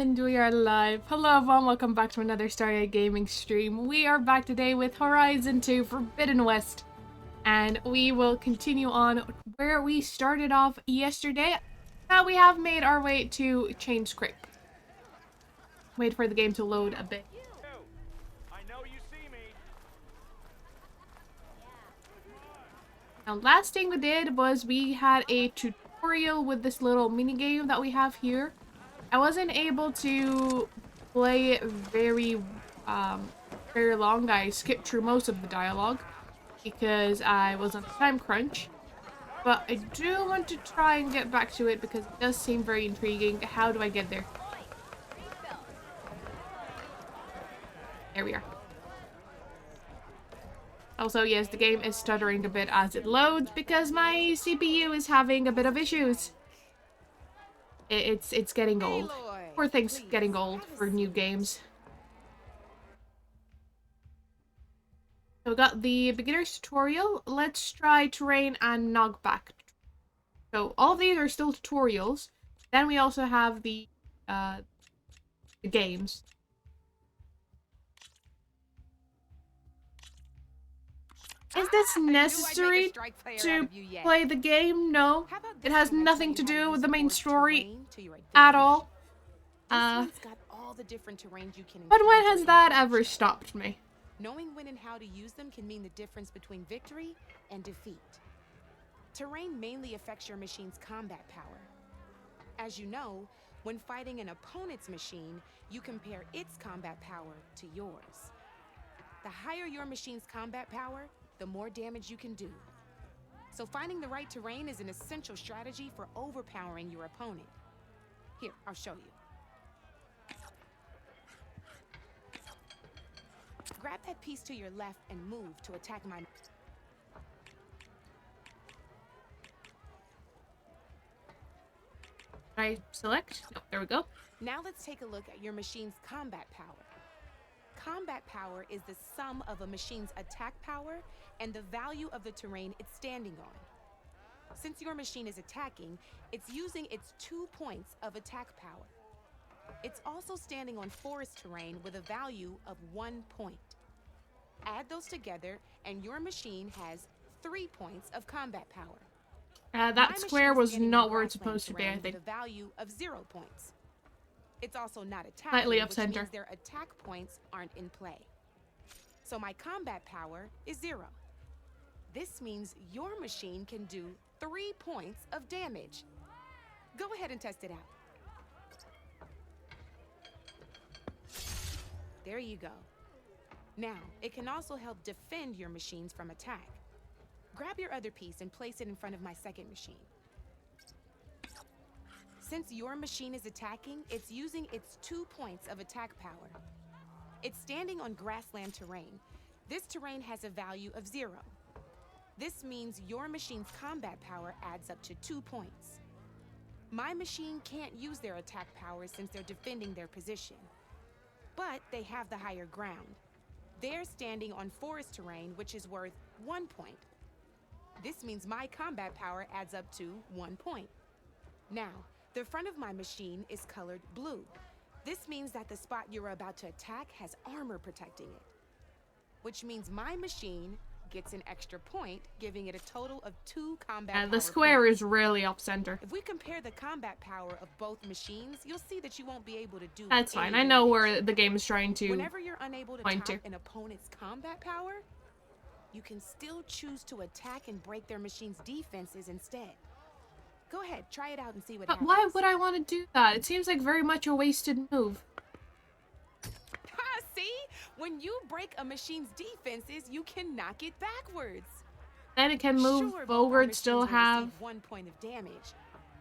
And we are live. Hello everyone, welcome back to another Starlight Gaming stream. We are back today with Horizon 2 Forbidden West. And we will continue on where we started off yesterday. Now we have made our way to Chain Scrape. Wait for the game to load a bit. I know you see me. Now last thing we did was we had a tutorial with this little mini game that we have here. I wasn't able to play it very long. I skipped through most of the dialogue because I was on a time crunch. But I do want to try and get back to it because it does seem very intriguing. How do I get there? There we are. Also, yes, the game is stuttering a bit as it loads because my CPU is having a bit of issues. It's getting old. Aloy, Poor thing's please, getting old have a for new seat. games. So we got the beginner's tutorial. Let's try terrain and knockback. So all of these are still tutorials. Then we also have the games. Is this necessary to play the game? No. It has nothing to do with the main story at all. But when has that ever stopped me? Knowing when and how to use them can mean the difference between victory and defeat. Terrain mainly affects your machine's combat power. As you know, when fighting an opponent's machine, you compare its combat power to yours. The higher your machine's combat power, the more damage you can do. So finding the right terrain is an essential strategy for overpowering your opponent. Here, I'll show you. Grab that piece to your left and move to attack my... I select? Oh, there we go. Now let's take a look at your machine's combat power. Combat power is the sum of a machine's attack power and the value of the terrain it's standing on. Since your machine is attacking, it's using its 2 points of attack power. It's also standing on forest terrain with a value of 1 point. Add those together and your machine has 3 points of combat power. That square was not where it's supposed to be, I think. With a value of 0 points. It's also not attacking, Slightly off which center. means their attack points aren't in play. So my combat power is 0. This means your machine can do 3 points of damage. Go ahead and test it out. There you go. Now, it can also help defend your machines from attack. Grab your other piece and place it in front of my second machine. Since your machine is attacking, it's using its 2 points of attack power. It's standing on grassland terrain. This terrain has a value of 0. This means your machine's combat power adds up to 2 points. My machine can't use their attack power since they're defending their position. But they have the higher ground. They're standing on forest terrain, which is worth 1 point. This means my combat power adds up to 1 point. Now, the front of my machine is colored blue. This means that the spot you're about to attack has armor protecting it. Which means my machine gets an extra point, giving it a total of 2 combat power. The square points. is really off center. If we compare the combat power of both machines, you'll see that you won't be able to do That's fine. any I know damage. where the game is trying to Whenever you're unable to point top to. an opponent's combat power, you can still choose to attack and break their machine's defenses instead. Go ahead, try it out and see what But happens. why would I want to do that? It seems like very much a wasted move. Ha, see? When you break a machine's defenses, you can knock it backwards. Then it can move Sure, both our forward, machines still will have receive 1 point of damage.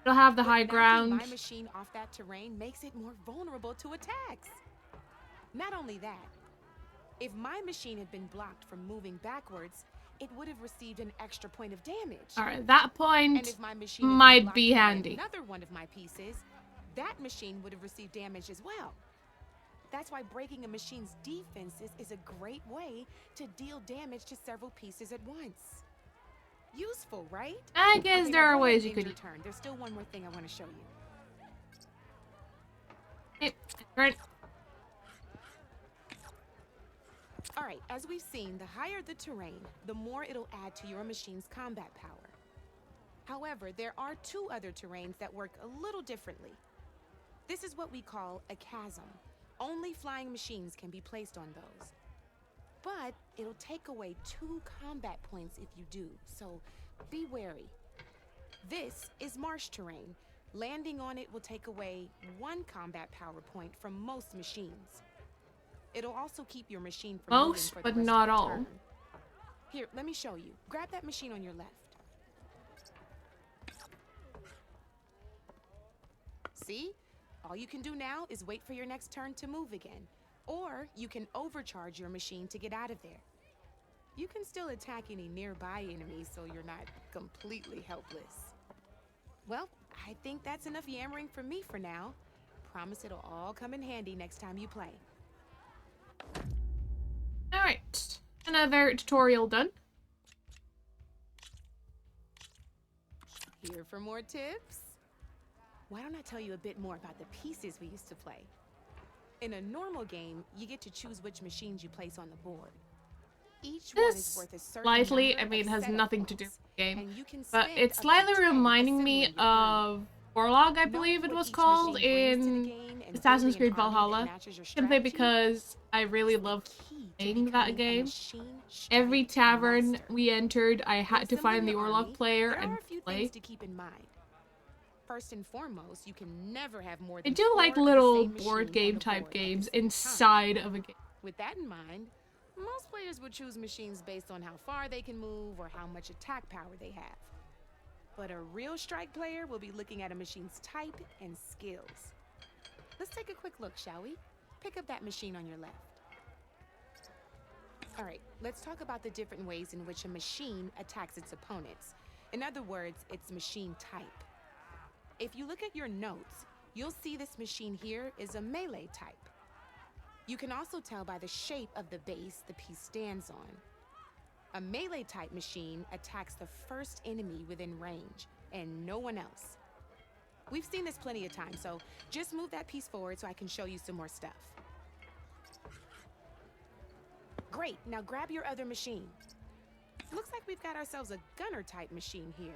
the But high knocking ground. my machine off that terrain makes it more vulnerable to attacks. Not only that, if my machine had been blocked from moving backwards, it would have received an extra point of damage. Alright, that And point if my machine had been might blocked be by handy. another one of my pieces, that machine would have received damage as well. That's why breaking a machine's defenses is a great way to deal damage to several pieces at once. Useful, right? I guess Okay, there now are go ways ahead you and could. end your turn. There's still one more thing I want to show you. Hey, right. Alright, as we've seen, the higher the terrain, the more it'll add to your machine's combat power. However, there are two other terrains that work a little differently. This is what we call a chasm. Only flying machines can be placed on those. But it'll take away 2 combat points if you do, so be wary. This is marsh terrain. Landing on it will take away 1 combat power point from most machines. It'll also keep your machine from moving Most, for the but rest not of the all. turn. Here, let me show you. Grab that machine on your left. See? All you can do now is wait for your next turn to move again. Or you can overcharge your machine to get out of there. You can still attack any nearby enemies so you're not completely helpless. Well, I think that's enough yammering for me for now. Promise it'll all come in handy next time you play. Alright. Another tutorial done. Here for more tips? Why don't I tell you a bit more about the pieces we used to play? In a normal game, you get to choose which machines you place on the board. Each one is worth a certain Slightly, number I mean, of it has setup nothing to do points, with the game. and you can But spend it's up to slightly 10 reminding me assembling your of Warlog, I believe it Knowing what was each called, machine brings to the in game and Assassin's building an Creed army that Valhalla. matches your Simply strategy because I really is the loved key to playing that becoming a game. machine Every strike tavern master. we entered, I When had to find the assembling your Orlog army, player there and are a few play. things to keep in mind. First and foremost, you can never have more I than do 4 like of the little same board machine game on the type board at the games same time. inside of a game. With that in mind, most players would choose machines based on how far they can move or how much attack power they have. But a real strike player will be looking at a machine's type and skills. Let's take a quick look, shall we? Pick up that machine on your left. All right, let's talk about the different ways in which a machine attacks its opponents. In other words, its machine type. If you look at your notes, you'll see this machine here is a melee type. You can also tell by the shape of the base the piece stands on. A melee type machine attacks the first enemy within range, and no one else. We've seen this plenty of times, so just move that piece forward so I can show you some more stuff. Great, now grab your other machine. Looks like we've got ourselves a gunner type machine here.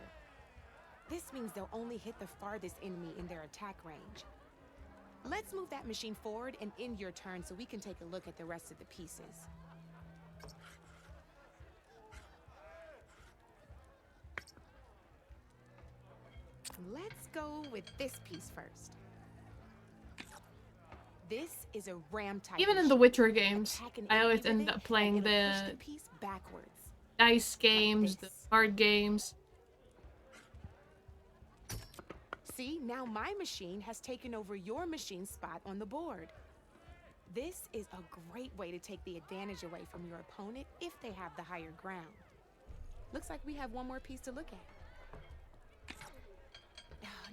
This means they'll only hit the farthest enemy in their attack range. Let's move that machine forward and end your turn so we can take a look at the rest of the pieces. Let's go with this piece first. This is a ram type. Even in the machine. Witcher games, Attack an I enemy always with end it, up playing and it'll push the the piece backwards. dice games, the this. card games. See, now my machine has taken over your machine's spot on the board. This is a great way to take the advantage away from your opponent if they have the higher ground. Looks like we have one more piece to look at.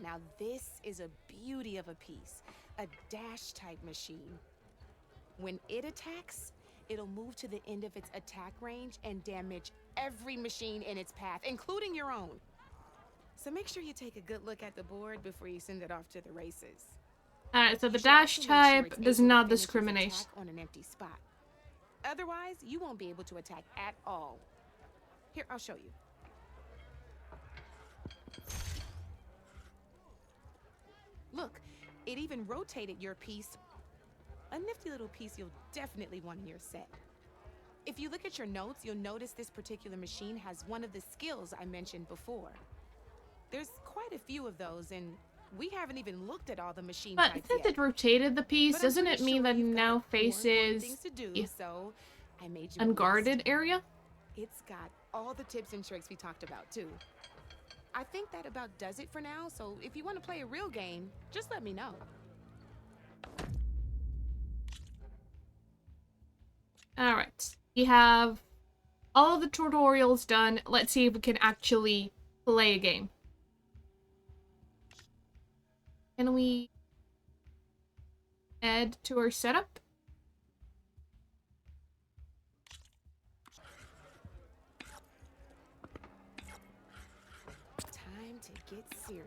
Now this is a beauty of a piece, a dash type machine. When it attacks, it'll move to the end of its attack range and damage every machine in its path, including your own. So make sure you take a good look at the board before you send it off to the races. Alright, so You the should also dash make sure type it's does able to not finish its discriminate. attack on an empty spot. Otherwise, you won't be able to attack at all. Here, I'll show you. Look, it even rotated your piece. A nifty little piece you'll definitely want in your set. If you look at your notes, you'll notice this particular machine has one of the skills I mentioned before. There's quite a few of those, and we haven't even looked at all the machine But types since yet. it rotated the piece, But I'm doesn't it pretty mean sure that you've got now more important faces things to do, the so I made you a list. unguarded area? It's got all the tips and tricks we talked about, too. I think that about does it for now, so if you want to play a real game, just let me know. Alright, we have all the tutorials done. Let's see if we can actually play a game. Can we add to our setup? Time to get serious.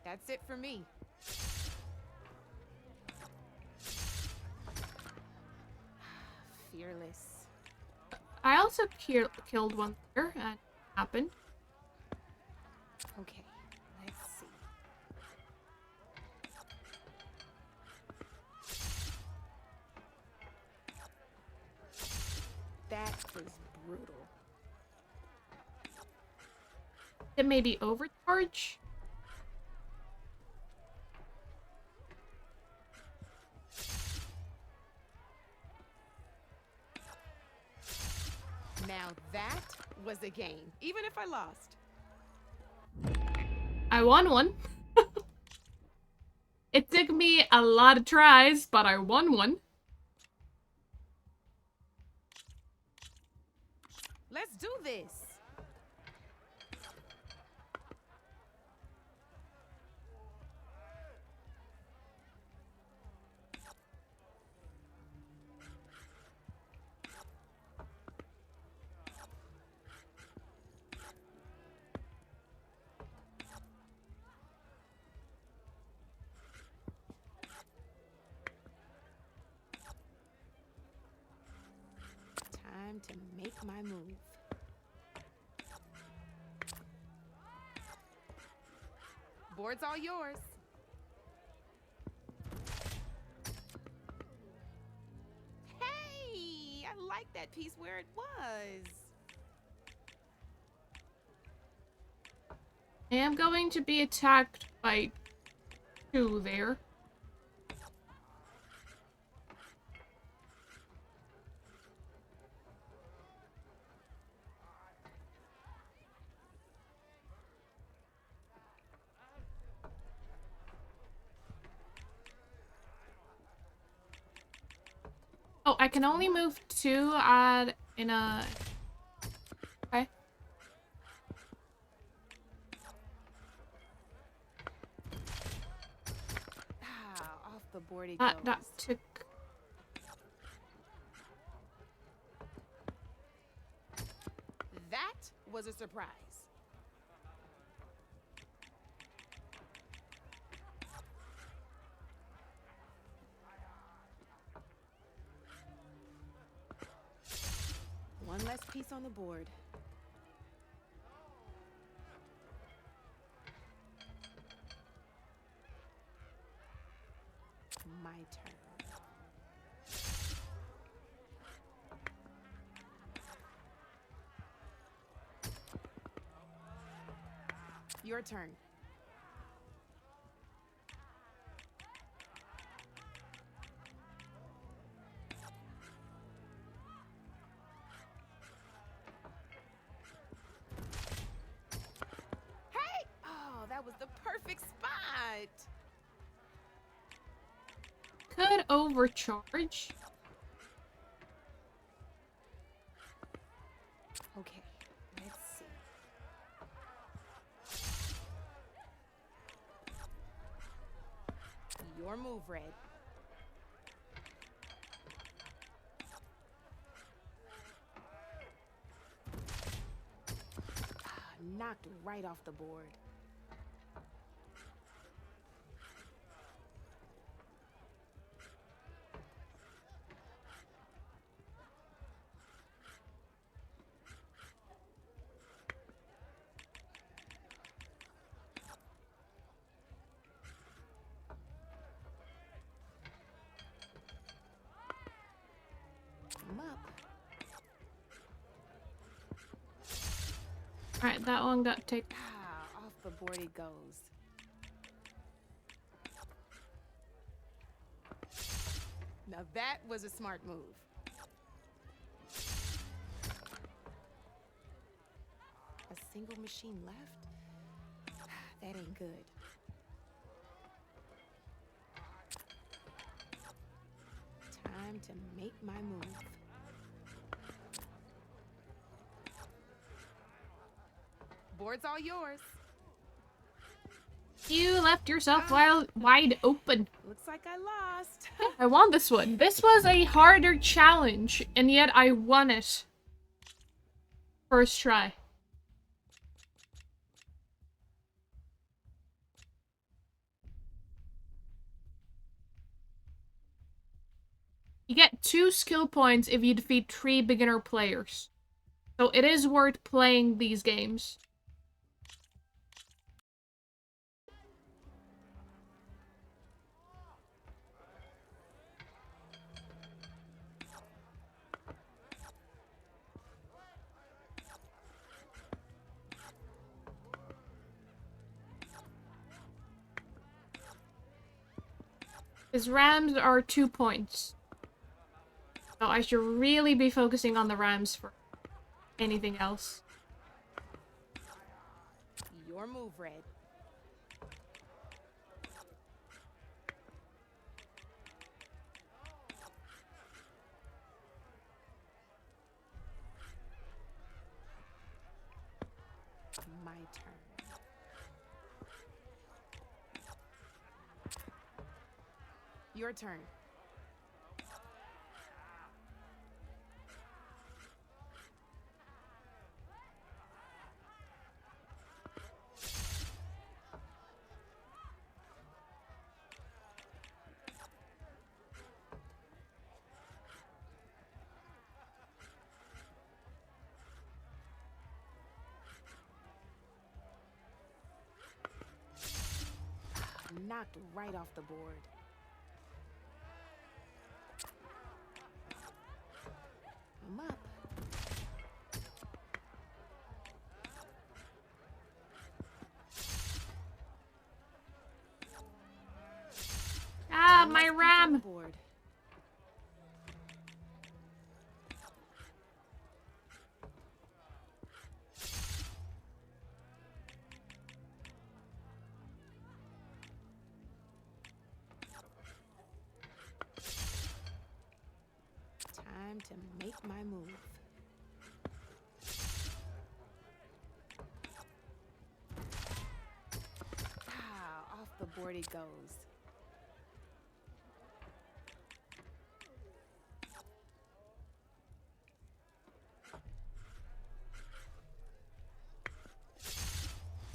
That's it for me. Fearless. I also killed one there, and it happened. Okay, let's see. That was brutal. It may be overcharge. Now that was a game, even if I lost. I won one. It took me a lot of tries, but I won one. Let's do this. Time to make my move. Board's all yours. Hey, I like that piece where it was. I am going to be attacked by 2 there. Oh, I can only move 2 in a... Okay. Off the board it goes. That took... That was a surprise. One less piece on the board. My turn. Your turn. Hey! Oh, that was the perfect spot. Could overcharge. Okay, let's see. Your move, Red. Knocked right off the board. I'm up. Alright, that one got taken. Off the board it goes. Now that was a smart move. A single machine left? That ain't good. Time to make my move. Board's all yours. You left yourself wide open. Looks like I lost. I won this one. This was a harder challenge, and yet I won it. First try. You get 2 skill points if you defeat 3 beginner players. So it is worth playing these games. His rams are 2 points. So I should really be focusing on the rams for anything else. Your move, Red. My turn. Your turn. Knocked right off the board. I'm up. Ah, One my less piece on the ram! board. Time to make my move. Ah, off the board it goes.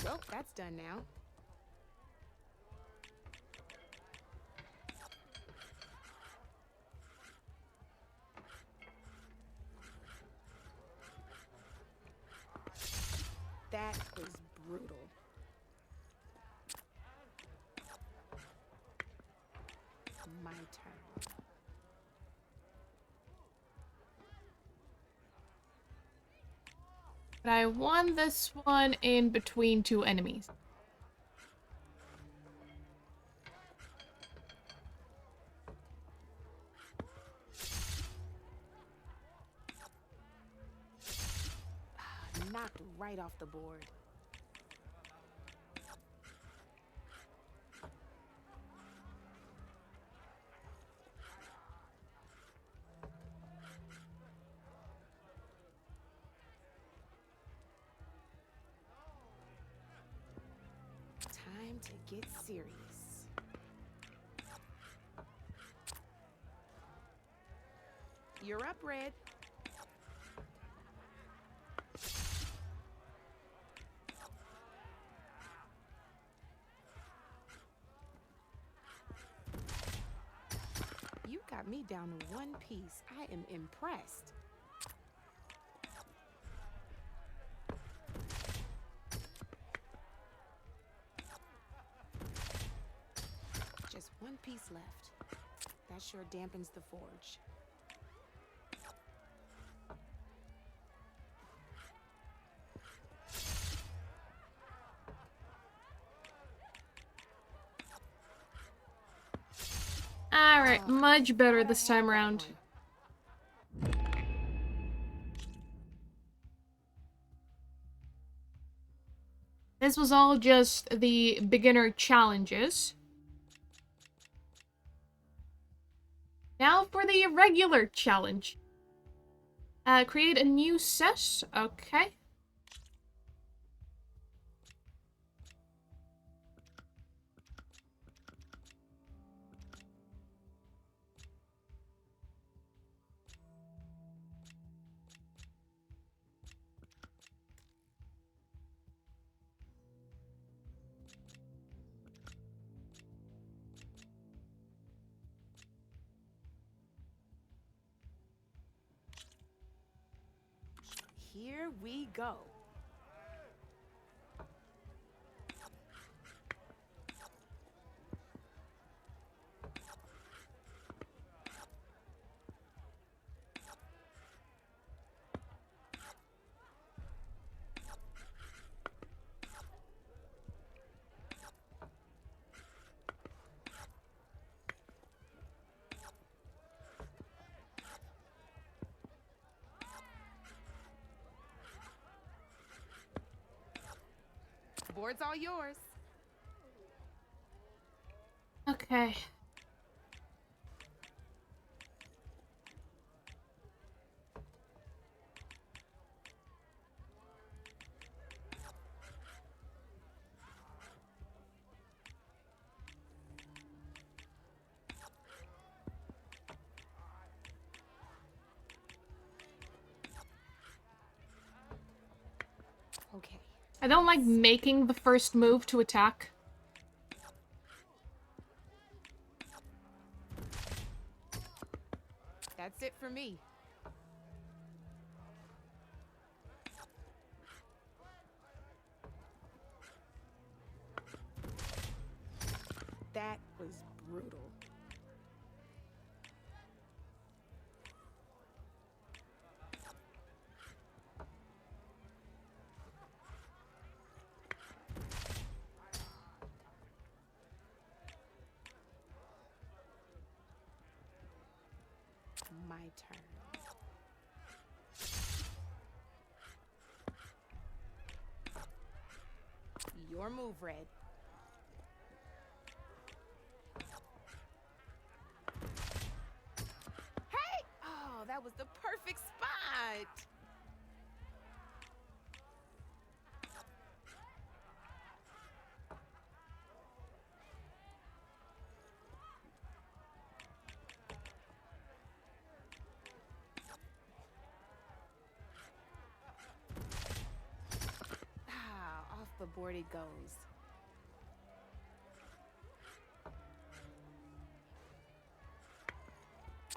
Well, that's done now. That was brutal. My turn. But I won this one in between 2 enemies. Knocked right off the board. Time to get serious. You're up, Red. You got me down to 1 piece. I am impressed. Just 1 piece left. That sure dampens the forge. Alright, much better this time around. This was all just the beginner challenges. Now for the regular challenge. Create a new set. Okay. Here we go. Board's all yours. Okay. Okay. I don't like making the first move to attack. That's it for me. That was brutal. My turn. Your move, Red. Hey! Oh, that was the perfect spot. Ah, off the board it goes.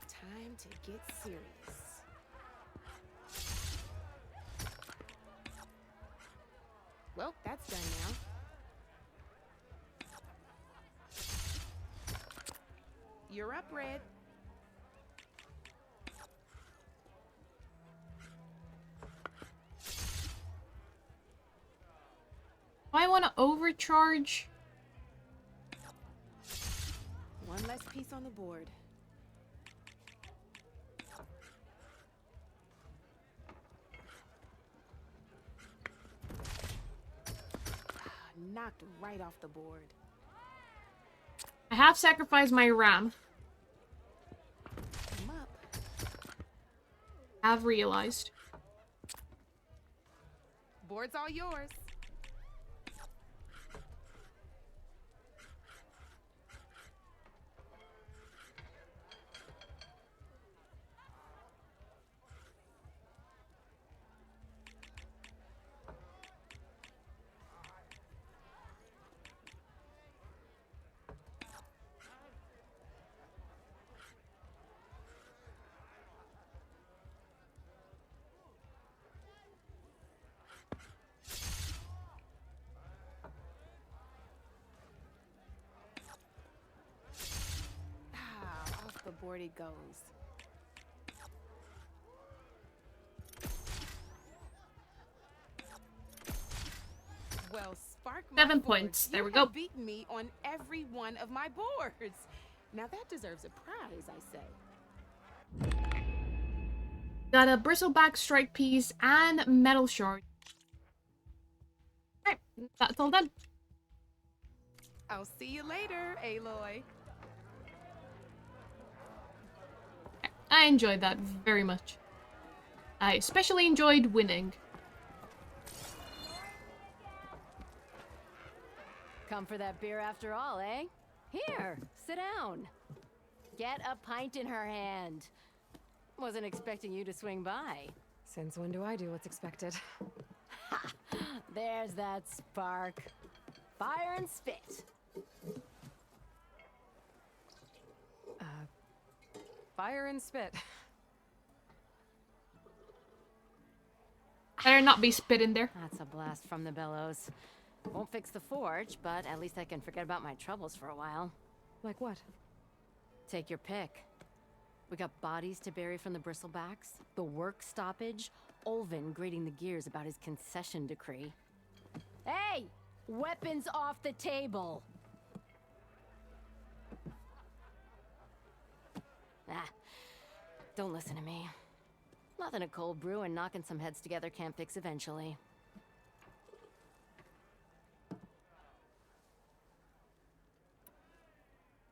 Time to get serious. Well, that's done now. You're up, Red. Do I want to overcharge? One less piece on the board. Knocked right off the board. I have sacrificed my ram. I'm up. Have realized. Board's all yours. Ah, off the board it goes. Well, spark my 7 forge. points. There You we go. have beaten me on every one of my boards. Now that deserves a prize, I say. Got a bristleback strike piece and metal shard. Alright, that's all done. I'll see you later, Aloy. I enjoyed that very much. I especially enjoyed winning. Come for that beer after all, eh? Here, sit down. Get a pint in her hand. Wasn't expecting you to swing by. Since when do I do what's expected? Ha! There's that spark. Fire and spit. Fire and spit. Better not be spit in there. That's a blast from the bellows. Won't fix the forge, but at least I can forget about my troubles for a while. Like what? Take your pick. We got bodies to bury from the bristlebacks, the work stoppage, Olvin grating the gears about his concession decree. Hey! Weapons off the table! Ah, don't listen to me. Nothing a cold brew and knocking some heads together can't fix eventually.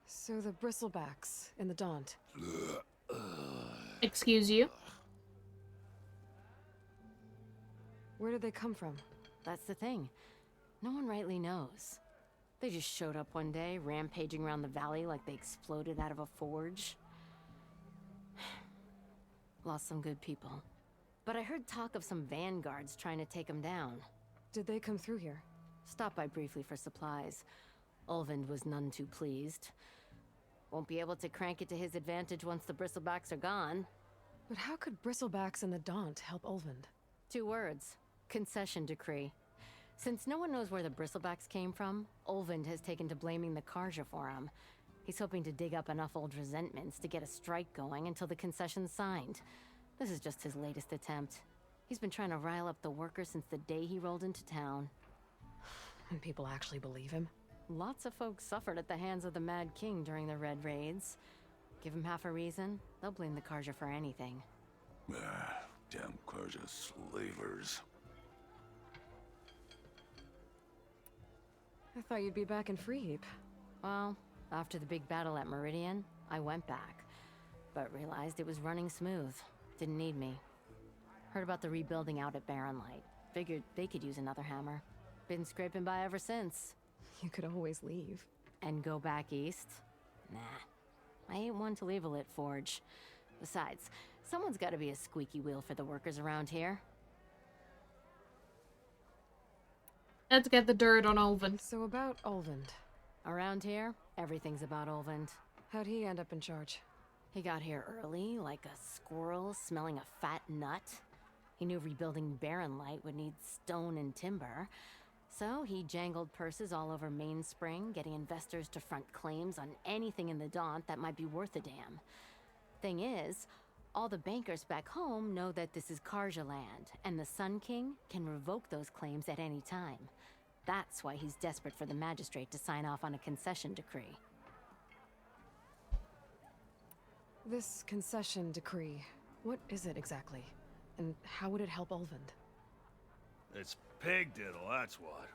So the bristlebacks in the Daunt. Excuse you. Where did they come from? That's the thing. No one rightly knows. They just showed up one day, rampaging around the valley like they exploded out of a forge. Lost some good people. But I heard talk of some vanguards trying to take them down. Did they come through here? Stopped by briefly for supplies. Ulvund was none too pleased. Won't be able to crank it to his advantage once the bristlebacks are gone. But how could bristlebacks and the Daunt help Ulvund? 2 words. Concession decree. Since no one knows where the bristlebacks came from, Ulvund has taken to blaming the Karja for him. He's hoping to dig up enough old resentments to get a strike going until the concession's signed. This is just his latest attempt. He's been trying to rile up the workers since the day he rolled into town. And people actually believe him? Lots of folks suffered at the hands of the Mad King during the Red Raids. Give him half a reason, they'll blame the Karja for anything. Damn Karja slavers. I thought you'd be back in Freeheap. Well, after the big battle at Meridian, I went back. But realized it was running smooth. Didn't need me. Heard about the rebuilding out at Barren Light. Figured they could use another hammer. Been scraping by ever since. You could always leave. And go back east? Nah. I ain't one to leave a lit forge. Besides, someone's gotta be a squeaky wheel for the workers around here. Let's get the dirt on Olvin. So about Ulvund. Around here, everything's about Olvund. How'd he end up in charge? He got here early, like a squirrel smelling a fat nut. He knew rebuilding Barren Light would need stone and timber. So he jangled purses all over Mainspring, getting investors to front claims on anything in the Daunt that might be worth a damn. Thing is, all the bankers back home know that this is Karja land, and the Sun King can revoke those claims at any time. That's why he's desperate for the magistrate to sign off on a concession decree. This concession decree, what is it exactly? And how would it help Ulvund? It's pig diddle, that's what.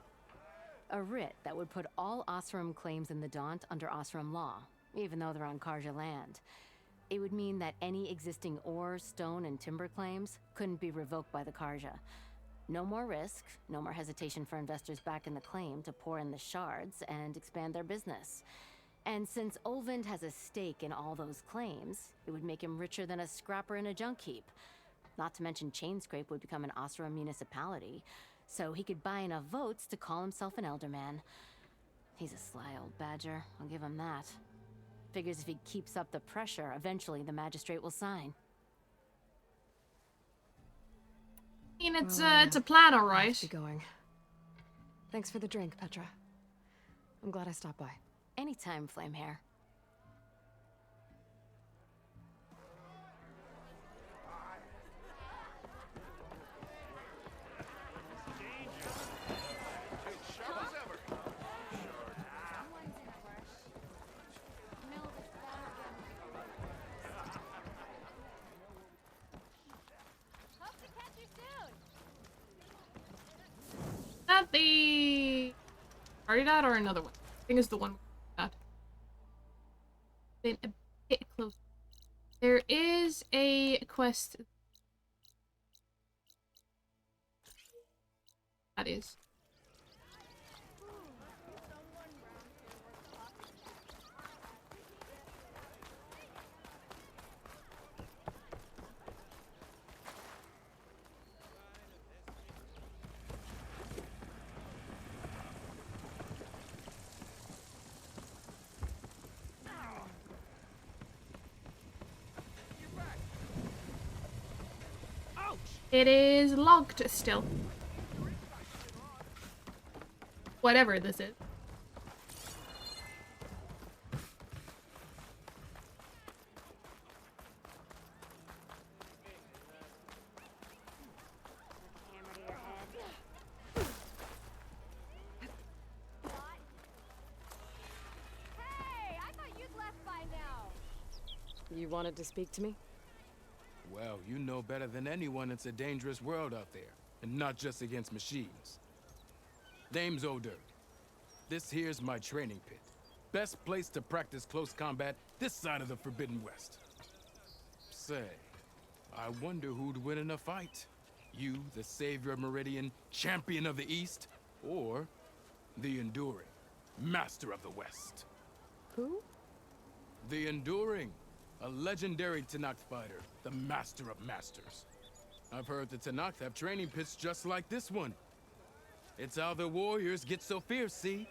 A writ that would put all Osram claims in the Daunt under Osram law, even though they're on Karja land. It would mean that any existing ore, stone, and timber claims couldn't be revoked by the Karja. No more risk, no more hesitation for investors back in the claim to pour in the shards and expand their business. And since Olvund has a stake in all those claims, it would make him richer than a scrapper in a junk heap. Not to mention Chainscrape would become an Osram municipality, so he could buy enough votes to call himself an elderman. He's a sly old badger, I'll give him that. Figures if he keeps up the pressure, eventually the magistrate will sign. I mean, it's a plan, I alright. have to be going. Thanks for the drink, Petra. I'm glad I stopped by. Anytime, Flamehair. Is that the... Are you that or another one? I think it's the one that. Been a bit close. There is a quest. That is. Ouch! It is locked still. Whatever this is. You wanted to speak to me? Well, you know better than anyone it's a dangerous world out there, and not just against machines. Name's O'Dirk. This here's my training pit. Best place to practice close combat this side of the Forbidden West. Say, I wonder who'd win in a fight. You, the savior of Meridian, champion of the East, or the Enduring, master of the West. Who? The Enduring, a legendary Tenakth fighter, the master of masters. I've heard the Tenakth have training pits just like this one. It's how the warriors get so fierce, see?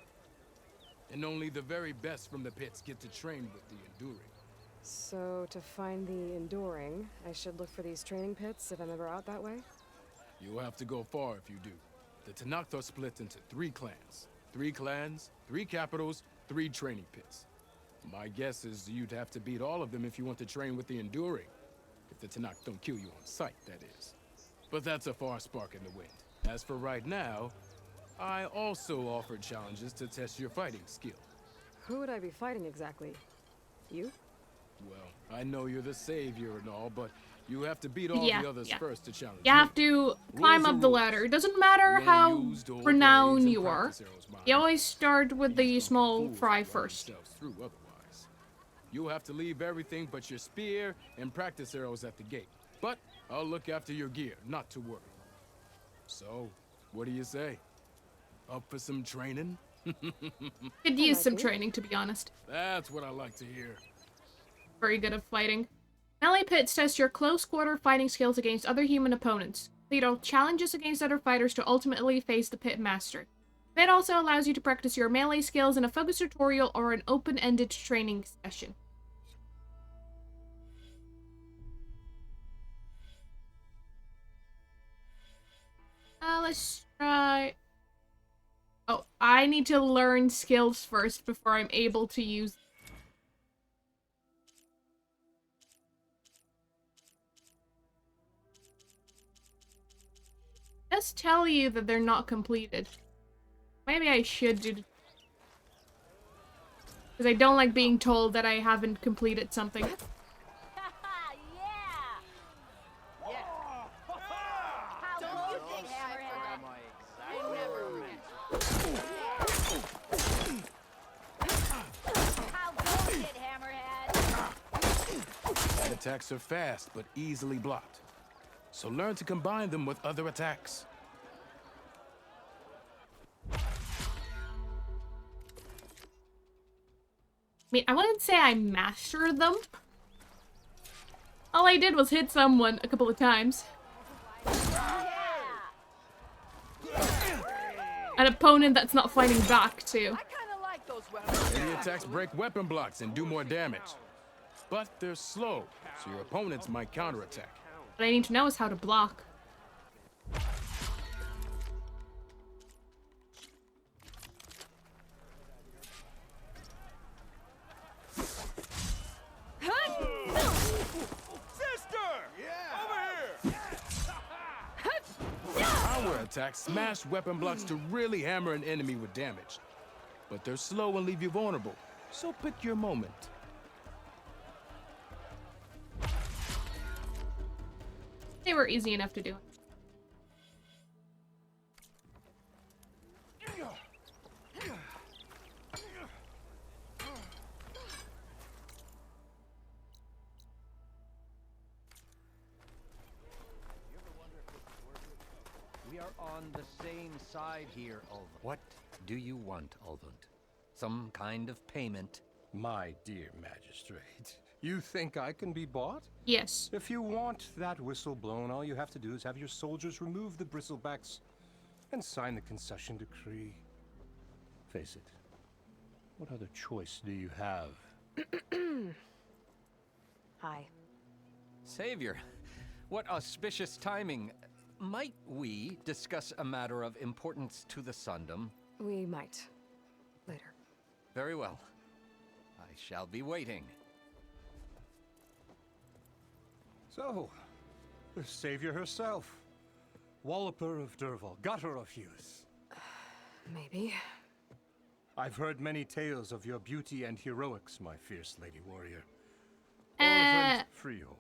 And only the very best from the pits get to train with the Enduring. So, to find the Enduring, I should look for these training pits if I'm ever out that way? You'll have to go far if you do. The Tenakth are split into 3 clans. 3 clans, 3 capitals, 3 training pits. My guess is you'd have to beat all of them if you want to train with the Enduring. If the Tenakth don't kill you on sight, that is. But that's a far spark in the wind. As for right now, I also offer challenges to test your fighting skill. Who would I be fighting exactly? You? Well, I know you're the savior and all, but you have to beat all the others first to challenge You me. have to climb up the ladder. It doesn't matter how renowned you are. You always start with the small fry first. You'll have to leave everything but your spear and practice arrows at the gate. But I'll look after your gear, not to worry. So, what do you say? Up for some training? Could use some training, to be honest. That's what I like to hear. Very good at fighting. Melee pits test your close-quarter fighting skills against other human opponents. Complete all challenges against other fighters to ultimately face the pit master. Pit also allows you to practice your melee skills in a focus tutorial or an open-ended training session. Let's try... Oh, I need to learn skills first before I'm able to use... Just tell you that they're not completed. Maybe I should do... Because I don't like being told that I haven't completed something. Attacks are fast, but easily blocked. So learn to combine them with other attacks. I mean, I wouldn't say I mastered them. All I did was hit someone a couple of times. An opponent that's not fighting back, too. Any attacks break weapon blocks and do more damage. But they're slow, so your opponents might counterattack. What I need to know is how to block. Power attacks smash weapon blocks to really hammer an enemy with damage. But they're slow and leave you vulnerable, so pick your moment. They were easy enough to do. We are on the same side here, Ulvund. What do you want, Ulvund? Some kind of payment? My dear magistrate, you think I can be bought? Yes. If you want that whistle blown, all you have to do is have your soldiers remove the bristlebacks and sign the concession decree. Face it, what other choice do you have? Hi. Savior, what auspicious timing. Might we discuss a matter of importance to the Sundom? We might. Later. Very well. I shall be waiting. So, the savior herself. Walloper of Derval, gutter of youth. Maybe. I've heard many tales of your beauty and heroics, my fierce lady warrior. Uh, Orvent Freeholder,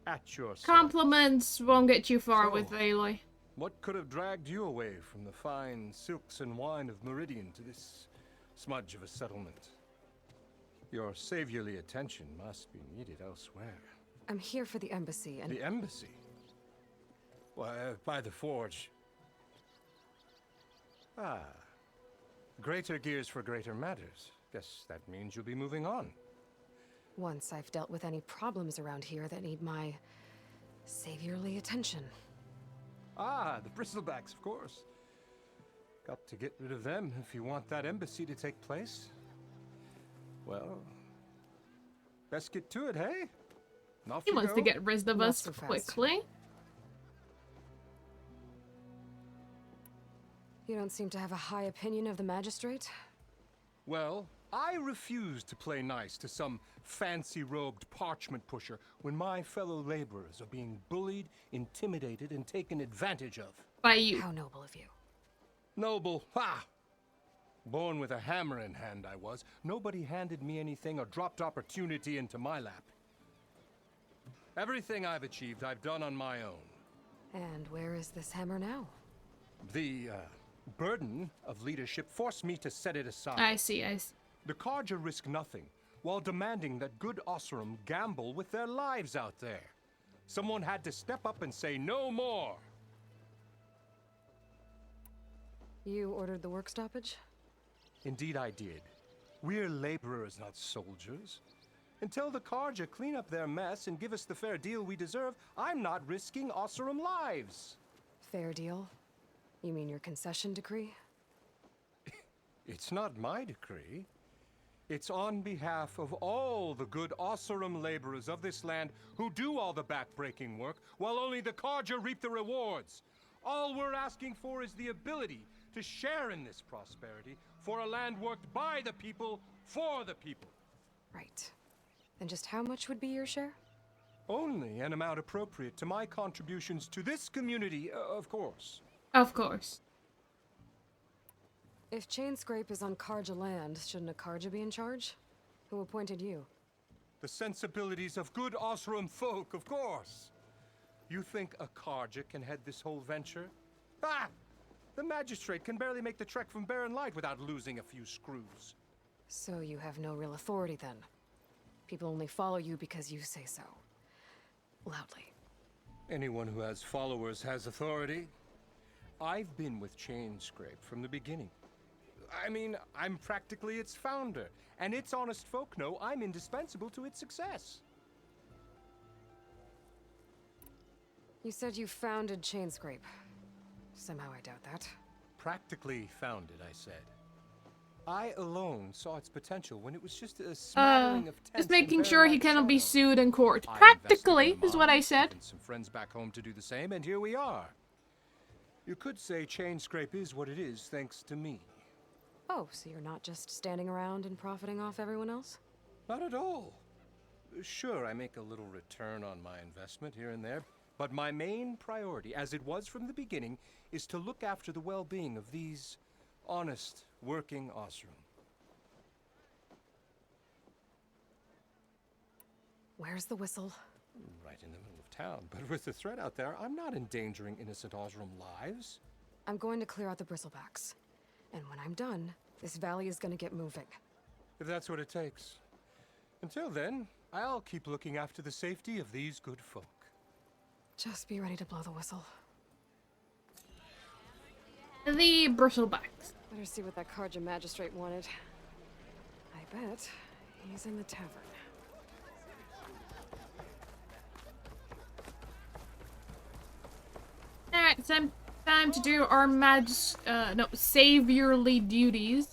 at your service. Compliments won't get you far So- with Aloy. What could have dragged you away from the fine silks and wine of Meridian to this smudge of a settlement? Your saviorly attention must be needed elsewhere. I'm here for the embassy and... The embassy? Why, by the forge. Ah. Greater gears for greater matters. Guess that means you'll be moving on. Once I've dealt with any problems around here that need my saviorly attention. Ah, the bristlebacks, of course. Got to get rid of them if you want that embassy to take place. Well, best get to it, hey? And off He you wants go. to get rid of Not us so fast. quickly. You don't seem to have a high opinion of the magistrate? Well, I refuse to play nice to some fancy-robed parchment pusher when my fellow laborers are being bullied, intimidated, and taken advantage of. By you. How noble of you. Noble, ha! Born with a hammer in hand, I was. Nobody handed me anything or dropped opportunity into my lap. Everything I've achieved, I've done on my own. And where is this hammer now? The, burden of leadership forced me to set it aside. I see. The Carja risk nothing, while demanding that good Osram gamble with their lives out there. Someone had to step up and say no more. You ordered the work stoppage? Indeed I did. We're laborers, not soldiers. Until the Carja clean up their mess and give us the fair deal we deserve, I'm not risking Osram lives. Fair deal? You mean your concession decree? It's not my decree. It's on behalf of all the good Osram laborers of this land who do all the backbreaking work, while only the Carja reap the rewards. All we're asking for is the ability to share in this prosperity for a land worked by the people, for the people. Right. Then just how much would be your share? Only an amount appropriate to my contributions to this community, of course. Of course. If Chain Scrape is on Karja land, shouldn't a Karja be in charge? Who appointed you? The sensibilities of good Osram folk, of course. You think a Karja can head this whole venture? Ah! The magistrate can barely make the trek from Barren Light without losing a few screws. So you have no real authority then? People only follow you because you say so. Loudly. Anyone who has followers has authority. I've been with Chain Scrape from the beginning. I mean, I'm practically its founder, and its honest folk know I'm indispensable to its success. You said you founded Chain Scrape. Somehow I doubt that. Practically founded, I said. I alone saw its potential when it was just a smattering of tents Just and making sure he barren-like cannot be shadows. sued in court. I Practically, invested in is what I mine, said. and some friends back home to do the same, and here we are. You could say Chain Scrape is what it is thanks to me. Oh, so you're not just standing around and profiting off everyone else? Not at all. Sure, I make a little return on my investment here and there, but my main priority, as it was from the beginning, is to look after the well-being of these honest, working Osram. Where's the whistle? Right in the middle of town, but with the threat out there, I'm not endangering innocent Osram lives. I'm going to clear out the bristlebacks. And when I'm done, this valley is gonna get moving. If that's what it takes. Until then, I'll keep looking after the safety of these good folk. Just be ready to blow the whistle. The bristlebacks. Better see what that Karja magistrate wanted. I bet he's in the tavern. Alright, time to do our saviorly duties.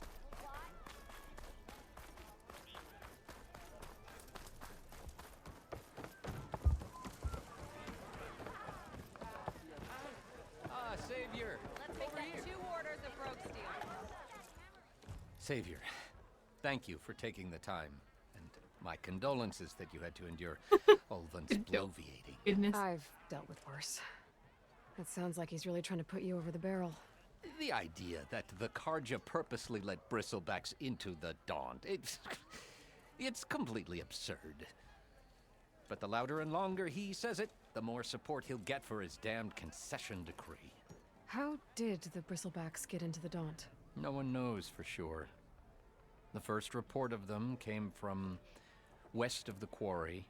Savior, thank you for taking the time. And my condolences that you had to endure Ulvin's bloviating. Goodness. I've dealt with worse. It sounds like he's really trying to put you over the barrel. The idea that the Karja purposely let bristlebacks into the Daunt, it's completely absurd. But the louder and longer he says it, the more support he'll get for his damned concession decree. How did the Bristlebacks get into the Daunt? No one knows for sure. The first report of them came from west of the quarry.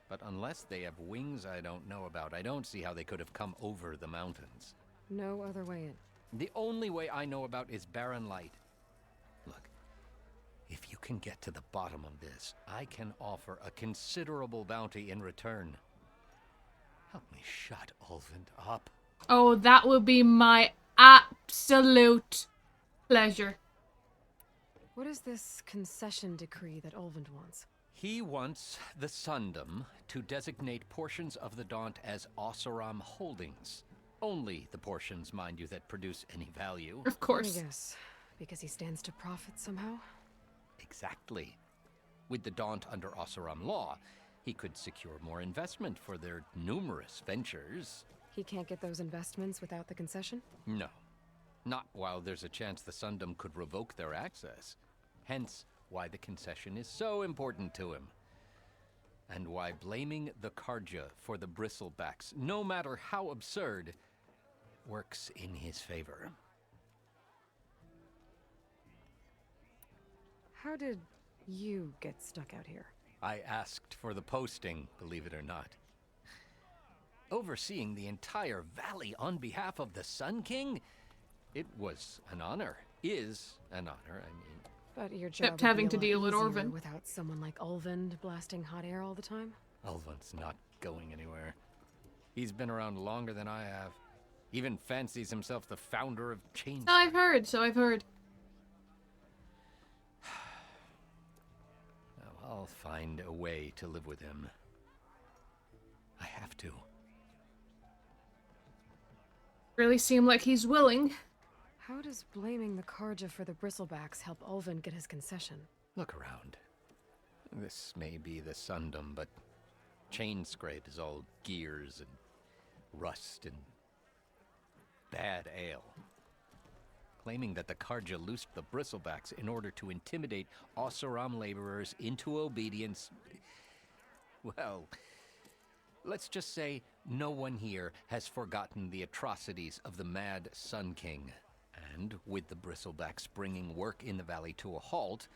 But unless they have wings I don't know about, I don't see how they could have come over the mountains. No other way in. The only way I know about is barren light. Look, if you can get to the bottom of this, I can offer a considerable bounty in return. Help me shut Ulvin up. Oh, that would be my absolute pleasure. What is this concession decree that Ulvin wants? He wants the Sundom to designate portions of the Daunt as Oseram holdings. Only the portions, mind you, that produce any value. Of course. I guess. Because he stands to profit somehow? Exactly. With the Daunt under Oseram law, he could secure more investment for their numerous ventures. He can't get those investments without the concession? No. Not while there's a chance the Sundom could revoke their access. Hence, why the concession is so important to him. And why blaming the Karja for the bristlebacks, no matter how absurd, works in his favor. How did you get stuck out here? I asked for the posting, believe it or not. Overseeing the entire valley on behalf of the Sun King? It was an honor. Is an honor, I mean. But your job Except would having be to a lot deal with easier Orvin. without someone like Ulvin blasting hot air all the time? Ulvin's not going anywhere. He's been around longer than I have. Even fancies himself the founder of Chain. So I've heard, so I've heard. Now, I'll find a way to live with him. I have to. Really seem like he's willing. How does blaming the Karja for the Bristlebacks help Ulvin get his concession? Look around. This may be the Sundom, but Chain Scrape is all gears and rust and bad ale. Claiming that the Karja loosed the Bristlebacks in order to intimidate Oseram laborers into obedience. Well, let's just say no one here has forgotten the atrocities of the Mad Sun King. And with the Bristlebacks bringing work in the valley to a halt,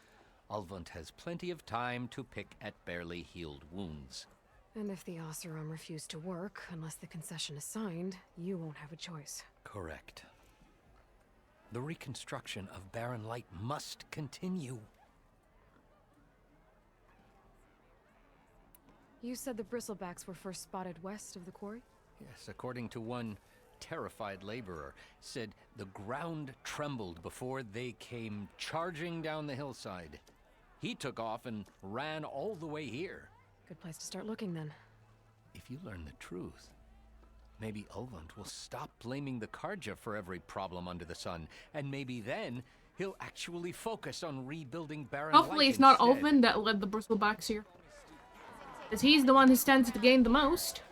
Ulvund has plenty of time to pick at barely healed wounds. And if the Oseram refuse to work, unless the concession is signed, you won't have a choice. Correct. The reconstruction of Barren Light must continue. You said the Bristlebacks were first spotted west of the quarry? Yes, according to one terrified laborer, said the ground trembled before they came charging down the hillside. He took off and ran all the way here. Good place to start looking, then. If you learn the truth, maybe Ulvund will stop blaming the Karja for every problem under the sun, and maybe then he'll actually focus on rebuilding Barren Hopefully Light it's not instead. Ulvin that led the Bristlebacks here. Because he's the one who stands to gain the most.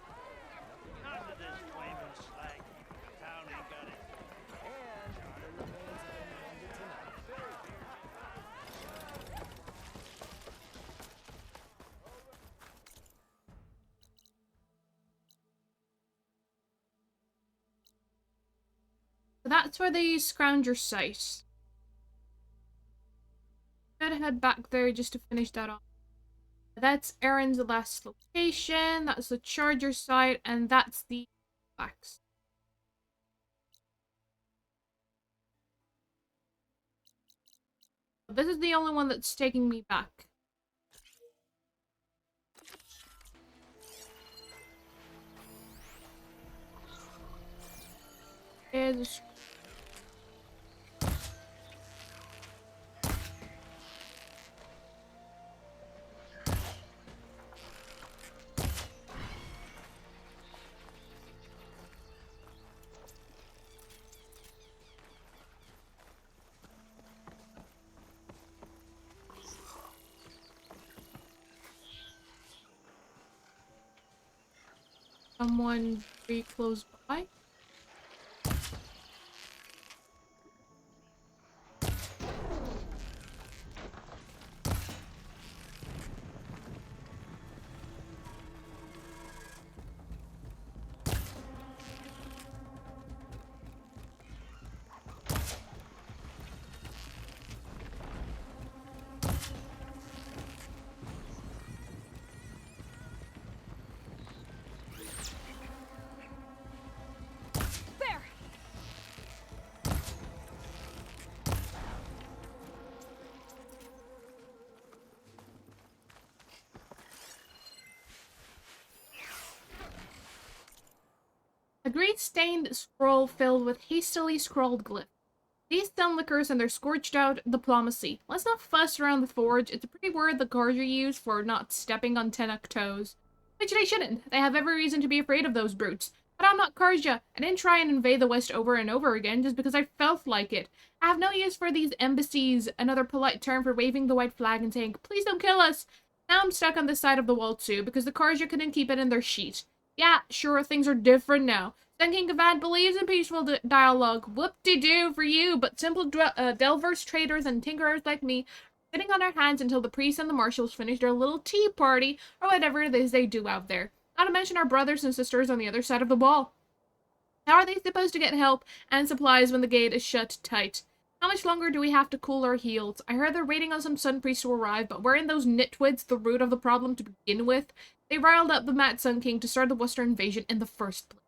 None of this flaming slag. Town ain't got it. So that's where they scrounge your site. Gotta head back there just to finish that off. That's Aaron's last location, that's the charger site, and that's the wax. This is the only one that's taking me back. Is someone very close by. A great stained scroll filled with hastily scrawled glyphs. These liquors and their scorched out diplomacy. Let's not fuss around the forge. It's a pretty word the Carja use for not stepping on Tennock toes. Which they shouldn't. They have every reason to be afraid of those brutes. But I'm not Carja. I didn't try and invade the West over and over again just because I felt like it. I have no use for these embassies, another polite term for waving the white flag and saying, please don't kill us. Now I'm stuck on this side of the wall too, because the Carja couldn't keep it in their sheet. Yeah, sure, things are different now. Sun King Kavad believes in peaceful dialogue. Whoop-de-doo for you, but simple delvers, traders, and tinkerers like me are sitting on our hands until the priests and the marshals finish their little tea party, or whatever it is they do out there. Not to mention our brothers and sisters on the other side of the wall. How are they supposed to get help and supplies when the gate is shut tight? How much longer do we have to cool our heels? I heard they're waiting on some sun priests to arrive, but weren't those nitwits the root of the problem to begin with? They riled up the Mad Sun King to start the Western invasion in the first place.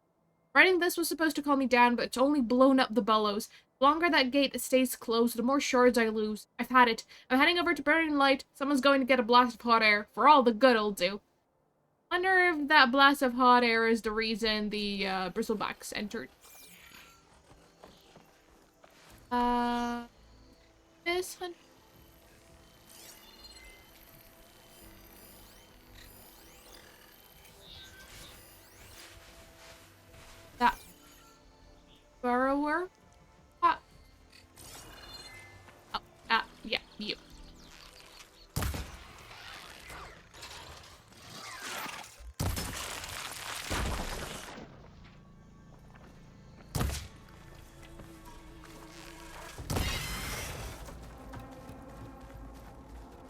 Writing this was supposed to calm me down, but it's only blown up the bellows. The longer that gate stays closed, the more shards I lose. I've had it. I'm heading over to Burning Light. Someone's going to get a blast of hot air. For all the good it'll do. Wonder if that blast of hot air is the reason the bristlebacks entered. This one. That burrower. Ah. Oh, yeah, you.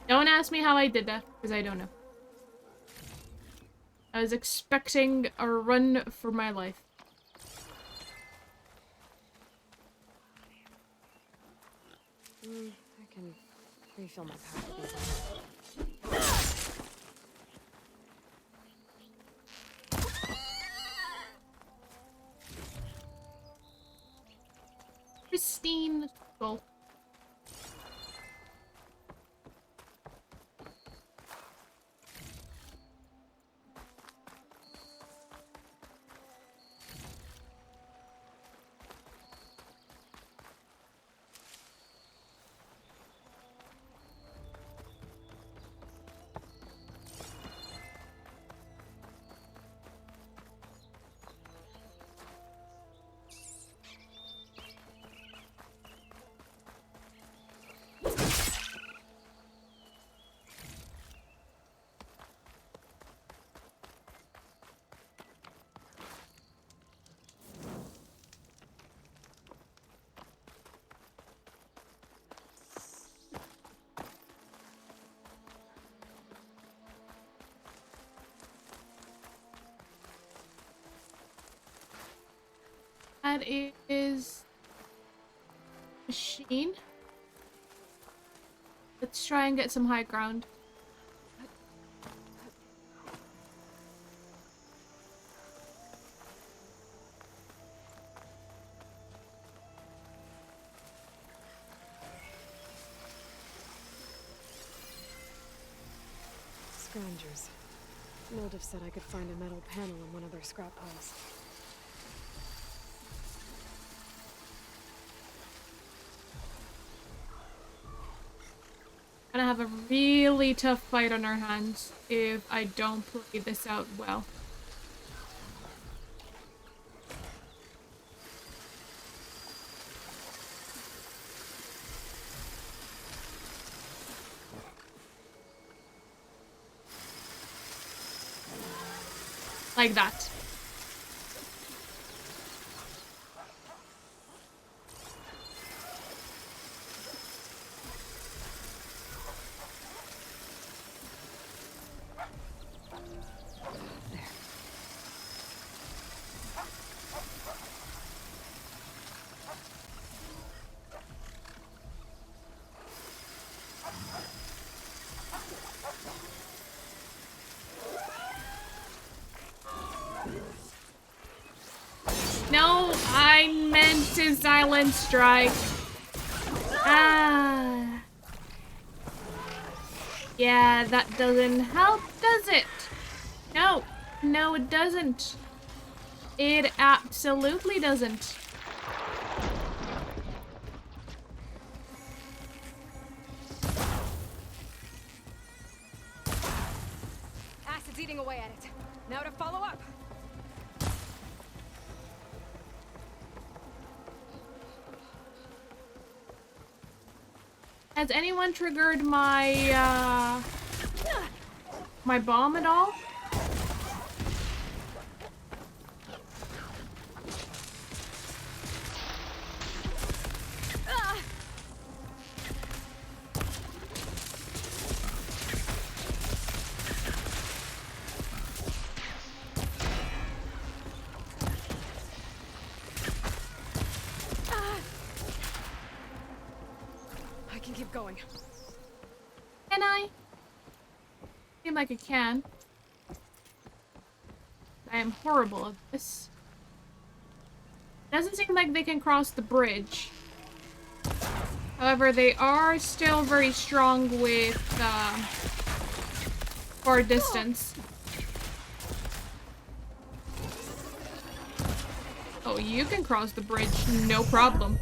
Don't ask me how I did that, because I don't know. I was expecting a run for my life. I can refill my pack with these. Pristine skull. That is machine. Let's try and get some high ground. Scroungers. Motive said I could find a metal panel in one of their scrap piles. Gonna have a really tough fight on our hands if I don't play this out well. Like that. you, Silent Strike. Ah. Yeah, that doesn't help, does it? No. No, it doesn't. It absolutely doesn't. Acid's eating away at it. Now to follow up. Has anyone triggered my, my bomb at all? I can keep going. Can I? Seem like I can. I am horrible at this. Doesn't seem like they can cross the bridge. However, they are still very strong with far distance. Oh, you can cross the bridge, no problem.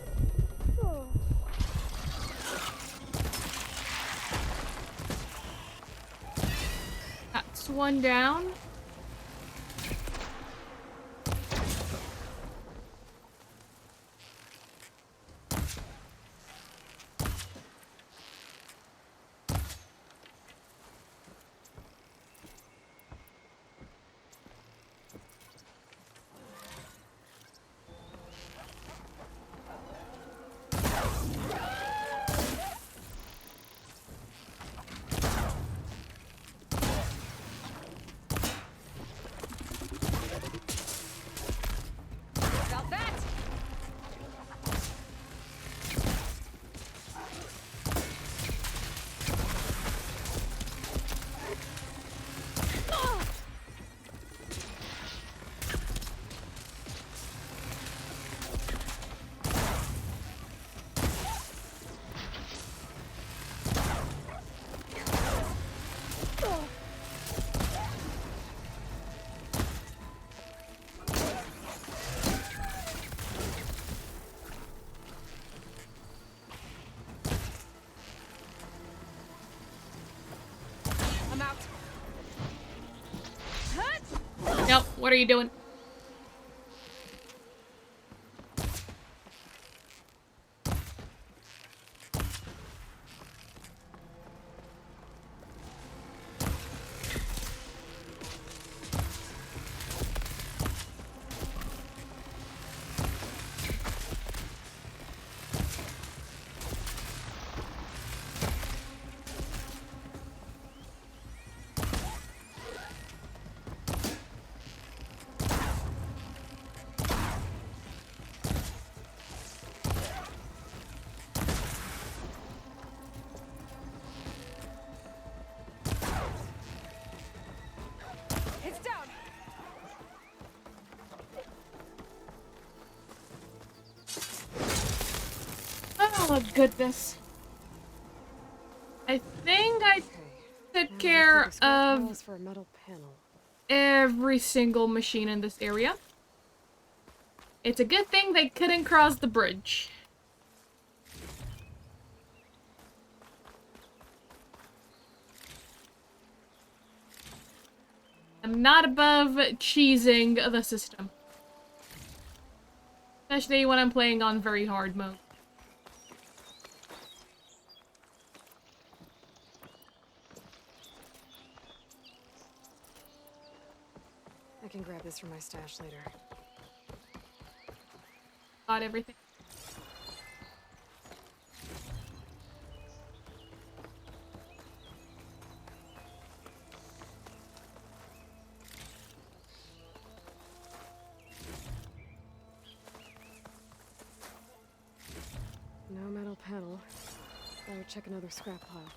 That's one down. Got that! I'm out. Nope, what are you doing? It's down. Oh, goodness. I think I took Now care the scrap of piles for a metal panel. every single machine in this area. It's a good thing they couldn't cross the bridge. I'm not above cheesing the system. Especially when I'm playing on very hard mode. I can grab this from my stash later. Got everything. No metal panel. Better check another scrap pile.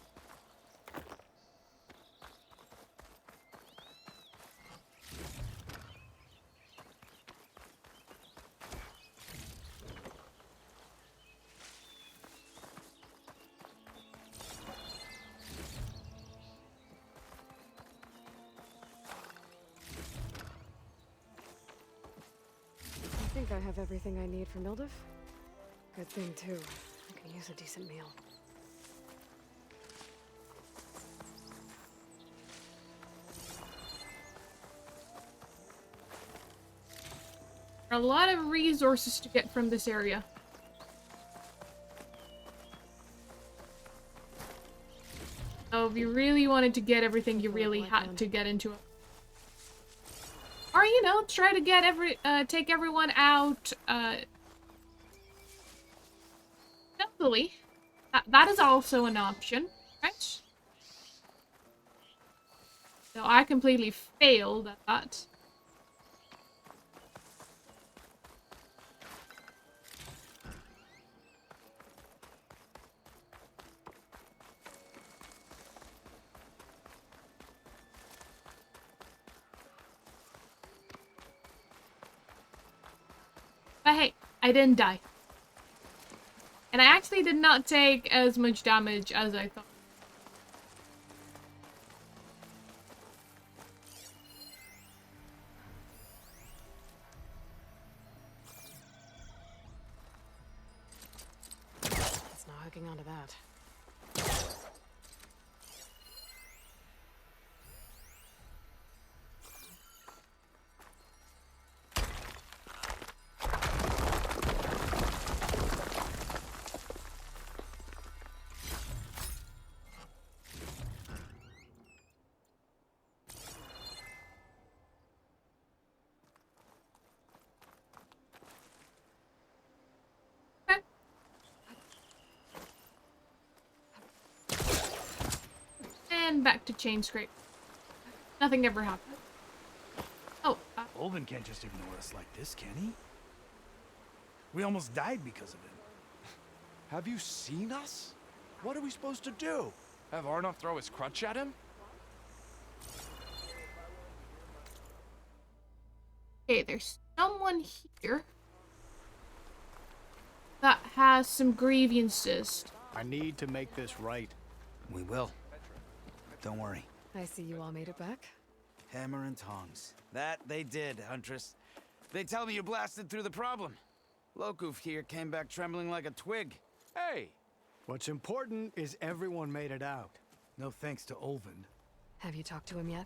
think I have everything I need for Mildiv. Good thing, too. I can use a decent meal. There are a lot of resources to get from this area. So if you really wanted to get everything, you really had to get into it. Or, you know, try to get take everyone out, stealthily. That is also an option, right? So I completely failed at that. But hey, I didn't die. And I actually did not take as much damage as I thought. It's not hooking onto that. And back to chain scrape. Nothing ever happened. Oh, Olvin can't just ignore us like this, can he? We almost died because of him. Have you seen us? What are we supposed to do? Have Arnov throw his crutch at him? okay, there's someone here that has some grievances. I need to make this right. We will. Don't worry. I see you all made it back. Hammer and tongs. That they did, Huntress. They tell me you blasted through the problem. Lokuf here came back trembling like a twig. Hey! What's important is everyone made it out. No thanks to Olvin. Have you talked to him yet?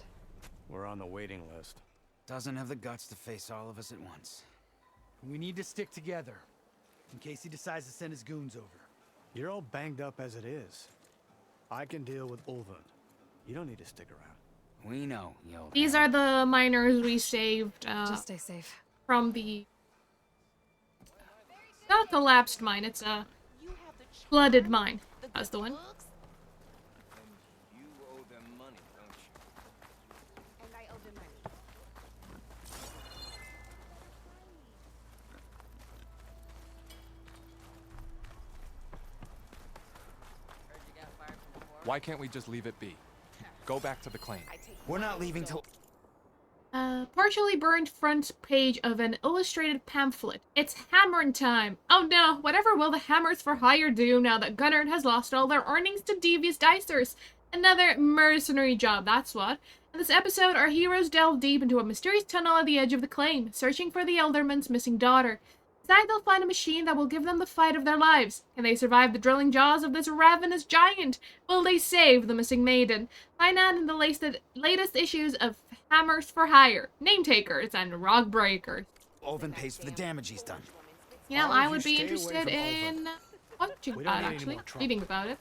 We're on the waiting list. Doesn't have the guts to face all of us at once. We need to stick together, in case he decides to send his goons over. You're all banged up as it is. I can deal with Ulvund. You don't need to stick around. We know, yo. These are the miners we saved Just stay safe. from the... Not a collapsed mine, it's a flooded mine. That's the one. And I owe them money. Why can't we just leave it be? Go back to the claim. We're not leaving till... Partially burned front page of an illustrated pamphlet. It's hammering time. Oh no, whatever will the hammers for hire do now that Gunnard has lost all their earnings to devious dicers? Another mercenary job, that's what. In this episode, our heroes delve deep into a mysterious tunnel at the edge of the claim, searching for the Elderman's missing daughter. Inside, they'll find a machine that will give them the fight of their lives. Can they survive the drilling jaws of this ravenous giant? Will they save the missing maiden? Find out in the latest issues of Hammers for Hire, Name Takers, and Rock Breakers. Olvin pays for the damage he's done. You know, All I of would you be stay away interested from in watching We that, don't need any actually. more trouble. Reading about it.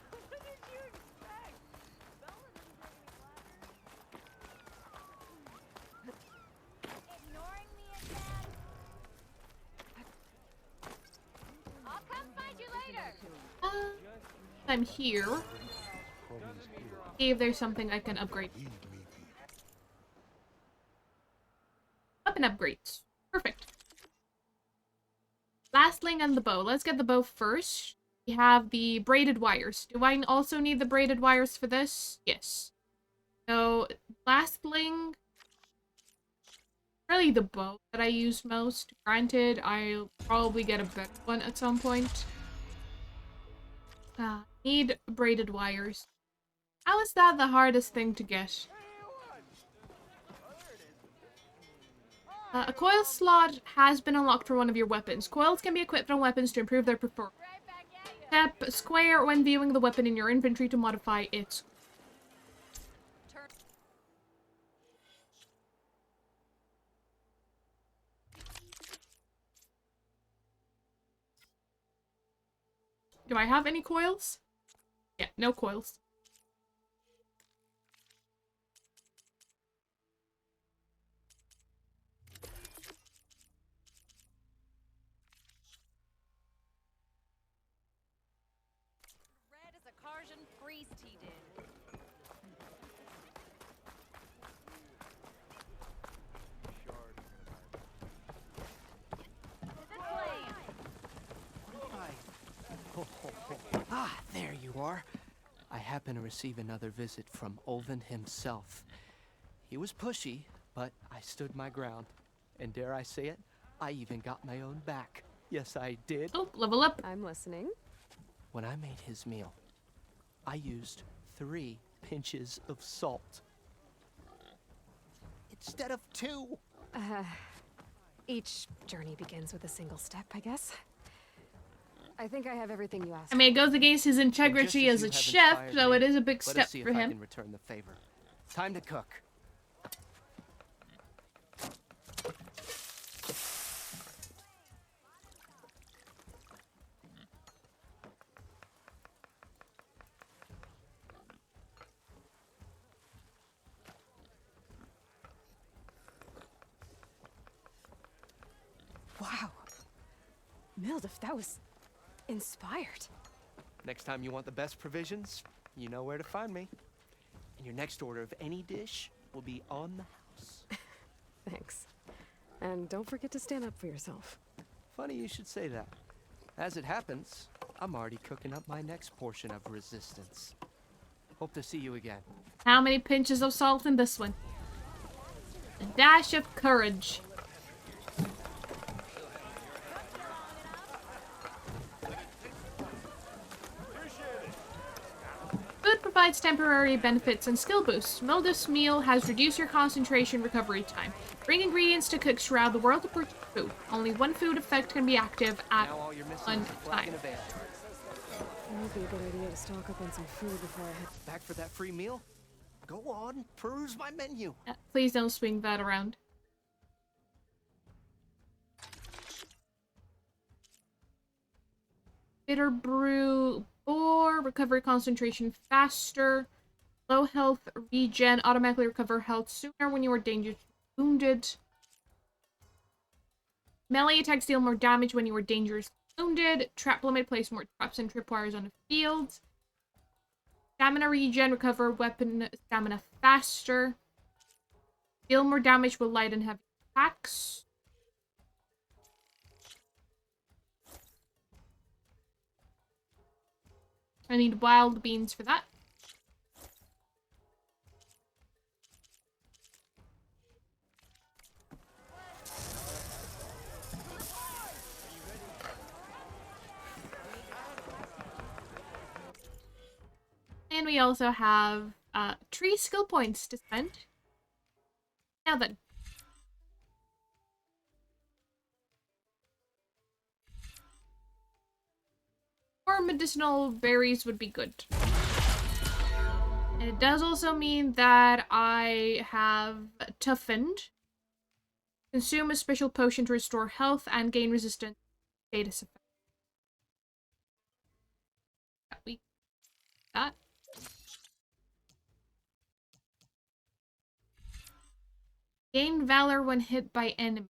I'm here. See if there's something I can upgrade. Weapon upgrades. Perfect. Lastling and the bow. Let's get the bow first. We have the braided wires. Do I also need the braided wires for this? Yes. So, lastling. Really the bow that I use most. Granted, I'll probably get a better one at some point. Need braided wires. How is that the hardest thing to get? A coil slot has been unlocked for one of your weapons. Coils can be equipped on weapons to improve their performance. Tap square when viewing the weapon in your inventory to modify its. Do I have any coils? Yeah, no coils. Red as a Karjan priest he did. Ah, there you are. I happen to receive another visit from Olvin himself. He was pushy, but I stood my ground. And dare I say it, I even got my own back. Yes, I did. Oh, level up. I'm listening. When I made his meal, I used 3 pinches of salt. Instead of 2. Each journey begins with a single step, I guess. I think I have everything you asked. I mean, it goes against his integrity as you a have chef, inspired so me, it is a big let step us see for if I him. can return the favor. Time to cook. Wow. Mildef, that was inspired. Next time you want the best provisions, you know where to find me. And your next order of any dish will be on the house. Thanks. And don't forget to stand up for yourself. Funny you should say that. As it happens, I'm already cooking up my next portion of resistance. Hope to see you again. How many pinches of salt in this one? A dash of courage. Food provides temporary benefits and skill boosts. Mildef's meal has reduced your concentration recovery time. Bring ingredients to cooks throughout the world to purchase food. Only one food effect can be active at one time. It would be a good idea to stock up on some food before I head back for that free meal. Go on, peruse my menu. Please don't swing that around. Bitter brew or recovery concentration faster. Low health regen automatically recover health sooner when you are dangerously wounded. Melee attacks deal more damage when you are dangerously wounded. Trap limit place more traps and tripwires on the field. Stamina regen recover weapon stamina faster. Deal more damage with light and heavy attacks. I need wild beans for that. And we also have 3 skill points to spend. Now then. More medicinal berries would be good. And it does also mean that I have toughened. Consume a special potion to restore health and gain resistance to status effect. That. Gain valor when hit by enemy.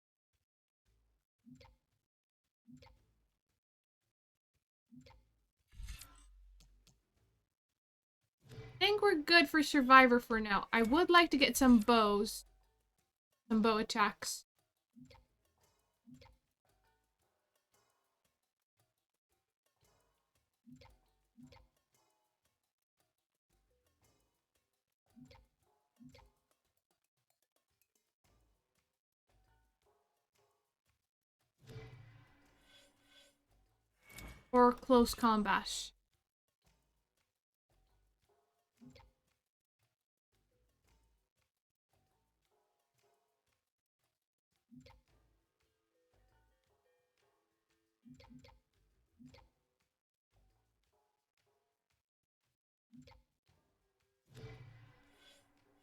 I think we're good for Survivor for now. I would like to get some bows. Some bow attacks. Or close combat.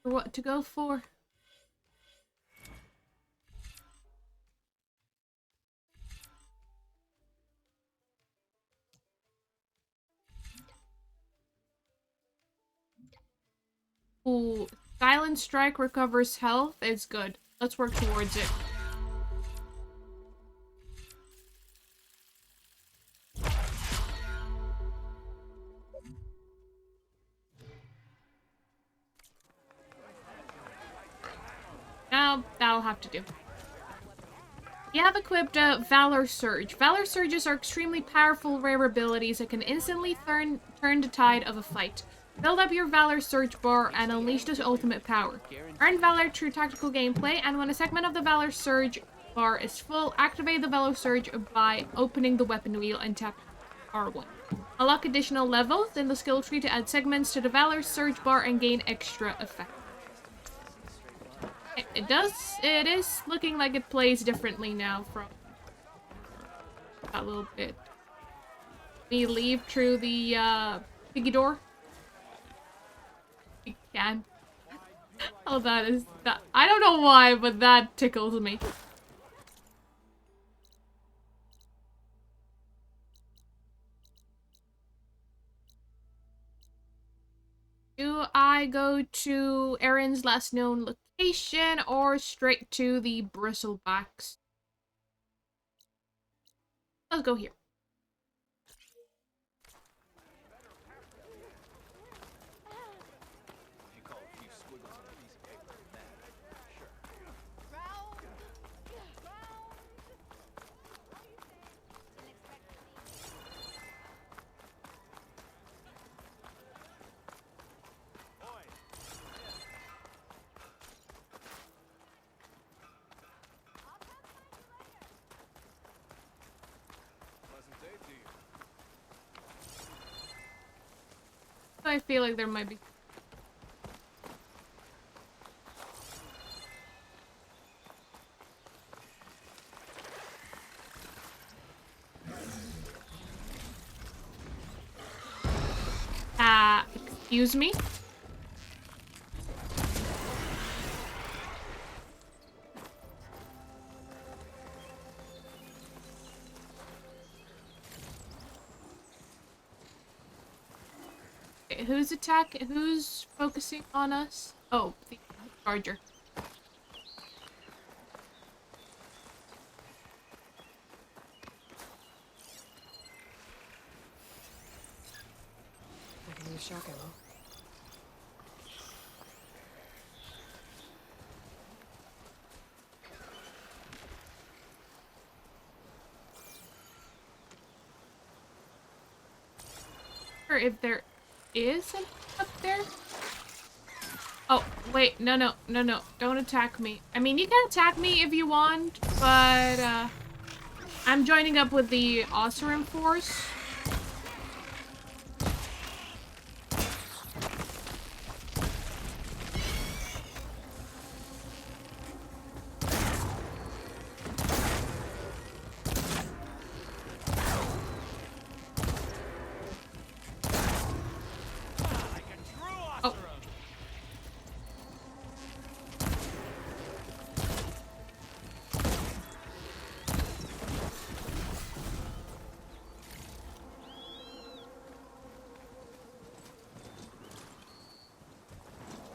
what to go for. Ooh, Silent Strike recovers health. It's good. Let's work towards it. Now, that'll have to do. You have equipped Valor Surge. Valor Surges are extremely powerful rare abilities that can instantly turn the tide of a fight. Build up your Valor Surge bar and unleash this ultimate power. Earn Valor through tactical gameplay, and when a segment of the Valor Surge bar is full, activate the Valor Surge by opening the weapon wheel and tap R1. Unlock additional levels in the skill tree to add segments to the Valor Surge bar and gain extra effect. It is looking like it plays differently now from that little bit. We leave through the piggy door. We can. Oh, that. I don't know why, but that tickles me. Do I go to Erin's last known location or straight to the bristlebacks? Let's go here. I feel like there might be. Excuse me? Okay, who's focusing on us? Oh, the charger. I can use shock ammo. Or if there is an up there. Oh, wait, no, don't attack me. I mean, you can attack me if you want, but, I'm joining up with the Osram force.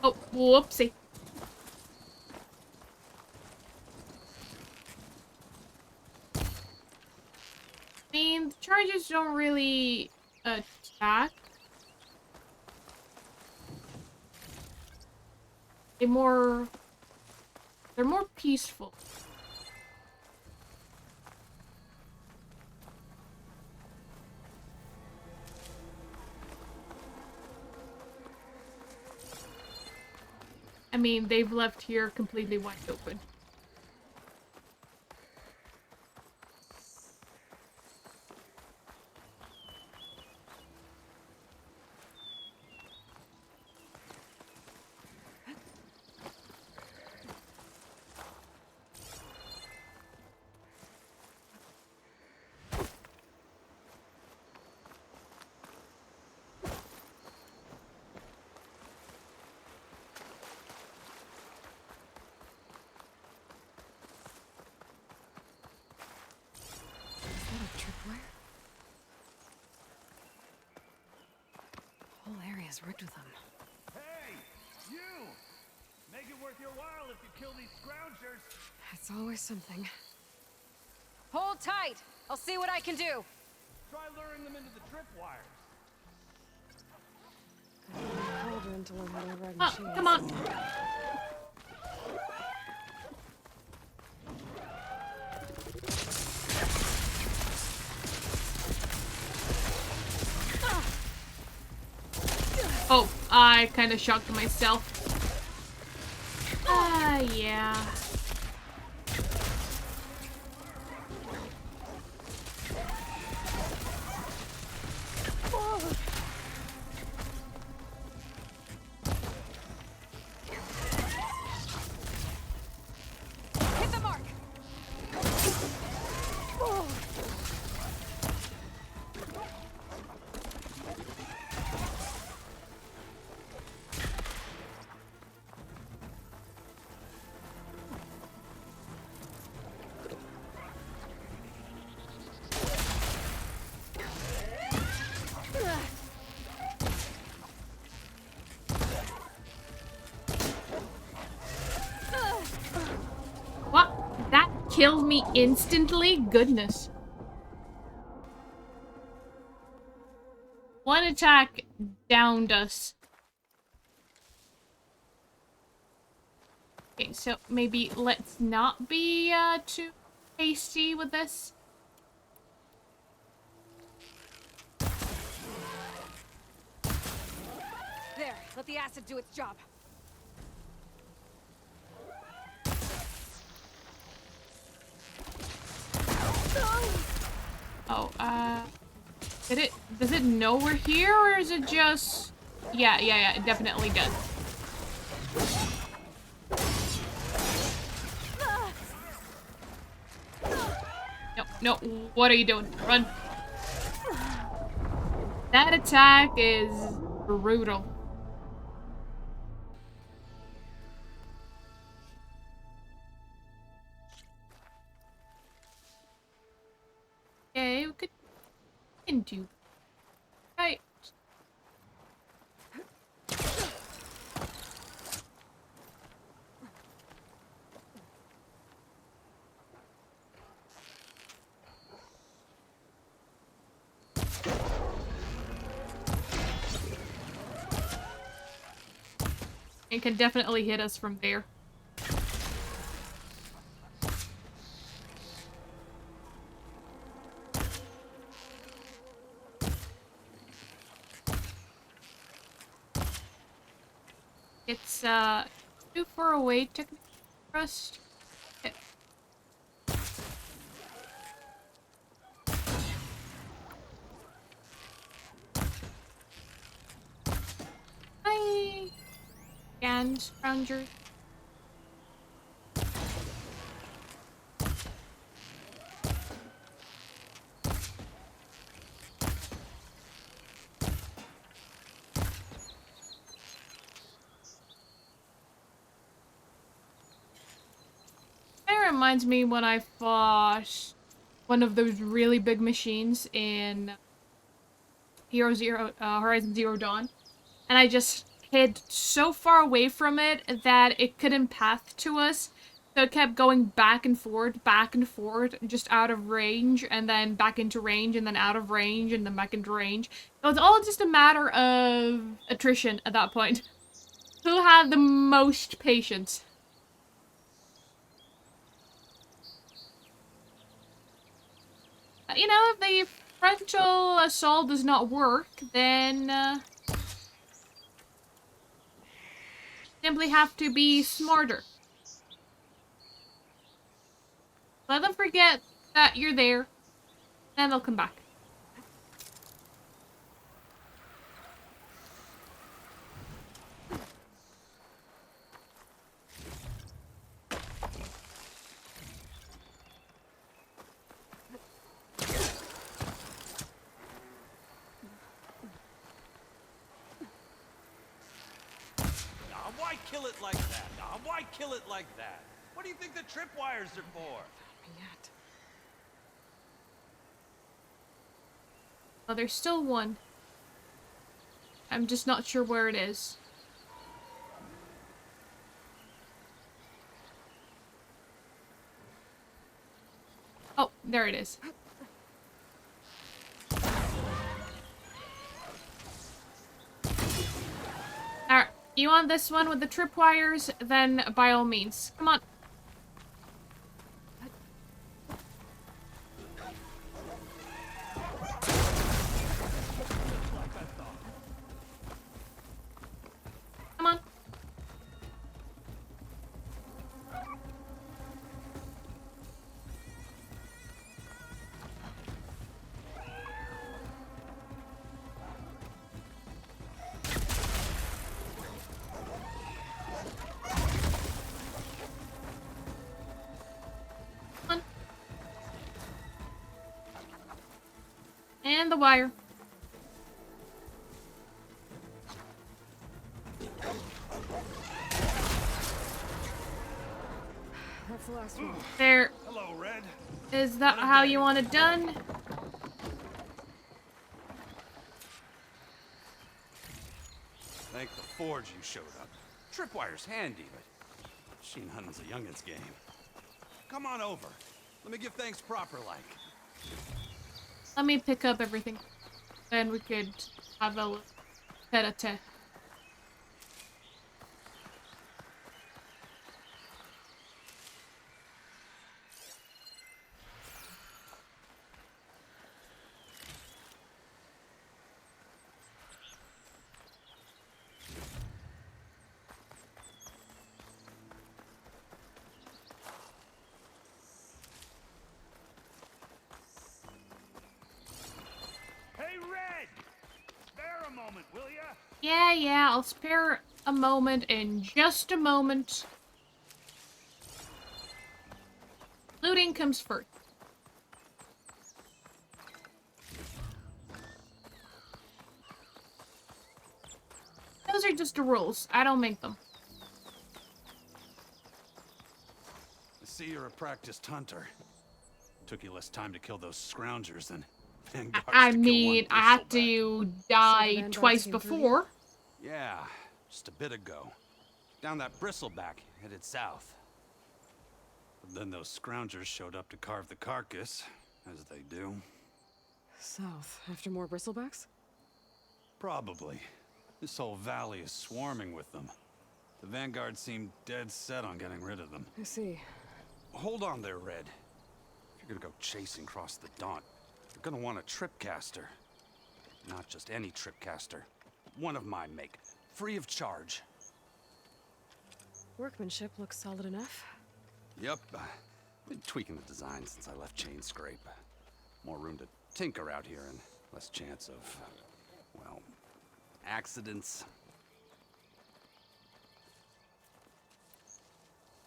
Oh, whoopsie. I mean, the charges don't really attack. They're more peaceful. I mean, they've left here completely wide open. has worked with them. Hey, you! Make it worth your while if you kill these scroungers. It's always something. Hold tight. I'll see what I can do. Try luring them into the tripwires. I told her to learn how to ride Oh, machines. come on. Oh, I kind of shocked myself. Yeah. Hit the mark. What? That killed me instantly? Goodness. One attack downed us. Okay, so maybe let's not be too hasty with this. There, let the acid do its job. Oh, does it know we're here, or is it just... Yeah, it definitely does. No, what are you doing? Run. That attack is brutal. Okay, we can do that. Right. It can definitely hit us from there. It's too far away technically for us. Okay. Hi, and scrounger. That reminds me when I fought one of those really big machines in Horizon Zero Dawn, and I just hid so far away from it that it couldn't path to us, so it kept going back and forth, just out of range, and then back into range, and then out of range, and then back into range. It was all just a matter of attrition at that point. Who had the most patience? You know, if the frontal assault does not work, then simply have to be smarter. Let them forget that you're there, then they'll come back. Now, why kill it like that? Now, why kill it like that? What do you think the tripwires are for? Oh, there's still one. I'm just not sure where it is. Oh, there it is. Alright, you want this one with the tripwires? Then by all means. Come on. Come on. And the wire. That's the last one. There. Hello, Red. Is that how you want it done? Thank the Forge you showed up. Tripwire's handy, but machine hunting's a youngin's game. Come on over. Let me give thanks proper like. Let me pick up everything. Then we could have a tete-a-tete. Hey, Red! Spare a moment, will ya? Yeah, I'll spare a moment in just a moment. Looting comes first. Those are just the rules. I don't make them. I see you're a practiced hunter. Took you less time to kill those scroungers than Vanguards I to kill mean, one I had bristleback. to die Vanguards twice came through before. Yeah, just a bit ago. Down that bristleback, headed south. But then those scroungers showed up to carve the carcass, as they do. South, after more bristlebacks? Probably. This whole valley is swarming with them. The Vanguard seemed dead set on getting rid of them. I see. Hold on there, Red. If you're gonna go chasing across the Daunt, you're gonna want a tripcaster. Not just any tripcaster. One of my make. Free of charge. Workmanship looks solid enough. Yep. Been tweaking the design since I left Chain Scrape. More room to tinker out here and less chance of, well, accidents.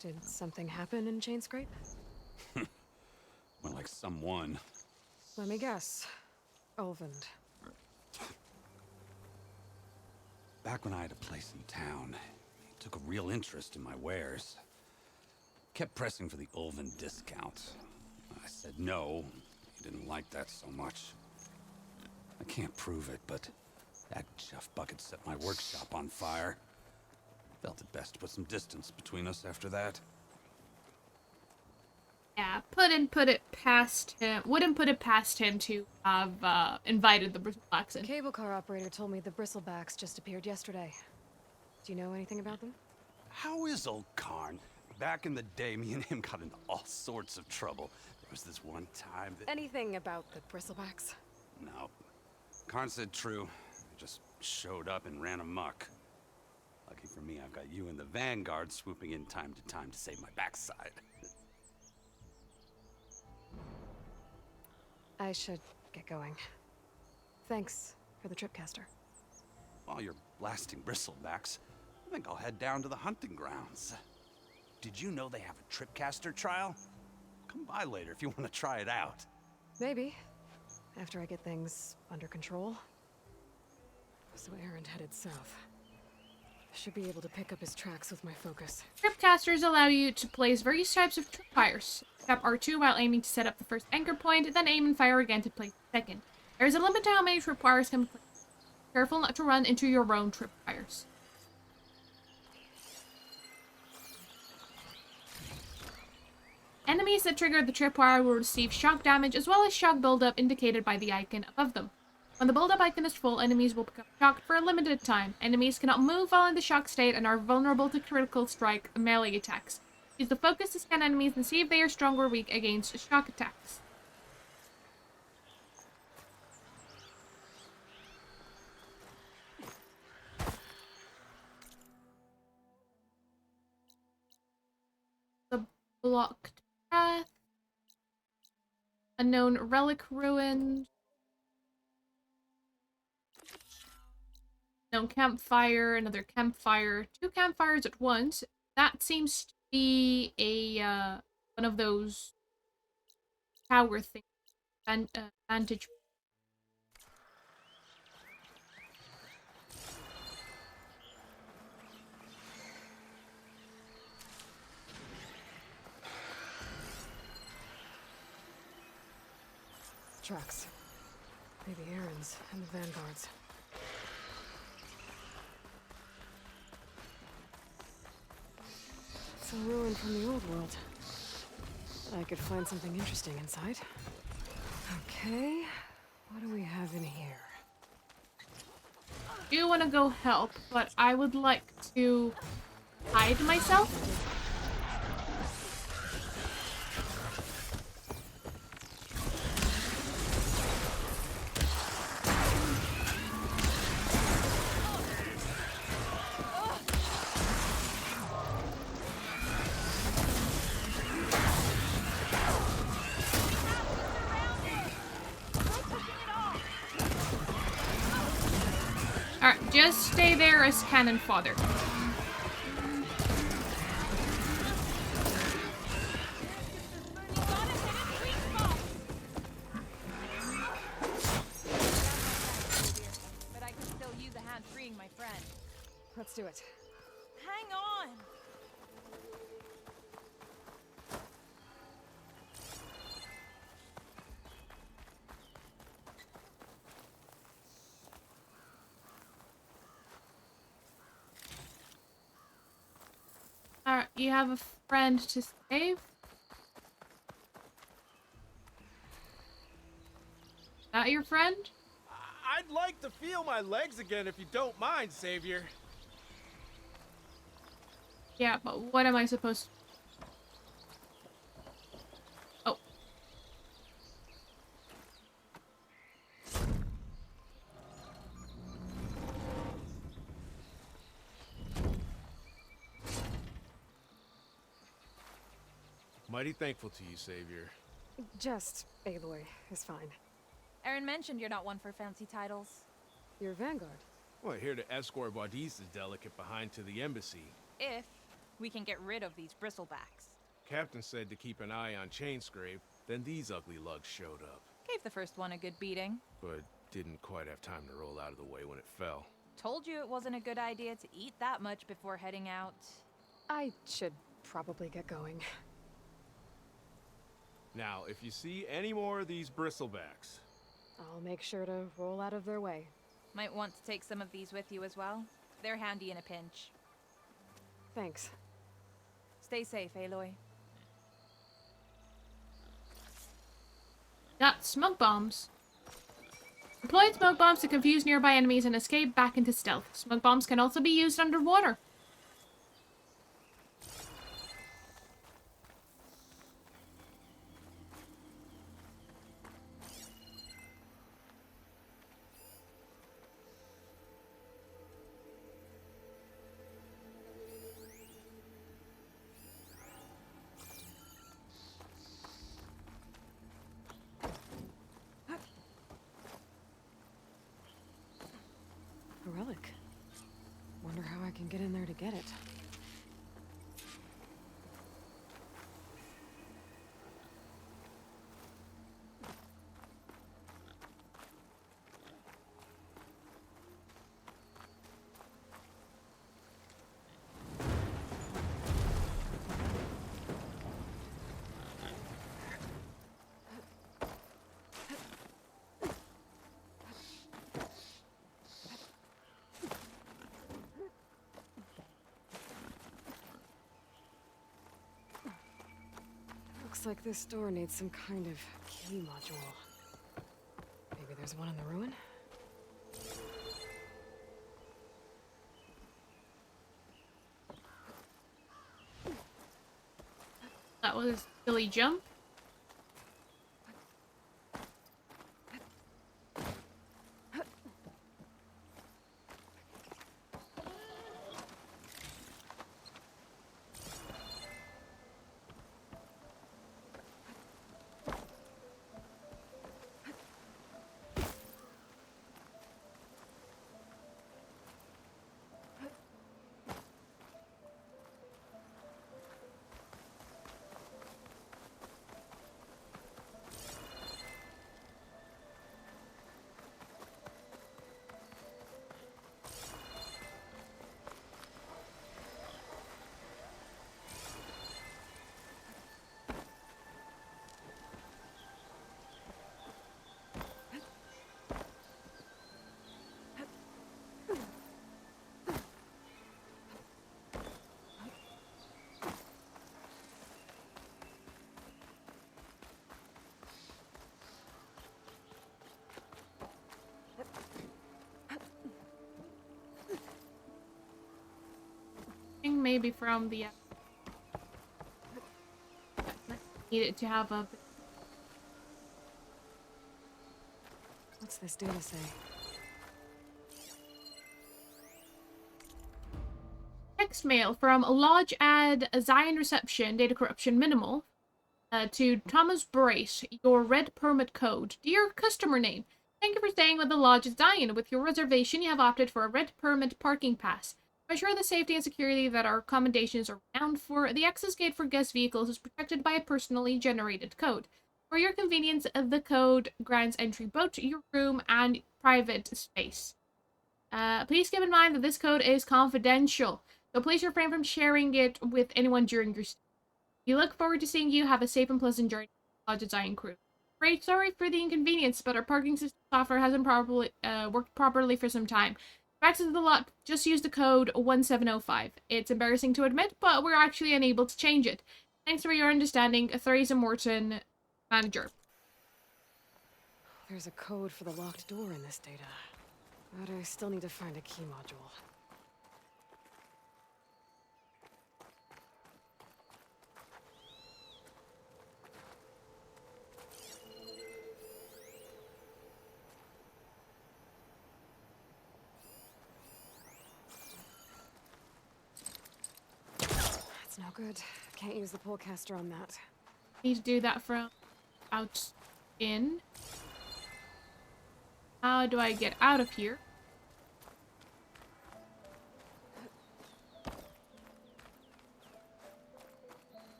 Did something happen in Chain Scrape? Well, like someone. Let me guess. Olvend. Back when I had a place in town, he took a real interest in my wares. Kept pressing for the Ulven discount. I said no. He didn't like that so much. I can't prove it, but that Jeff Bucket set my workshop on fire. Felt it best to put some distance between us after that. Yeah, wouldn't put it past him to have invited the Bristleblacks in. Cable car operator told me the bristlebacks just appeared yesterday. Do you know anything about them? How is old Karn? Back in the day, me and him got into all sorts of trouble. There was this one time that... Anything about the bristlebacks? No. Karn said true. I just showed up and ran amok. Lucky for me, I've got you and the Vanguard swooping in time to save my backside. I should get going. Thanks for the tripcaster. While you're blasting bristlebacks, I think I'll head down to the hunting grounds. Did you know they have a tripcaster trial? Come by later if you want to try it out. Maybe. After I get things under control. So Errand headed south. I should be able to pick up his tracks with my focus. Tripcasters allow you to place various types of tripwires. Tap R2 while aiming to set up the first anchor point, then aim and fire again to place the second. There is a limit to how many tripwires can be placed. Careful not to run into your own tripwires. Enemies that trigger the tripwire will receive shock damage as well as shock buildup indicated by the icon above them. When the buildup icon is full, enemies will become shocked for a limited time. Enemies cannot move while in the shock state and are vulnerable to critical strike melee attacks. Use the focus to scan enemies and see if they are strong or weak against shock attacks. The blocked path. Unknown relic ruined. Known campfire, another campfire. 2 campfires at once. That seems to be a, one of those tower things. Vantage. Trucks. Maybe Aaron's and the Vanguards. It's a ruin from the old world. I could find something interesting inside. Okay, what do we have in here? I do want to go help, but I would like to hide myself. Alright, just stay there as cannon fodder. But I could still use a hand freeing my friend. Let's do it. Hang on! Alright, you have a friend to save? That your friend? I'd like to feel my legs again if you don't mind, Savior. Yeah, but what am I supposed to... Oh. Mighty thankful to you, Savior. Just Aloy is fine. Aaron mentioned you're not one for fancy titles. You're Vanguard. Well, here to escort Wadis' delicate behind to the embassy. If we can get rid of these bristlebacks. Captain said to keep an eye on Chainscrape, then these ugly lugs showed up. Gave the first one a good beating. But didn't quite have time to roll out of the way when it fell. Told you it wasn't a good idea to eat that much before heading out. I should probably get going. Now, if you see any more of these bristlebacks... I'll make sure to roll out of their way. Might want to take some of these with you as well. They're handy in a pinch. Thanks. Stay safe, Aloy. Got smoke bombs. Deploy smoke bombs to confuse nearby enemies and escape back into stealth. Smoke bombs can also be used underwater. A relic. Wonder how I can get in there to get it. Looks like this door needs some kind of key module. Maybe there's one in the ruin? That was a silly jump. Maybe from the need it to have a. What's this data say? Text mail from Lodge Ad Zion Reception, data corruption minimal, to Thomas Brace, your red permit code. Dear customer name, thank you for staying with the Lodge at Zion. With your reservation, you have opted for a red permit parking pass. To ensure the safety and security that our accommodations are renowned for, the access gate for guest vehicles is protected by a personally generated code. For your convenience, the code grants entry both to your room and private space. Please keep in mind that this code is confidential, so please refrain from sharing it with anyone during your stay. We look forward to seeing you have a safe and pleasant journey with the Lodge Design crew. Great, sorry for the inconvenience, but our parking system software hasn't worked properly for some time. Back to the lot, just use the code 1705. It's embarrassing to admit, but we're actually unable to change it. Thanks for your understanding, Theresa Morton, manager. There's a code for the locked door in this data. But I still need to find a key module. That's no good. Can't use the pullcaster on that. Need to do that from out in. How do I get out of here?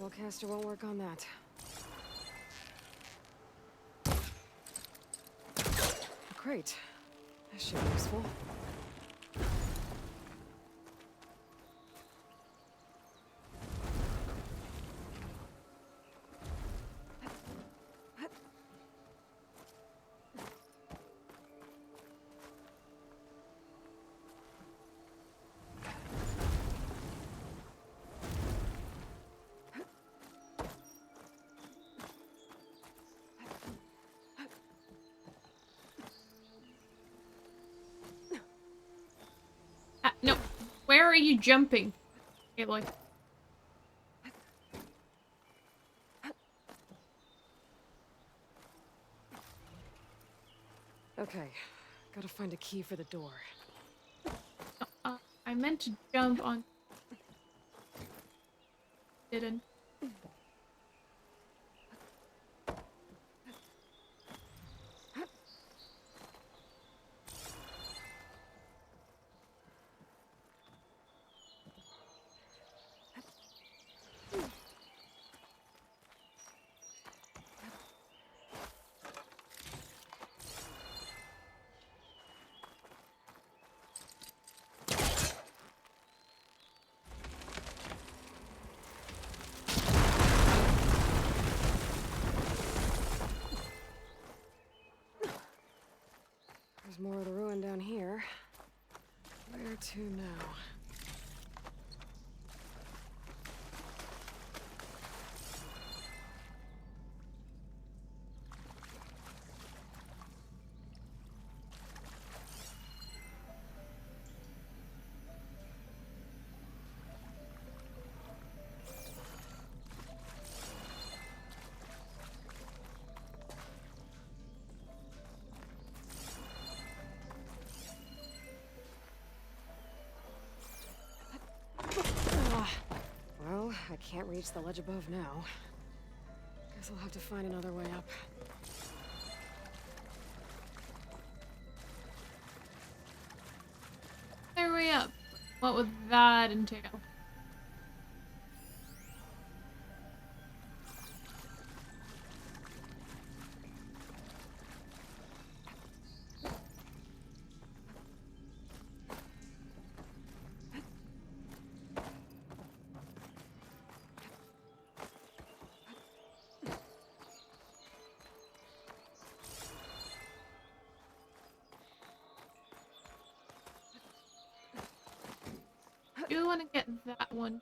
Pullcaster won't work on that. A crate. That should be useful. No. Where are you jumping, Aloy? Okay, gotta find a key for the door. I meant to jump on. Didn't. There's more of the ruin down here. Where to now? Well, I can't reach the ledge above now. Guess I'll have to find another way up. Their way up. What would that entail? I do want to get that one.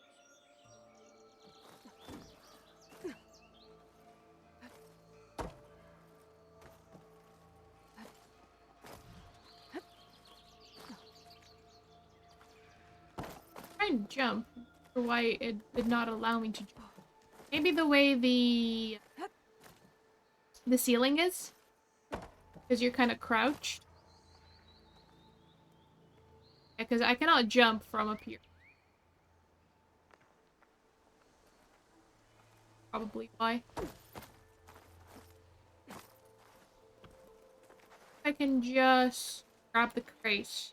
Try and jump. For why it did not allow me to jump. Maybe the way the ceiling is, because you're kind of crouched. Yeah, because I cannot jump from up here. Probably why. I can just grab the crate.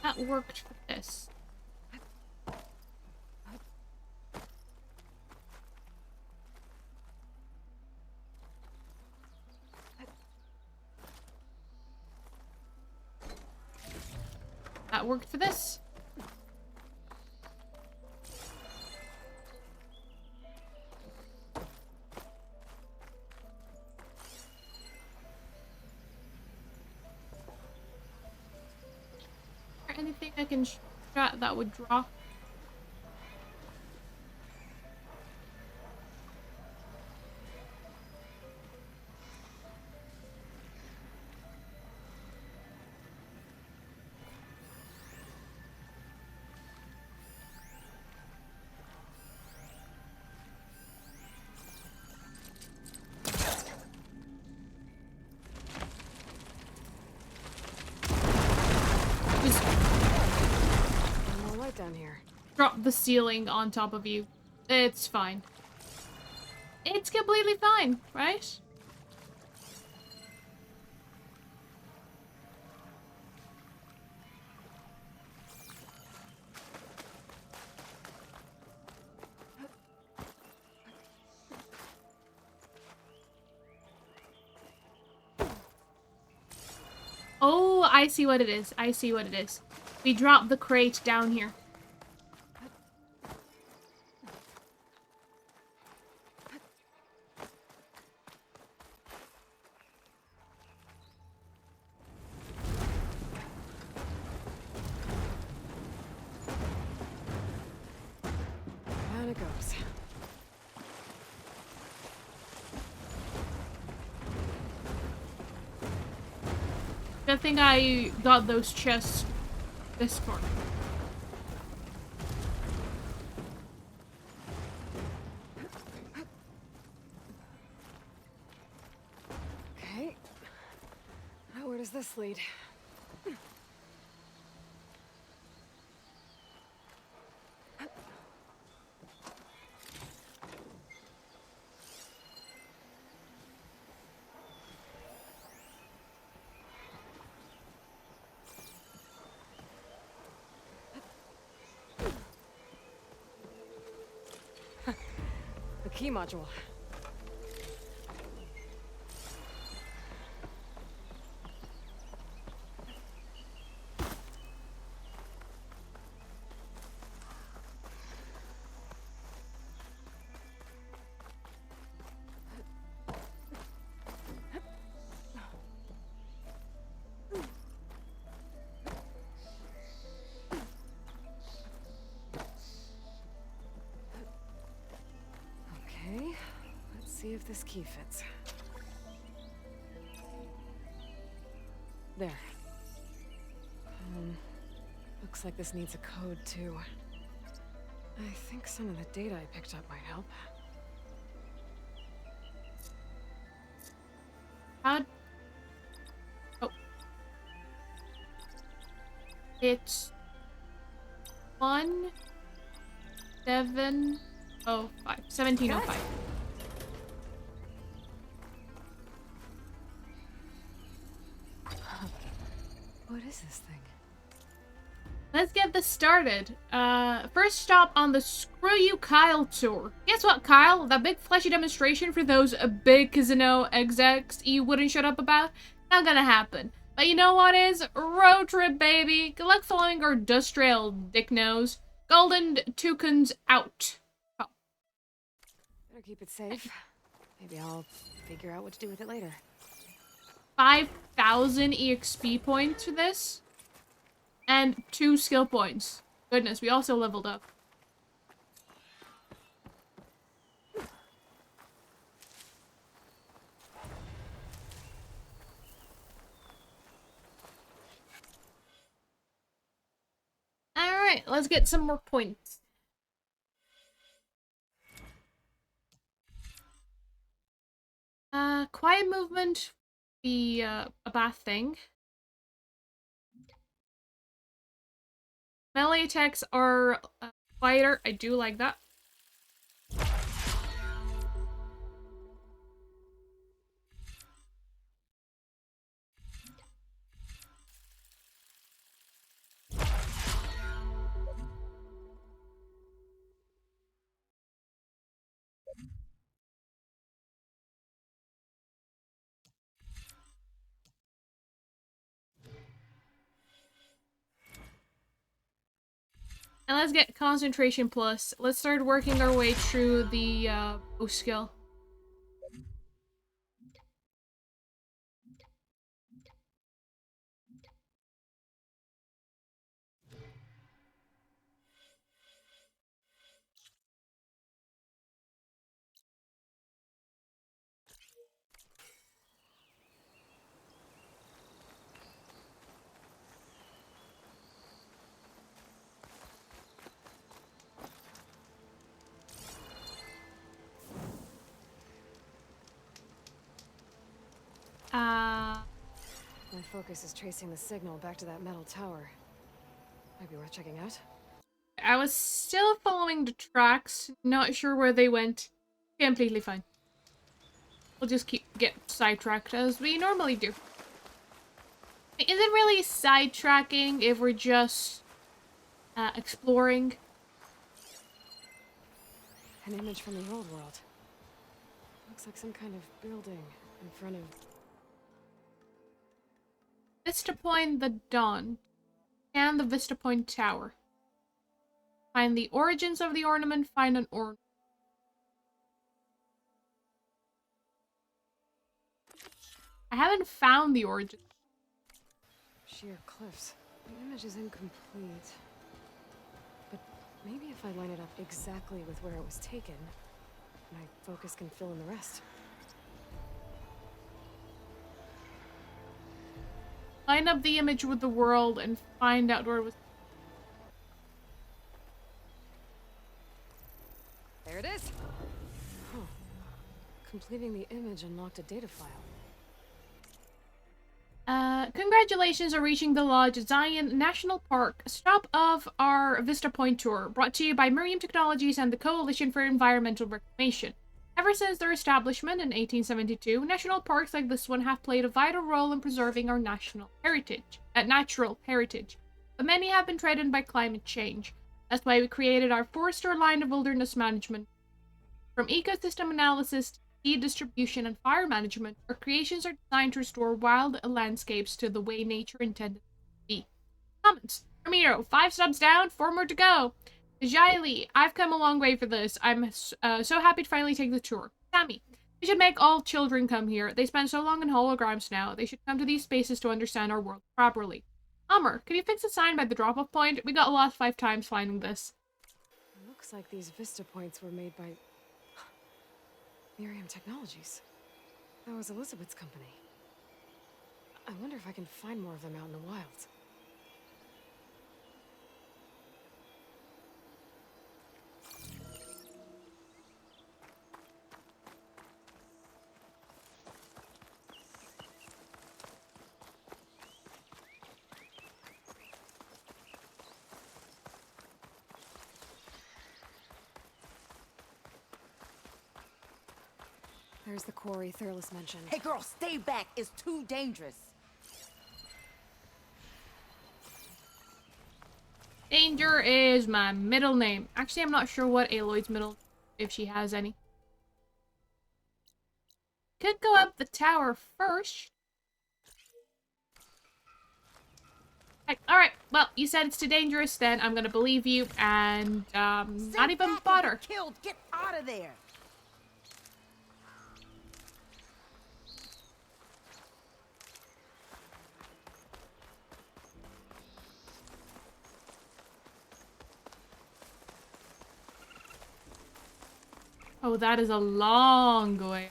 That worked for this. That worked for this. Anything I can shot that would draw? Down here. Drop the ceiling on top of you. It's fine. It's completely fine, right? Oh, I see what it is. I see what it is. We dropped the crate down here. Down it goes. I think I got those chests this far. Okay. Now where does this lead? key module. Okay, let's see if this key fits. There. Looks like this needs a code too. I think some of the data I picked up might help. Oh. It's 1705. What is this thing? Let's get this started. First stop on the Screw You Kyle tour. Guess what, Kyle? That big fleshy demonstration for those big casino execs you wouldn't shut up about? Not gonna happen. But you know what is? Road trip, baby. Good luck following our dust trail, dick nose. Golden toucans out. Oh. Better keep it safe. Maybe I'll figure out what to do with it later. 5,000 EXP points for this. And 2 skill points. Goodness, we also leveled up. Alright, let's get some more points. Quiet movement be a bad thing. Melee attacks are quieter. I do like that. And let's get concentration plus. Let's start working our way through the bow skill. My focus is tracing the signal back to that metal tower. Might be worth checking out. I was still following the tracks, not sure where they went. Completely fine. We'll just get sidetracked as we normally do. Is it really sidetracking if we're just exploring? An image from the old world. Looks like some kind of building in front of... Vista Point the Dawn. And the Vista Point Tower. Find the origins of the ornament, find an ornament. I haven't found the origin. Sheer cliffs. The image is incomplete. But maybe if I line it up exactly with where it was taken, my focus can fill in the rest. Line up the image with the world and find out where it was. There it is! Huh. Completing the image unlocked a data file. Congratulations on reaching the Lodge Zion National Park, stop of our Vista Point tour, brought to you by Miriam Technologies and the Coalition for Environmental Reclamation. Ever since their establishment in 1872, national parks like this one have played a vital role in preserving our natural heritage. But many have been threatened by climate change. That's why we created our 4-star line of wilderness management. From ecosystem analysis to seed distribution and fire management, our creations are designed to restore wild landscapes to the way nature intended them to be. Comments. Ramiro, 5 subs down, 4 more to go. Jaili, I've come a long way for this. I'm so happy to finally take the tour. Sammy, we should make all children come here. They spend so long in holograms now. They should come to these spaces to understand our world properly. Hummer, can you fix the sign by the drop-off point? We got lost 5 times finding this. Looks like these Vista points were made by Miriam Technologies. That was Elizabeth's company. I wonder if I can find more of them out in the wilds. There's the quarry Thurles mentioned. Hey girl, stay back. It's too dangerous. Danger is my middle name. Actually, I'm not sure what Aloy's middle, if she has any. Could go up the tower first. Alright, well, you said it's too dangerous, then I'm gonna believe you and, not even bother. Killed. Get out of there. Oh, that is a long way.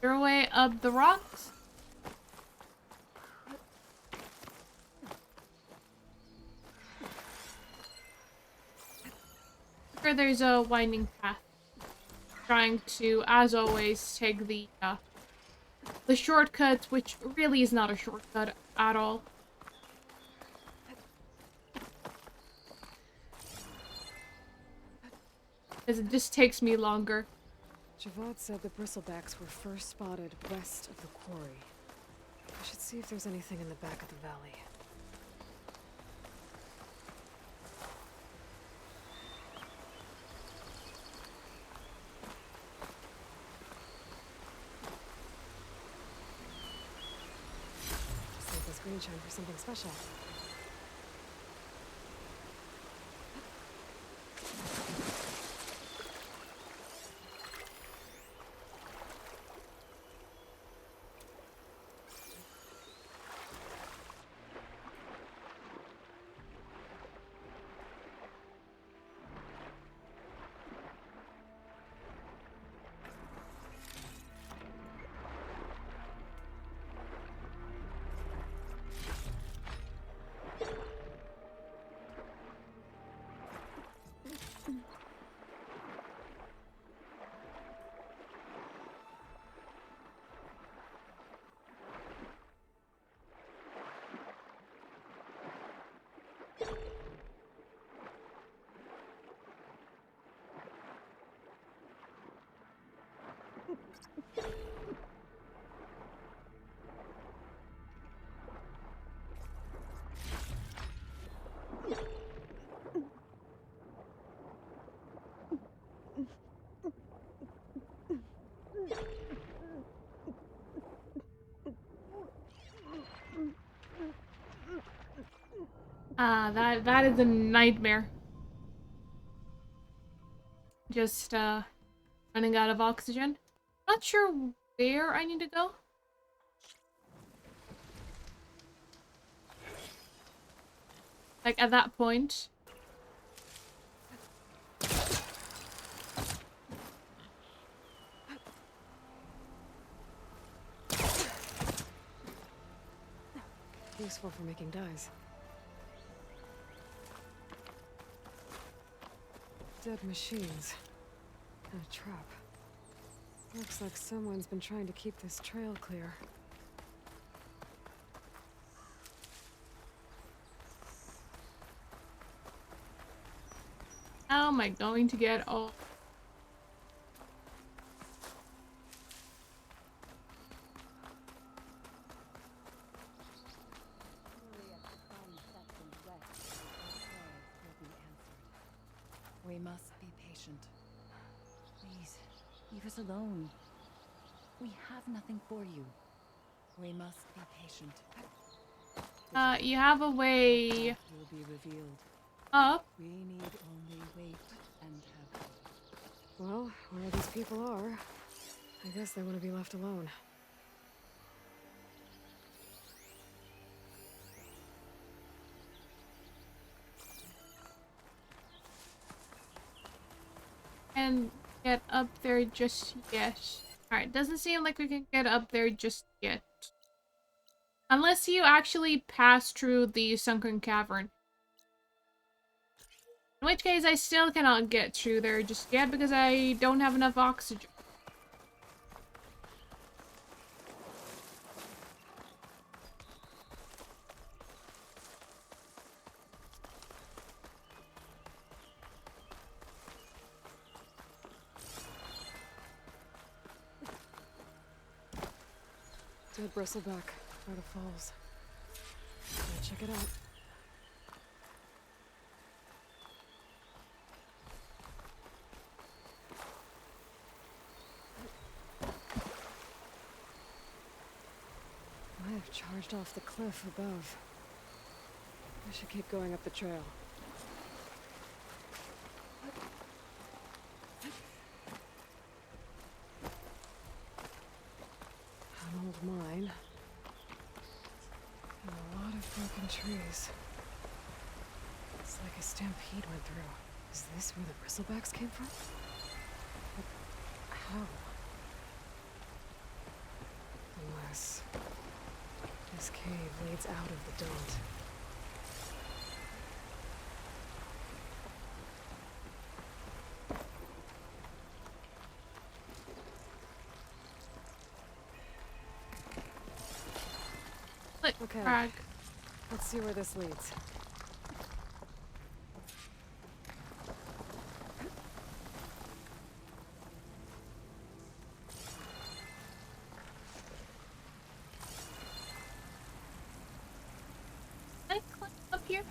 Your way up the rocks? Sure, there's a winding path. Trying to, as always, take the shortcut, which really is not a shortcut at all. Because it just takes me longer. Javad said the bristlebacks were first spotted west of the quarry. I should see if there's anything in the back of the valley. Save this green shine for something special. That is a nightmare. Just, running out of oxygen. Not sure where I need to go. Like, at that point. Useful for making dyes. Dead machines. And a trap. Looks like someone's been trying to keep this trail clear. How am I going to get all... We must be patient. Please, leave us alone. We have nothing for you. We must be patient. You have a way Will be revealed. up. We need only wait and have hope. Well, where these people are, I guess they want to be left alone. And get up there just yet. Alright, doesn't seem like we can get up there just yet. Unless you actually pass through the sunken cavern. In which case, I still cannot get through there just yet because I don't have enough oxygen. Dead bristleback by the falls. Gotta check it out. Might have charged off the cliff above. I should keep going up the trail. An old mine. And a lot of broken trees. It's like a stampede went through. Is this where the bristlebacks came from? But how? Unless this cave leads out of the Daunt. Okay, Frag. let's see where this leads. Can I climb up here?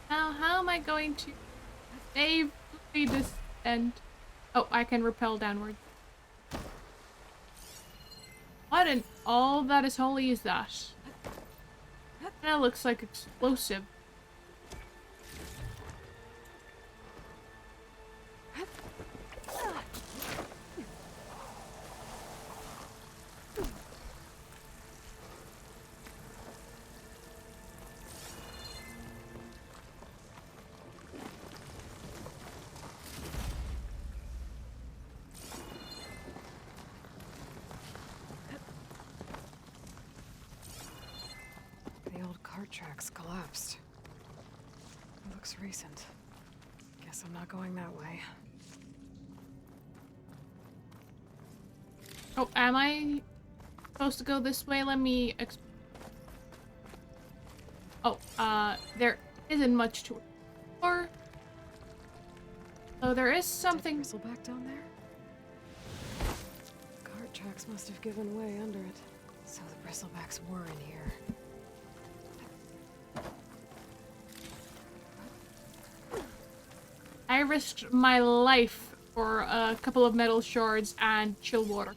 Now, how am I going to safely descend? Oh, I can rappel downward. What in all that is holy is that? That looks like explosive. The old cart tracks collapsed. It looks recent. Guess I'm not going that way. Oh, am I supposed to go this way? Let me there isn't much to explore. So there is something. Bristleback down there? Cart tracks must have given way under it. So the bristlebacks were in here. I risked my life for a couple of metal shards and chill water.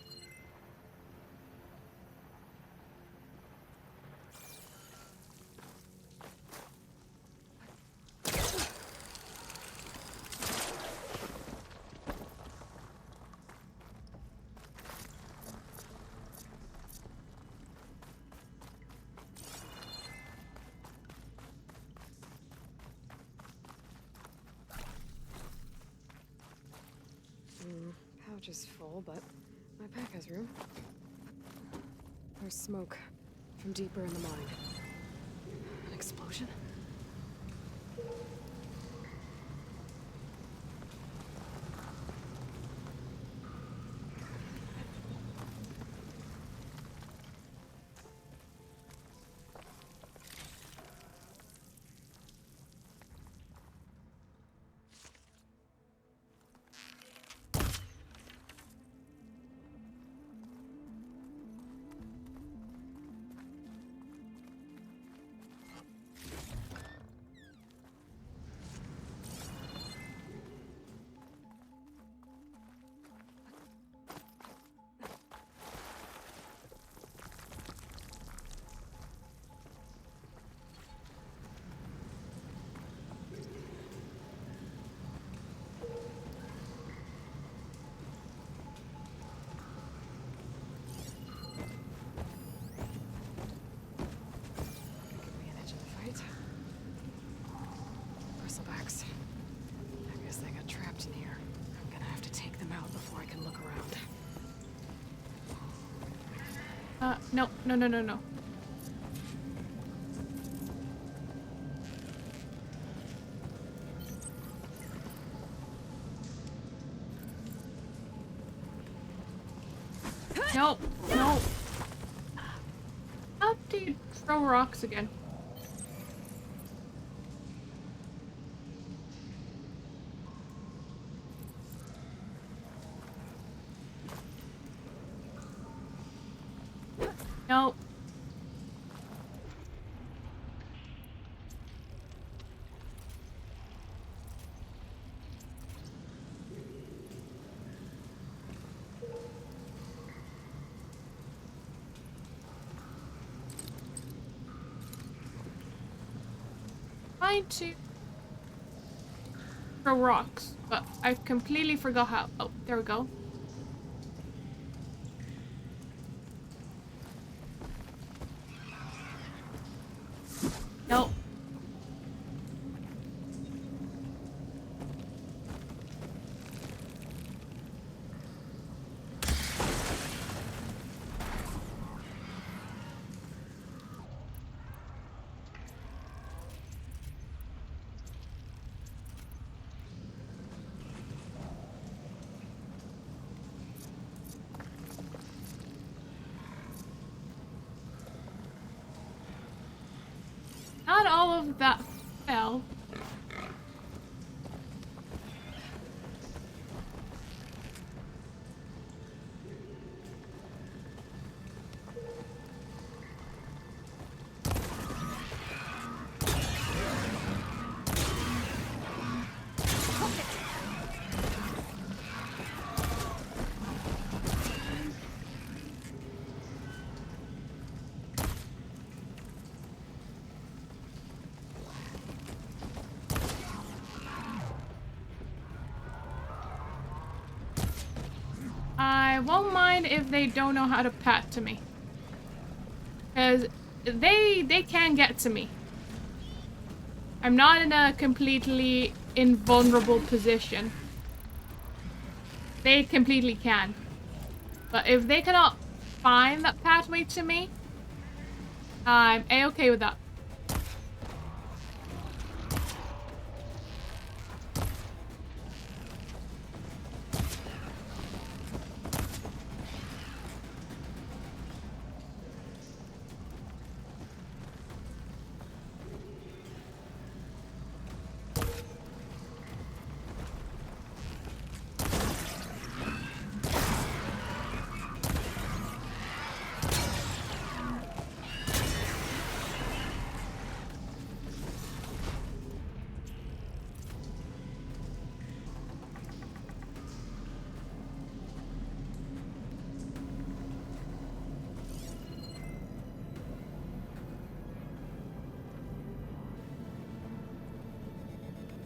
Pouch is full, but my pack has room. There's smoke from deeper in the mine. An explosion? No, no, no, no, no. Nope, no. How do you throw rocks again? Nope. Trying to throw rocks, but I completely forgot how. Oh, there we go. Nope. Not all of that fell. I won't mind if they don't know how to pat to me. Because they can get to me. I'm not in a completely invulnerable position. They completely can. But if they cannot find that pathway to me, I'm A-okay with that.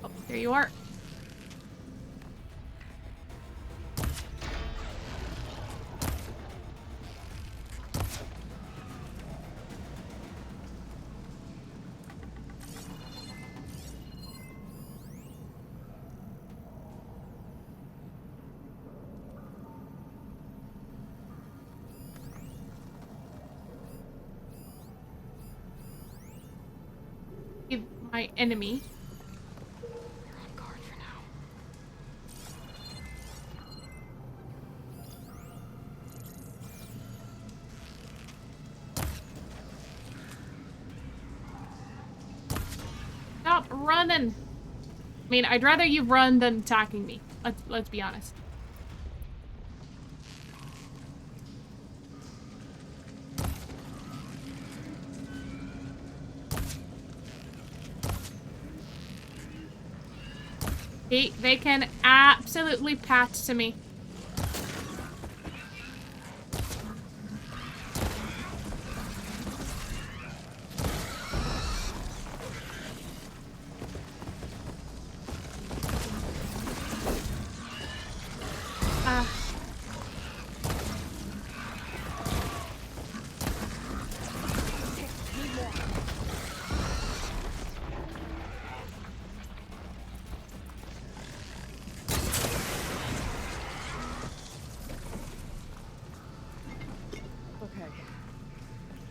Oh, there you are. Give my enemy. You're on guard for now. Stop running. I mean, I'd rather you run than attacking me. Let's be honest. They can absolutely pat to me.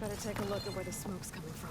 Better take a look at where the smoke's coming from.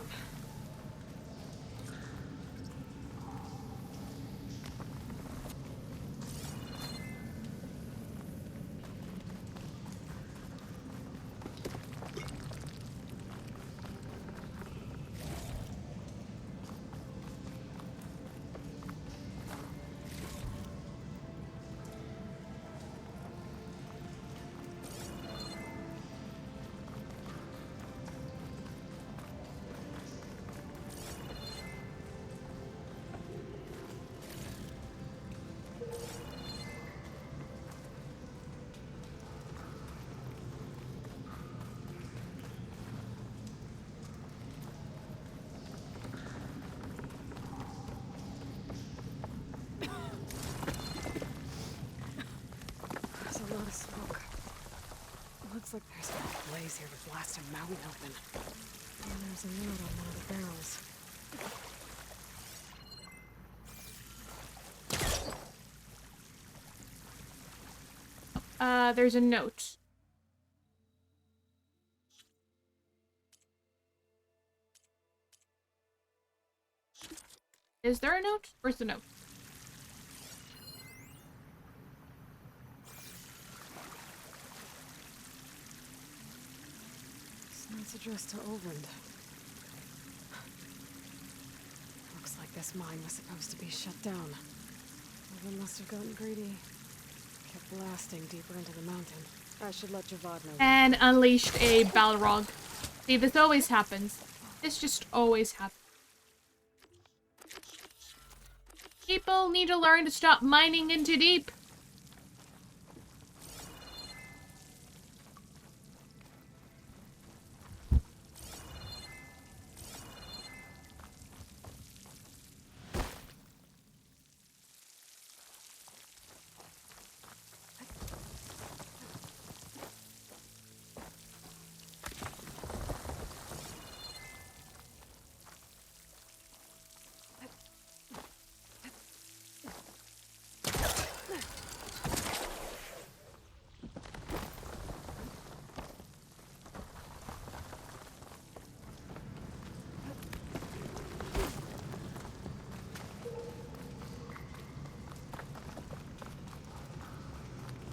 There's a lot of smoke. Looks like there's a blaze here to blast a mountain open. And there's a note on one of the barrels. There's a note. Is there a note? Where's the note? This note's addressed to Olvend. Looks like this mine was supposed to be shut down. Olvend must have gotten greedy. Kept blasting deeper into the mountain. I should let Javad know. And unleashed a Balrog. See, this always happens. This just always happens. People need to learn to stop mining into deep.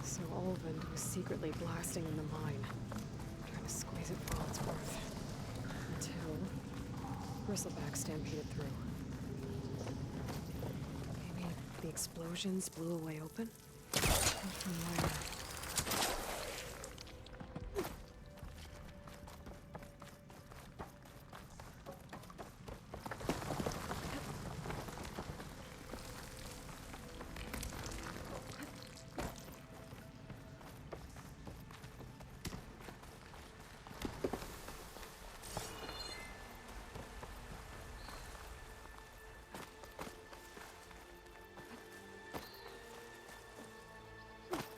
So Olvend was secretly blasting in the mine, trying to squeeze it for all it's worth. Until Bristleback stampeded through. Maybe the explosions blew a way open? And from where?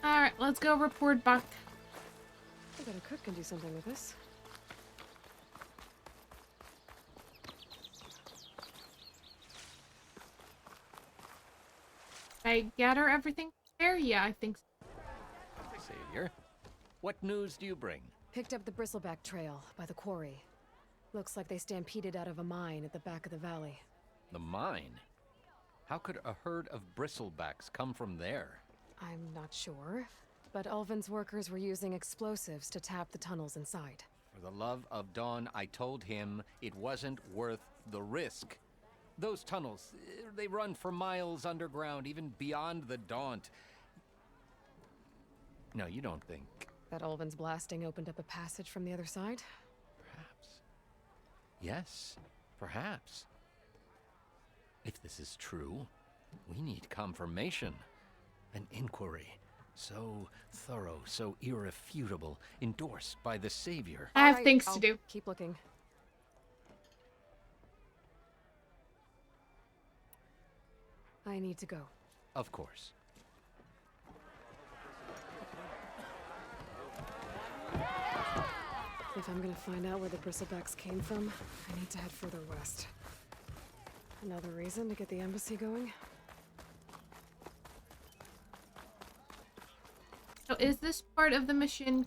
Alright, let's go report back. I bet a cook can do something with this. Did I gather everything there? Yeah, I think so. Savior, what news do you bring? Picked up the Bristleback trail by the quarry. Looks like they stampeded out of a mine at the back of the valley. The mine? How could a herd of bristlebacks come from there? I'm not sure, but Ulvin's workers were using explosives to tap the tunnels inside. For the love of Dawn, I told him it wasn't worth the risk. Those tunnels, they run for miles underground, even beyond the Daunt. No, you don't think... That Ulvin's blasting opened up a passage from the other side? Perhaps. Yes, perhaps. If this is true, we need confirmation. An inquiry. So thorough, so irrefutable, endorsed by the Savior. I have Alright, things I'll to do. Keep looking. I need to go. Of course. If I'm gonna find out where the Bristlebacks came from, I need to head further west. Another reason to get the embassy going? So is this part of the mission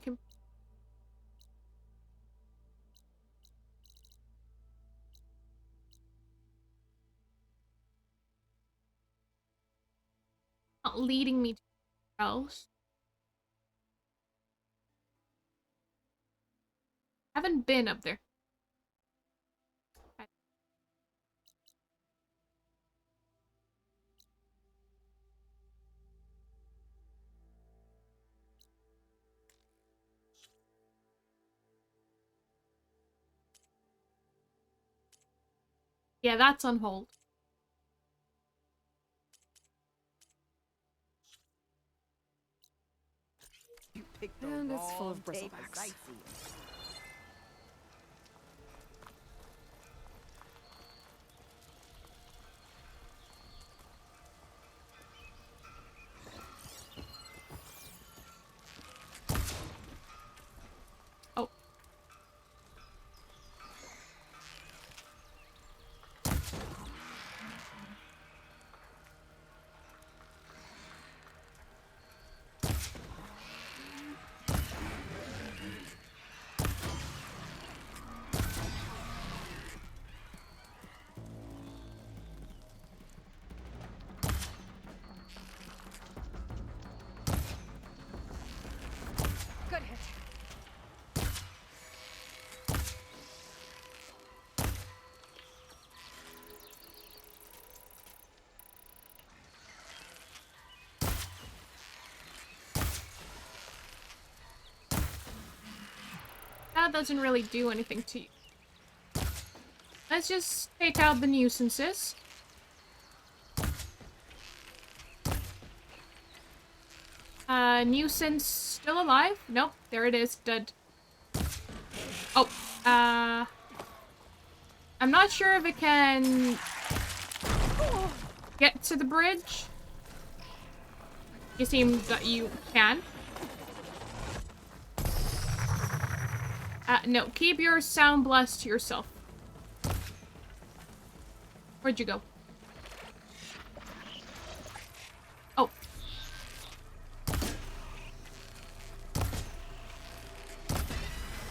Not leading me to else. Haven't been up there. Yeah, that's on hold. And it's full of bristlebacks. Oh. Good hit. That doesn't really do anything to you. Let's just take out the nuisances. Nuisance still alive? Nope, there it is, dead. Oh, I'm not sure if it can get to the bridge. It seems that you can. No, keep your sound blast to yourself. Where'd you go? Oh.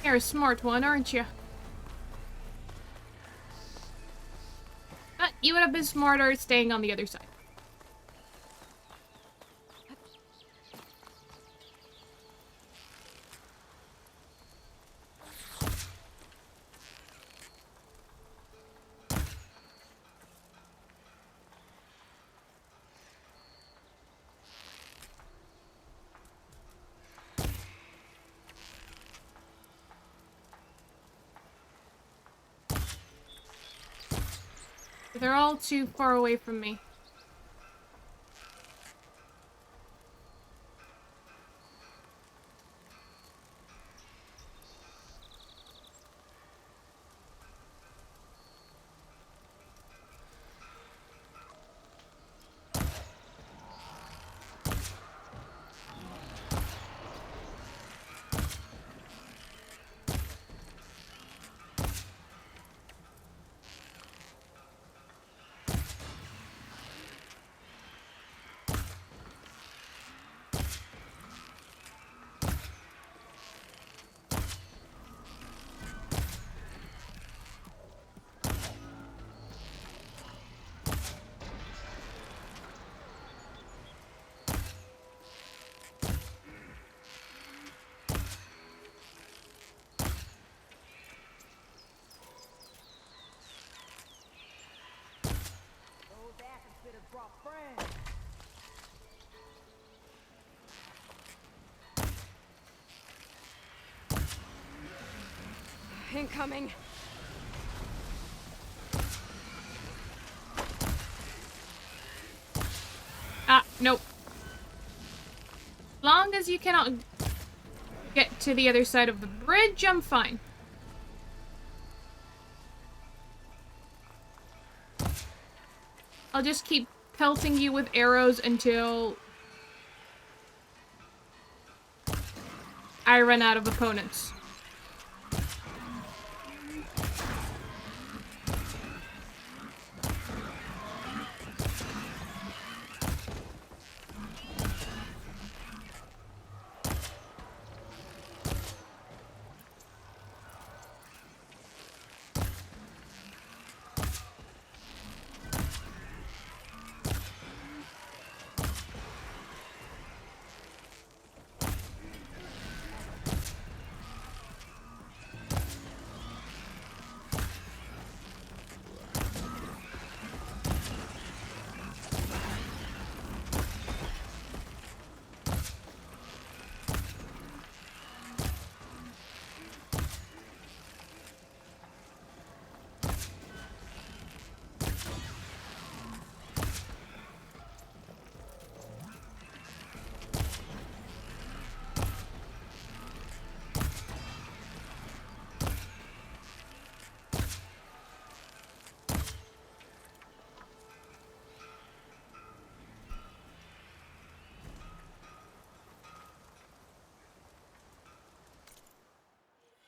You're a smart one, aren't you? But you would have been smarter staying on the other side. They're all too far away from me. Incoming. Nope. As long as you cannot get to the other side of the bridge, I'm fine. I'll just keep pelting you with arrows until I run out of opponents.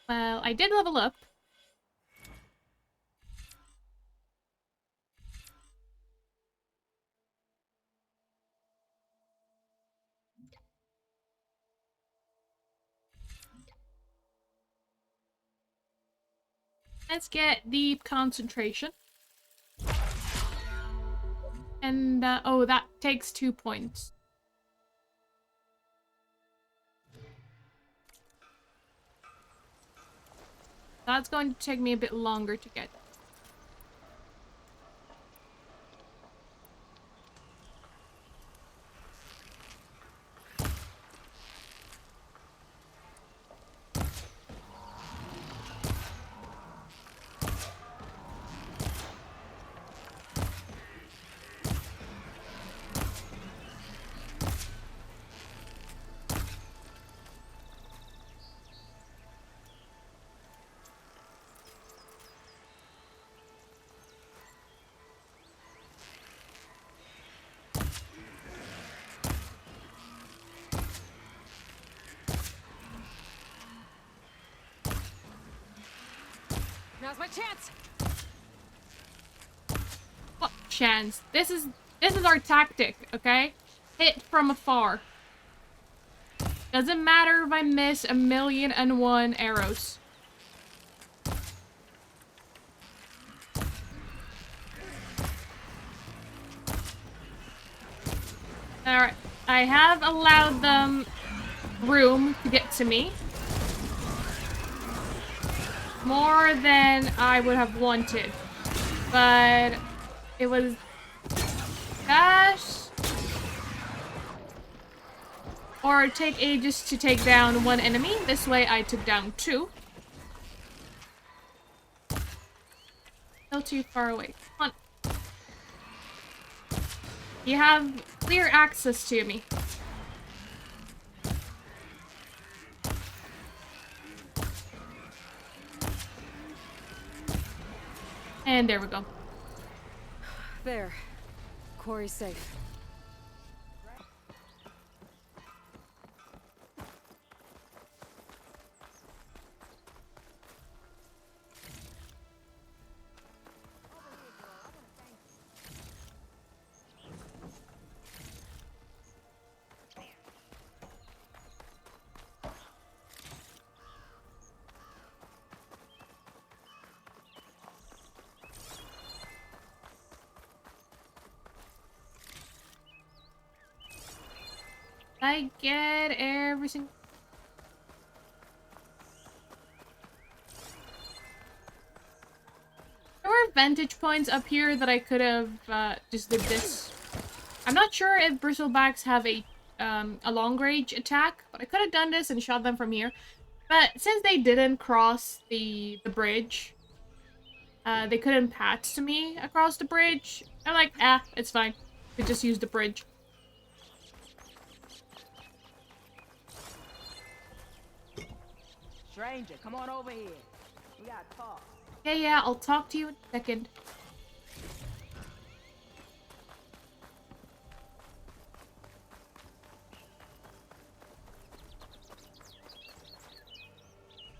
Well, I did level up. Let's get deep concentration. And, oh, that takes 2 points. That's going to take me a bit longer to get. Now's my chance. What chance? This is our tactic, okay? Hit from afar. Doesn't matter if I miss 1,000,001 arrows. Alright. I have allowed them room to get to me. More than I would have wanted. But it was dash. Or take ages to take down one enemy. This way I took down 2. Still too far away. Come on. You have clear access to me. And there we go. There. Quarry's safe. I get every single... There were vantage points up here that I could have just did this. I'm not sure if bristlebacks have a long range attack, but I could have done this and shot them from here. But since they didn't cross the bridge, they couldn't patch to me across the bridge. I'm like, it's fine. We just use the bridge. Stranger, come on over here. We gotta talk. Yeah, I'll talk to you in a second.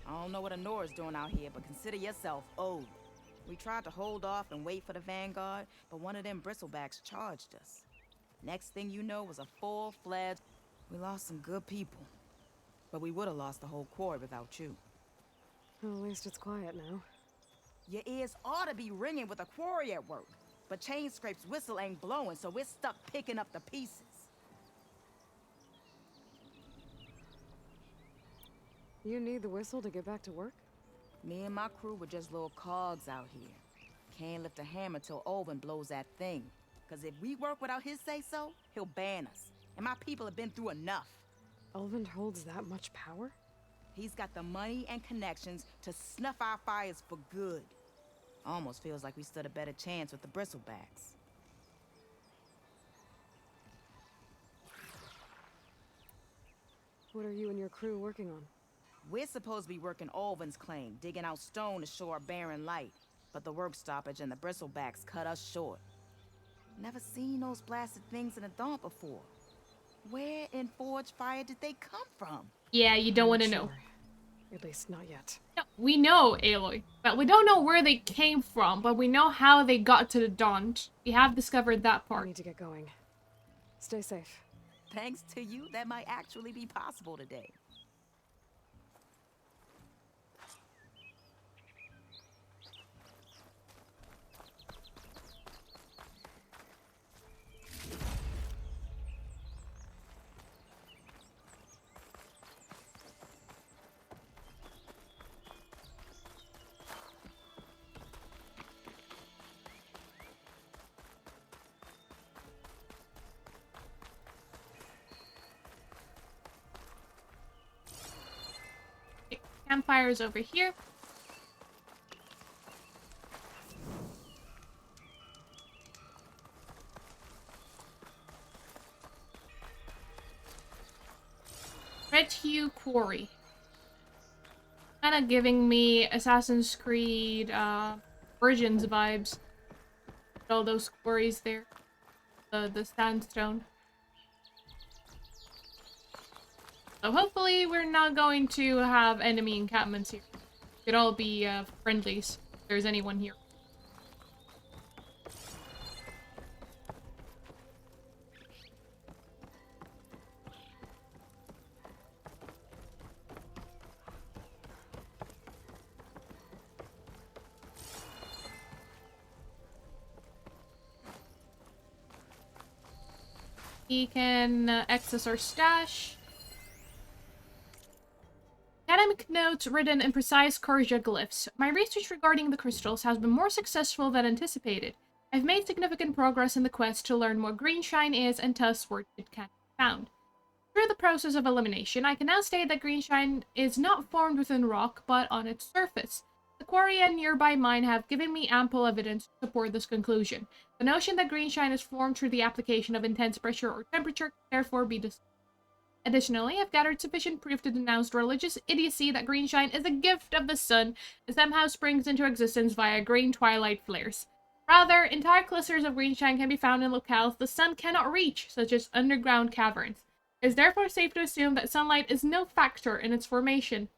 I don't know what Anora's doing out here, but consider yourself owed. We tried to hold off and wait for the Vanguard, but one of them bristlebacks charged us. Next thing you know was a full-fledged... We lost some good people. But we would have lost the whole quarry without you. Well, at least it's quiet now. Your ears ought to be ringing with a quarry at work. But Chainscrape's whistle ain't blowing, so we're stuck picking up the pieces. You need the whistle to get back to work? Me and my crew were just little cogs out here. Can't lift a hammer till Olvin blows that thing. Cause if we work without his say-so, he'll ban us. And my people have been through enough. Olvin holds that much power? He's got the money and connections to snuff our fires for good. Almost feels like we stood a better chance with the bristlebacks. What are you and your crew working on? We're supposed to be working Olvin's claim, digging out stone to show our barren light. But the work stoppage and the bristlebacks cut us short. Never seen those blasted things in a Daunt before. Where in Forge Fire did they come from? Yeah, you don't want to know. At least not yet. No, we know Aloy, but we don't know where they came from, but we know how they got to the Daunt. We have discovered that part. I need to get going. Stay safe. Thanks to you, that might actually be possible today. Campfires over here. Red Hue Quarry. Kind of giving me Assassin's Creed Origins vibes. All those quarries there. The sandstone. So hopefully we're not going to have enemy encampments here. Could all be friendlies, if there's anyone here. We can access our stash. Academic notes written in precise Karja glyphs. My research regarding the crystals has been more successful than anticipated. I've made significant progress in the quest to learn what greenshine is and thus where it can be found. Through the process of elimination, I can now state that greenshine is not formed within rock, but on its surface. The quarry and nearby mine have given me ample evidence to support this conclusion. The notion that greenshine is formed through the application of intense pressure or temperature can therefore be dismissed. Additionally, I've gathered sufficient proof to denounce religious idiocy that greenshine is a gift of the sun and somehow springs into existence via green twilight flares. Rather, entire clusters of greenshine can be found in locales the sun cannot reach, such as underground caverns. It is therefore safe to assume that sunlight is no factor in its formation.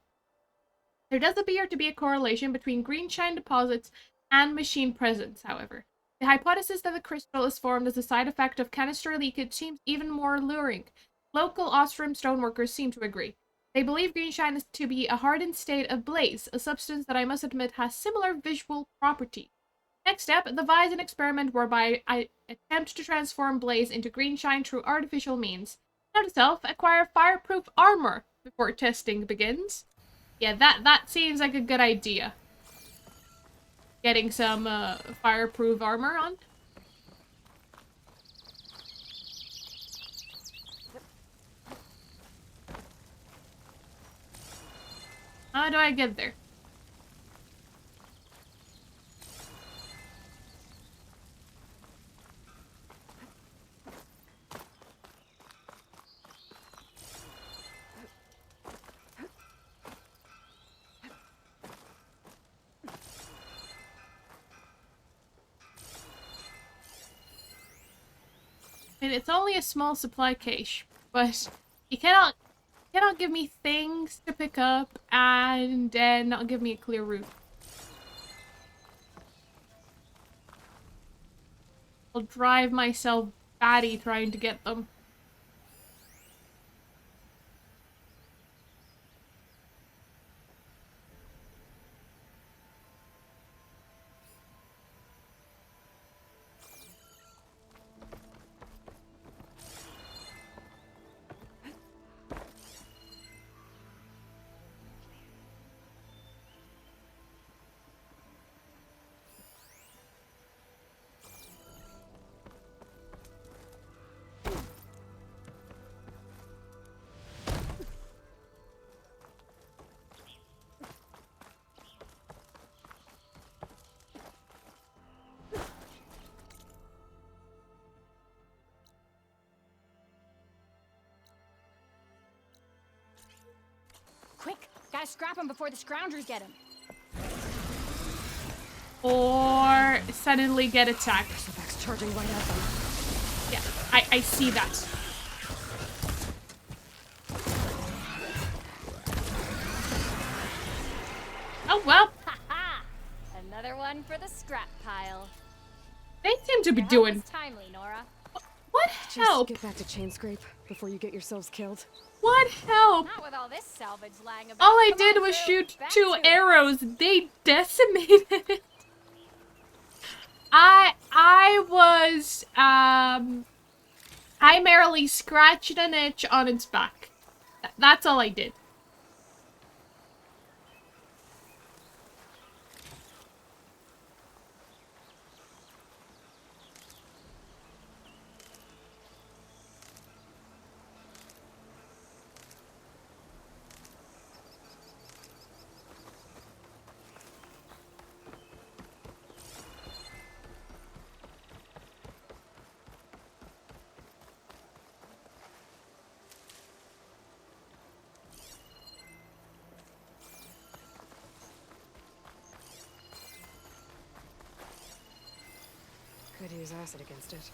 There does appear to be a correlation between greenshine deposits and machine presence, however. The hypothesis that the crystal is formed as a side effect of canister leakage seems even more alluring. Local Ostrom stoneworkers seem to agree. They believe greenshine is to be a hardened state of blaze, a substance that I must admit has similar visual properties. Next step, devise an experiment whereby I attempt to transform blaze into greenshine through artificial means. Note to self, acquire fireproof armor before testing begins. Yeah, that seems like a good idea. Getting some fireproof armor on. How do I get there? And it's only a small supply cache, but you cannot give me things to pick up and then not give me a clear route. I'll drive myself batty trying to get them. Quick! Gotta scrap him before the scroungers get him. Or suddenly get attacked. Bristleback's charging right at them. Yeah, I see that. Oh, Another one for the scrap pile. They seem to be Your help doing. was timely, Nora. What help? Just get back to chain scrape before you get yourselves killed. What help? Not with all this salvage lying about. All I Come did on, was crew. shoot Back 2 to it. arrows. They decimated it. I was primarily scratching an itch on its back. That's all I did. Could use acid against it.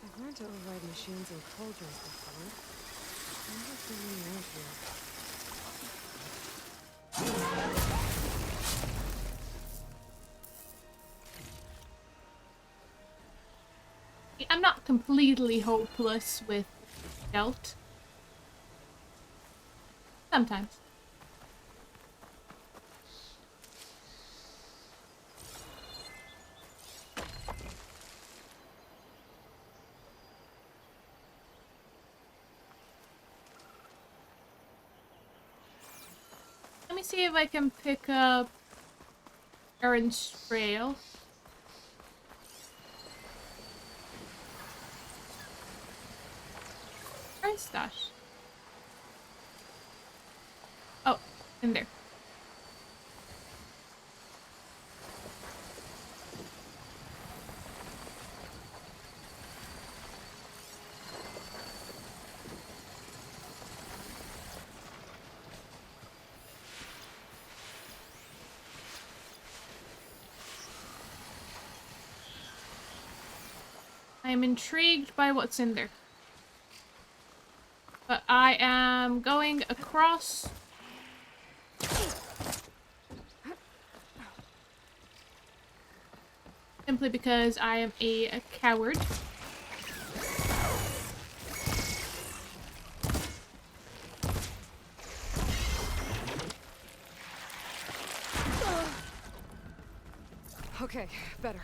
I've learned to override machines and cauldrons before. I wonder if there's any out here. I'm not completely hopeless with stealth. Sometimes. Let me see if I can pick up Aaron's trail. Where's Stash? Oh, in there. I am intrigued by what's in there. But I am going across. Simply because I am a coward. Okay, better.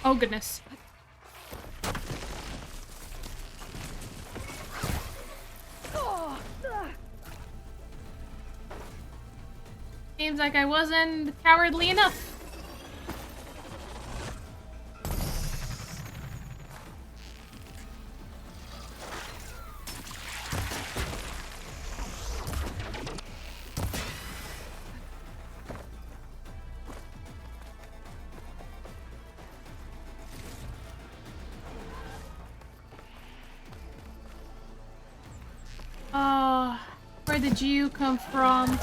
Oh goodness. Seems like I wasn't cowardly enough. Where did you come from?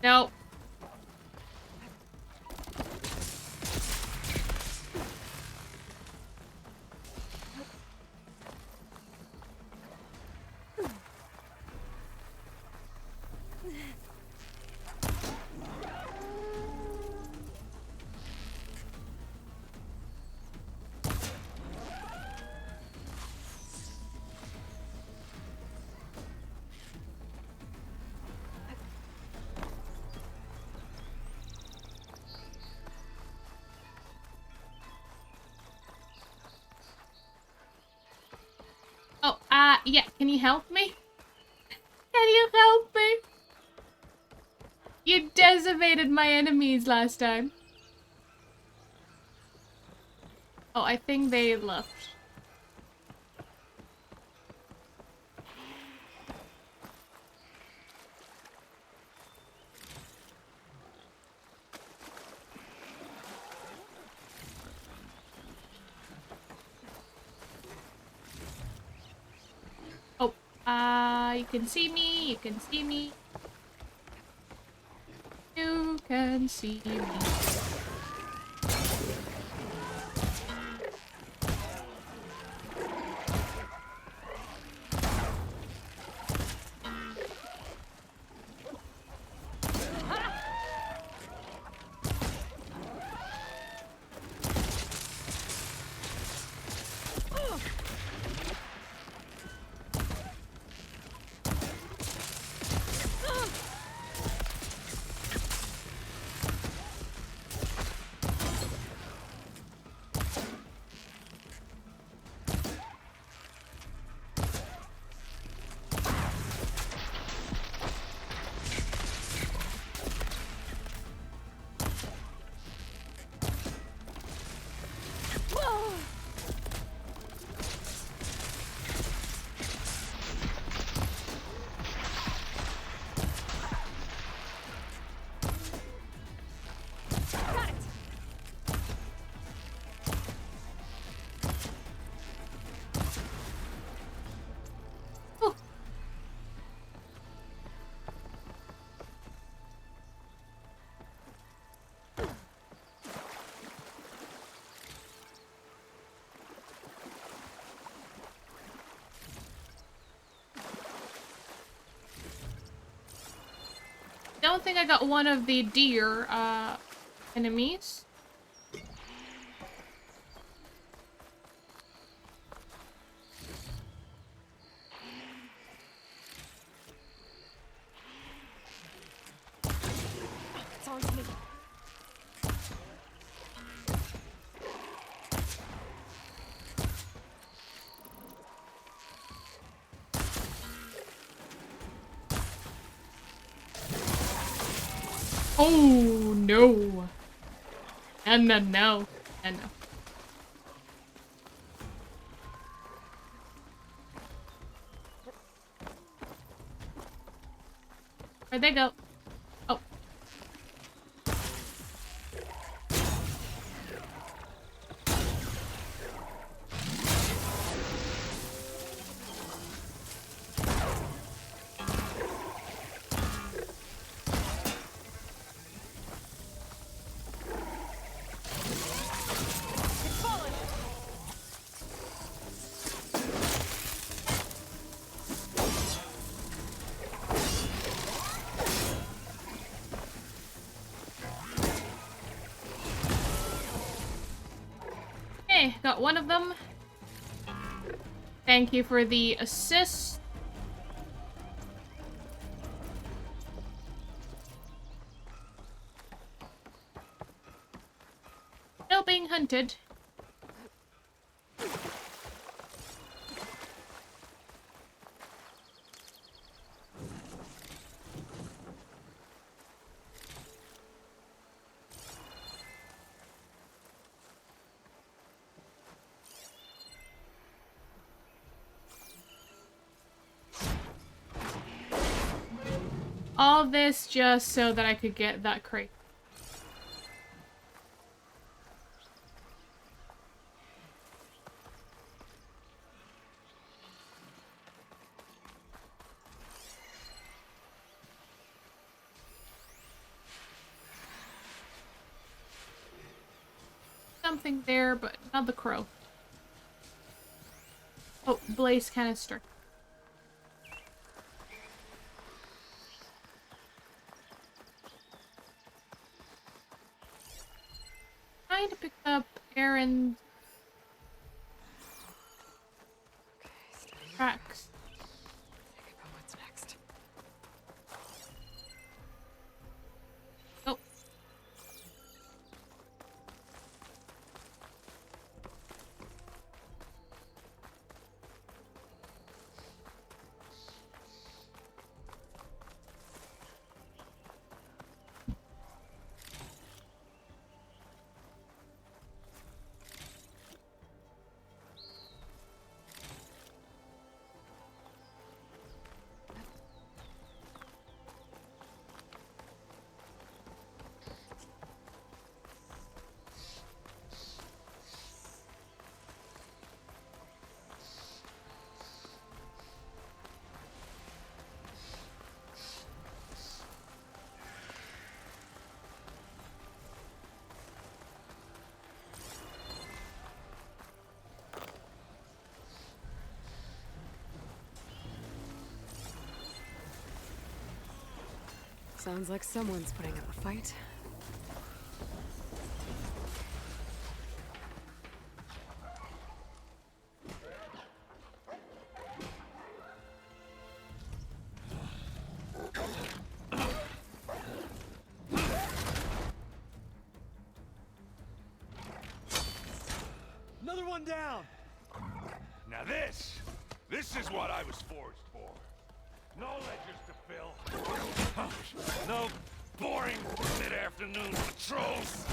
Nope. Can you help me? Can you help me? You decimated my enemies last time. Oh, I think they left. Oh, you can see me, you can see me. You can see me. Don't think I got one of the deer enemies. It's on to me. Oh no. And no, no. And no. Where'd they go? Oh. Okay, got one of them. Thank you for the assist. Still being hunted. All this just so that I could get that crate. Something there, but not the crow. Oh, blaze canister. Trying to pick up Aaron's tracks. Think about what's next. Oh. Sounds like someone's putting up a fight. Another one down! Now this is what I was forged for. No ledgers to fill. No boring mid-afternoon patrols.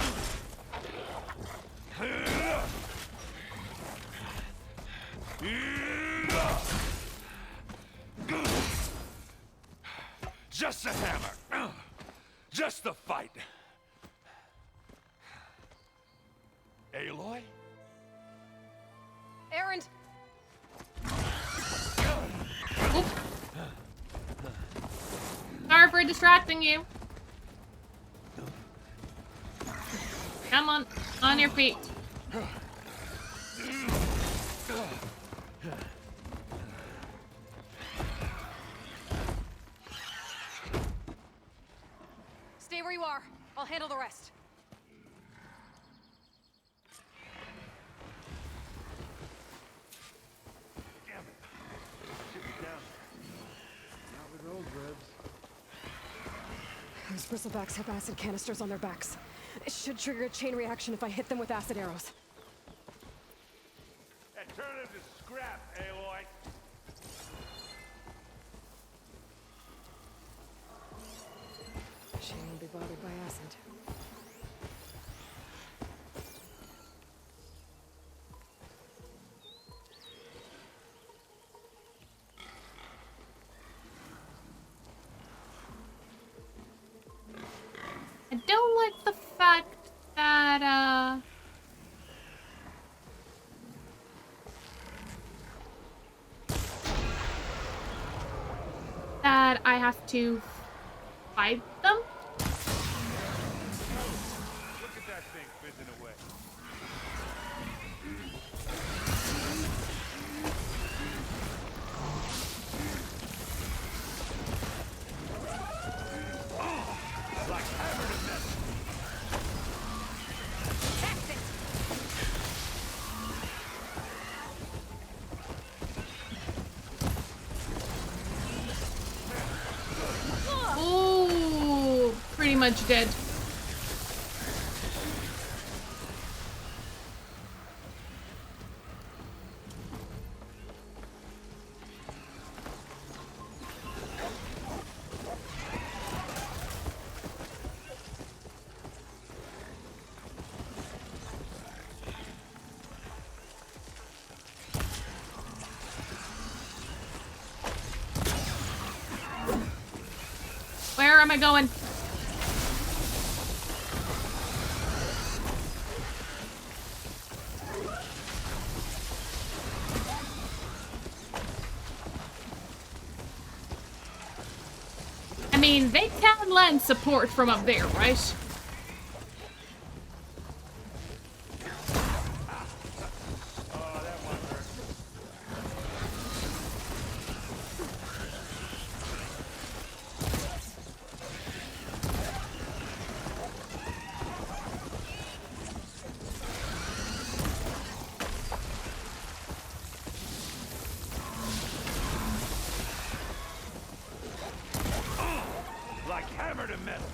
Just a hammer. Just a fight. Aloy? Errand! Sorry for distracting you. Come on your feet. Stay where you are. I'll handle the rest. Those bristlebacks have acid canisters on their backs. It should trigger a chain reaction if I hit them with acid arrows. Turn into scrap, Aloy. She won't be bothered by acid. I don't like the fact that, that I have to fight them. Look at that thing fizzing away. Like hammered and metal. Ooh, pretty much dead. Where am I going? I mean, they can lend support from up there, right? Like hammered and metal.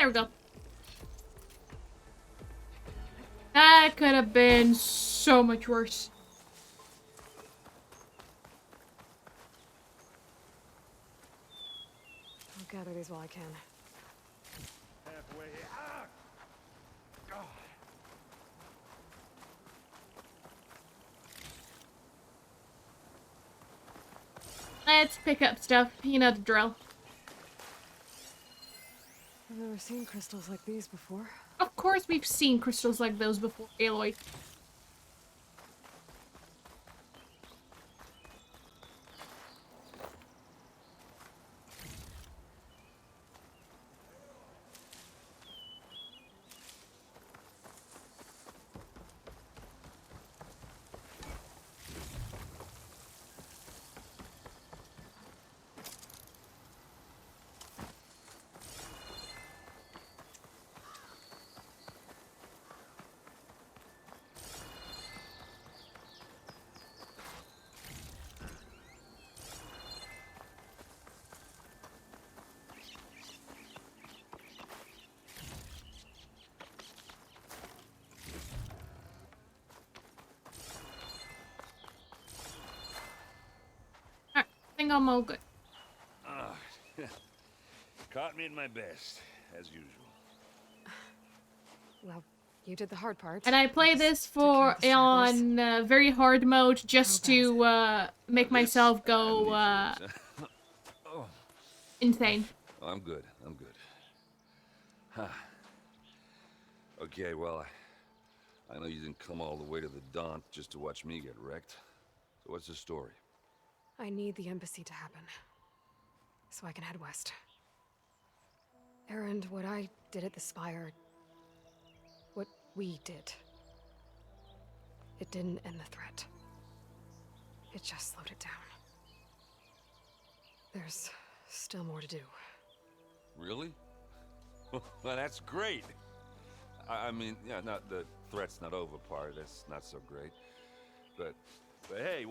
There we go. That could have been so much worse. I'll gather these while I can. Halfway. Ah! God. Let's pick up stuff. You know the drill. I've never seen crystals like these before. Of course we've seen crystals like those before, Aloy. I think I'm all good. Caught me in my best, as usual. Well, you did the hard part. And I play this for on very hard mode just to make myself go Oh. insane. I'm good. I'm good. Huh. Okay, well, I know you didn't come all the way to the Daunt just to watch me get wrecked. So what's the story? I need the embassy to happen, so I can head west. Erend, what I did at the Spire, what we did, it didn't end the threat. It just slowed it down. There's still more to do. Really? Well, that's great. I mean, yeah, not the threat's not over part. That's not so great. But hey,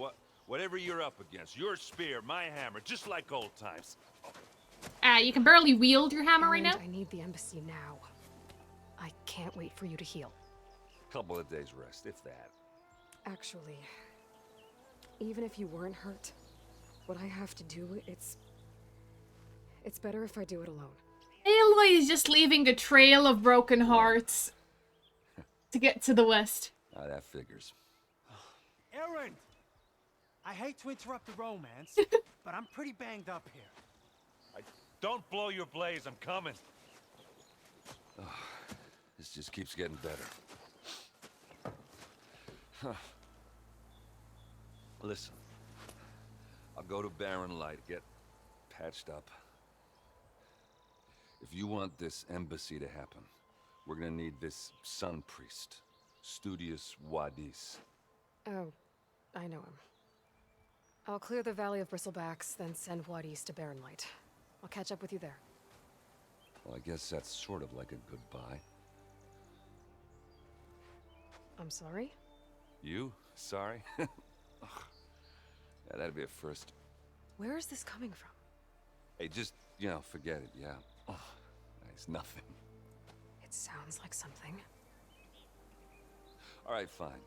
whatever you're up against, your spear, my hammer, just like old times. You can barely wield your hammer right Erend, now. I need the embassy now. I can't wait for you to heal. Couple of days rest, if that. Actually, even if you weren't hurt, what I have to do, it's better if I do it alone. Aloy is just leaving a trail of broken hearts to get to the west. That figures. Erend! I hate to interrupt the romance, but I'm pretty banged up here. Don't blow your blaze, I'm coming. This just keeps getting better. Huh. Listen, I'll go to Barren Light, get patched up. If you want this embassy to happen, we're gonna need this sun priest, Studious Wadis. Oh, I know him. I'll clear the Valley of Bristlebacks, then send Wadis to Barren Light. I'll catch up with you there. Well, I guess that's sort of like a goodbye. I'm sorry? You? Sorry? Ugh. Yeah, that'd be a first. Where is this coming from? Hey, just, forget it, yeah. Oh, it's nothing. It sounds like something. All right, fine.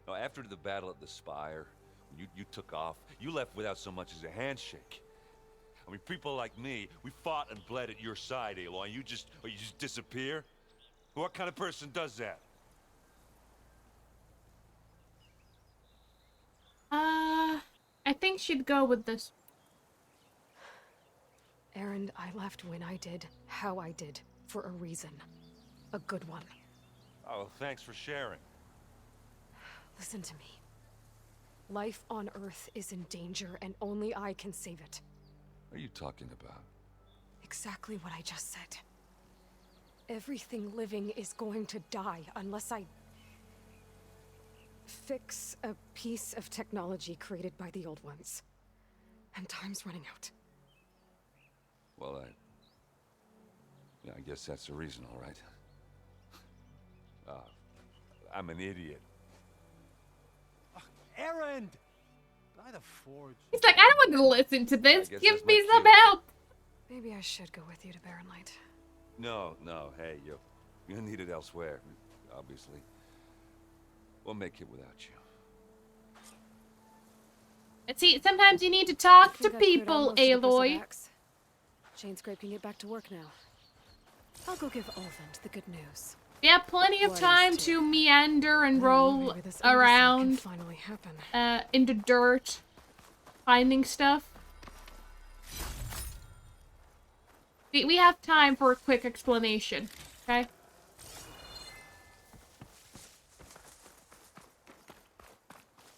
Now, after the battle at the Spire, when you took off, you left without so much as a handshake. I mean, people like me, we fought and bled at your side, Aloy, and you just disappear? What kind of person does that? I think she'd go with this. Erend, I left when I did, how I did, for a reason. A good one. Oh, thanks for sharing. Listen to me. Life on Earth is in danger, and only I can save it. What are you talking about? Exactly what I just said. Everything living is going to die unless I fix a piece of technology created by the old ones. And time's running out. Well, I guess that's a reason, all right. I'm an idiot. Erend! By the forge. He's like, I don't want to listen to this. I guess Give that's me my some cue. help. Maybe I should go with you to Barren Light. No, hey, you're needed elsewhere, obviously. We'll make it without you. Let's see, sometimes you need to talk to I cleared out people, most of the Aloy. bristlebacks. Chainscrape can get back to work now. I'll go give Olvend the good news. We have plenty of time to meander and roll maybe this embassy around can finally happen. in the dirt, finding stuff. We have time for a quick explanation, okay?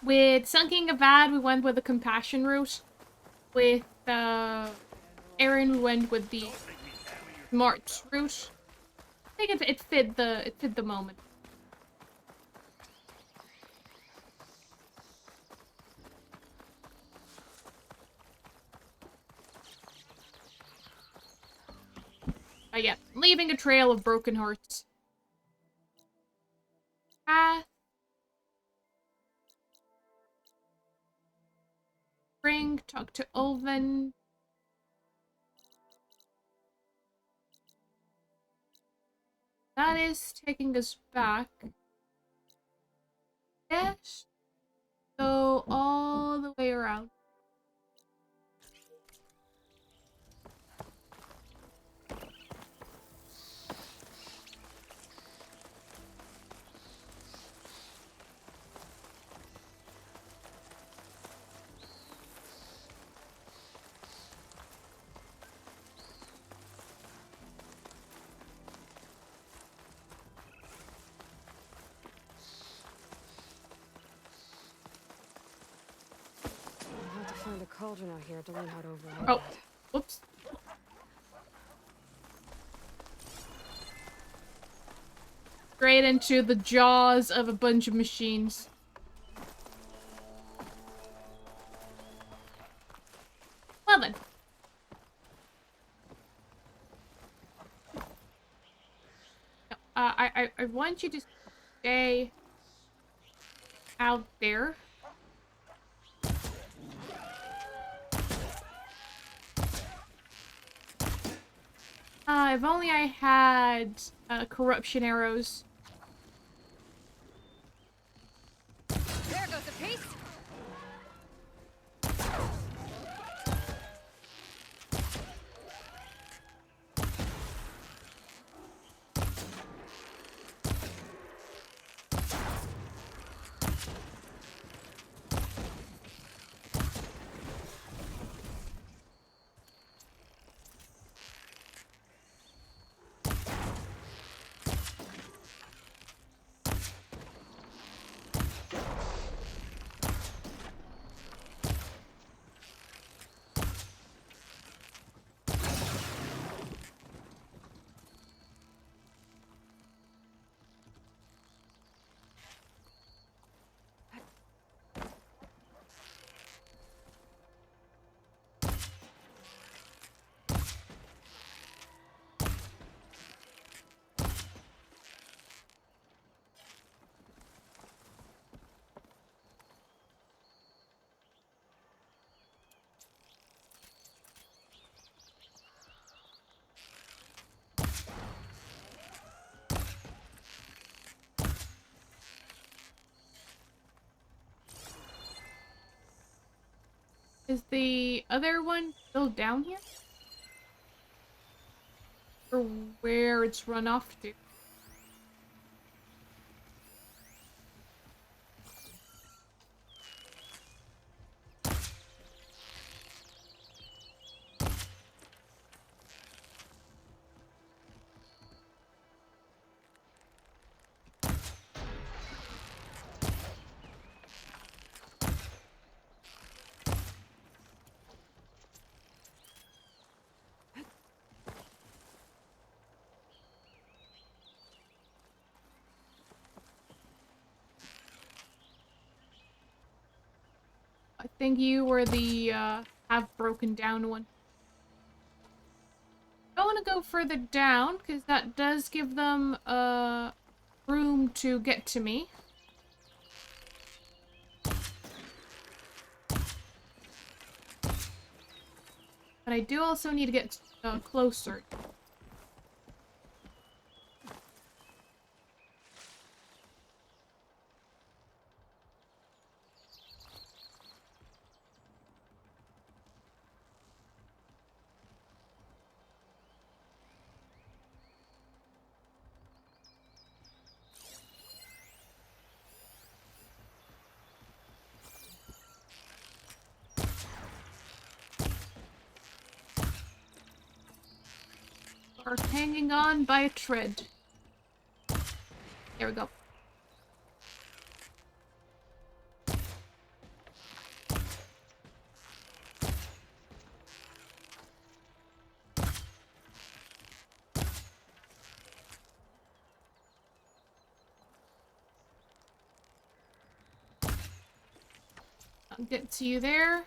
With Sunking Avad, we went with the compassion route. With Aaron, we went with the smart route. I think it fit the moment. But yeah, leaving a trail of broken hearts. Spring, talk to Ulven. That is taking us back. Yes. Go all the way around. I'll have to find a cauldron out here to learn how to override Oh, that. whoops. Straight into the jaws of a bunch of machines. Well then. I want you to stay out there. If only I had corruption arrows. There goes a piece. Is the other one still down here? Or where it's run off to? I think you were the half broken down one. I want to go further down because that does give them room to get to me. But I do also need to get closer. Are hanging on by a thread. There we go. I'll get to you there.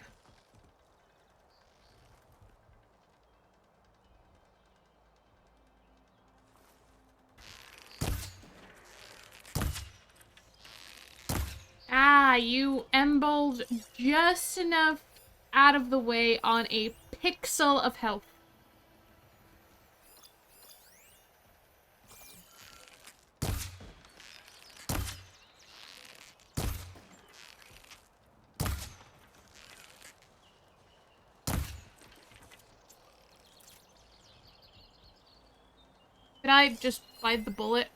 Ah, you emboled just enough out of the way on a pixel of health. Did I just bite the bullet?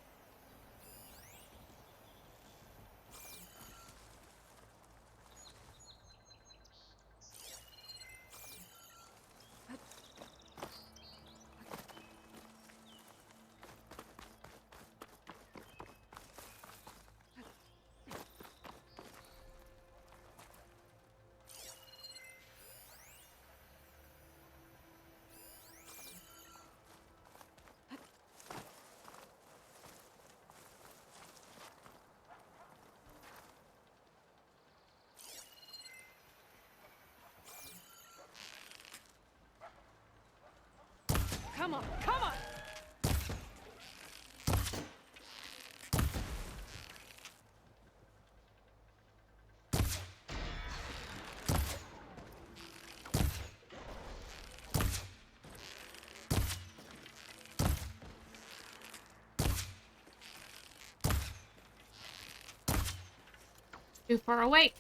Come on, come on! Too far away.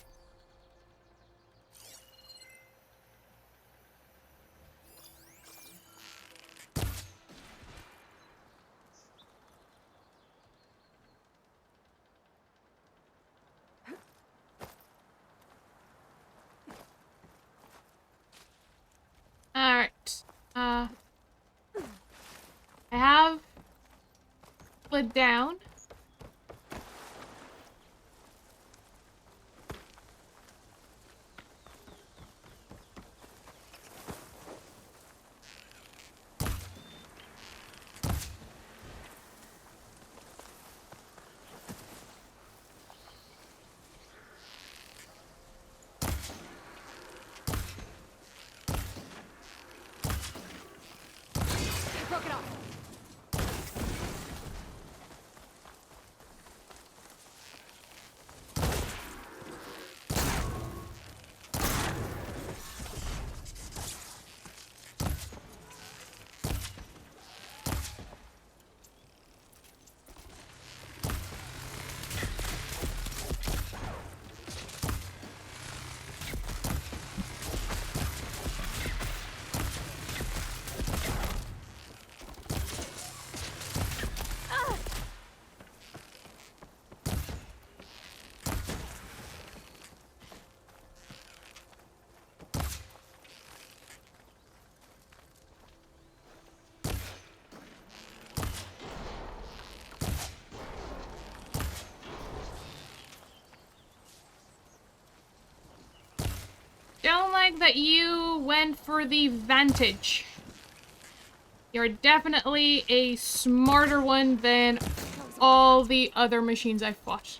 Alright. I have slid down. Broke it off. Don't like that you went for the vantage. You're definitely a smarter one than all the other machines I've fought.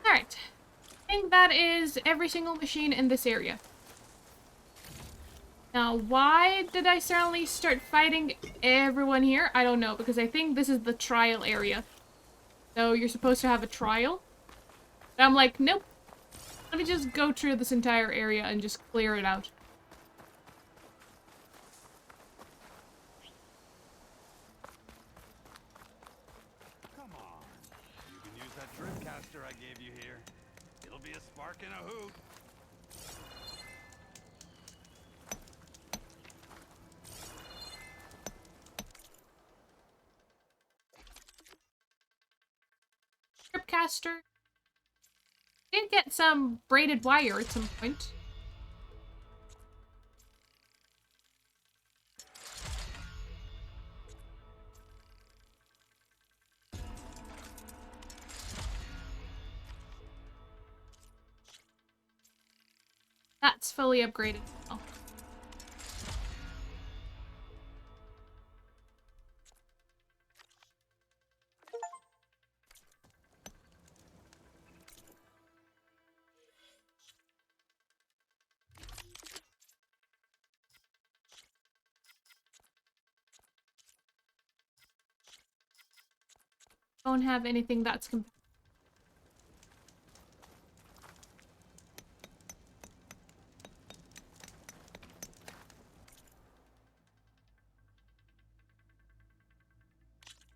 Alright. I think that is every single machine in this area. Now, why did I suddenly start fighting everyone here? I don't know, because I think this is the trial area. So you're supposed to have a trial. But I'm like, nope. Let me just go through this entire area and just clear it out. Come on. You can use that drip caster I gave you here. It'll be a spark and a hoot. Stripcaster. Did get some braided wire at some point. That's fully upgraded now. Don't have anything that's compatible.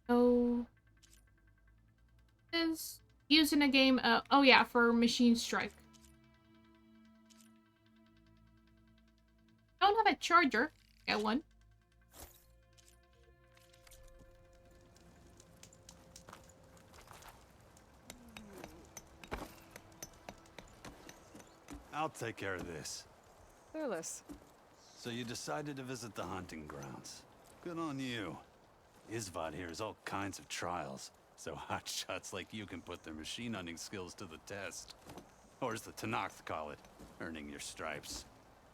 So is used in a game. Oh yeah, for Machine Strike. Don't have a charger. Get one. I'll take care of this. Fearless. So you decided to visit the hunting grounds. Good on you. Isvad here has all kinds of trials, so hotshots like you can put their machine hunting skills to the test. Or as the Tenakth call it, earning your stripes.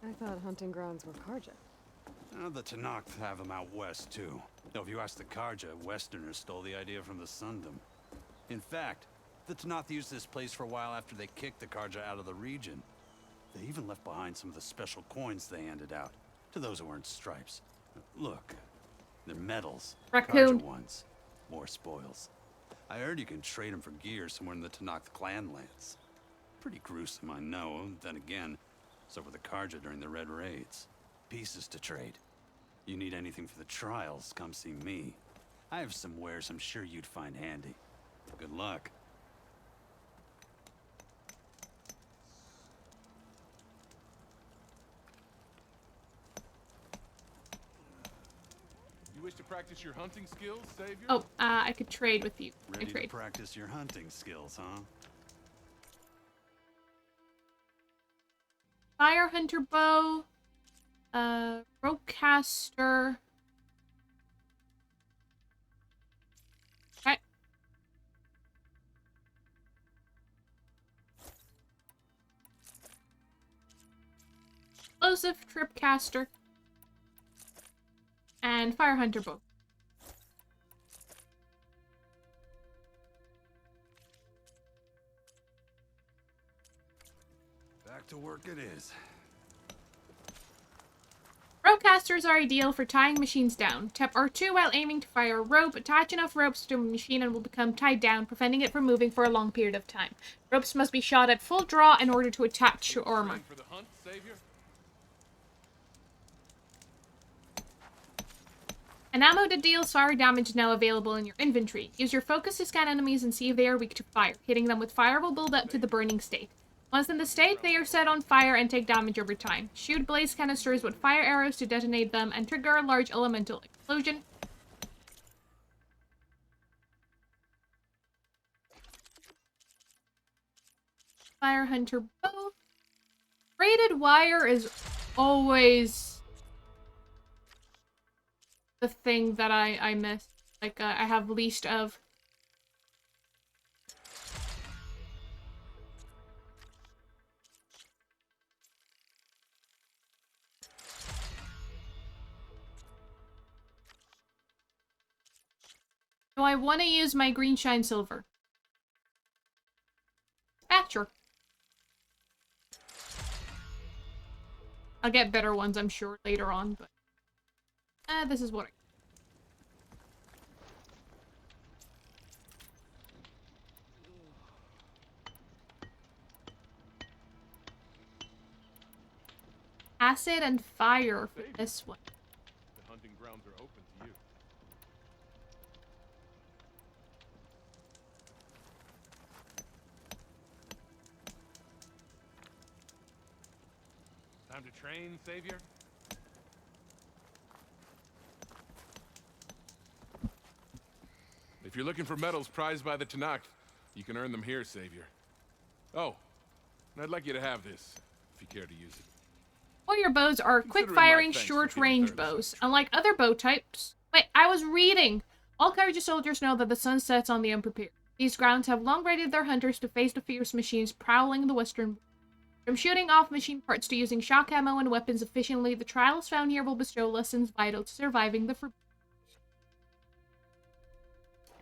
I thought hunting grounds were Karja. The Tenakth have them out west, too. Though if you ask the Karja, Westerners stole the idea from the Sundom. In fact, the Tenakth used this place for a while after they kicked the Karja out of the region. They even left behind some of the special coins they handed out to those who earned stripes. Look, they're medals. Raccoon. Karja ones. More spoils. I heard you can trade them for gear somewhere in the Tenakth clan lands. Pretty gruesome, I know. Then again, so were the Karja during the Red Raids. Pieces to trade. You need anything for the trials, come see me. I have some wares I'm sure you'd find handy. Good luck. You wish to practice your hunting skills, Savior? Oh, I could trade with you. Ready I to trade. practice your hunting skills, huh? Fire Hunter bow. Ropecaster. Okay. Explosive Tripcaster. And Fire Hunter bow. Back to work it is. Ropecasters are ideal for tying machines down. Tap R2 while aiming to fire a rope. Attach enough ropes to a machine and will become tied down, preventing it from moving for a long period of time. Ropes must be shot at full draw in order to attach to armor. For the hunt, Savior? An ammo that deals fire damage is now available in your inventory. Use your focus to scan enemies and see if they are weak to fire. Hitting them with fire will build up to the burning state. Once in the state, they are set on fire and take damage over time. Shoot blaze canisters with fire arrows to detonate them and trigger a large elemental explosion. Fire Hunter bow. Braided wire is always the thing that I miss. Like, I have least of. Do I want to use my green shine silver? Ah, sure. I'll get better ones, I'm sure, later on, but... this is what I... acid and fire for this one. The hunting grounds are open to you. Time to train, Savior? If you're looking for medals prized by the Tanakh, you can earn them here, Savior. Oh, and I'd like you to have this, if you care to use it. Warrior bows are quick-firing, short-range bows. Unlike other bow types... Wait, I was reading! All courageous soldiers know that the sun sets on the unprepared. These grounds have long readied their hunters to face the fierce machines prowling the western... From shooting off machine parts to using shock ammo and weapons efficiently, the trials found here will bestow lessons vital to surviving the forbidden.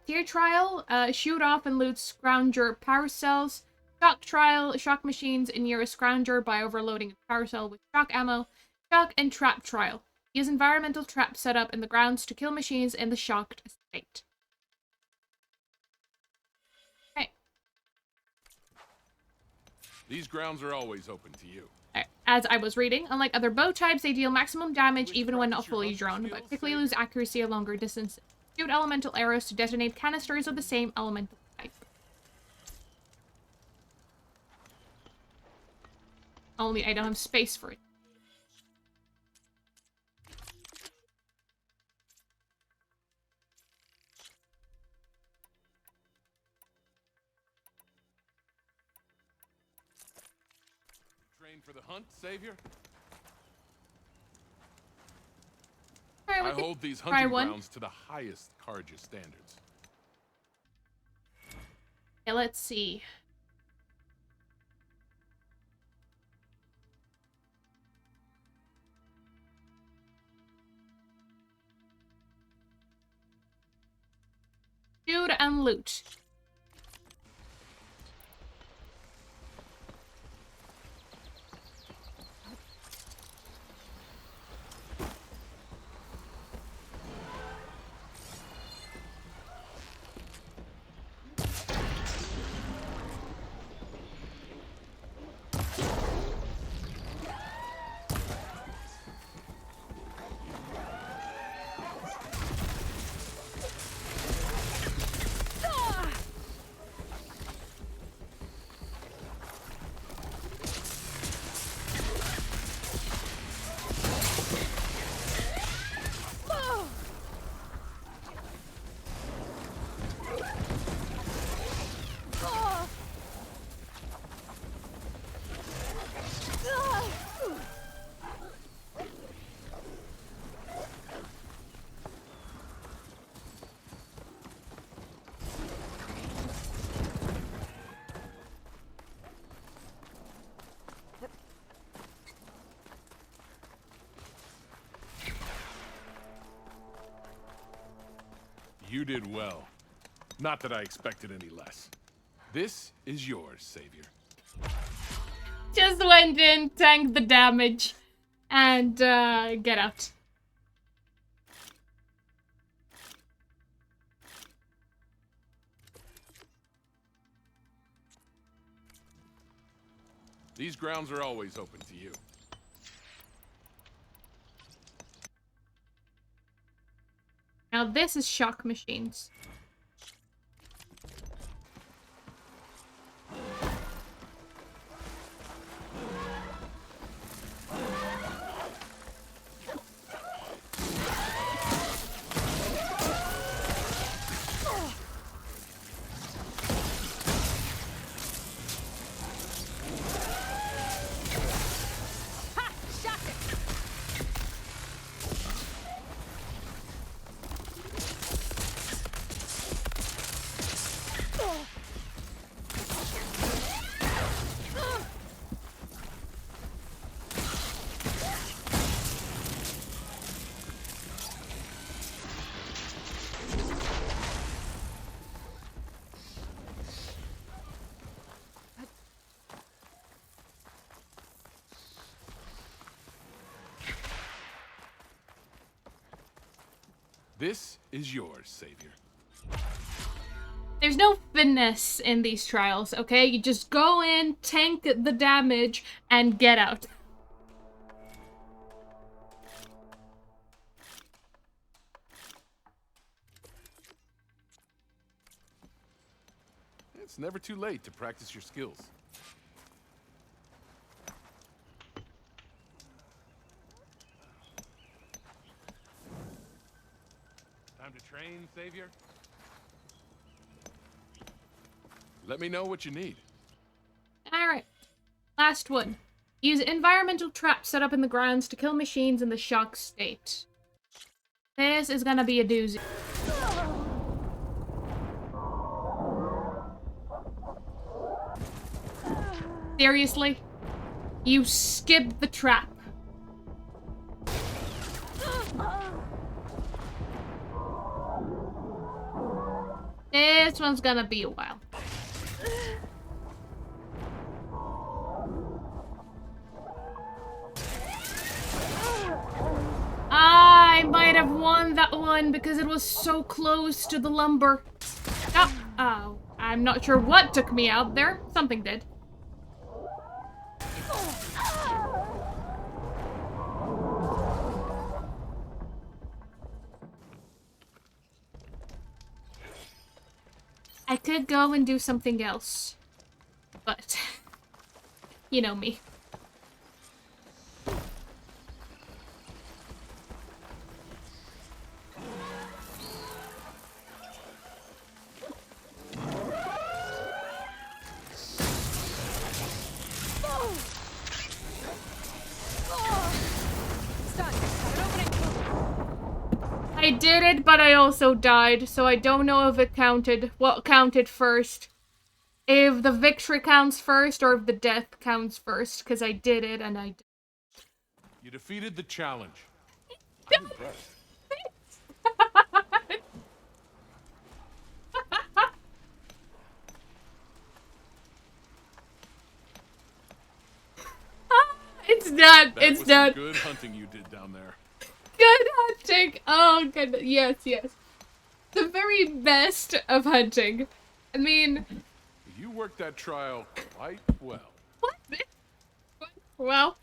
Tier trial, shoot off and loot scrounger power cells. Shock trial, shock machines near a scrounger by overloading a power cell with shock ammo. Shock and trap trial. Use environmental traps set up in the grounds to kill machines in the shocked state. Okay. These grounds are always open to you. As I was reading, unlike other bow types, they deal maximum damage even when not fully drawn, but quickly lose accuracy at longer distances. Shoot elemental arrows to detonate canisters of the same elemental type. Only I don't have space for it. Train for the hunt, Savior? Right, I hold these hunting grounds to the highest Karja standards. Okay, let's see. Shoot and loot. You did well. Not that I expected any less. This is yours, Savior. Just went in, tanked the damage, and get out. These grounds are always open to you. Now this is shock machines. This is yours, Savior. There's no finesse in these trials, okay? You just go in, tank the damage, and get out. It's never too late to practice your skills. Time to train, Savior? Let me know what you need. Alright. Last one. Use environmental traps set up in the grounds to kill machines in the shock state. This is gonna be a doozy. Seriously? You skipped the trap. This one's gonna be a while. I might have won that one because it was so close to the lumber. Oh, I'm not sure what took me out there. Something did. I could go and do something else, but you know me. I did it, but I also died, so I don't know if it counted. What counted first? If the victory counts first, or if the death counts first, because I did it and I did. You defeated the challenge. I'm impressed. It's done. That It's was done. some good hunting you did down there. Good hunting. Oh, good. Yes, yes. The very best of hunting. I mean... You worked that trial quite well. What? Well...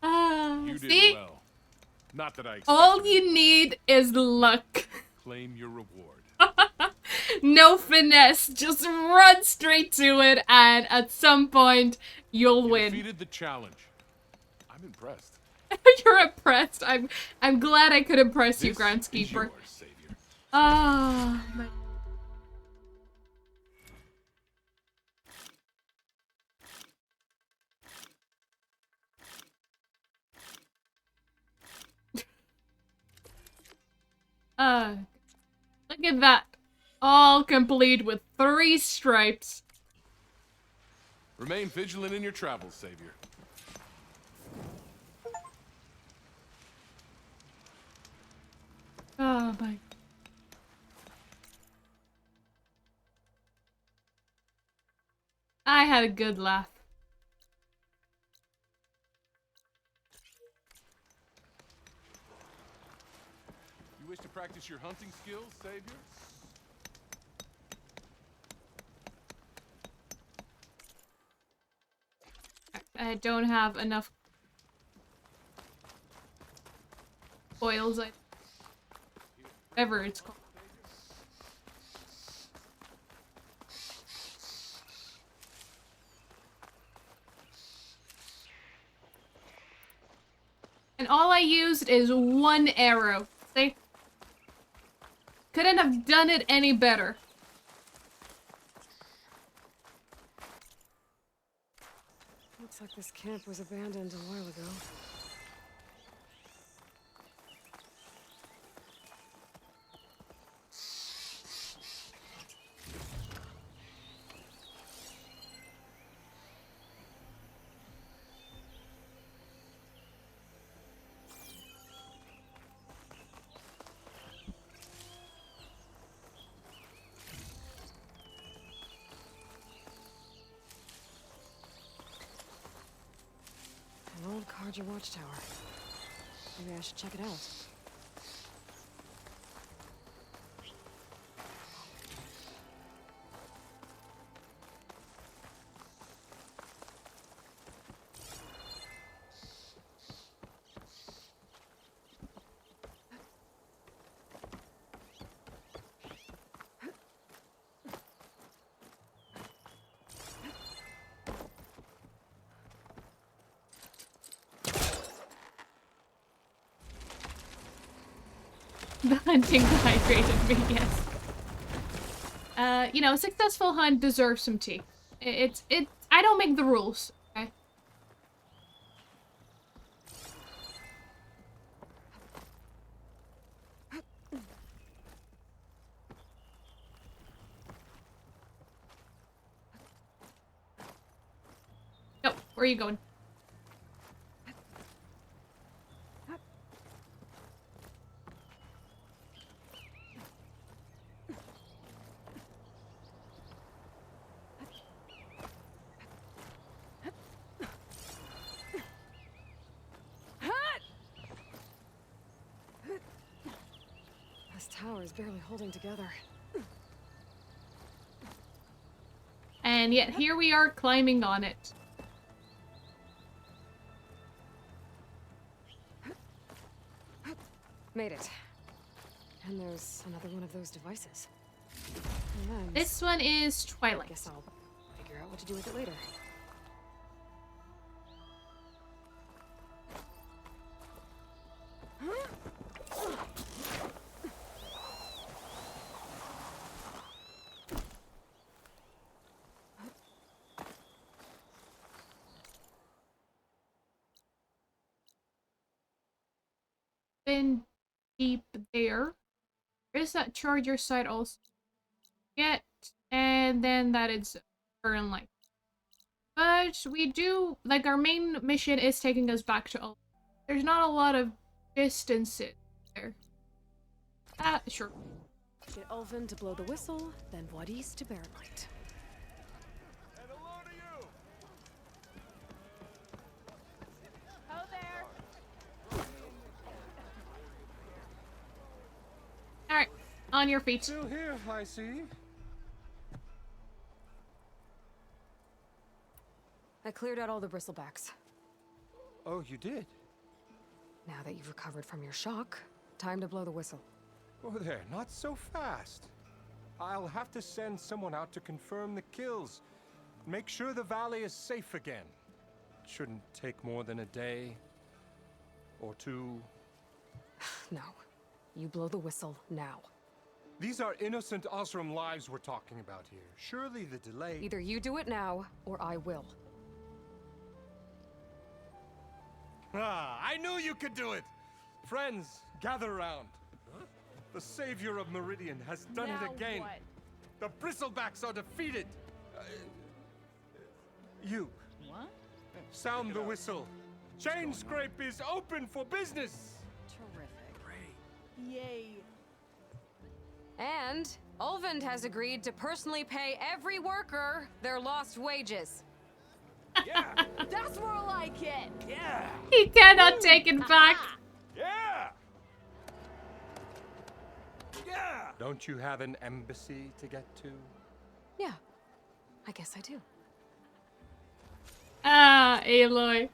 You did see? well. Not that I All you need is luck. claim your reward. No finesse. Just run straight to it, and at some point, you'll You win. defeated the challenge. I'm impressed. You're impressed. I'm glad I could impress you, This groundskeeper. is yours, Savior. Oh my. Look at that. All complete with 3 stripes. Remain vigilant in your travels, Savior. Oh my. I had a good laugh. You wish to practice your hunting skills, Savior? I don't have enough oils. Whatever it's called. And all I used is 1 arrow. See? Couldn't have done it any better. Looks like this camp was abandoned a while ago. An old Karja watchtower. Maybe I should check it out. The hunting hydrated me, yes. You know, a successful hunt deserves some tea. I don't make the rules, okay? No, where are you going? This tower is barely holding together. And yet here we are climbing on it. Made it. And there's another one of those devices. And This one is Twilight. guess I'll figure out what to do with it later. Been deep there. There's that charger site also. Get, and then that is current light. But we do, like, our main mission is taking us back to Aloy. There's not a lot of distances there. Sure. Get Ulvin to blow the whistle, then Wadis to Baronlight. Alright, on your feet. Still here, I see. I cleared out all the bristlebacks. Oh, you did? Now that you've recovered from your shock, time to blow the whistle. Oh, there, not so fast. I'll have to send someone out to confirm the kills. Make sure the valley is safe again. It shouldn't take more than a day or two. No. You blow the whistle now. These are innocent Osram lives we're talking about here. Surely the delay... Either you do it now, or I will. Ah, I knew you could do it! Friends, gather around. The savior of Meridian has done it again. What? The bristlebacks are defeated. You. What? Sound the whistle. Chain Scrape is open for business. Terrific. Yay. And Ulvin has agreed to personally pay every worker their lost wages. Yeah. That's more like it. Yeah. He cannot take it back. Yeah. Yeah. Don't you have an embassy to get to? Yeah, I guess I do. Ah, Aloy.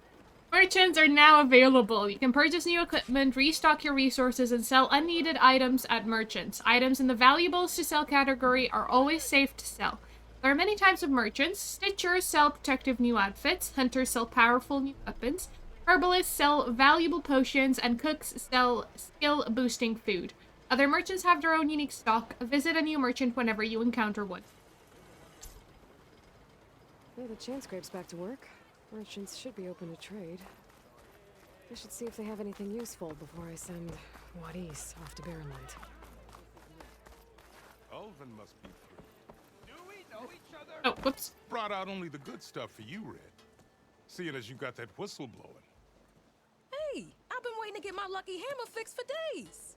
Merchants are now available. You can purchase new equipment, restock your resources, and sell unneeded items at merchants. Items in the valuables to sell category are always safe to sell. There are many types of merchants. Stitchers sell protective new outfits, hunters sell powerful new weapons, herbalists sell valuable potions, and cooks sell skill-boosting food. Other merchants have their own unique stock. Visit a new merchant whenever you encounter one. Well, the Chain Scrape's back to work. Merchants should be open to trade. I should see if they have anything useful before I send Wadis off to Baronlight. Ulvin must be through. Do we know each other? Oh, whoops. Brought out only the good stuff for you, Red. Seeing as you got that whistle blowing. Hey, I've been waiting to get my lucky hammer fixed for days.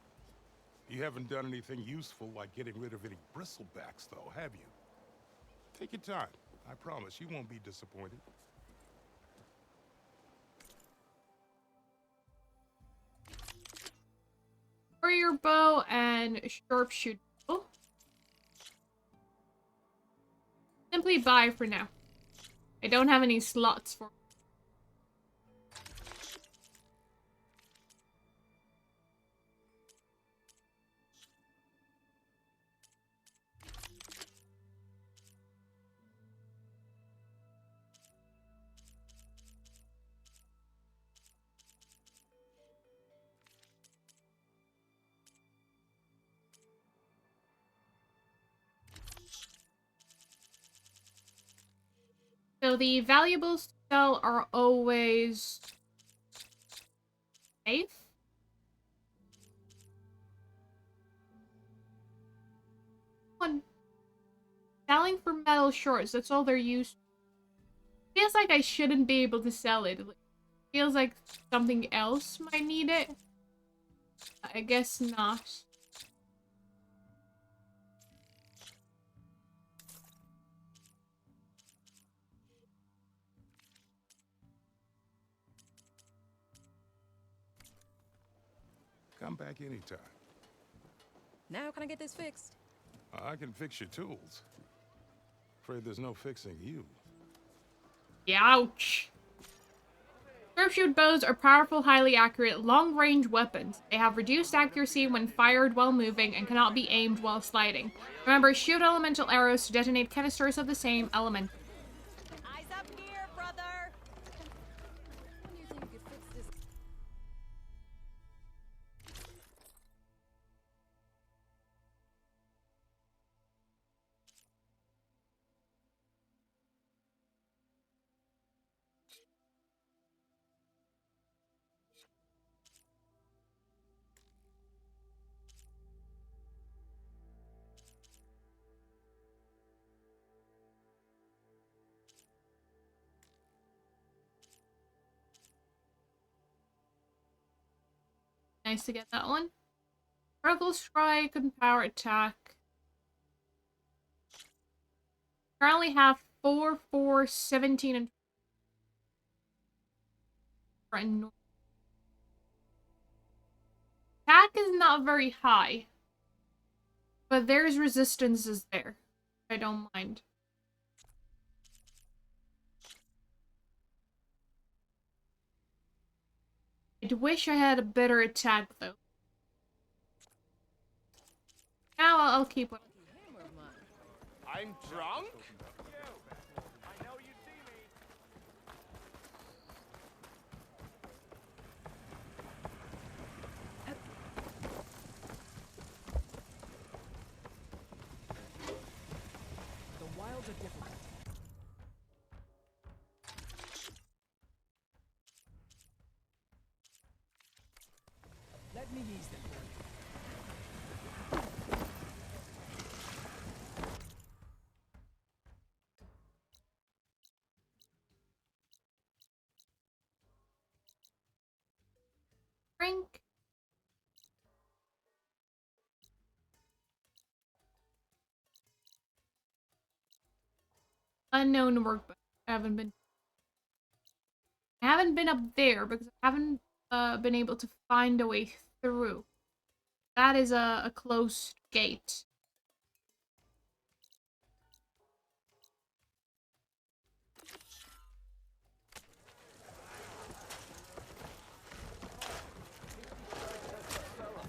You haven't done anything useful like getting rid of any bristlebacks, though, have you? Take your time. I promise you won't be disappointed. Warrior bow and sharpshooter bow. Simply buy for now. I don't have any slots for. So the valuables to sell are always safe. One. Selling for metal shorts, that's all they're used. Feels like I shouldn't be able to sell it. Feels like something else might need it. I guess not. Come back anytime. Now can I get this fixed? I can fix your tools. Afraid there's no fixing you. Ouch. Sharpshoot bows are powerful, highly accurate, long-range weapons. They have reduced accuracy when fired while moving and cannot be aimed while sliding. Remember, shoot elemental arrows to detonate canisters of the same element. Eyes up here, brother! When do you think you could fix this? Nice to get that one. Vertical strike and power attack. Currently have 4, 4, 17, and attack is not very high, but there's resistances there. I don't mind. I wish I had a better attack though. Now I'll keep it. I'm drunk? The wilds are difficult. Let me ease them for you. Drink. Unknown workbench. I haven't been up there because I haven't been able to find a way through. That is a closed gate.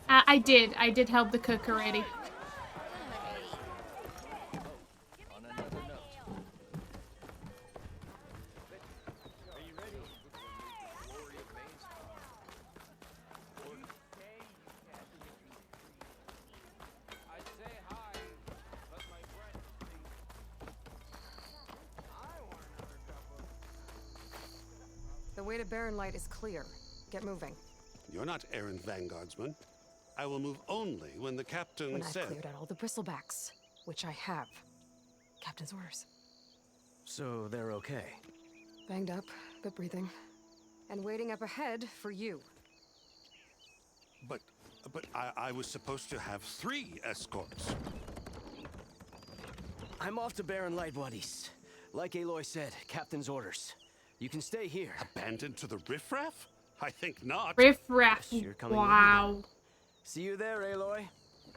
I did help the cook already. On another note. Are you ready? Glory of Maze. I'd say hi, but my breath I want another cup of... The way to Barren Light is clear. Get moving. You're not errant vanguardsman. I will move only when the captain When I've said... cleared out all the bristlebacks, which I have. Captain's orders. So they're okay. Banged up, but breathing. And waiting up ahead for you. But I was supposed to have 3 escorts. I'm off to Barren Light, buddies. Like Aloy said, captain's orders. You can stay here. Abandoned to the riffraff? I think not. Riffraff. Wow. See you there, Aloy.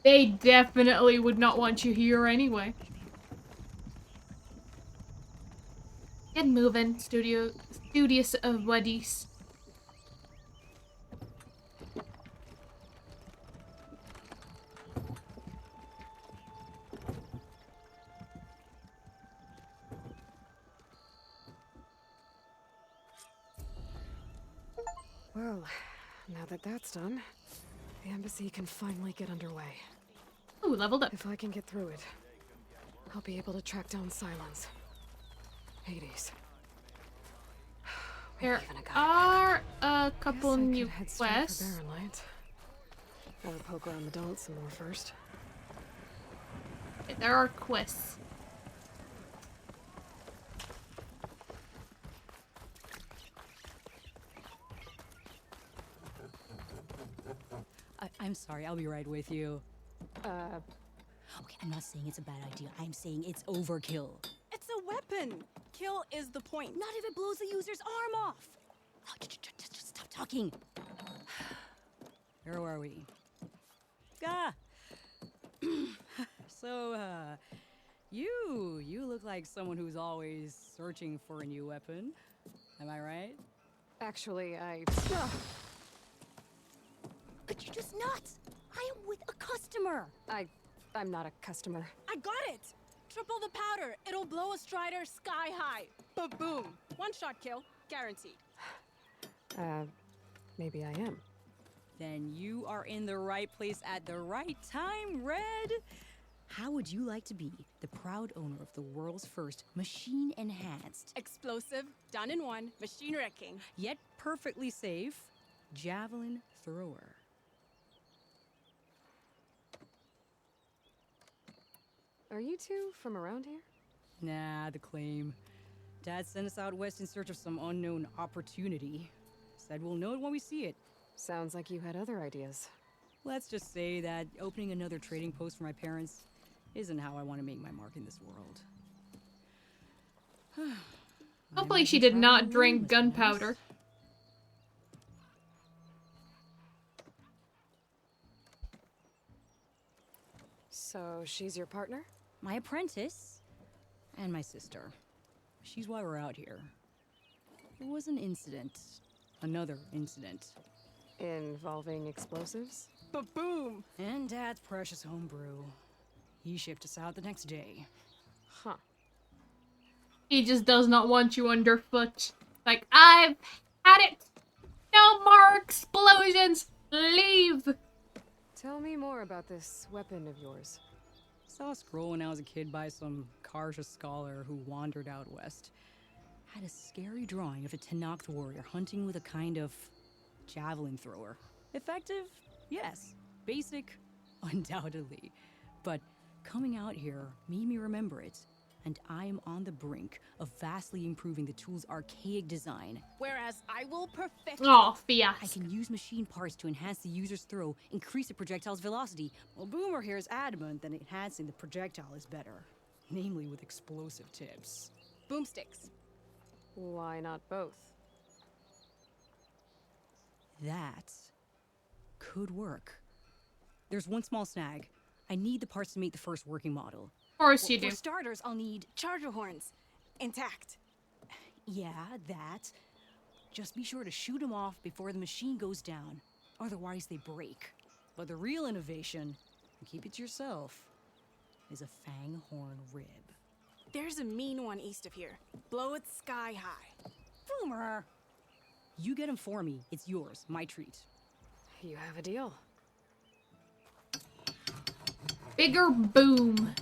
They definitely would not want you here anyway. Get moving, studious of buddies. Well, now that that's done, the embassy can finally get underway. Ooh, leveled up. If I can get through it, I'll be able to track down Silence. Hades. There are a couple Guess I new could head straight quests. for Barren Light. Better poke around the Daunt some more first. There are quests. I'm sorry, I'll be right with you. Okay, I'm not saying it's a bad idea. I'm saying it's overkill. It's a weapon. Kill is the point. Not if it blows the user's arm off. Oh, just stop talking. Where are we? Ah! So, you look like someone who's always searching for a new weapon. Am I right? Actually, Could you just not? I am with a customer. I'm not a customer. I got it. Triple the powder. It'll blow a Strider sky high. Ba-boom. One shot kill. Guaranteed. Maybe I am. Then you are in the right place at the right time, Red. How would you like to be the proud owner of the world's first machine-enhanced, Explosive. Done in one. Machine wrecking. yet perfectly safe, javelin thrower? Are you two from around here? Nah, the claim. Dad sent us out west in search of some unknown opportunity. Said we'll know it when we see it. Sounds like you had other ideas. Let's just say that opening another trading post for my parents isn't how I want to make my mark in this world. Hopefully she did not drink gunpowder. So she's your partner? My apprentice and my sister. She's why we're out here. There was an incident. Another incident. Involving explosives? Ba-boom. And Dad's precious homebrew. He shipped us out the next day. Huh. He just does not want you underfoot. Like, I've had it. No more explosions. Leave. Tell me more about this weapon of yours. Saw a scroll when I was a kid by some Karja scholar who wandered out west. Had a scary drawing of a Tenakth warrior hunting with a kind of javelin thrower. Effective? Yes. Basic? Undoubtedly. But coming out here made me remember it. And I am on the brink of vastly improving the tool's archaic design. Whereas I will perfect. Oh, fiasco. I can use machine parts to enhance the user's throw, increase the projectile's velocity. Well, Boomer here is adamant that enhancing the projectile is better. Namely with explosive tips. Boomsticks. Why not both? That could work. There's one small snag. I need the parts to make the first working model. Of course you For do. starters, I'll need charger horns. Intact. Yeah, that. Just be sure to shoot them off before the machine goes down. Otherwise, they break. But the real innovation, and keep it to yourself, is a fang horn rib. There's a mean one east of here. Blow it sky high. Boomer! You get him for me. It's yours. My treat. You have a deal. Bigger boom.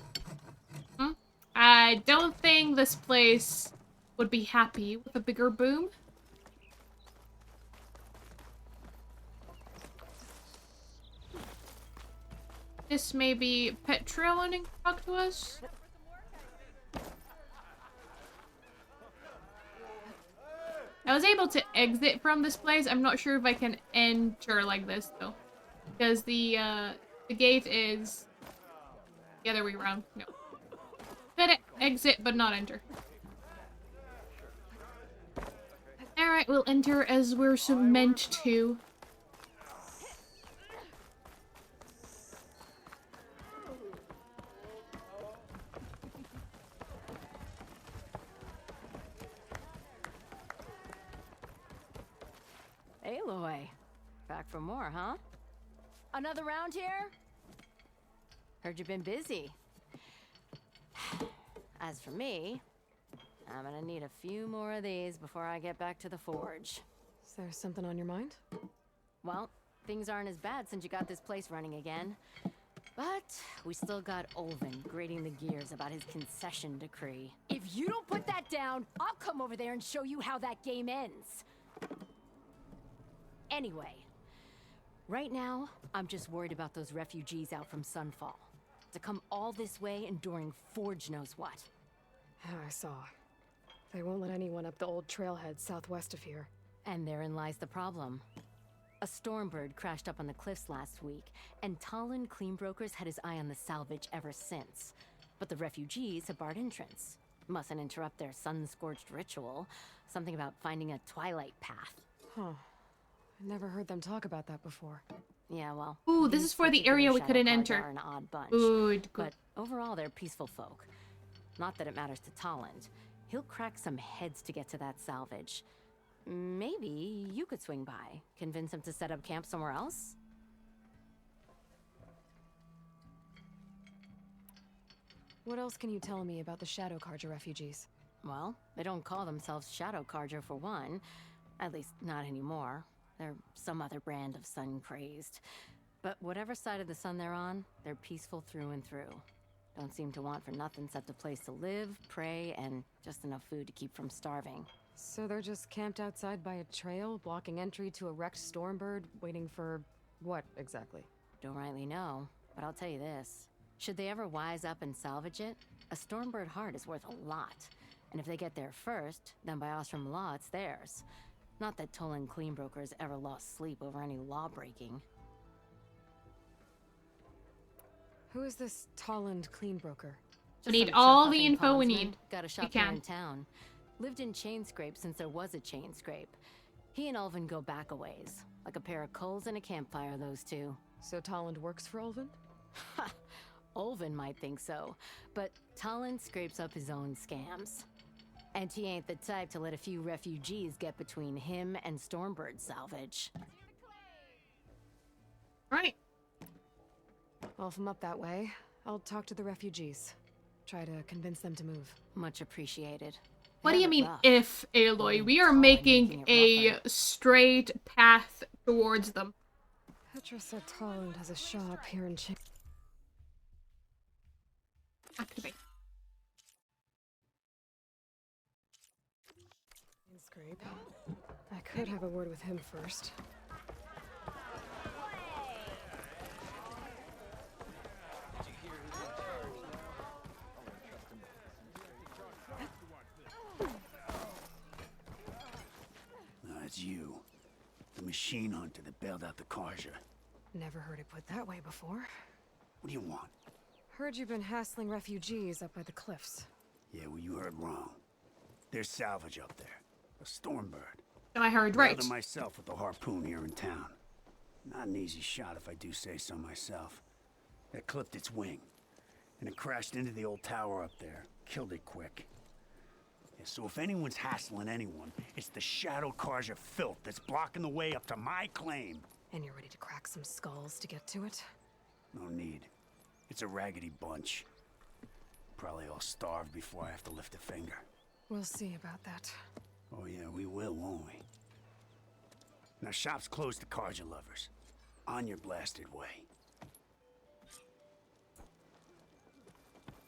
I don't think this place would be happy with a bigger boom. This may be Petra wanting to talk to us. I was able to exit from this place. I'm not sure if I can enter like this though, because the gate is the other way around. No. Could exit but not enter. Alright, we'll enter as we're meant to. Aloy, back for more, huh? Another round here? Heard you've been busy. As for me, I'm gonna need a few more of these before I get back to the forge. Is there something on your mind? Well, things aren't as bad since you got this place running again. But we still got Olvin grating the gears about his concession decree. If you don't put that down, I'll come over there and show you how that game ends. Anyway, right now, I'm just worried about those refugees out from Sunfall. To come all this way enduring Forge knows what. I saw. They won't let anyone up the old trailhead southwest of here. And therein lies the problem. A Stormbird crashed up on the cliffs last week, and Talon Cleanbrokers had his eye on the salvage ever since. But the refugees have barred entrance. Mustn't interrupt their sun-scorched ritual. Something about finding a twilight path. Huh. I never heard them talk about that before. Yeah, well... Ooh, this is for the area we couldn't enter. Are an odd bunch. Good. But overall, they're peaceful folk. Not that it matters to Talon. He'll crack some heads to get to that salvage. Maybe you could swing by, convince him to set up camp somewhere else? What else can you tell me about the Shadow Carja refugees? Well, they don't call themselves Shadow Carja for one. At least, not anymore. They're some other brand of sun-crazed. But whatever side of the sun they're on, they're peaceful through and through. Don't seem to want for nothing except a place to live, pray, and just enough food to keep from starving. So they're just camped outside by a trail, blocking entry to a wrecked Stormbird, waiting for what exactly? Don't rightly know, but I'll tell you this. Should they ever wise up and salvage it, a Stormbird heart is worth a lot. And if they get there first, then by Ostrom law, it's theirs. Not that Tolan Cleanbrokers ever lost sleep over any law breaking. Who is this Talland Cleanbroker? We need all the info we need. Got a shop here in town. Lived in Chainscrape since there was a Chainscrape. He and Ulvin go back a ways. Like a pair of coals and a campfire, those two. So Talland works for Ulvin? Ha! Ulvin might think so, but Talland scrapes up his own scams. And he ain't the type to let a few refugees get between him and Stormbird salvage. Right. Well, if I'm up that way, I'll talk to the refugees. Try to convince them to move. Much appreciated. What do you mean, if, Aloy? We are making a straight path towards them. Petra said Talland has a shop here in Activate. Scrape. I could have a word with him first. It's you. The machine hunter that bailed out the Carja. Never heard it put that way before. What do you want? Heard you've been hassling refugees up by the cliffs. Yeah, well, you heard wrong. There's salvage up there. A Stormbird. And I heard right. Nailed it myself with the harpoon here in town. Not an easy shot if I do say so myself. That clipped its wing. And it crashed into the old tower up there. Killed it quick. Yeah, so if anyone's hassling anyone, it's the Shadow Carja filth that's blocking the way up to my claim. And you're ready to crack some skulls to get to it? No need. It's a raggedy bunch. Probably all starved before I have to lift a finger. We'll see about that. Oh yeah, we will, won't we? Now shop's closed to Carja lovers. On your blasted way.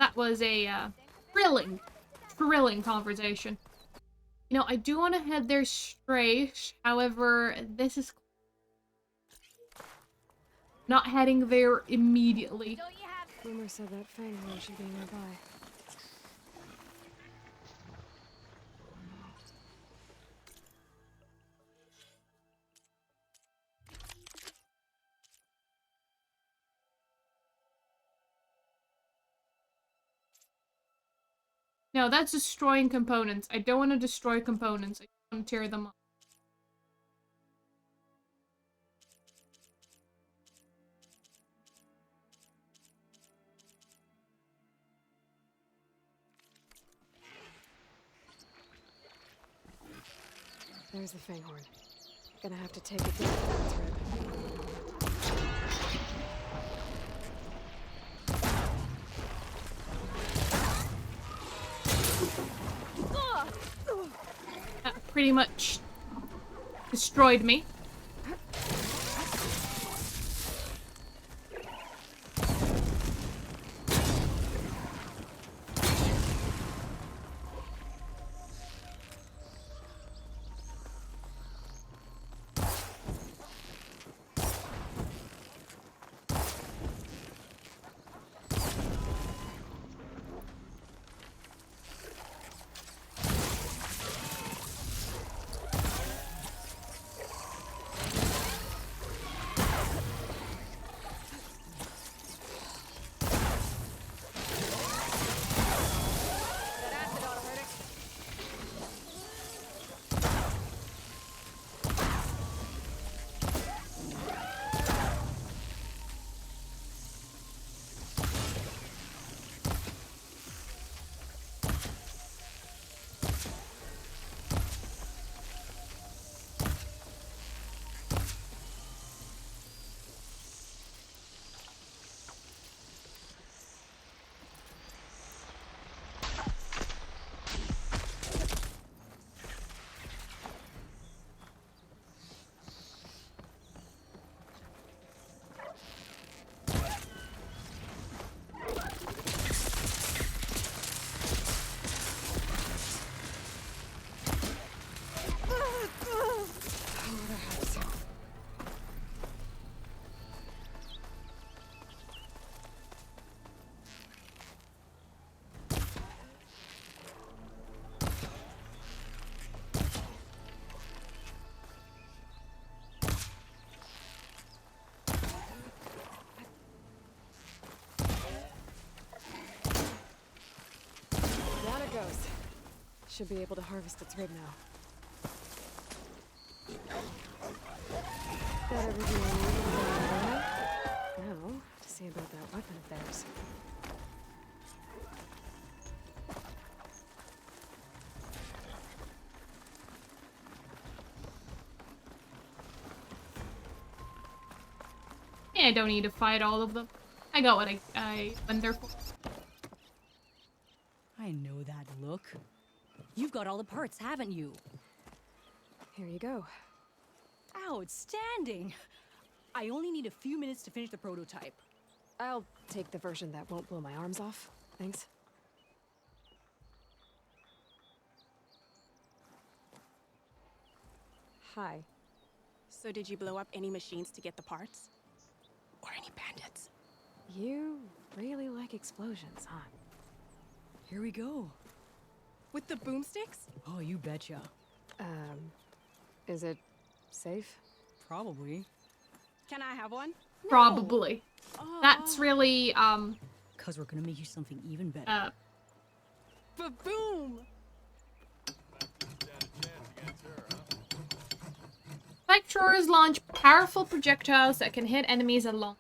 That was a thrilling conversation. You know, I do want to head there straight. However, this is not heading there immediately. Rumor said that Fanghorn should be nearby. No, that's destroying components. I don't want to destroy components. I want to tear them up. There's the Fanghorn. Gonna have to take it down with its rib. That pretty much destroyed me. should be able to harvest its rib now. Got everything I need in the bag. Now, to see about that weapon of theirs. Yeah, I don't need to fight all of them. I got what I went there for. I know that look. You've got all the parts, haven't you? Here you go. Outstanding! I only need a few minutes to finish the prototype. I'll take the version that won't blow my arms off. Thanks. Hi. So did you blow up any machines to get the parts? Or any bandits? You really like explosions, huh? Here we go. With the boomsticks? Oh, you betcha. Is it safe? Probably. Can I have one? Probably. That's really, 'Cause we're gonna make you something even better. Ba-boom! Flamethrowers launch powerful projectiles that can hit enemies at long.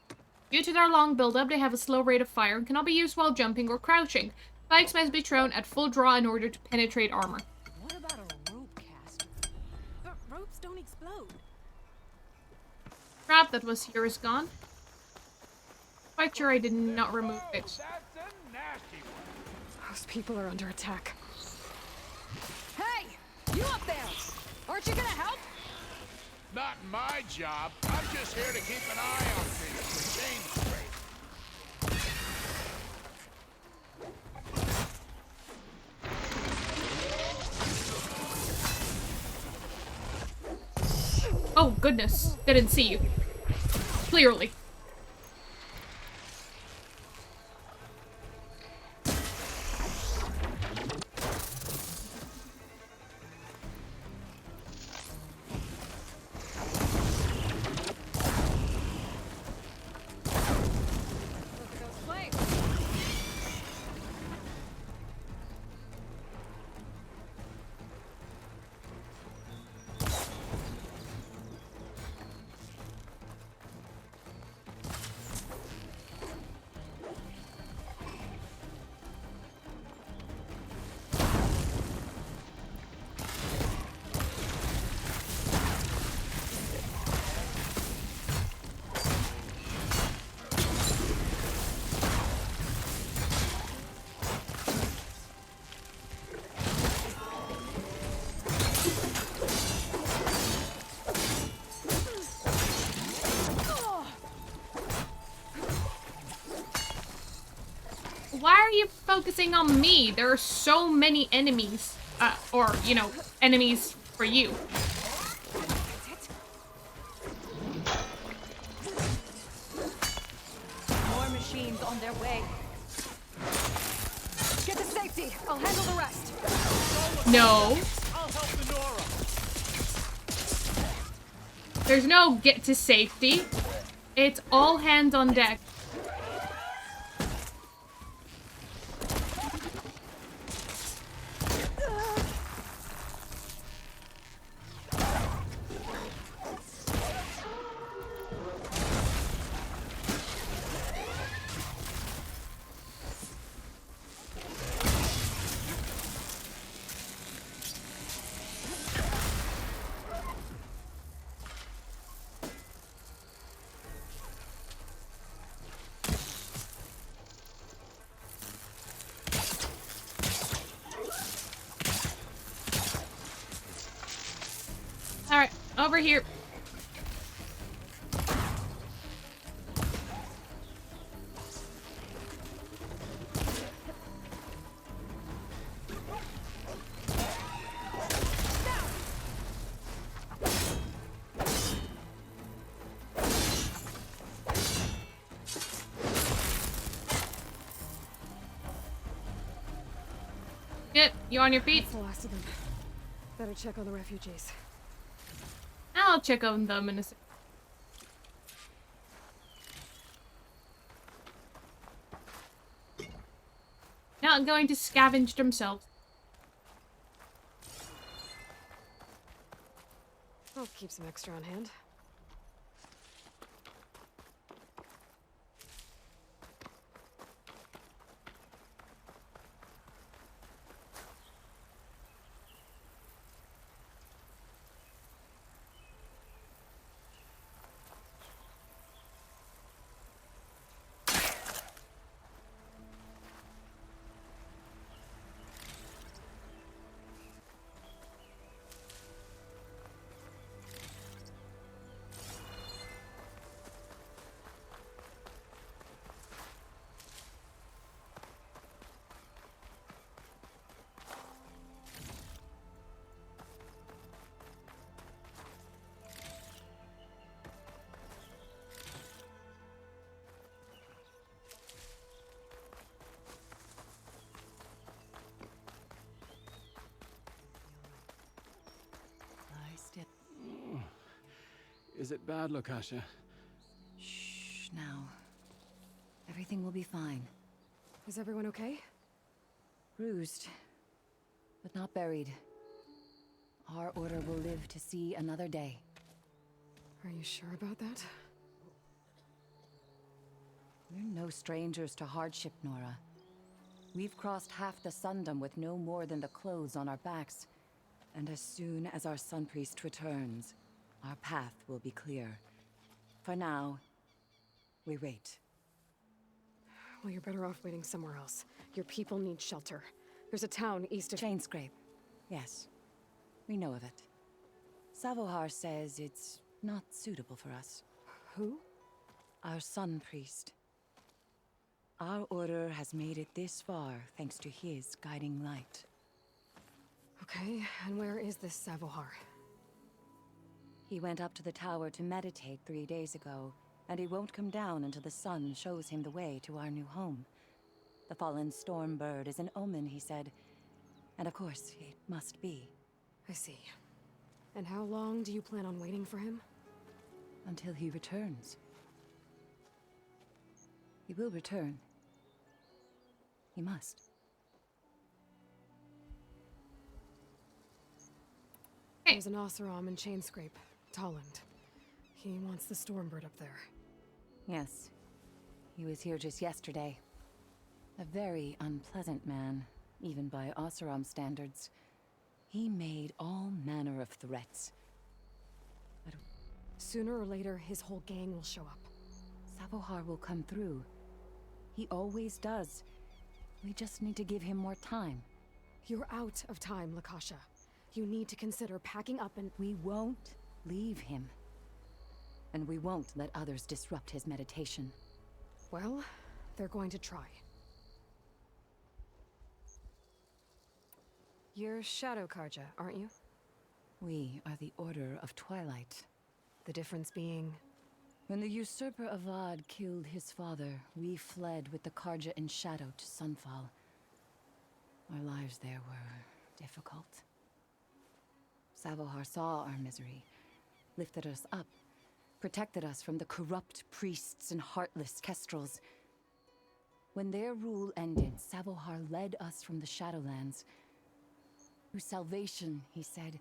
Due to their long build-up, they have a slow rate of fire and cannot be used while jumping or crouching. Spikes must be thrown at full draw in order to penetrate armor. What about a rope caster? But ropes don't explode. Crap, that was here is gone. Quite sure I did not remove it. Those people are under attack. Hey! You up there! Aren't you gonna help? Not my job. I'm just here to keep an eye on things for Chain Scrape. Oh, goodness. Didn't see you. Clearly. Why are you focusing on me? There are so many enemies. Or, you know, enemies for you. More machines on their way. Get to safety. I'll handle the rest. No. I'll help the Nora. There's no get to safety. It's all hands on deck. Alright, over here. Good, you on your feet? That's the last of them. Better check on the refugees. I'll check on them in a sec. Not going to scavenge themselves. I'll keep some extra on hand. Is it bad, Lakasha? Shh, now. Everything will be fine. Is everyone okay? Bruised, but not buried. Our order will live to see another day. Are you sure about that? We're no strangers to hardship, Nora. We've crossed half the Sundom with no more than the clothes on our backs. And as soon as our Sun Priest returns, our path will be clear. For now, we wait. Well, you're better off waiting somewhere else. Your people need shelter. There's a town east of... Chainscrape. Yes. We know of it. Savohar says it's not suitable for us. Who? Our Sun Priest. Our order has made it this far thanks to his guiding light. Okay, and where is this Savohar? He went up to the tower to meditate 3 days ago, and he won't come down until the sun shows him the way to our new home. The fallen storm bird is an omen, he said. And of course, it must be. I see. And how long do you plan on waiting for him? Until he returns. He will return. He must. There's an Oseram in Chainscrape, Tolland. He wants the Stormbird up there. Yes. He was here just yesterday. A very unpleasant man, even by Oseram standards. He made all manner of threats. But sooner or later, his whole gang will show up. Savohar will come through. He always does. We just need to give him more time. You're out of time, Lakasha. You need to consider packing up and... We won't leave him. And we won't let others disrupt his meditation. Well, they're going to try. You're Shadow Karja, aren't you? We are the Order of Twilight. The difference being... When the usurper Avad killed his father, we fled with the Karja in shadow to Sunfall. Our lives there were difficult. Savohar saw our misery, lifted us up, protected us from the corrupt priests and heartless kestrels. When their rule ended, Savohar led us from the Shadowlands. Through salvation, he said.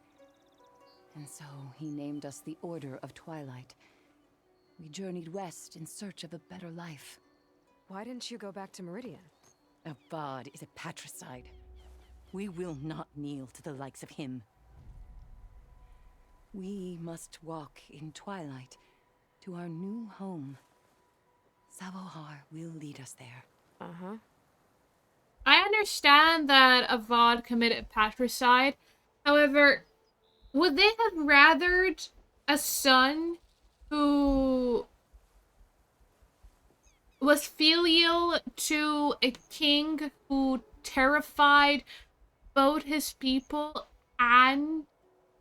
And so he named us the Order of Twilight. We journeyed west in search of a better life. Why didn't you go back to Meridian? Avad is a patricide. We will not kneel to the likes of him. We must walk in twilight to our new home. Savohar will lead us there. Uh-huh. I understand that Avad committed patricide. However, would they have rathered a son who was filial to a king who terrified both his people and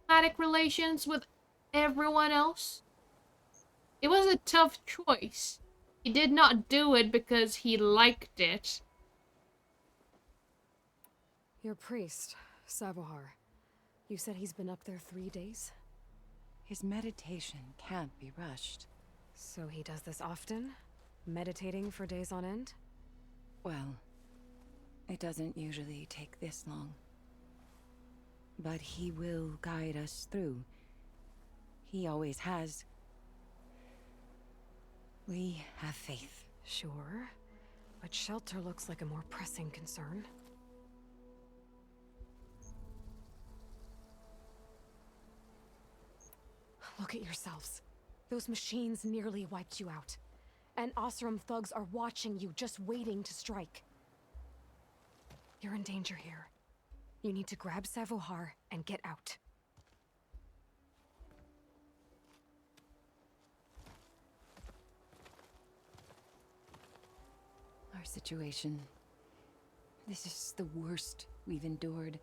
diplomatic relations with everyone else? It was a tough choice. He did not do it because he liked it. Your priest, Savohar. You said he's been up there 3 days? His meditation can't be rushed. So he does this often? Meditating for days on end? Well, it doesn't usually take this long. But he will guide us through. He always has. We have faith. Sure, but shelter looks like a more pressing concern. Look at yourselves. Those machines nearly wiped you out. And Osram thugs are watching you, just waiting to strike. You're in danger here. You need to grab Savohar and get out. Our situation. This is the worst we've endured.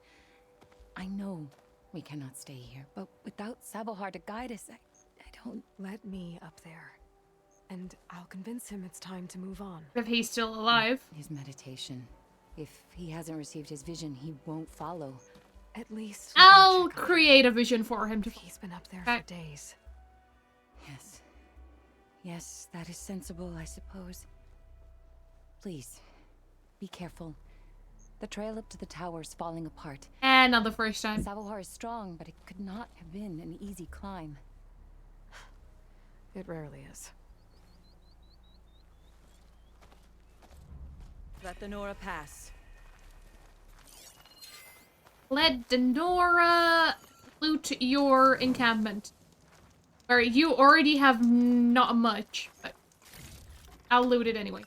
I know we cannot stay here, but without Savohar to guide us, I don't... Let me up there. And I'll convince him it's time to move on. If he's still alive. His meditation. If he hasn't received his vision, he won't follow. At least... I'll create a vision for him to... He's been up there for days. Yes. Yes, that is sensible, I suppose. Please, be careful. The trail up to the tower is falling apart. And not the first time. Savohar is strong, but it could not have been an easy climb. It rarely is. Let the Nora pass. Let Denora loot your encampment. Alright, you already have not much, but I'll loot it anyway.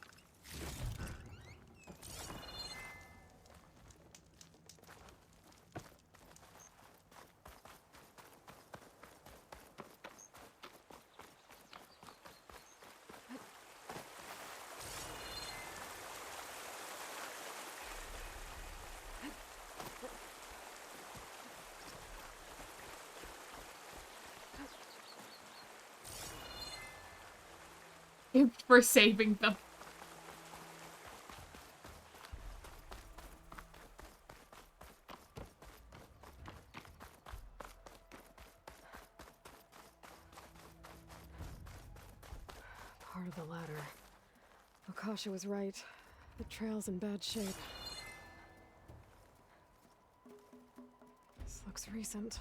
For saving them. Part of the ladder. Okasha was right. The trail's in bad shape. This looks recent.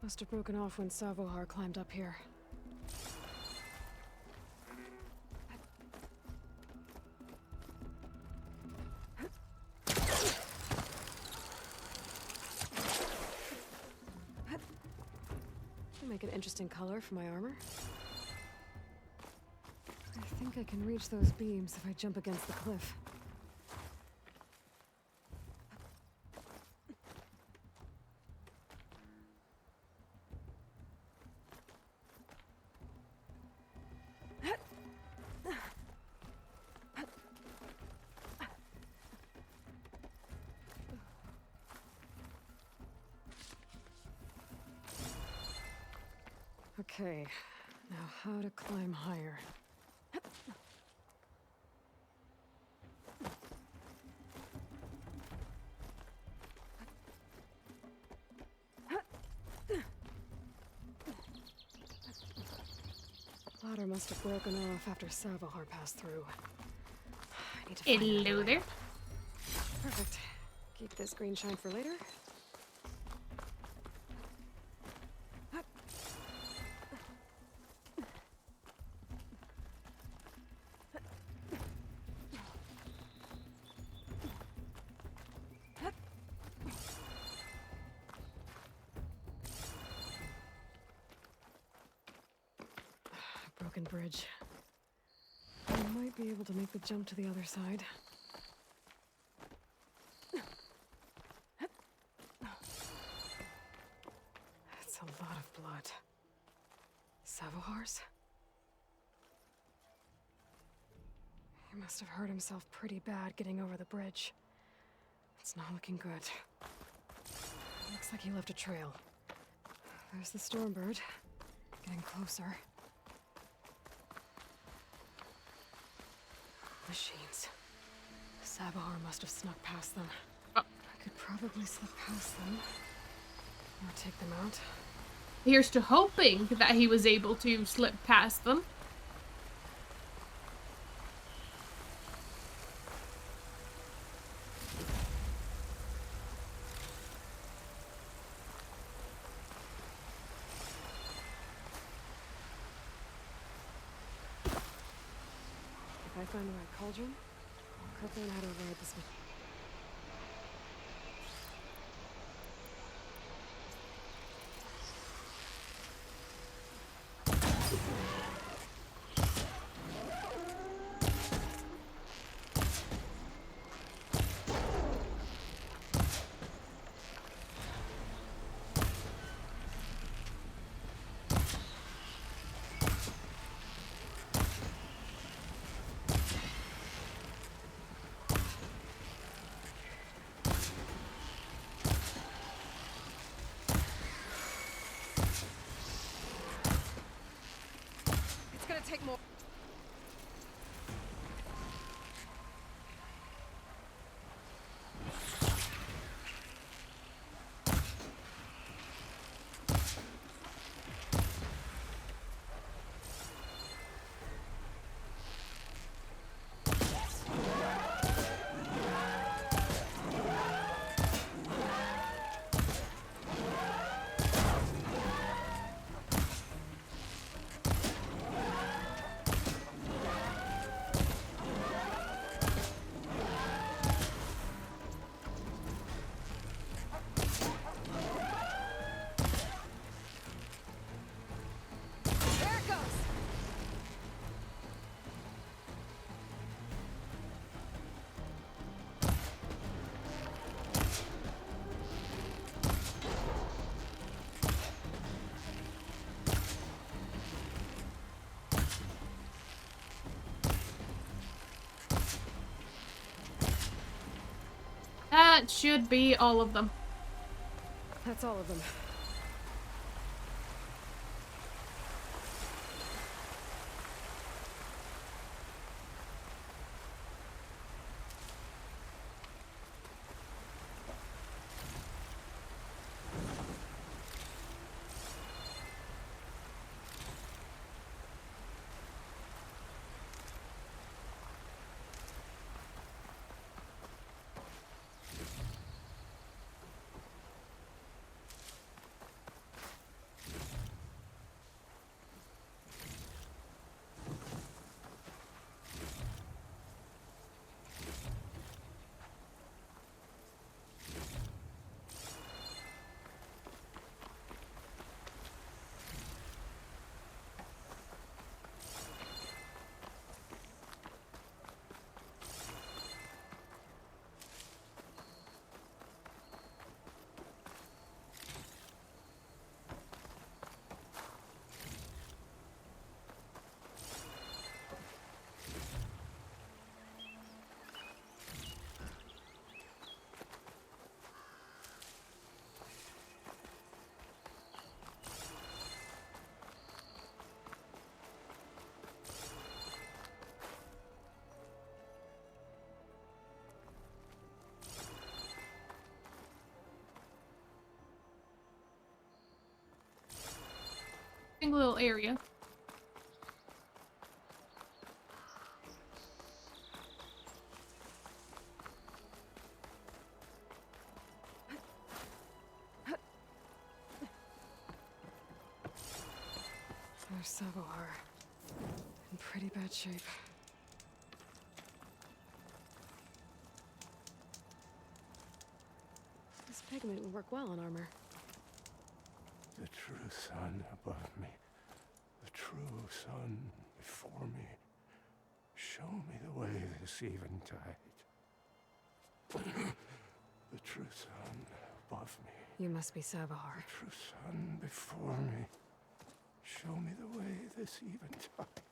Must have broken off when Savohar climbed up here. Make an interesting color for my armor. I think I can reach those beams if I jump against the cliff. Okay, now how to climb higher. Ladder must have broken off after Savohar passed through. I need to find Hello there. Perfect. Keep this green shine for later. Broken bridge. I might be able to make the jump to the other side. That's a lot of blood. Savohar's? He must have hurt himself pretty bad getting over the bridge. It's not looking good. Looks like he left a trail. There's the Stormbird. Getting closer. Machines. Savohar must have snuck past them. I could probably slip past them. Or take them out. Here's to hoping that he was able to slip past them. I find the right cauldron, Kirk learn how to avoid this. It's gonna take more. There it goes. That should be all of them. That's all of them. Single little area. There's Sabohar. In pretty bad shape. This pigment would work well on armor. The true sun above me, the true sun before me. Show me the way this eventide. The true sun above me. You must be Sabohar. The true sun before me. Show me the way this eventide.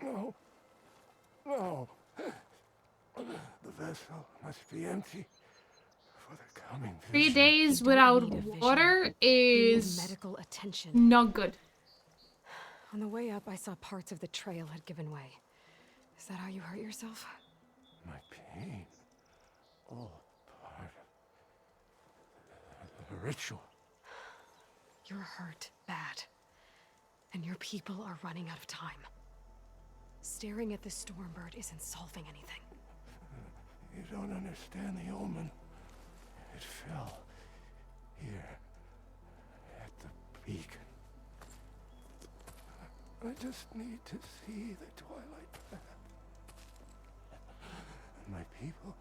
No. No. The vessel must be empty for the coming 3 vision. days without water is medical attention. not good. On the way up, I saw parts of the trail had given way. Is that how you hurt yourself? My pain, all part of the ritual. You're hurt bad. And your people are running out of time. Staring at the Stormbird isn't solving anything. You don't understand the omen. It fell here, beacon. I just need to see the Twilight Path. And my people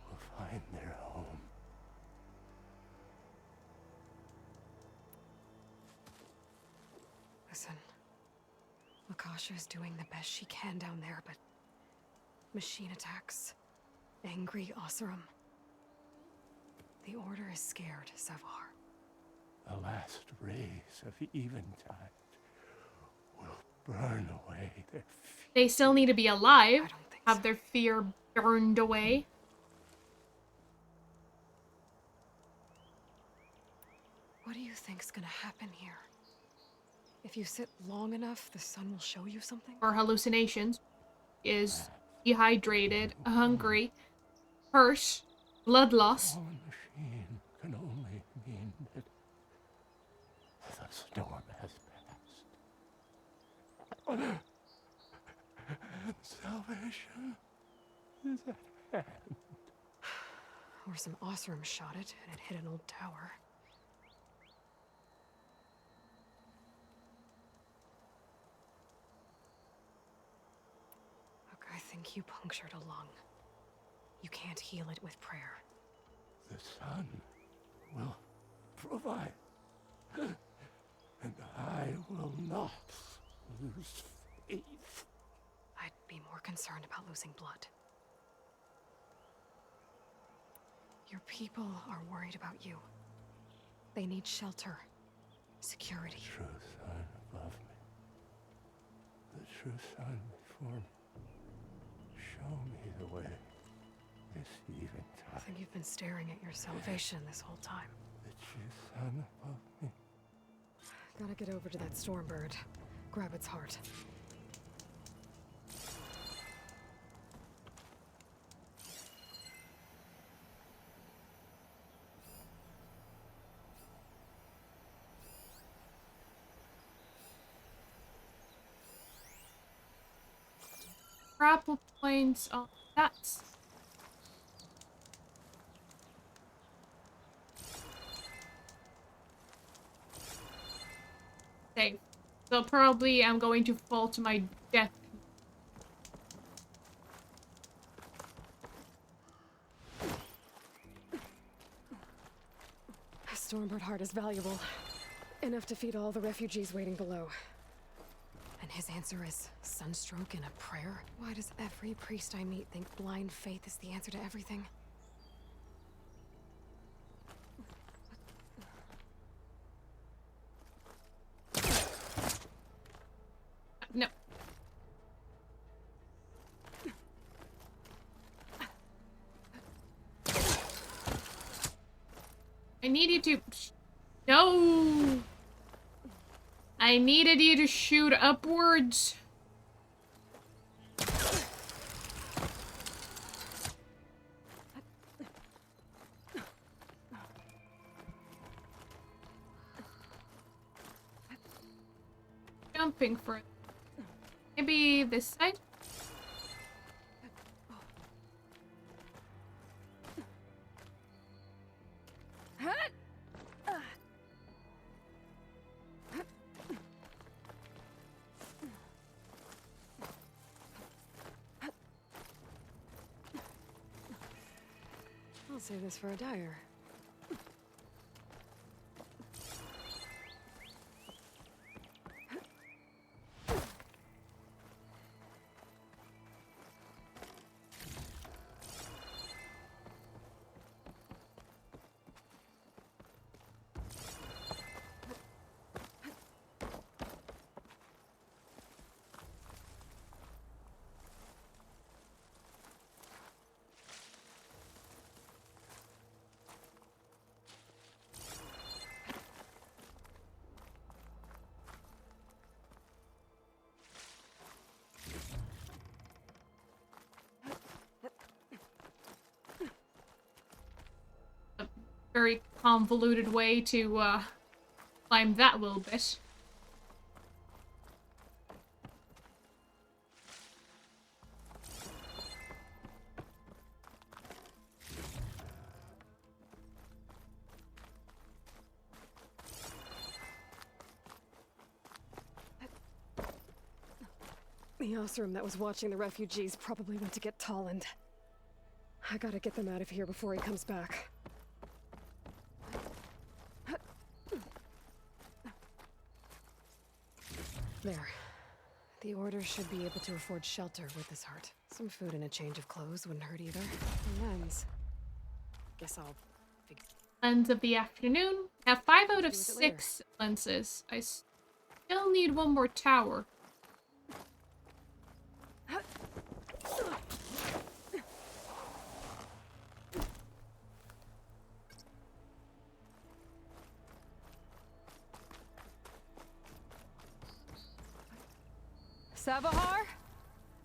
will find their home. Listen, Lakasha is doing the best she can down there, but machine attacks, angry Oseram. The Order is scared, Savar. The last rays of Eventide will burn away their fear. They still need to be alive, have their fear burned away. What do you think's gonna happen here? If you sit long enough, the sun will show you something? Or hallucinations. Is dehydrated, hungry, cursed, blood loss. Fallen machine can only mean that the storm has passed. And salvation is at hand. Or some Oseram shot it, and it hit an old tower. Look, I think you punctured a lung. You can't heal it with prayer. The sun will provide. And I will not lose faith. I'd be more concerned about losing blood. Your people are worried about you. They need shelter, security. The true sun above me. The true sun before me. Show me the way. This eventide. I think you've been staring at your salvation this whole time. The true sun above me. Gotta get over to that Stormbird. Grab its heart. Grapple points on that. Okay. So probably I'm going to fall to my death. A Stormbird heart is valuable. Enough to feed all the refugees waiting below. And his answer is sunstroke and a prayer? Why does every priest I meet think blind faith is the answer to everything? No. I need you to... No! I needed you to shoot upwards. Jumping for it. Maybe this side? I'll save this for a dyer. Very convoluted way to climb that little bit. The Osram that was watching the refugees probably went to get Tolland. I gotta get them out of here before he comes back. There. The Order should be able to afford shelter with this heart. Some food and a change of clothes wouldn't hurt either. And lens. Guess I'll figure. Lens of the afternoon. I have 5 out of 6 lenses. I still need one more tower. Savahar?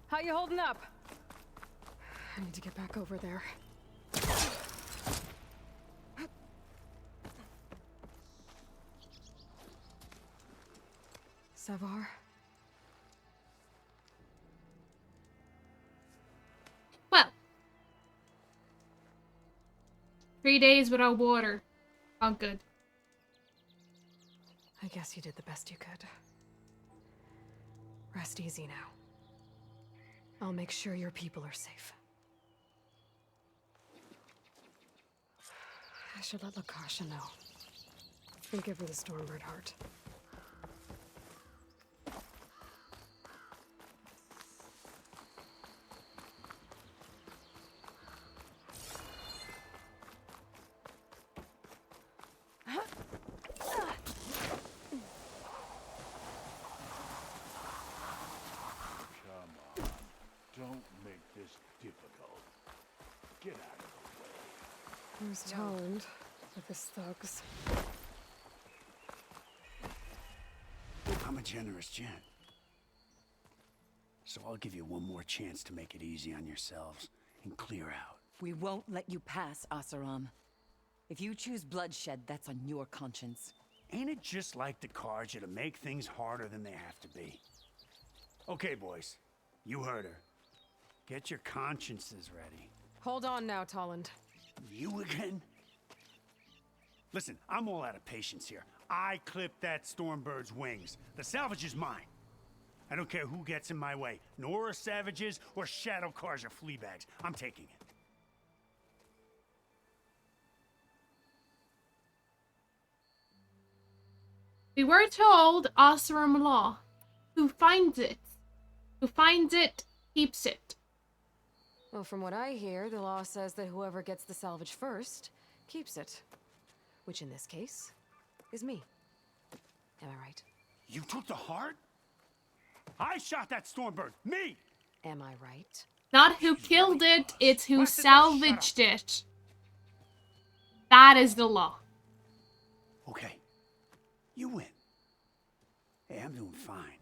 How you holding up? I need to get back over there. Savahar? Well. 3 days without water. All good. I guess you did the best you could. Rest easy now. I'll make sure your people are safe. I should let Lakasha know. And give her the Stormbird heart. Where's Tolland with his thugs? I'm a generous gent. So I'll give you one more chance to make it easy on yourselves and clear out. We won't let you pass, Asaram. If you choose bloodshed, that's on your conscience. Ain't it just like the Karja to make things harder than they have to be? Okay, boys. You heard her. Get your consciences ready. Hold on now, Tolland. You again? Listen, I'm all out of patience here. I clipped that Stormbird's wings. The salvage is mine. I don't care who gets in my way. Nora savages or shadow cars or flea bags. I'm taking it. We were told Oseram law. Who finds it? Who finds it, keeps it. Well, from what I hear, the law says that whoever gets the salvage first keeps it. Which in this case is me. Am I right? You took the heart? I shot that Stormbird. Me! Am I right? Not who killed it, it's who salvaged it. That is the law. Okay. You win. Hey, I'm doing fine.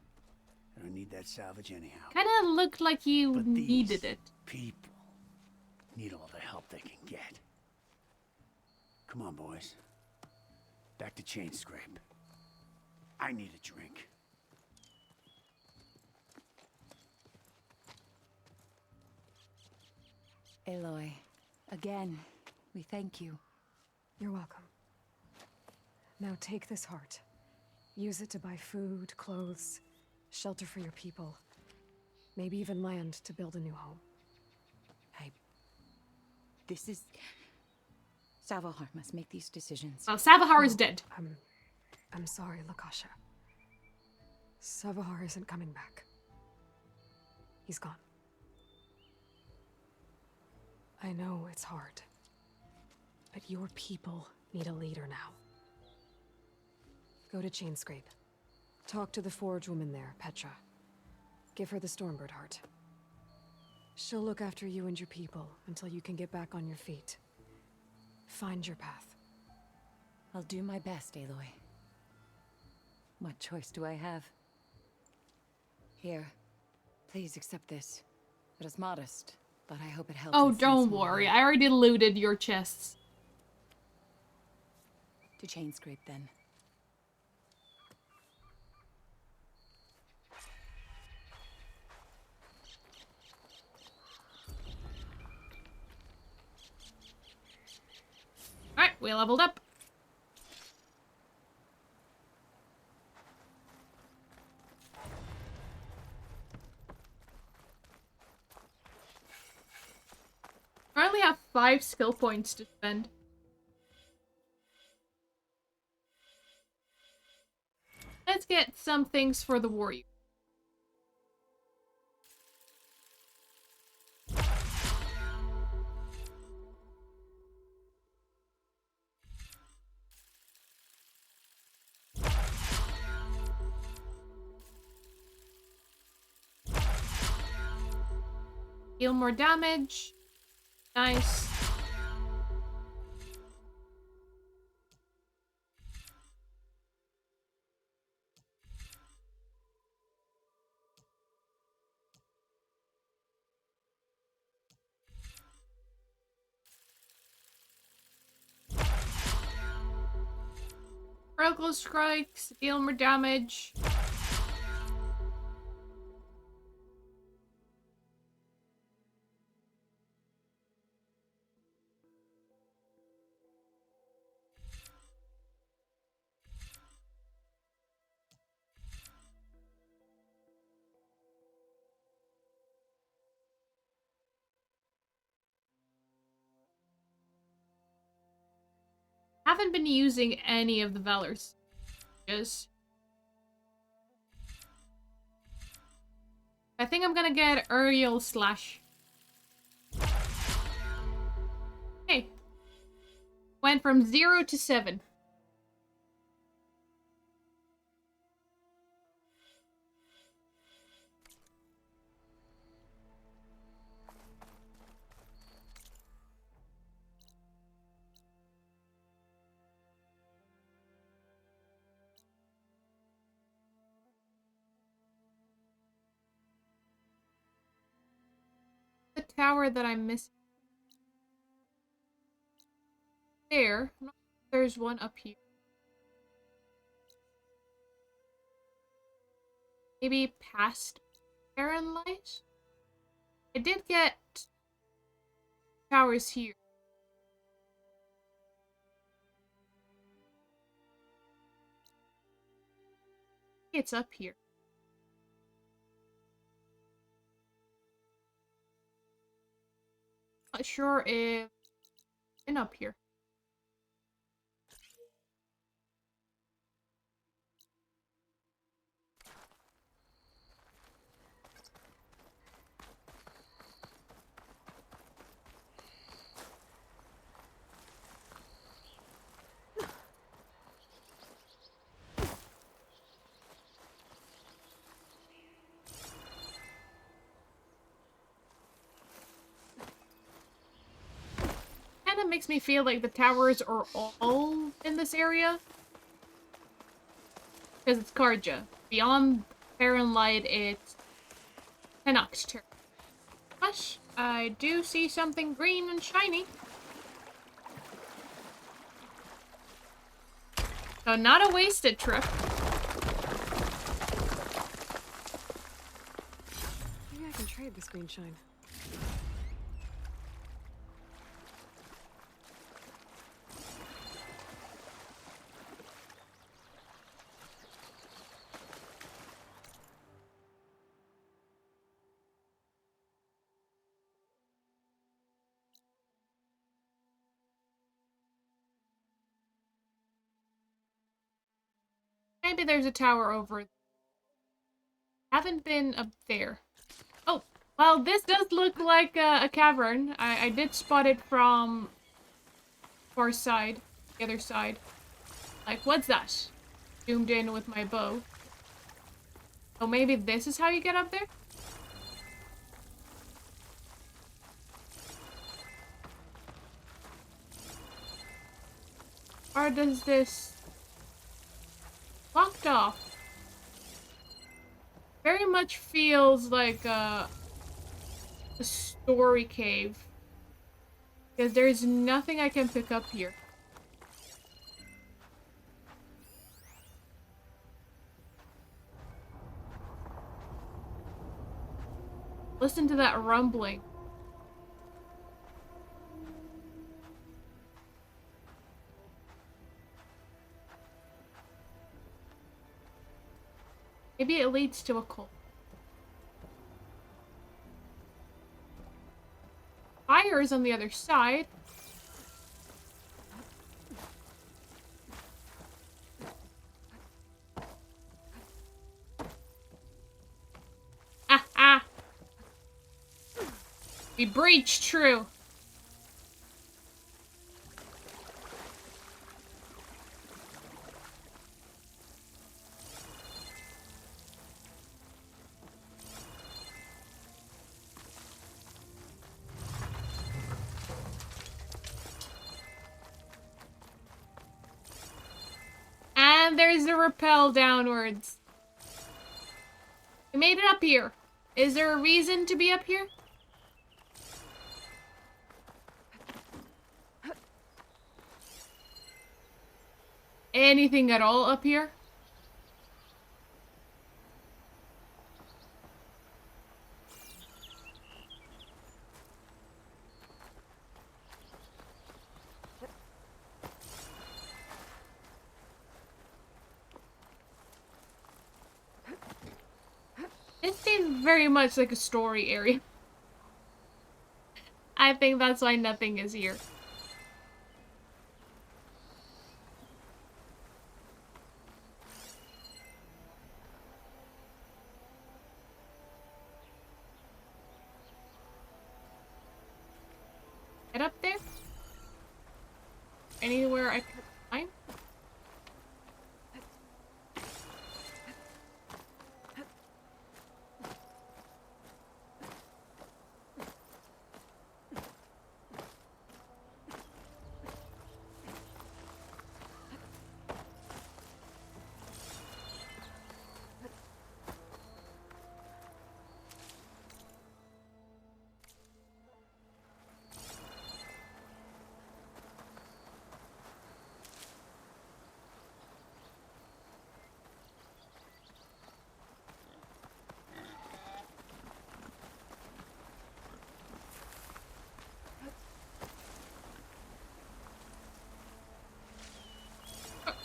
I don't need that salvage anyhow. Kinda looked like you needed it. People need all the help they can get. Come on, boys. Back to Chain Scrape. I need a drink. Aloy, again, we thank you. You're welcome. Now take this heart. Use it to buy food, clothes, shelter for your people. Maybe even land to build a new home. This is... Savahar must make these decisions. Well, Savahar is dead. I'm sorry, Lakasha. Savahar isn't coming back. He's gone. I know it's hard. But your people need a leader now. Go to Chainscrape. Talk to the forge woman there, Petra. Give her the Stormbird heart. She'll look after you and your people until you can get back on your feet. Find your path. I'll do my best, Aloy. What choice do I have? Here, please accept this. It is modest, but I hope it helps. Oh, don't worry. I already looted your chests. To Chainscrape, then. Alright, we leveled up. I only have 5 skill points to spend. Let's get some things for the warrior. Deal more damage. Nice. Critical strikes, deal more damage. Haven't been using any of the Valor's. I think I'm gonna get Uriel slash. Hey. Went from 0 to 7. The tower that I'm missing. There. There's one up here. Maybe past Barren Light? I did get towers here. It's up here. Not sure if it's been up here. Kinda makes me feel like the towers are all in this area. Because it's Karja. Beyond Barren Light, it's Tennock's turn. But I do see something green and shiny. So not a wasted trip. Maybe I can trade this green shine. Maybe there's a tower over. Haven't been up there. Oh, well, this does look like a cavern. I did spot it from far side, the other side. Like, what's that? Zoomed in with my bow. Oh, maybe this is how you get up there? Or does this... Locked off. Very much feels like a story cave. Because there's nothing I can pick up here. Listen to that rumbling. Maybe it leads to a cult. Fire is on the other side. Ah, ah. We breached, true. And there's the rappel downwards. We made it up here. Is there a reason to be up here? Anything at all up here? It seems very much like a story area. I think that's why nothing is here. Get up there? Anywhere I can find?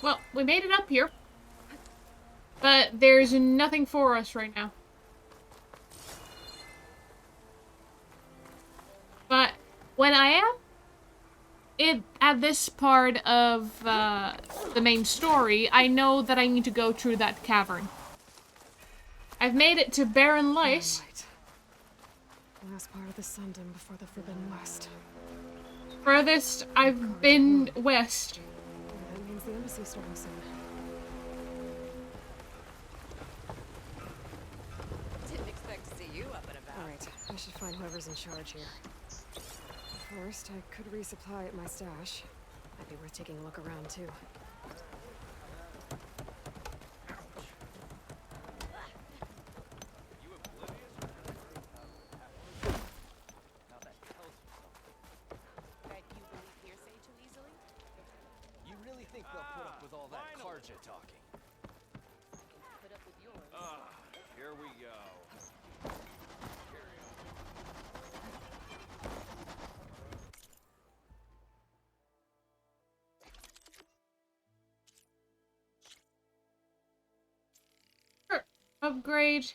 Well, we made it up here. But there's nothing for us right now. But when I am at this part of the main story, I know that I need to go through that cavern. I've made it to Barren Light. Last part of the Sundom before the Forbidden West. Furthest I've been west. That means the embassy's starting soon. Didn't expect to see you up and about. Alright, I should find whoever's in charge here. First, I could resupply at my stash. Might be worth taking a look around, too. You really think they'll put up with all that Karja talking? Put up with yours. Here we go. Sure. Upgrade.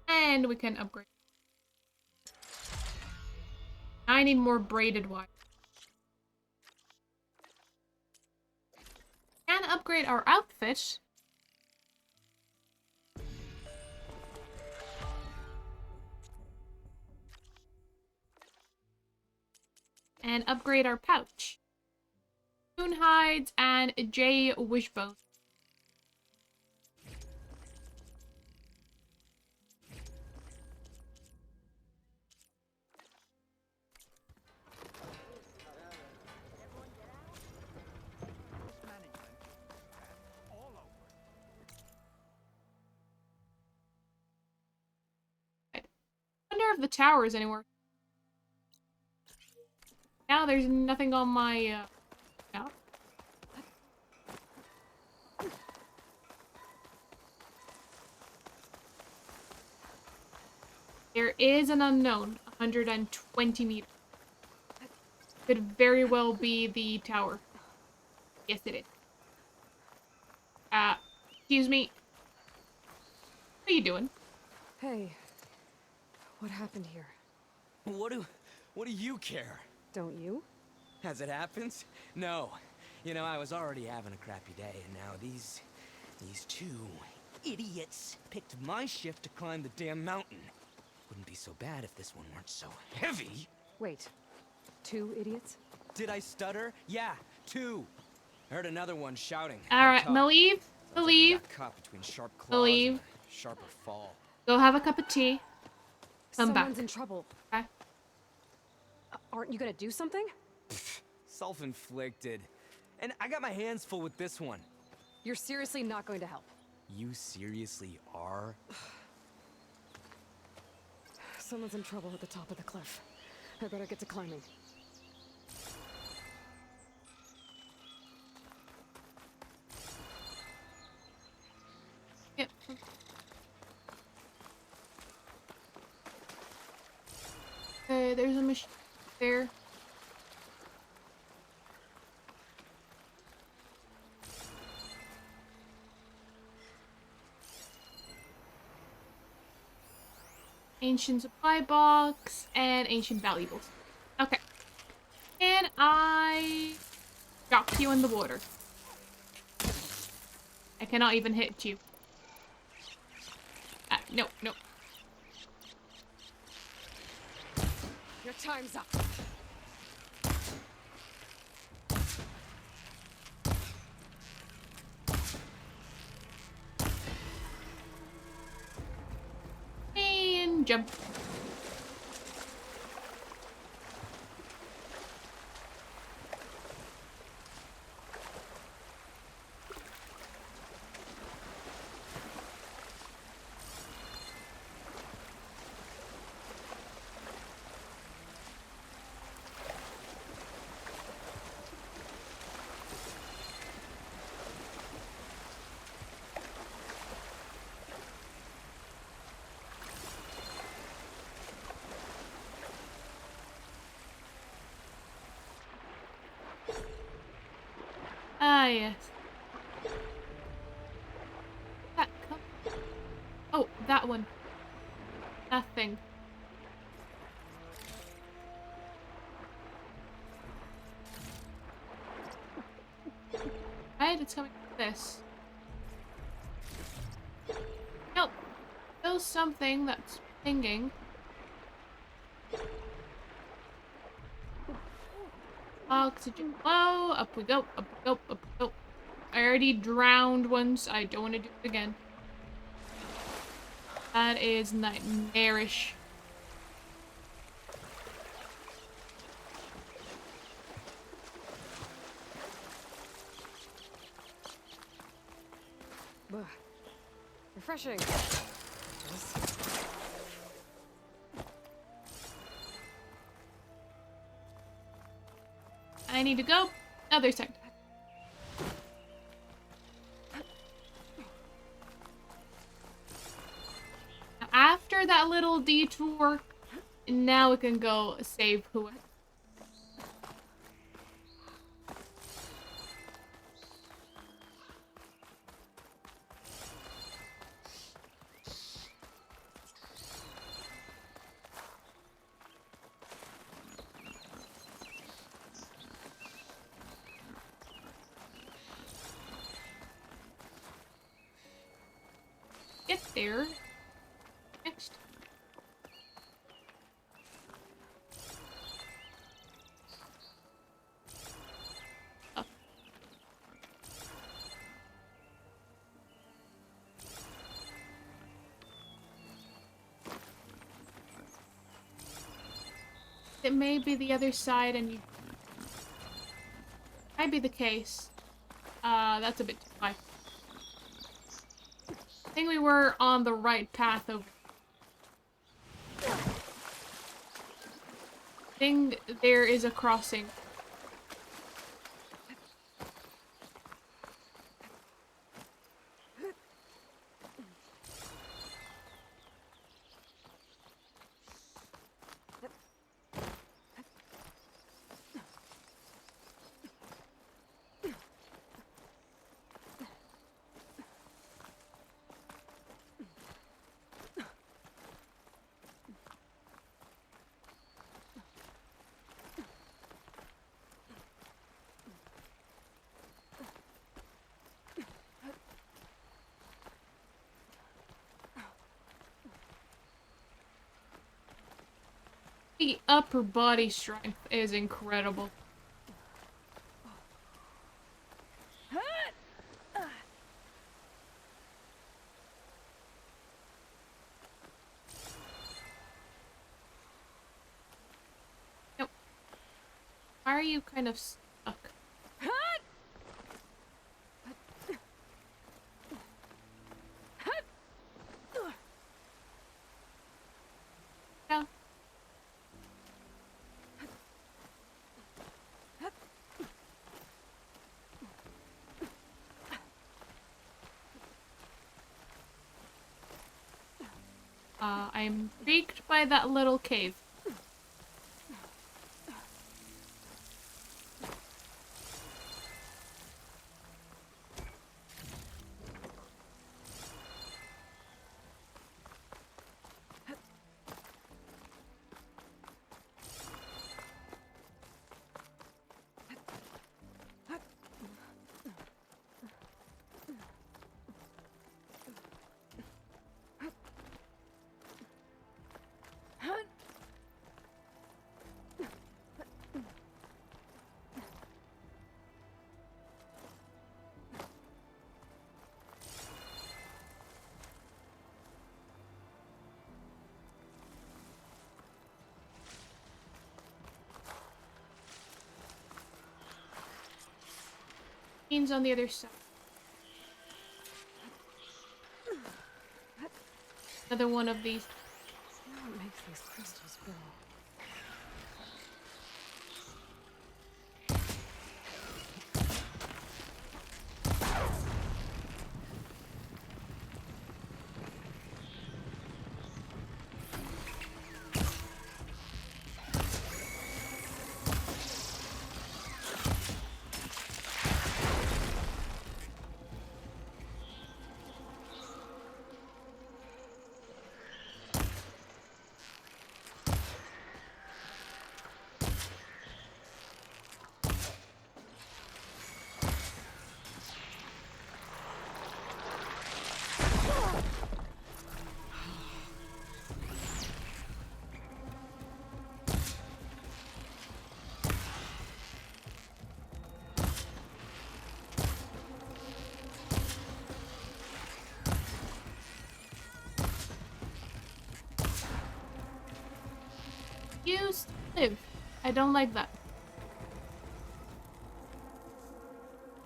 And we can upgrade. I need more braided wire. Can upgrade our outfit. And upgrade our pouch. Moon hides and J wishbone. I wonder if the tower is anywhere. Now there's nothing on my map. There is an unknown, 120 meters. Could very well be the tower. Yes, it is. Excuse me. What are you doing? Hey, what happened here? What do you care? Don't you? As it happens, no. You know, I was already having a crappy day, and now these two idiots picked my shift to climb the damn mountain. Wouldn't be so bad if this one weren't so heavy. Wait, 2 idiots? Did I stutter? Yeah, 2. Heard another one shouting. Alright, believe. Caught between sharp claws Believe. and a sharper fall. Go have a cup of tea. Come Someone's back. in trouble. Okay. Aren't you gonna do something? Self-inflicted. And I got my hands full with this one. You're seriously not going to help. You seriously are? Someone's in trouble at the top of the cliff. I better get to climbing. Yep. Okay, there's a machine there. Ancient supply box and ancient valuables. Okay. And I drop you in the water. I cannot even hit you. No, no. Your time's up. And jump. Ah, yes. That cup. Oh, that one. That thing. Right, it's coming with this. Nope. There's something that's pinging. Oxygen low. Up we go. Up we go. Up we go. I already drowned once. I don't want to do it again. That is nightmarish. Refreshing. I need to go. Other side. Now, after that little detour, now we can go save whoever. Get there. Next. Up. It may be the other side and you... Might be the case. That's a bit too high. I think we were on the right path over. I think there is a crossing. The upper body strength is incredible. Nope. Why are you kind of stuck? Yeah. I'm intrigued by that little cave. Means on the other side. Another one of these. What makes these crystals glow? You still live. I don't like that.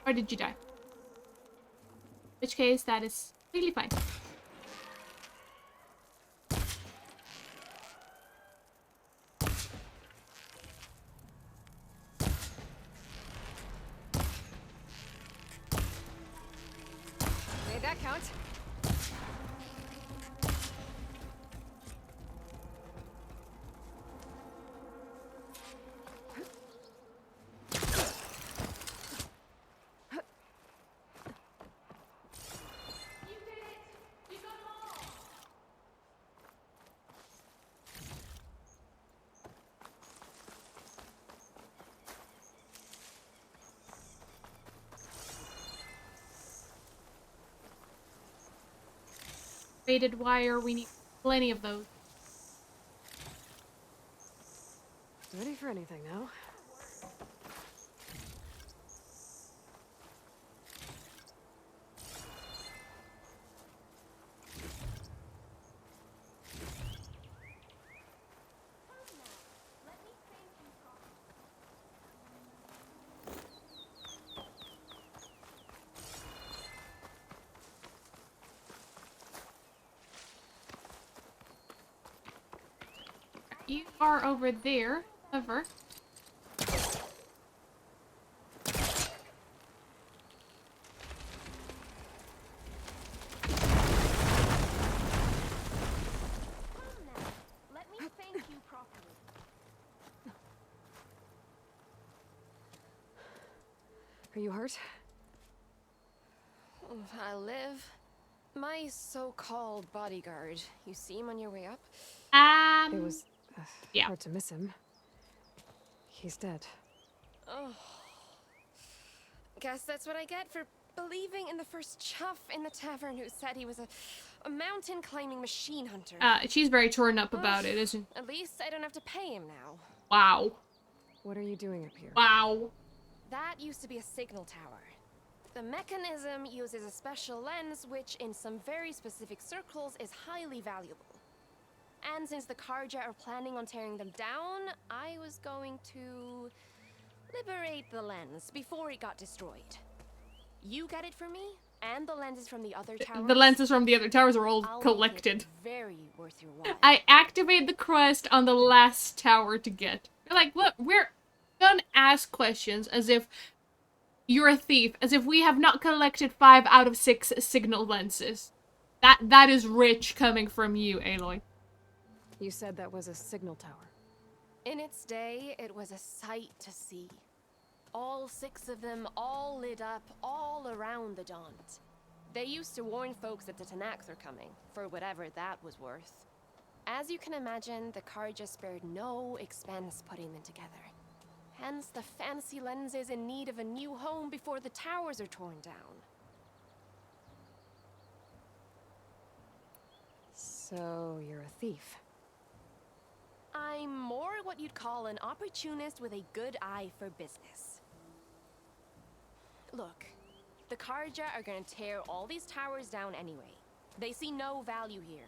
Or did you die? In which case, that is really fine. Made that count. Braided wire, we need plenty of those. Ready for anything now? You are over there, however. Let me thank you properly. Are you hurt? I live. My so-called bodyguard. You see him on your way up? It was hard to miss him. He's dead. Oh. Guess that's what I get for believing in the first chuff in the tavern who said he was a mountain-climbing machine hunter. She's very torn up about it, isn't she? At least I don't have to pay him now. Wow. What are you doing up here? Wow. That used to be a signal tower. The mechanism uses a special lens which, in some very specific circles, is highly valuable. And since the Karja are planning on tearing them down, I was going to liberate the lens before it got destroyed. You get it for me, and the lenses from the other towers. The lenses from the other towers are all I'll collected. make it very worth your while. I activate the quest on the last tower to get. You're like, look, we're gonna ask questions as if you're a thief, as if we have not collected 5 out of 6 signal lenses. That is rich coming from you, Aloy. You said that was a signal tower. In its day, it was a sight to see. All 6 of them, all lit up, all around the Daunt. They used to warn folks that the Tanakhs are coming, for whatever that was worth. As you can imagine, the Karja spared no expense putting them together. Hence the fancy lenses in need of a new home before the towers are torn down. So, you're a thief. I'm more what you'd call an opportunist with a good eye for business. Look, the Karja are gonna tear all these towers down anyway. They see no value here.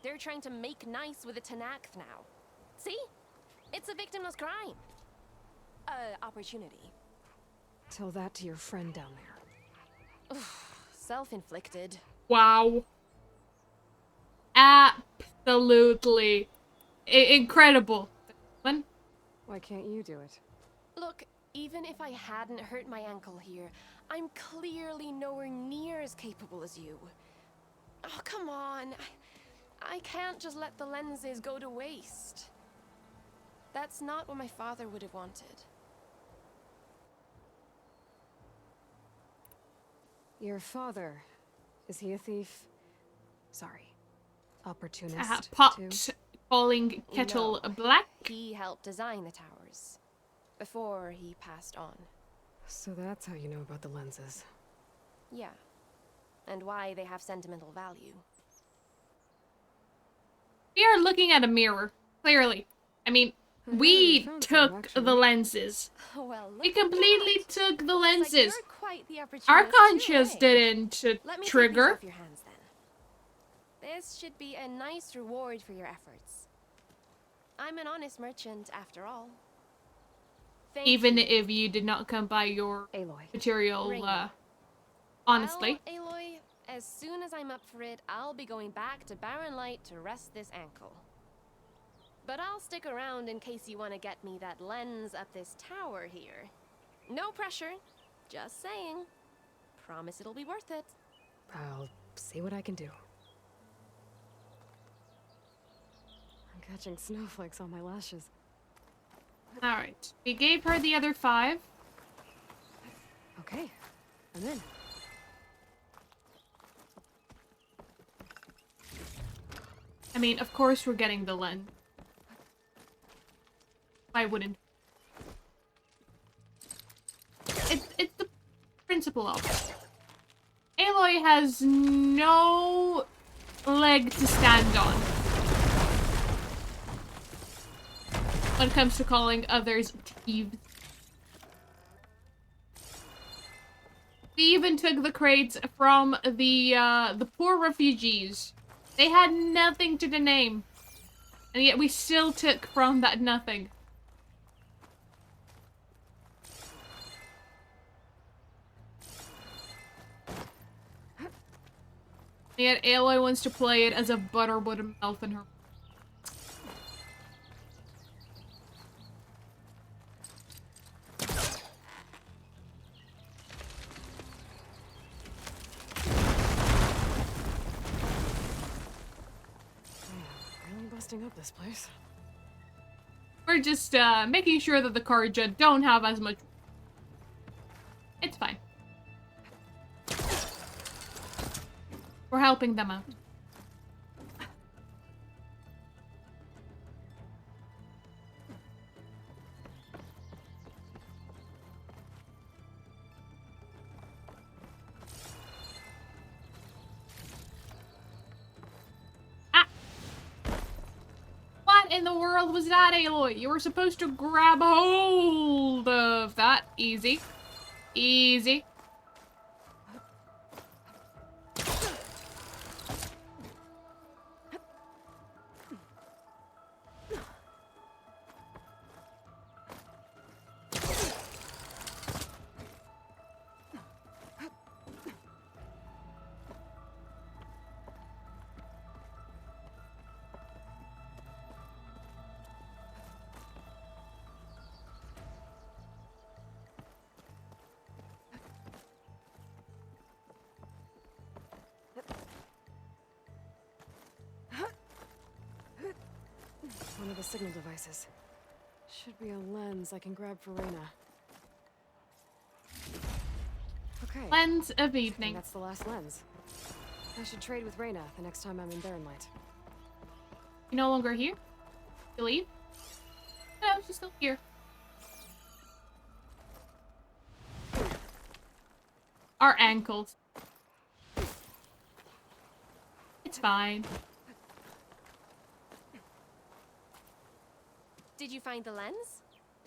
They're trying to make nice with the Tanakh now. See? It's a victimless crime. Opportunity. Tell that to your friend down there. Self-inflicted. Wow. Absolutely. Incredible. When? Why can't you do it? Look, even if I hadn't hurt my ankle here, I'm clearly nowhere near as capable as you. Oh, come on. I can't just let the lenses go to waste. That's not what my father would have wanted. Your father, is he a thief? Sorry. Opportunist, Pot too? calling kettle No, black? He helped design the towers. Before he passed on. So that's how you know about the lenses. Yeah. And why they have sentimental value. We are looking at a mirror, clearly. I mean, we took the lenses. Well, We completely took the lenses. You're quite the Our opportunist conscience too, eh? didn't Let me trigger. take these off your hands then. This should be a nice reward for your efforts. I'm an honest merchant after all. Thank Even you. if you did not come by your Aloy. material, Ring. honestly. Well, Aloy, as soon as I'm up for it, I'll be going back to Barren Light to rest this ankle. But I'll stick around in case you want to get me that lens up this tower here. No pressure, just saying. Promise it'll be worth it. I'll see what I can do. I'm catching snowflakes on my lashes. Alright. We gave her the other 5. Okay, I'm in. I mean, of course we're getting the lens. Why wouldn't? It's the principle of it. Aloy has no leg to stand on when it comes to calling others thieves. We even took the crates from the poor refugees. They had nothing to the name, and yet we still took from that nothing. And yet Aloy wants to play it as a butterwood elf in her. Really busting up this place. We're just making sure that the Karja don't have as much. It's fine. We're helping them out. in the world was that, Aloy? You were supposed to grab hold of that. Easy. Easy. One of the signal devices. Should be a lens I can grab for Reyna. Okay. Lens of And evening. that's the last lens. I should trade with Reyna the next time I'm in Barrenlight. You no longer here? You leave? No, she's still here. Our ankles. It's fine. Did you find the lens?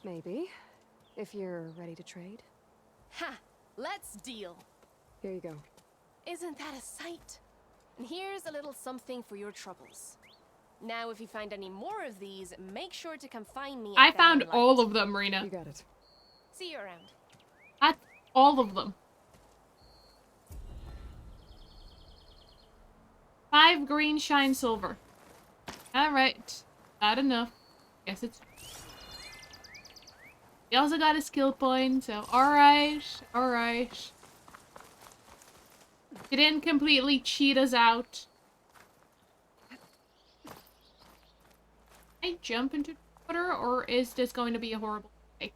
Maybe. If you're ready to trade. Ha! Let's deal. Here you go. Isn't that a sight? And here's a little something for your troubles. Now, if you find any more of these, make sure to come find me. I found all of them, Rena. You got it. See you around. That's all of them. 5 green shine silver. Alright. Not enough. Guess it's... We also got a skill point, so alright. Alright. You didn't completely cheat us out. Can I jump into water, or is this going to be a horrible mistake?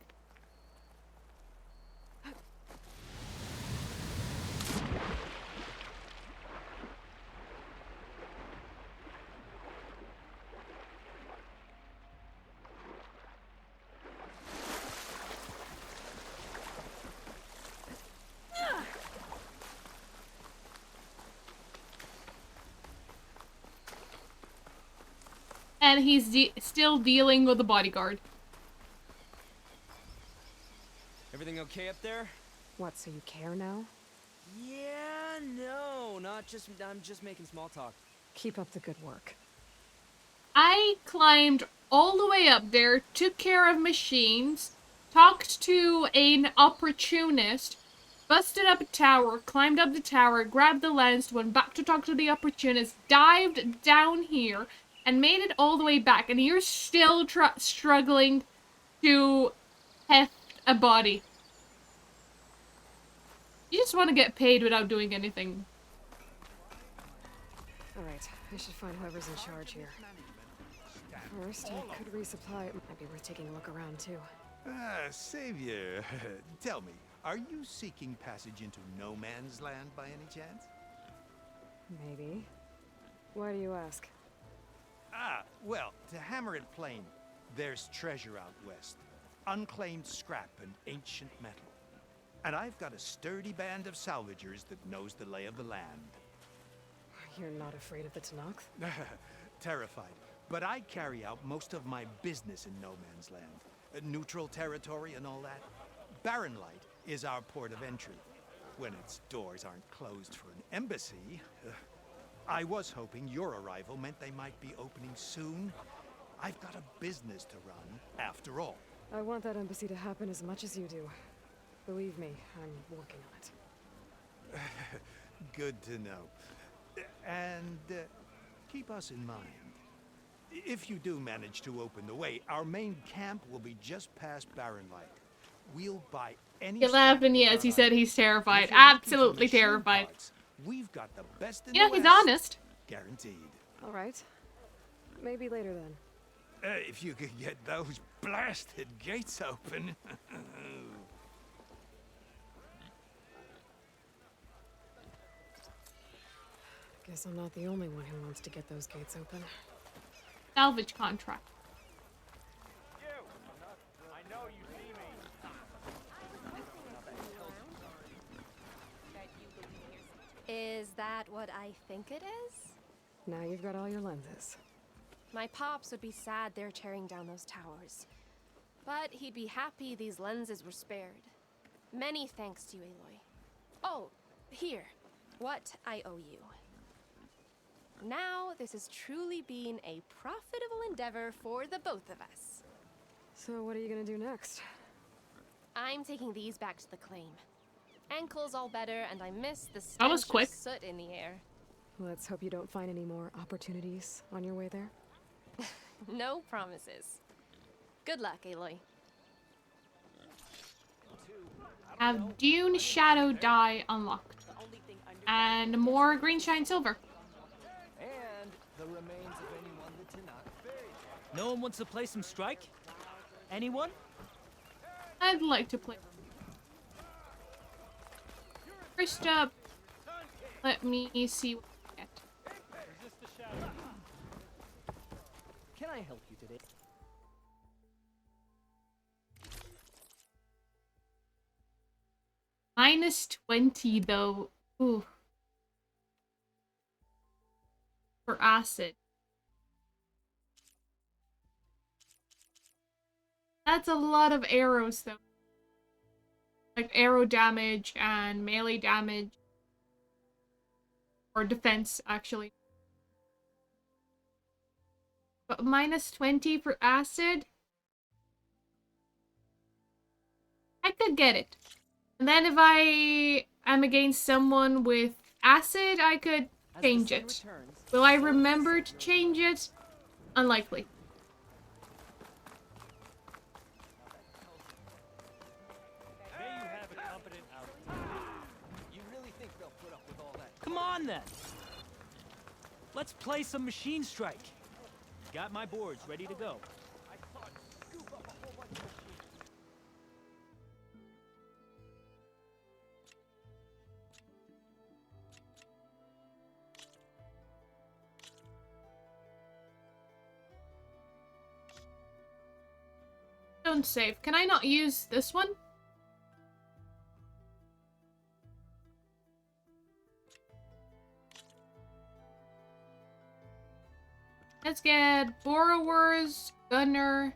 And he's still dealing with the bodyguard. Everything okay up there? What, so you care now? Yeah, no, I'm just making small talk. Keep up the good work. I climbed all the way up there, took care of machines, talked to an opportunist, busted up a tower, climbed up the tower, grabbed the lens, went back to talk to the opportunist, dived down here, and made it all the way back, and you're still struggling to heft a body. You just want to get paid without doing anything. Alright, I should find whoever's in charge here. First, I could resupply. It might be worth taking a look around, too. Savior, tell me, are you seeking passage into no man's land by any chance? Maybe. Why do you ask? Well, to hammer it plain, there's treasure out west. Unclaimed scrap and ancient metal. And I've got a sturdy band of salvagers that knows the lay of the land. You're not afraid of the Tenakth? Terrified. But I carry out most of my business in no man's land. Neutral territory and all that. Barrenlight is our port of entry. When its doors aren't closed for an embassy. I was hoping your arrival meant they might be opening soon. I've got a business to run, after all. I want that embassy to happen as much as you do. Believe me, I'm working on it. Good to know. And keep us in mind. If you do manage to open the way, our main camp will be just past Barrenlight. We'll buy any... He laughed, and yes, he said he's terrified. Absolutely terrified. We've got the best in you know, the he's West. honest. Guaranteed. All right. Maybe later then. If you could get those blasted gates open. Guess I'm not the only one who wants to get those gates open. Salvage contract. I know you see me. Is that what I think it is? Now you've got all your lenses. My pops would be sad they're tearing down those towers. But he'd be happy these lenses were spared. Many thanks to you, Aloy. Oh, here. What I owe you. Now, this has truly been a profitable endeavor for the both of us. So what are you gonna do next? I'm taking these back to the claim. Ankle's all better, and I miss the That was stench quick. of soot in the air. Let's hope you don't find any more opportunities on your way there. No promises. Good luck, Aloy. Have Dune Shadow Die unlocked. And more green shine silver. And the remains of anyone the Tanakh buried. No one wants to play some Strike? Anyone? I'd like to play. First up, let me see what I get. Can I help you today? Minus 20 though. Ooh. For acid. That's a lot of arrows though. Like arrow damage and melee damage. Or defense, actually. But minus 20 for acid? I could get it. And then if I am against someone with acid, I could change it. Will I remember to change it? Unlikely. Come on then! Let's play some Machine Strike. Got my boards ready to go. Don't save. Can I not use this one? Let's get Borrowers, Gunner,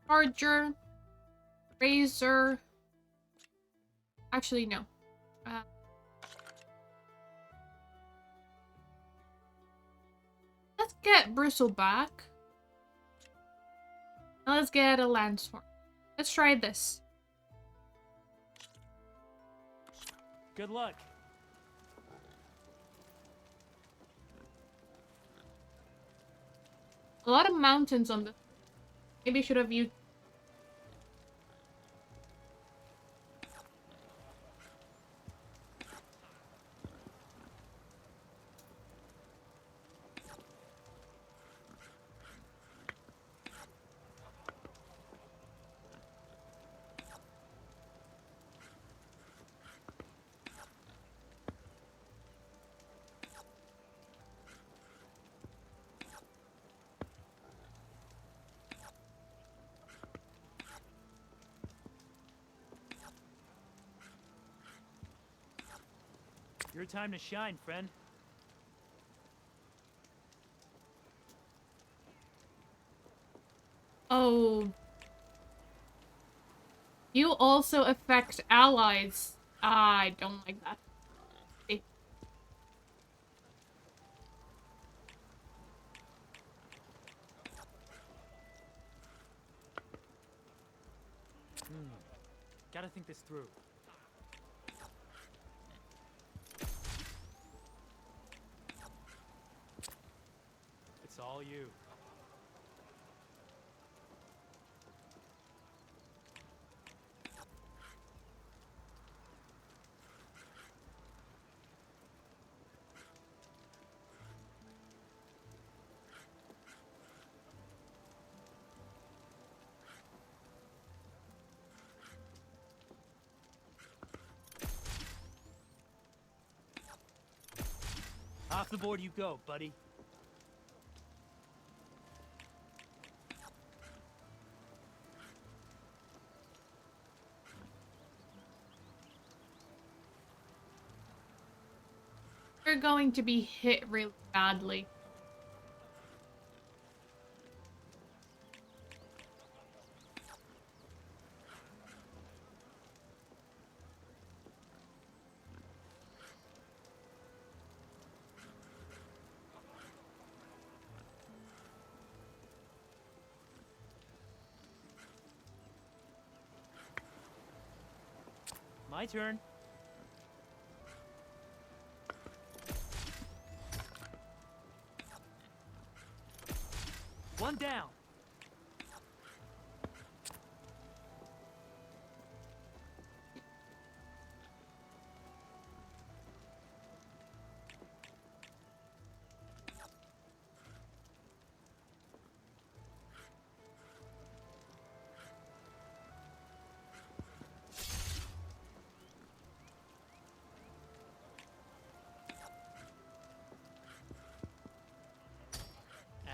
Charger, Razor. Actually, no. Let's get Bristleback. Now let's get a Landstorm. Let's try this. Good luck. A lot of mountains on this. Maybe I should have used. Your time to shine, friend. Oh. You also affect allies. I don't like that. Okay. Gotta think this through. It's all you. Off the board you go, buddy. You're going to be hit really badly. My turn. One down.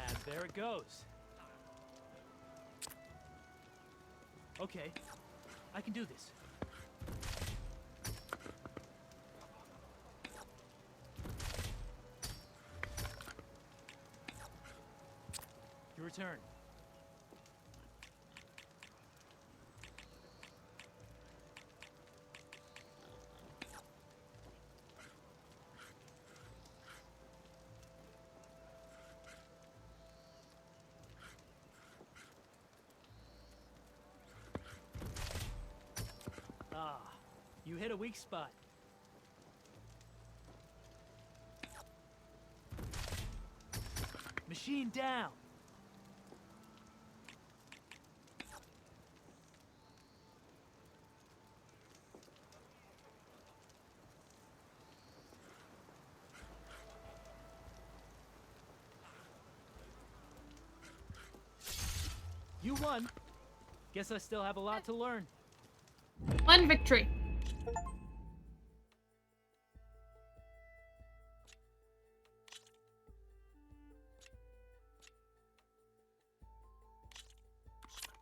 And there it goes. Okay, I can do this. Your turn. Ah, you hit a weak spot. Machine down. You won. Guess I still have a lot to learn. One victory.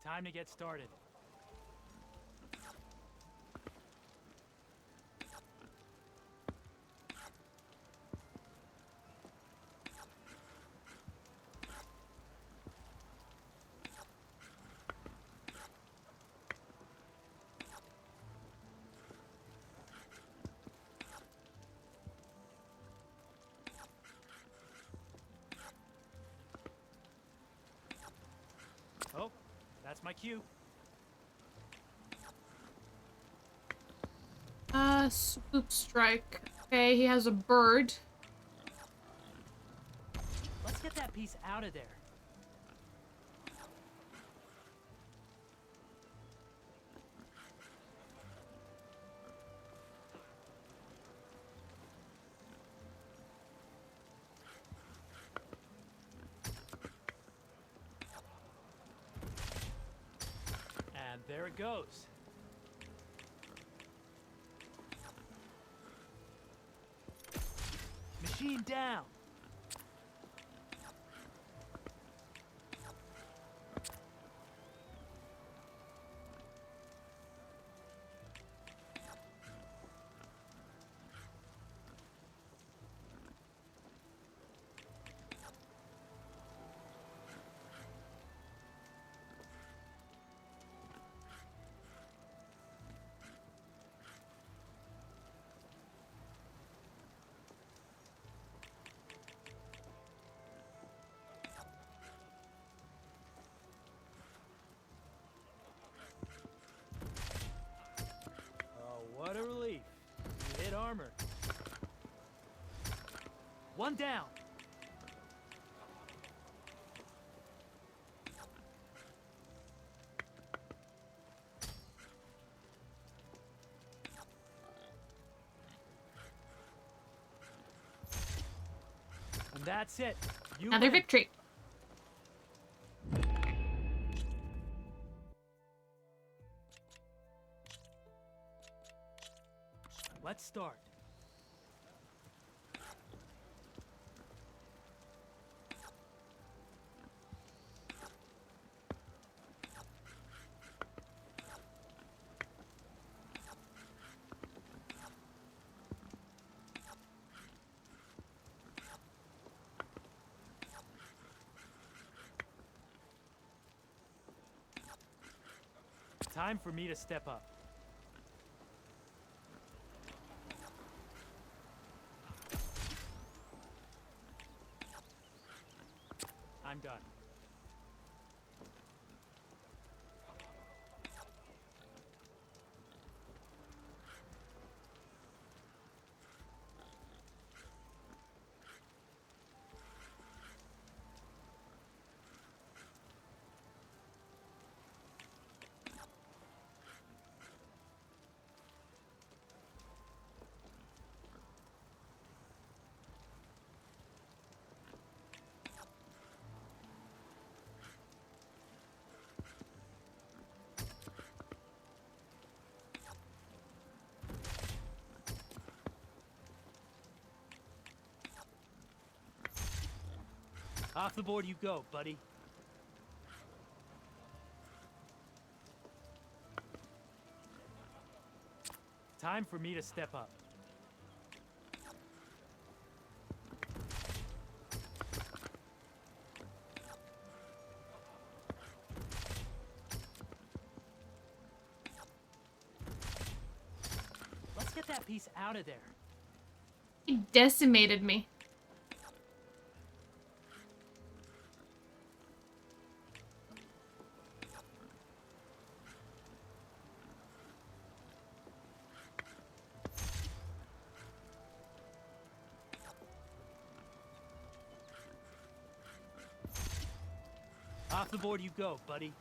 Time to get started. Oh, that's my cue. Swoop strike. Okay, he has a bird. Let's get that piece out of there. And there it goes. Machine down. Oh, what a relief. You hit armor. One down. And that's it. You Another win. victory. Let's start. Time for me to step up. I'm done. Off the board you go, buddy. Time for me to step up. Let's get that piece out of there. He decimated me. Off the board you go, buddy.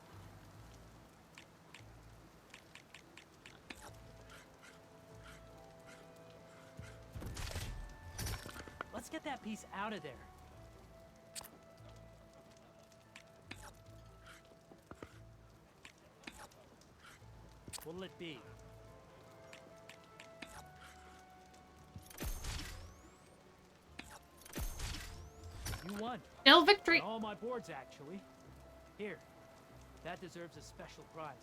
Let's get that piece out of there. What'll it be? You won. Still victory. On all my boards, actually. Here, that deserves a special prize.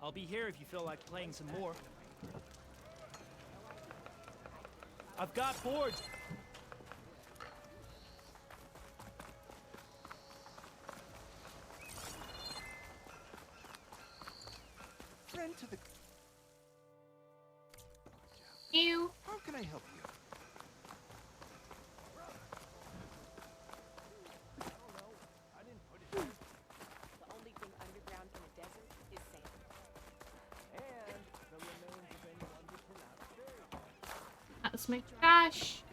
I'll be here if you feel like playing some more. I've got boards. Friend to the... You. How can I help you? The only thing underground in the desert is sand. And the remains of anyone who cannot bury. Let's make trash.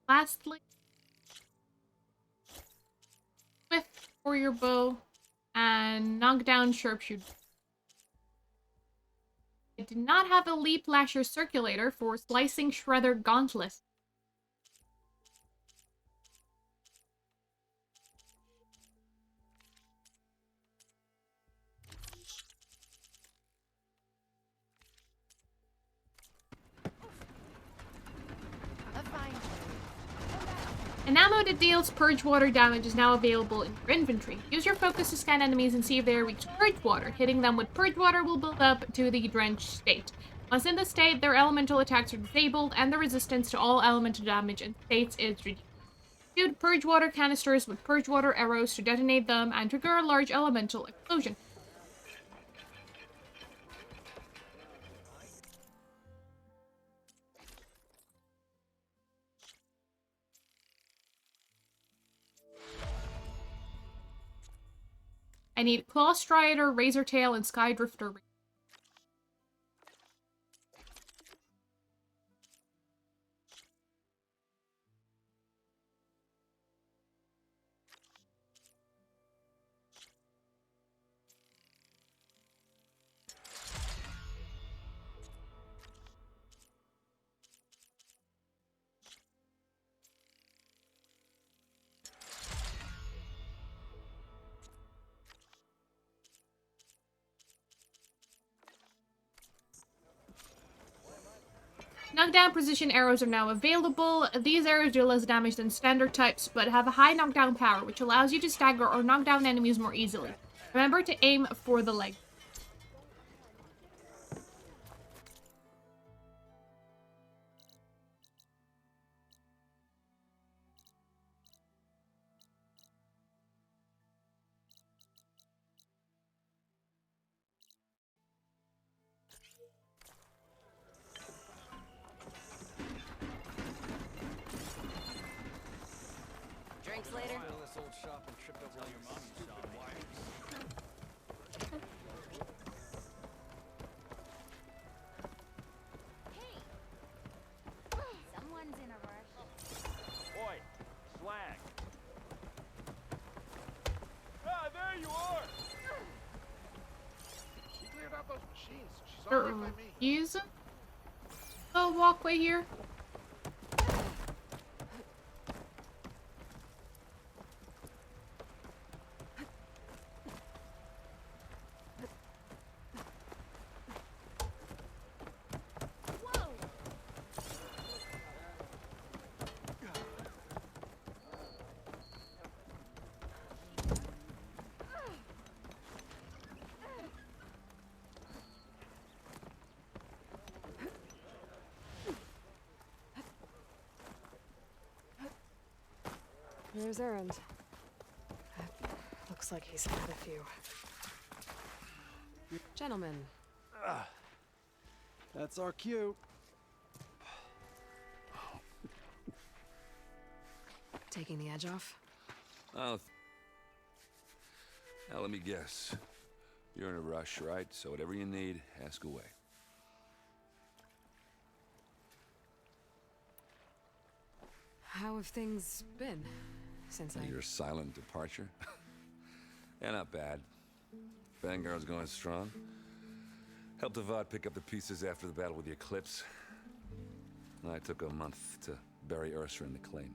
Lastly, swift warrior bow and knockdown sharpshooter. I did not have a leap lasher circulator for slicing shredder gauntlet. An ammo that deals purge water damage is now available in your inventory. Use your focus to scan enemies and see if they reach purge water. Hitting them with purge water will build up to the drenched state. Once in this state, their elemental attacks are disabled and the resistance to all elemental damage and states is reduced. Shoot purge water canisters with purge water arrows to detonate them and trigger a large elemental explosion. I need Claw Strider, Razor Tail, and Sky Drifter. Knockdown precision arrows are now available. These arrows do less damage than standard types, but have a high knockdown power, which allows you to stagger or knock down enemies more easily. Remember to aim for the leg. Drinks later? This old shop and tripped over your mom you saw wires. Someone's in a rush. Boy, swag. Ah, there you are! She cleared out those machines. She's all right by me. Use the walkway here. Here's Errand. Looks like he's had a few. Gentlemen. That's our cue. Taking the edge off? Oh. Now let me guess. You're in a rush, right? So whatever you need, ask away. How have things been since Your silent departure? Yeah, not bad. Vanguard's going strong. Helped Avad pick up the pieces after the battle with the Eclipse. I took a month to bury Ursa in the claim.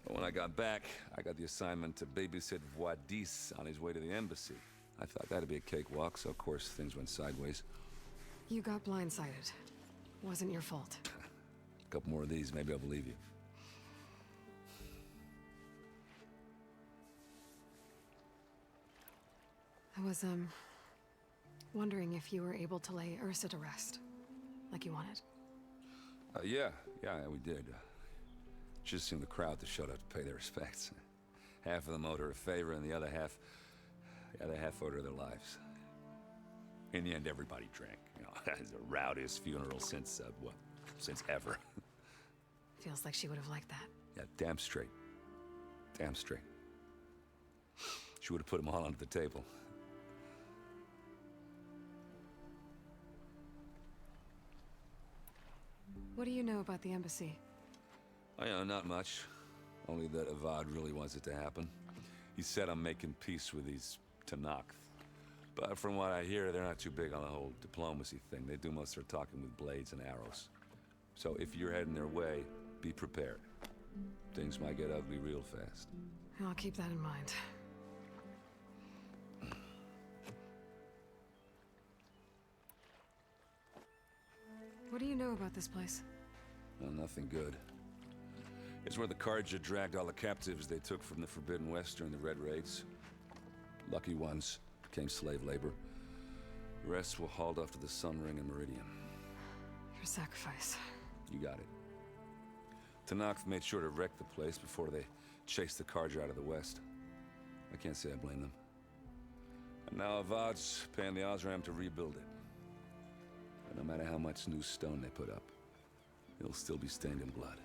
But when I got back, I got the assignment to babysit Voidis on his way to the embassy. I thought that'd be a cakewalk, so of course things went sideways. You got blindsided. Wasn't your fault. A couple more of these, maybe I'll believe you. I was, wondering if you were able to lay Ursa to rest, like you wanted. Yeah, we did. Just seemed the crowd that showed up to pay their respects. Half of them owed her a favor, and the other half owed her their lives. In the end, everybody drank. You know, it's the rowdiest funeral since ever. Feels like she would have liked that. Yeah, damn straight. Damn straight. She would have put them all under the table. What do you know about the embassy? Oh, yeah, not much. Only that Avad really wants it to happen. He said I'm making peace with these Tenakth. But from what I hear, they're not too big on the whole diplomacy thing. They do most of their talking with blades and arrows. So if you're heading their way, be prepared. Things might get ugly real fast. I'll keep that in mind. What do you know about this place? Well, nothing good. It's where the Carja dragged all the captives they took from the Forbidden West during the Red Raids. Lucky ones became slave labor. The rest were hauled off to the Sun Ring and Meridian. Your sacrifice. You got it. Tenakth made sure to wreck the place before they chased the Carja out of the West. I can't say I blame them. And now Avad's paying the Osram to rebuild it. And no matter how much new stone they put up, it'll still be stained in blood.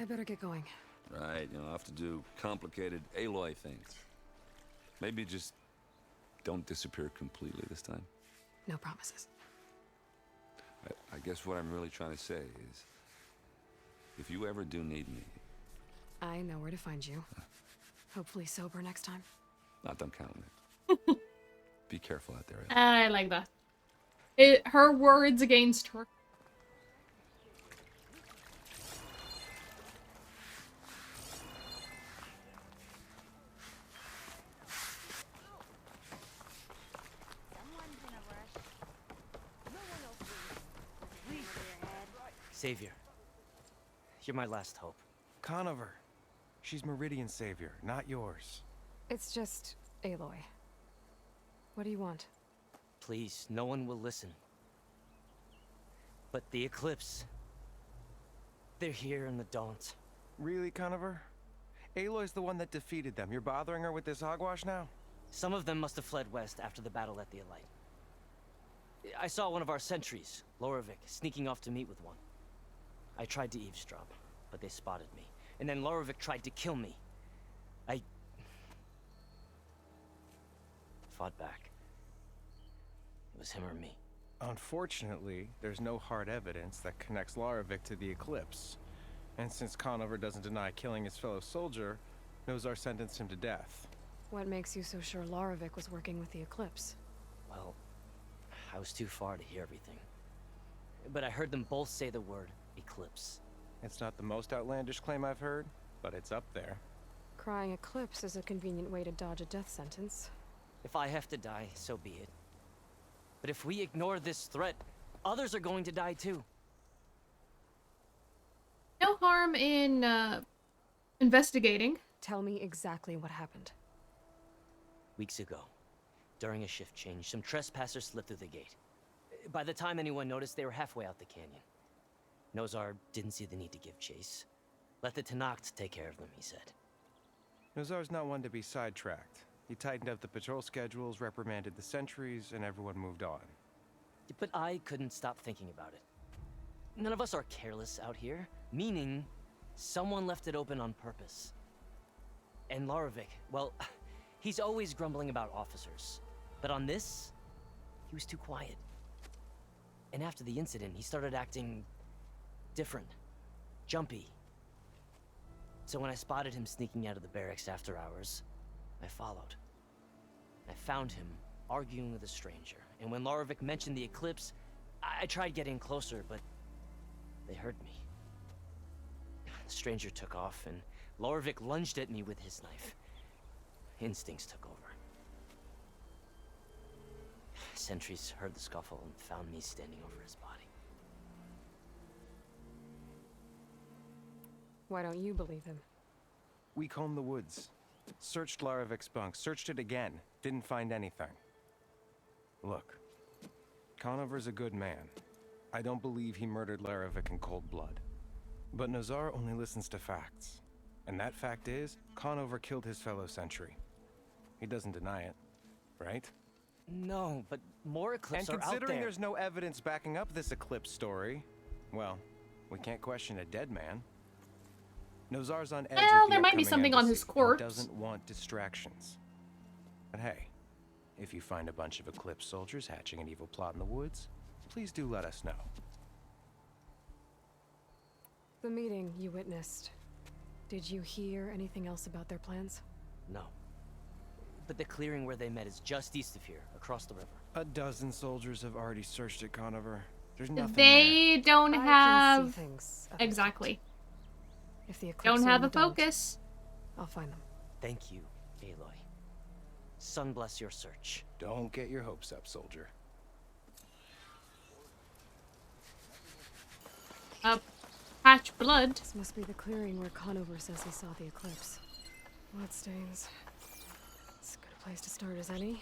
I better get going. Right, I'll have to do complicated Aloy things. Maybe just don't disappear completely this time. No promises. I guess what I'm really trying to say is, if you ever do need me... I know where to find you. Hopefully sober next time. Not done counting it. Be careful out there. I like that. Her words against her. Savior, you're my last hope. Conover. She's Meridian's savior, not yours. It's just Aloy. What do you want? Please, no one will listen. But the Eclipse... they're here in the Daunt. Really, Conover? Aloy's the one that defeated them. You're bothering her with this hogwash now? Some of them must have fled west after the battle at the Elite. I saw one of our sentries, Loravik, sneaking off to meet with one. I tried to eavesdrop, but they spotted me. And then Loravik tried to kill me. I fought back. It was him or me. Unfortunately, there's no hard evidence that connects Loravik to the Eclipse. And since Conover doesn't deny killing his fellow soldier, Nozar sentenced him to death. What makes you so sure Loravik was working with the Eclipse? Well, I was too far to hear everything. But I heard them both say the word Eclipse. It's not the most outlandish claim I've heard, but it's up there. Crying Eclipse is a convenient way to dodge a death sentence. If I have to die, so be it. But if we ignore this threat, others are going to die too. No harm in investigating. Tell me exactly what happened. Weeks ago, during a shift change, some trespassers slipped through the gate. By the time anyone noticed, they were halfway out the canyon. Nozar didn't see the need to give chase. Let the Tenakth take care of them, he said. Nozar's not one to be sidetracked. He tightened up the patrol schedules, reprimanded the sentries, and everyone moved on. But I couldn't stop thinking about it. None of us are careless out here, meaning someone left it open on purpose. And Larovic, well, he's always grumbling about officers. But on this, he was too quiet. And after the incident, he started acting different, jumpy. So when I spotted him sneaking out of the barracks after hours, I followed. I found him arguing with a stranger. And when Larovic mentioned the eclipse, I tried getting closer, but they heard me. The stranger took off, and Larovic lunged at me with his knife. Instincts took over. Sentries heard the scuffle and found me standing over his body. Why don't you believe him? We combed the woods, searched Larovic's bunk, searched it again, didn't find anything. Look, Conover's a good man. I don't believe he murdered Larovic in cold blood. But Nozar only listens to facts. And that fact is, Conover killed his fellow sentry. He doesn't deny it, right? No, but more eclipses are out there. And considering there's no evidence backing up this eclipse story, well, we can't question a dead man. Nozar's on edge with the there might be upcoming something on his embassy and corpse. doesn't want distractions. But hey, if you find a bunch of Eclipse soldiers hatching an evil plot in the woods, please do let us know. The meeting you witnessed. Did you hear anything else about their plans? No. But the clearing where they met is just east of here, across the river. A dozen soldiers have already searched it, Conover. There's nothing They there. don't I can have see things exactly. If the eclipse Don't have are a focus. I'll find them. Thank you, Aloy. Sun bless your search. Don't get your hopes up, soldier. Patch blood. This must be the clearing where Conover says he saw the eclipse. Bloodstains. It's as good a place to start as any.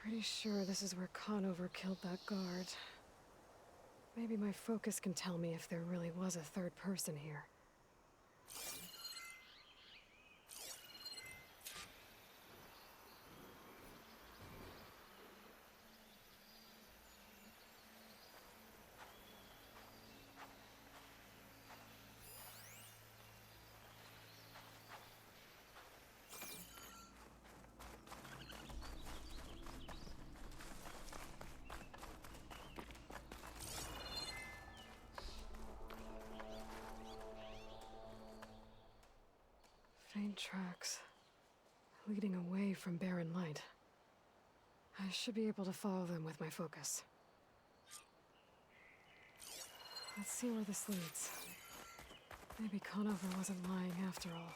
Pretty sure this is where Conover killed that guard. Maybe my focus can tell me if there really was a third person here. Faint tracks leading away from barren light. I should be able to follow them with my focus. Let's see where this leads. Maybe Conover wasn't lying after all.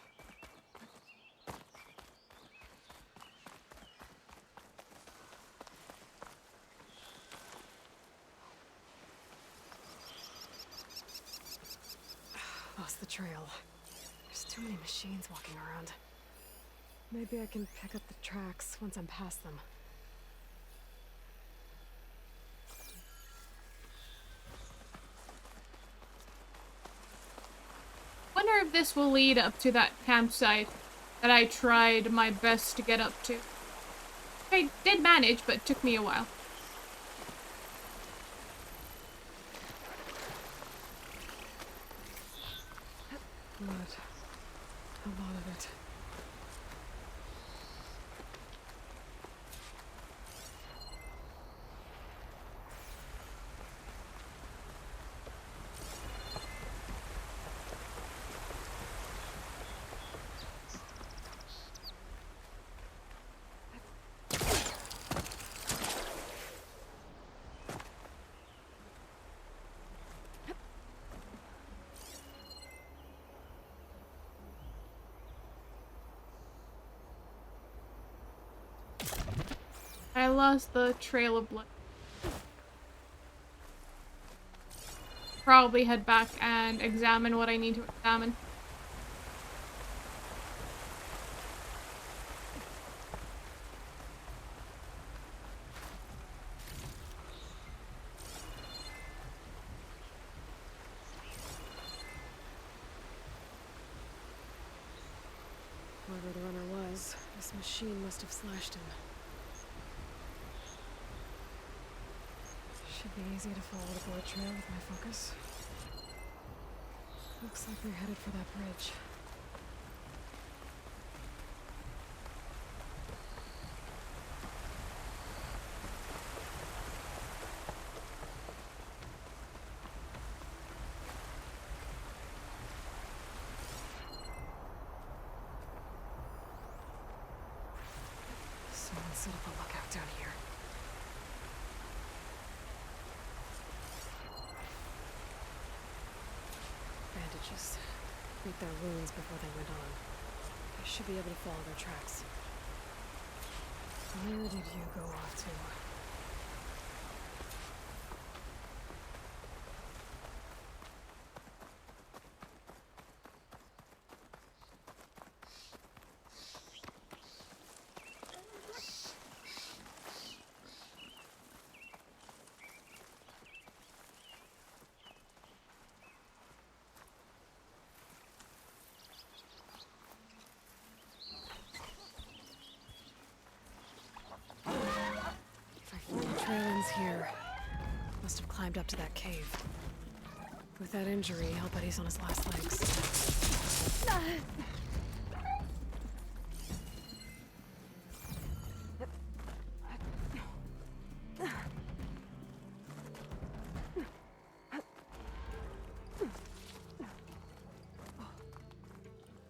Lost the trail. There's too many machines walking around. Maybe I can pick up the tracks once I'm past them. Wonder if this will lead up to that campsite that I tried my best to get up to. I did manage, but it took me a while. Blood. A lot of it. I lost the trail of blood. Probably head back and examine what I need to examine. This machine must have slashed him. Should be easy to follow the bullet trail with my focus. Looks like they're headed for that bridge. Someone set up a lookout down here. Bandages. Treat their wounds before they went on. I should be able to follow their tracks. Where did you go off to? Here. Must have climbed up to that cave. With that injury, I'll bet he's on his last legs.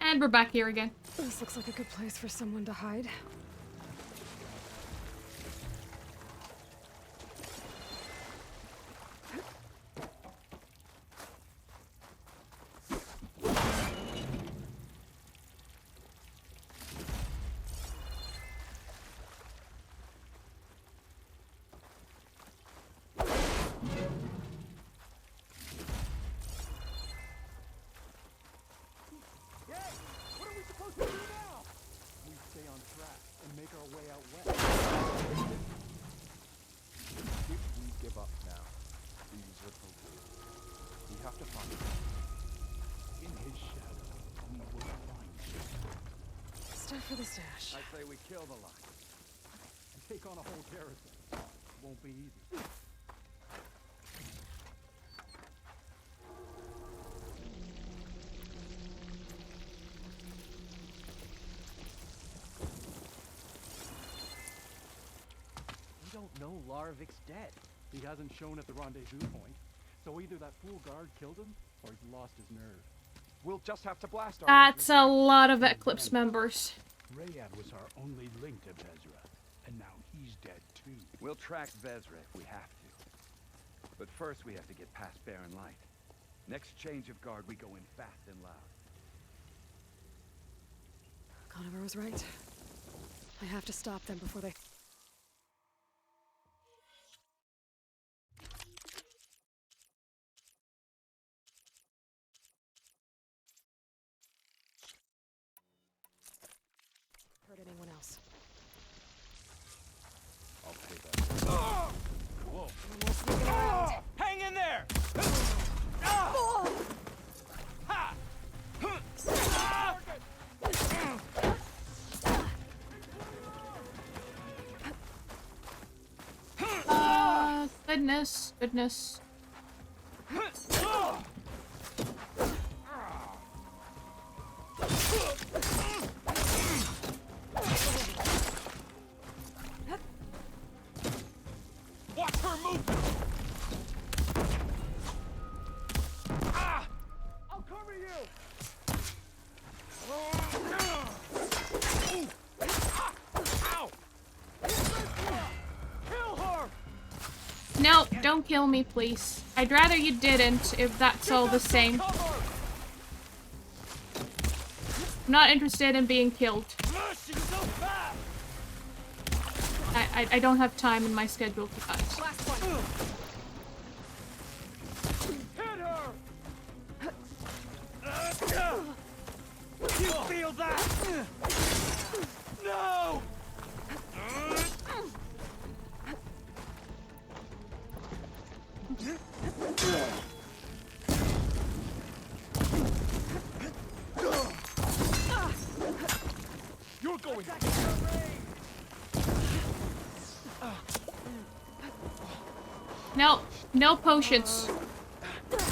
And we're back here again. This looks like a good place for someone to hide. For the stash. I say we kill the lot. And take on a whole garrison. Won't be easy. We don't know Larvik's dead. He hasn't shown at the rendezvous point. So either that fool guard killed him, or he's lost his nerve. We'll just have to blast our... That's a lot of Eclipse members. Rayad was our only link to Vezra, and now he's dead too. We'll track Vezra if we have to. But first we have to get past Barren Light. Next change of guard, we go in fast and loud. Conover was right. I have to stop them before they... hurt anyone else. I'll pay that. Whoa. Almost sneaking around. Hang in there! Goodness. Watch her move! I'll cover you! Ow! Kill her! No, don't kill me, please. I'd rather you didn't, if that's all the same. I'm not interested in being killed. I don't have time in my schedule for that. Hit her! You feel that? No! You're going No, no potions. That.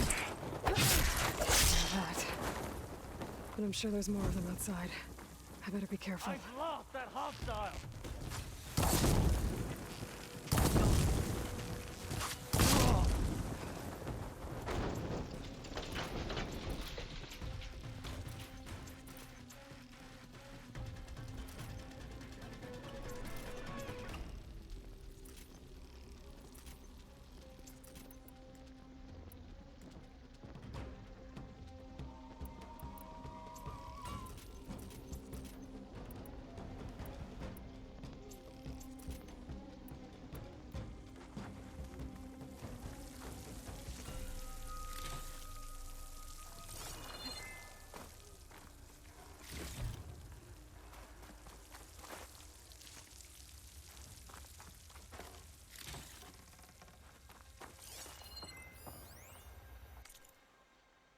But I'm sure there's more of them outside. I better be careful. I've lost that hostile.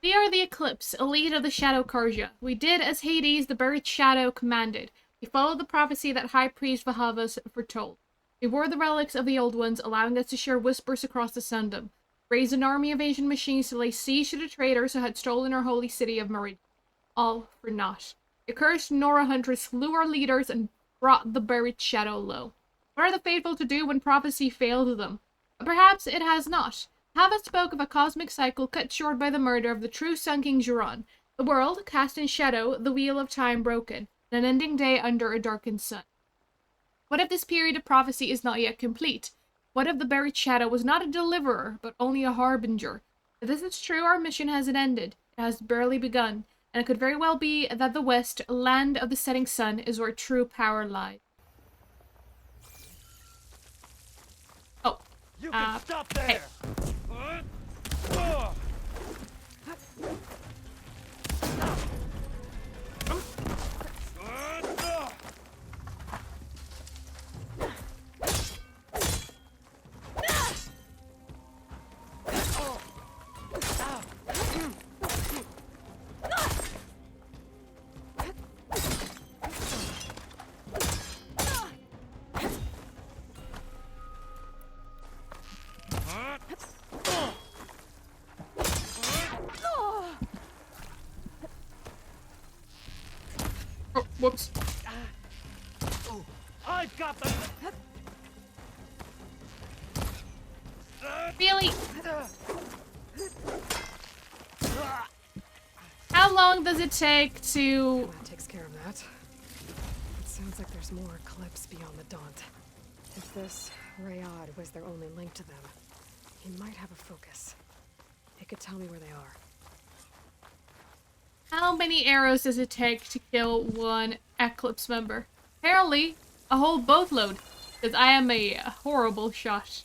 We are the Eclipse, elite of the Shadow Karja. We did as Hades, the buried shadow, commanded. We followed the prophecy that High Priest Vahavas foretold. We wore the relics of the Old Ones, allowing us to share whispers across the Sundom. Raised an army of Asian machines to lay siege to the traitors who had stolen our holy city of Meridian. All for naught. The cursed Nora Huntress slew our leaders and brought the buried shadow low. What are the faithful to do when prophecy failed them? Perhaps it has not. Hava spoke of a cosmic cycle cut short by the murder of the true Sun King Juran. The world, cast in shadow, the wheel of time broken, and an ending day under a darkened sun. What if this period of prophecy is not yet complete? What if the buried shadow was not a deliverer, but only a harbinger? If this is true, our mission hasn't ended. It has barely begun, and it could very well be that the West, land of the setting sun, is where true power lies. Oh. You can stop there! Hey. Oh, whoops. I've got them! Really? How long does it take to... That takes care of that. It sounds like there's more Eclipse beyond the Daunt. If this Rayad was their only link to them, he might have a focus. It could tell me where they are. How many arrows does it take to kill one Eclipse member? Apparently, a whole boatload, because I am a horrible shot.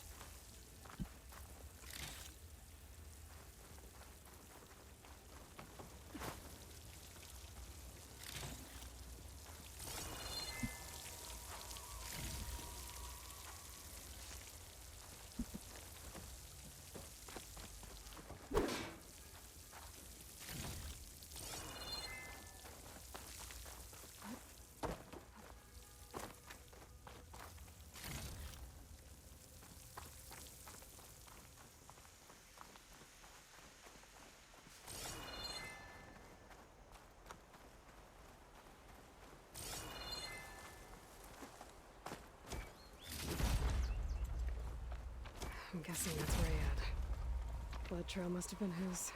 I'm guessing that's Rayad. Blood trail must have been his.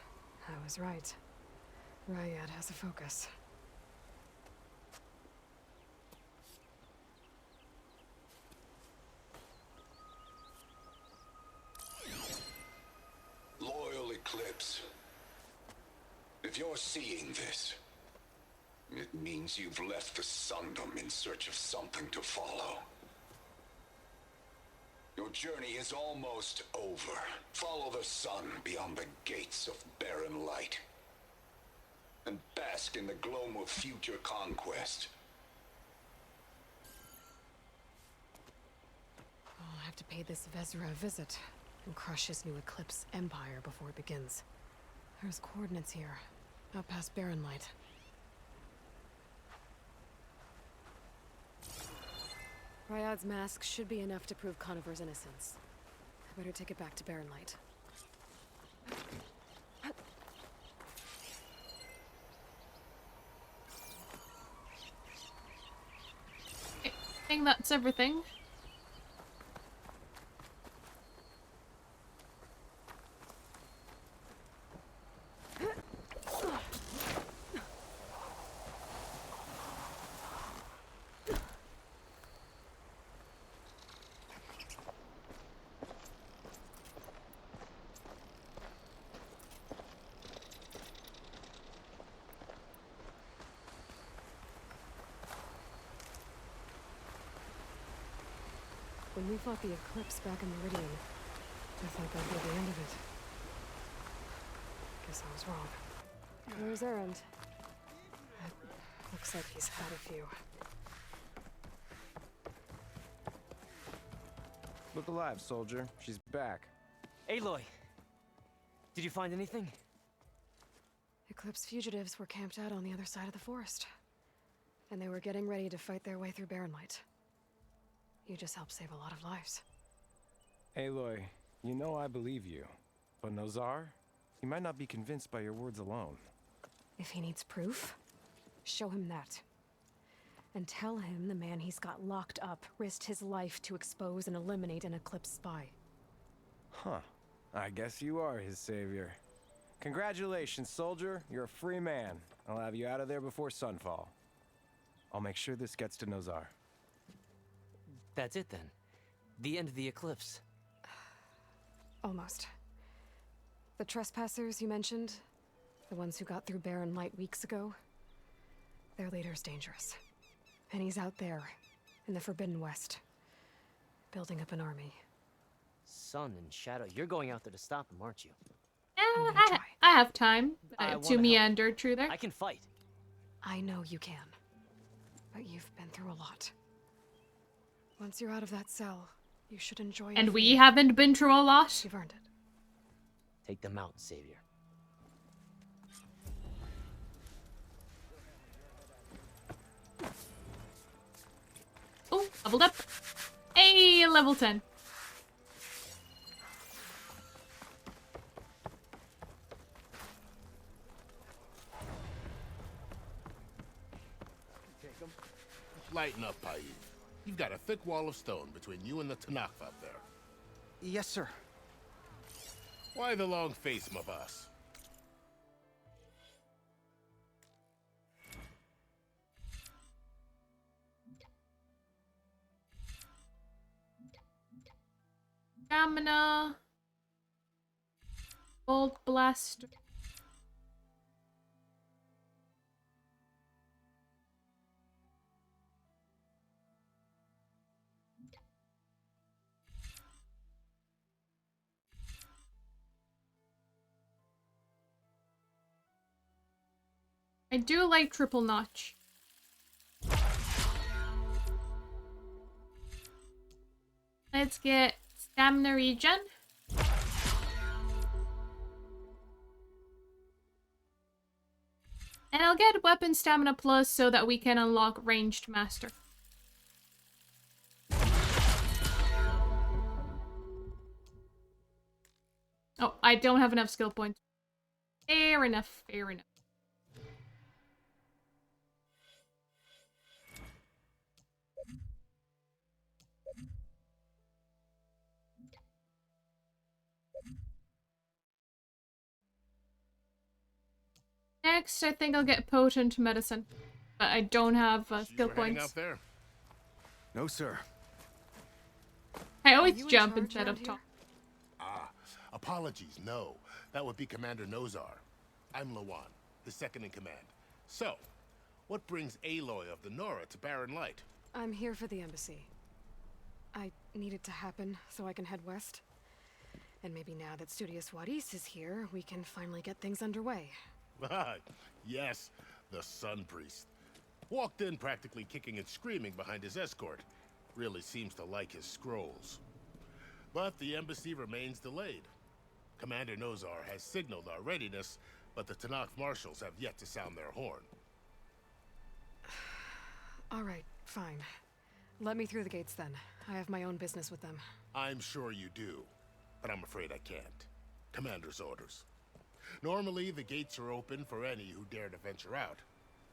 I was right. Rayad has a focus. Loyal Eclipse, if you're seeing this, it means you've left the Sundom in search of something to follow. Your journey is almost over. Follow the sun beyond the gates of barren light, and bask in the gloam of future conquest. I'll have to pay this Vezra a visit and crush his new Eclipse empire before it begins. There's coordinates here, out past Barren Light. Ryad's mask should be enough to prove Conover's innocence. I better take it back to Barren Light. I think that's everything. When we fought the Eclipse back in Meridian, I thought that'd be the end of it. Guess I was wrong. Where's Erend? Looks like he's had a few. Look alive, soldier. She's back. Aloy, did you find anything? Eclipse fugitives were camped out on the other side of the forest. And they were getting ready to fight their way through Barren Light. You just helped save a lot of lives. Aloy, you know I believe you. But Nozar? He might not be convinced by your words alone. If he needs proof, show him that. And tell him the man he's got locked up risked his life to expose and eliminate an Eclipse spy. Huh. I guess you are his savior. Congratulations, soldier. You're a free man. I'll have you out of there before sunfall. I'll make sure this gets to Nozar. That's it then. The end of the Eclipse. Almost. The trespassers you mentioned, the ones who got through Barren Light weeks ago, their leader's dangerous. And he's out there, in the Forbidden West, building up an army. Sun and Shadow, you're going out there to stop him, aren't you? I have time to meander through there. I can fight. I know you can. But you've been through a lot. Once you're out of that cell, you should enjoy it. And we haven't been through a lot. You've earned it. Take them out, Savior. Oh, leveled up. Hey, level 10. Lighten up, Paid. You've got a thick wall of stone between you and the Tanakh up there. Yes, sir. Why the long face, my boss? Stamina. Bolt Blaster. I do like triple notch. Let's get stamina regen. And I'll get weapon stamina plus so that we can unlock ranged master. Oh, I don't have enough skill points. Fair enough, fair enough. Next, I think I'll get potent medicine, but I don't have skill points. Out there? No, sir. I always jump instead of talk. Ah, apologies, no. That would be Commander Nozar. I'm Lawan, the second in command. So, what brings Aloy of the Nora to Barren Light? I'm here for the embassy. I need it to happen so I can head west. And maybe now that Studious Wadis is here, we can finally get things underway. Yes, the Sun Priest. Walked in practically kicking and screaming behind his escort. Really seems to like his scrolls. But the embassy remains delayed. Commander Nozar has signaled our readiness, but the Tanakh marshals have yet to sound their horn. All right, fine. Let me through the gates then. I have my own business with them. I'm sure you do, but I'm afraid I can't. Commander's orders. Normally, the gates are open for any who dare to venture out.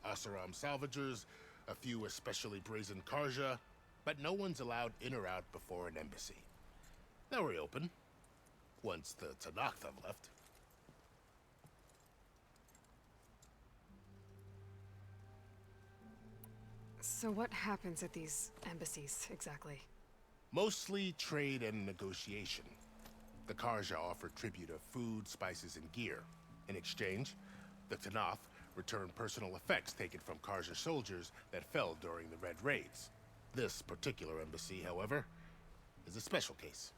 Asaram salvagers, a few especially brazen Karja, but no one's allowed in or out before an embassy. They'll reopen, once the Tanakh have left. So what happens at these embassies, exactly? Mostly trade and negotiation. The Karja offer tribute of food, spices, and gear. In exchange, the Tanakh return personal effects taken from Karja soldiers that fell during the Red Raids. This particular embassy, however, is a special case.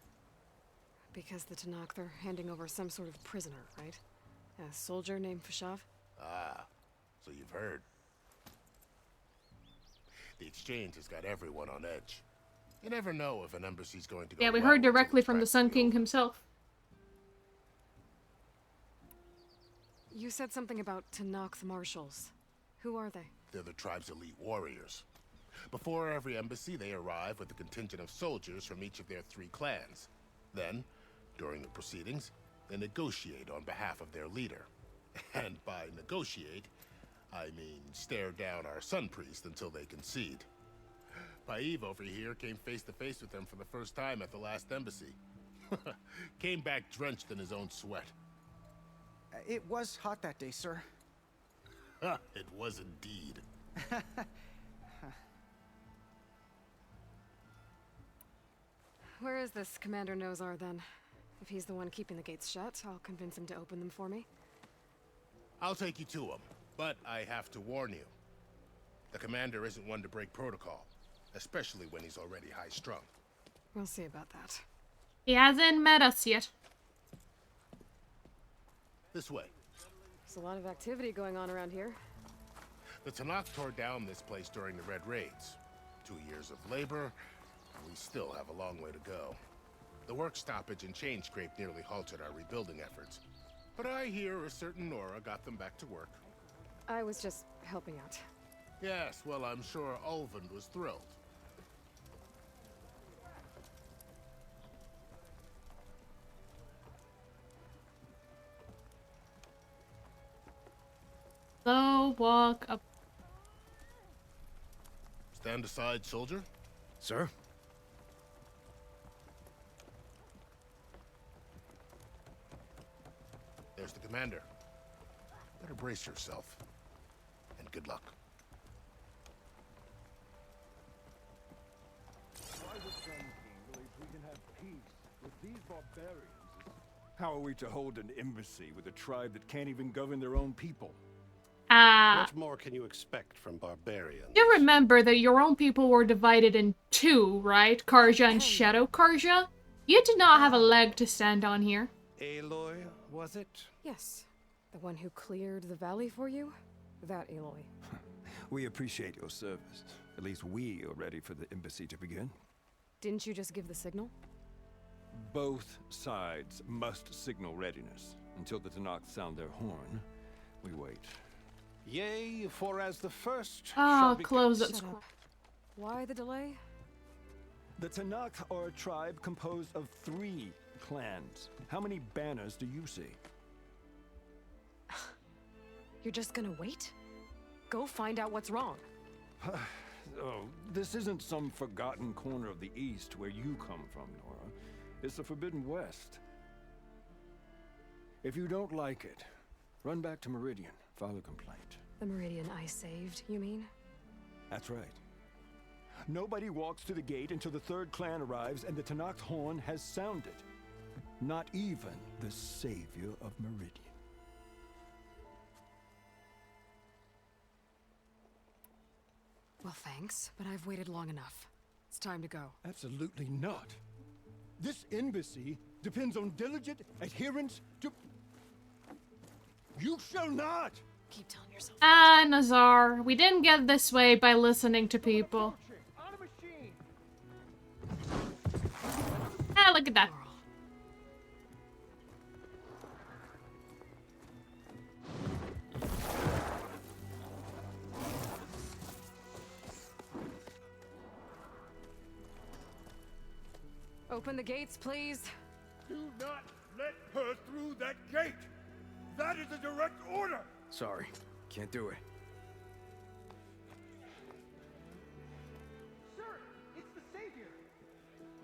Because the Tanakh, they're handing over some sort of prisoner, right? A soldier named Fashav? Ah, so you've heard. The exchange has got everyone on edge. You never know if an embassy's going to go. Yeah, we well heard until directly it's from the Sun King himself. You said something about Tanakh marshals. Who are they? They're the tribe's elite warriors. Before every embassy, they arrive with a contingent of soldiers from each of their 3 clans. Then, during the proceedings, they negotiate on behalf of their leader. And by negotiate, I mean stare down our Sun Priest until they concede. Paiv over here came face to face with them for the first time at the last embassy. Came back drenched in his own sweat. It was hot that day, sir. It was indeed. Where is this Commander Nozar, then? If he's the one keeping the gates shut, I'll convince him to open them for me. I'll take you to him, but I have to warn you. The commander isn't one to break protocol, especially when he's already high-strung. We'll see about that. He hasn't met us yet. This way. There's a lot of activity going on around here. The Tanakh tore down this place during the Red Raids. 2 years of labor, and we still have a long way to go. The work stoppage and chain scrape nearly halted our rebuilding efforts. But I hear a certain Nora got them back to work. I was just helping out. Yes, well, I'm sure Ulvund was thrilled. So walk up. Stand aside, soldier. Sir? There's the commander. Better brace yourself. And good luck. Why the Sun King believes we can have peace with these barbarians? How are we to hold an embassy with a tribe that can't even govern their own people? What more can you expect from barbarians? You remember that your own people were divided in 2, right? Karja and Shadow Karja? You did not have a leg to stand on here. Aloy, was it? Yes. The one who cleared the valley for you? That Aloy. We appreciate your service. At least we are ready for the embassy to begin. Didn't you just give the signal? Both sides must signal readiness. Until the Tanakh sound their horn, we wait. Yea, for as the first Oh, close it. Why the delay? The Tanakh are a tribe composed of 3 clans. How many banners do you see? You're just gonna wait? Go find out what's wrong. Oh, this isn't some forgotten corner of the East where you come from, Nora. It's the Forbidden West. If you don't like it, run back to Meridian, file a complaint. The Meridian I saved, you mean? That's right. Nobody walks to the gate until the 3rd clan arrives and the Tanakh horn has sounded. Not even the savior of Meridian. Well, thanks, but I've waited long enough. It's time to go. Absolutely not. This embassy depends on diligent adherence to... You shall not! Keep telling yourself. Ah, Nazar, we didn't get this way by listening to people. Ah, look at that. Open the gates, please. Do not let her through that gate! That is a direct order! Sorry, can't do it. Sir, it's the Savior!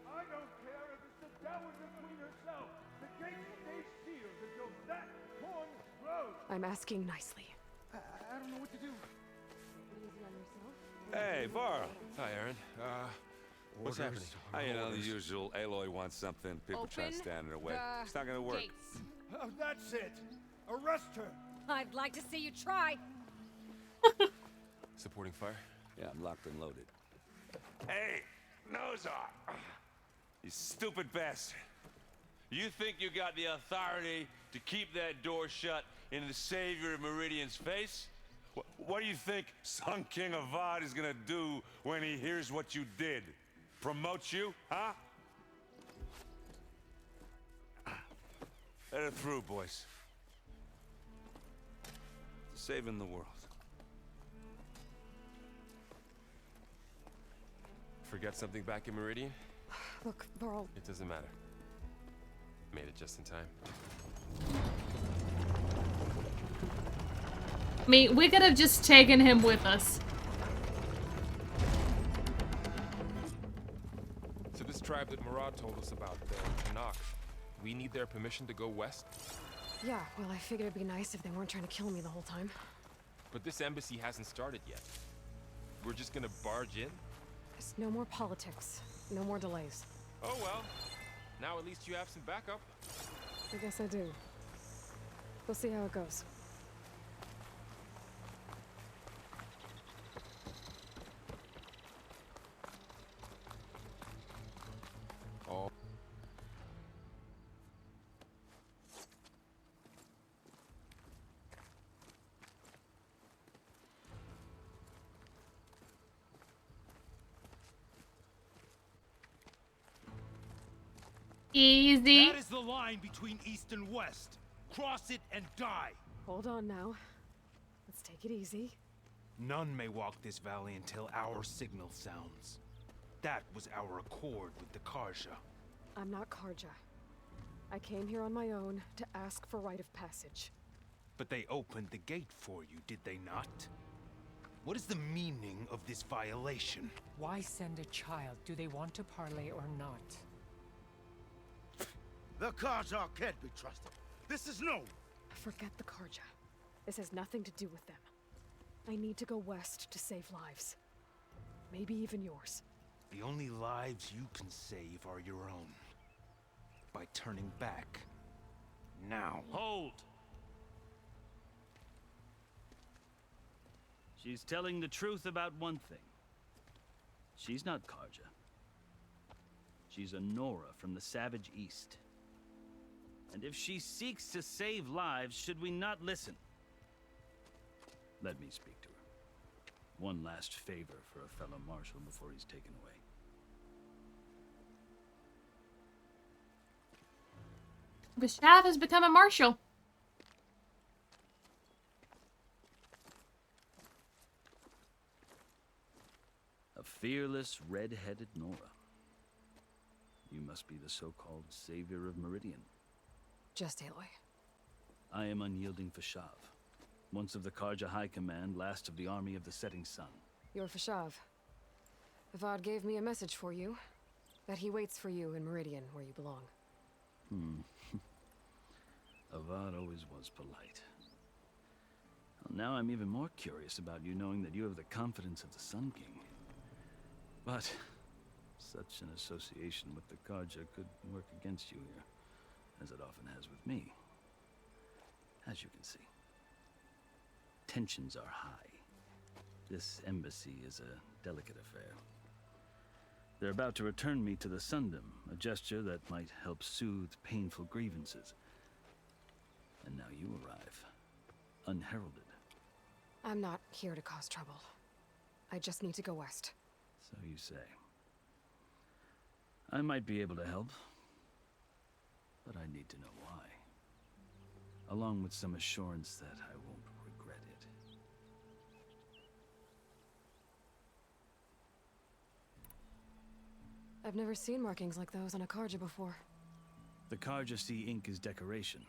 I don't care if it's the Dowager Queen herself! The gate stays sealed until that horn blows! I'm asking nicely. I don't know what to do. Easy on yourself. Hey, Varl. Hi, Aaron. What's Orders, happening? You know, the usual. Aloy wants something. People try to stand in her way. It's not gonna work. Gates. Oh, that's it! Arrest her! I'd like to see you try. Supporting fire? Yeah, I'm locked and loaded. Hey, Nozar! You stupid bastard. You think you got the authority to keep that door shut in the Savior of Meridian's face? What do you think Sun King Avad is gonna do when he hears what you did? Promote you, huh? Let her through, boys. Saving the world. Forget something back in Meridian? Look, Varl. It doesn't matter. Made it just in time. I mean, we could have just taken him with us. So this tribe that Murad told us about, the Tanakh, we need their permission to go west? Yeah, well, I figured it'd be nice if they weren't trying to kill me the whole time. But this embassy hasn't started yet. We're just gonna barge in? There's no more politics. No more delays. Oh well. Now at least you have some backup. I guess I do. We'll see how it goes. Oh. Easy. That is the line between east and west. Cross it and die. Hold on now. Let's take it easy. None may walk this valley until our signal sounds. That was our accord with the Karja. I'm not Karja. I came here on my own to ask for rite of passage. But they opened the gate for you, did they not? What is the meaning of this violation? Why send a child? Do they want to parley or not? The Karja can't be trusted. This is known. Forget the Karja. This has nothing to do with them. I need to go west to save lives. Maybe even yours. The only lives you can save are your own. By turning back. Now. Hold! She's telling the truth about one thing. She's not Karja. She's a Nora from the Savage East. And if she seeks to save lives, should we not listen? Let me speak to her. One last favor for a fellow marshal before he's taken away. Gustav has become a marshal. A fearless, red-headed Nora. You must be the so-called savior of Meridian. Just Aloy. I am unyielding Fashav. Once of the Karja High Command, last of the army of the setting sun. You're Fashav. Avad gave me a message for you. That he waits for you in Meridian, where you belong. Avad always was polite. Well, now I'm even more curious about you knowing that you have the confidence of the Sun King. But such an association with the Karja could work against you here, as it often has with me. As you can see, tensions are high. This embassy is a delicate affair. They're about to return me to the Sundom, a gesture that might help soothe painful grievances. And now you arrive, unheralded. I'm not here to cause trouble. I just need to go west. So you say. I might be able to help, but I need to know why. Along with some assurance that I won't regret it. I've never seen markings like those on a Karja before. The Karja see ink as decoration.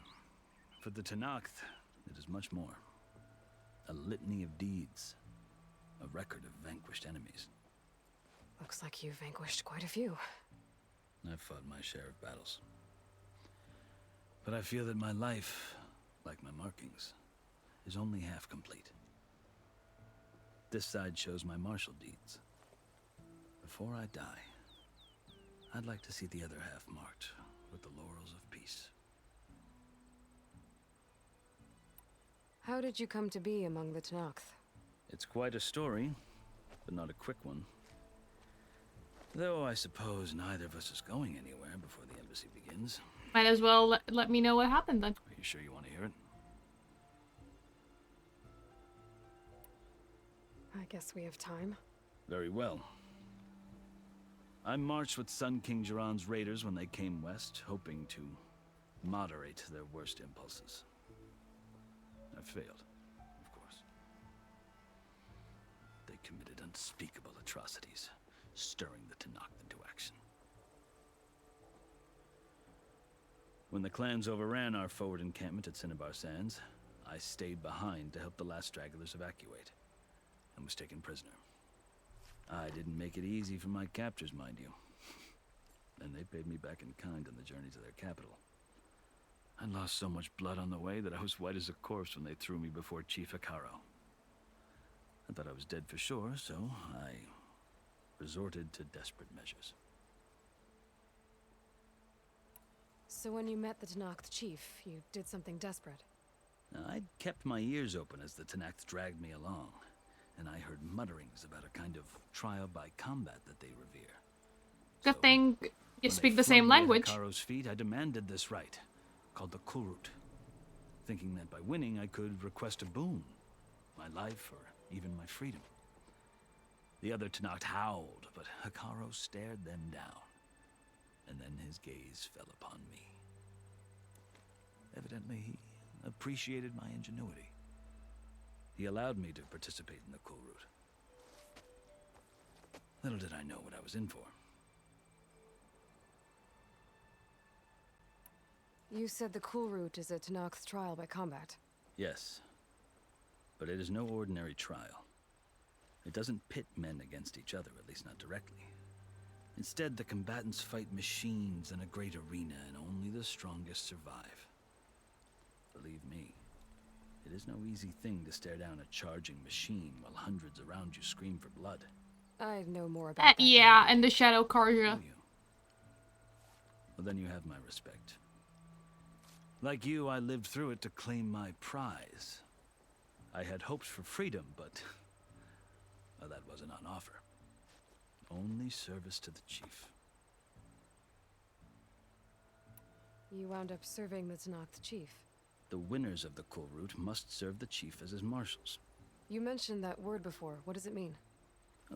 For the Tenakth, it is much more. A litany of deeds. A record of vanquished enemies. Looks like you've vanquished quite a few. I've fought my share of battles. But I feel that my life, like my markings, is only half complete. This side shows my martial deeds. Before I die, I'd like to see the other half marked with the laurels of peace. How did you come to be among the Tenakth? It's quite a story, but not a quick one. Though I suppose neither of us is going anywhere before the embassy begins. Might as well let me know what happened then. Are you sure you want to hear it? I guess we have time. Very well. I marched with Sun King Jiran's raiders when they came west, hoping to moderate their worst impulses. I failed, of course. They committed unspeakable atrocities, stirring the Tenakth into action. When the clans overran our forward encampment at Cinnabar Sands, I stayed behind to help the last stragglers evacuate, and was taken prisoner. I didn't make it easy for my captors, mind you. And they paid me back in kind on the journey to their capital. I lost so much blood on the way that I was white as a corpse when they threw me before Chief Hikaro. I thought I was dead for sure, so I resorted to desperate measures. So when you met the Tenakth chief, you did something desperate? I'd kept my ears open as the Tenakth dragged me along, and I heard mutterings about a kind of trial by combat that they revere. Good thing you When speak they the same flung me at language. Hikaro's feet, I demanded this right, called the Kulrut, thinking that by winning I could request a boon, my life or even my freedom. The other Tenakth howled, but Hikaru stared them down, and then his gaze fell upon me. Evidently, he appreciated my ingenuity. He allowed me to participate in the Kulrut. Little did I know what I was in for. You said the Kulrut is a Tenakth trial by combat. Yes, but it is no ordinary trial. It doesn't pit men against each other, at least not directly. Instead, the combatants fight machines in a great arena, and only the strongest survive. Believe me, it is no easy thing to stare down a charging machine while hundreds around you scream for blood. I know more about that. Yeah, and the Shadow Karja. Well, then you have my respect. Like you, I lived through it to claim my prize. I had hopes for freedom, but well, that wasn't on offer. Only service to the chief. You wound up serving the Tenakth chief. The winners of the Kulrut must serve the chief as his marshals. You mentioned that word before. What does it mean?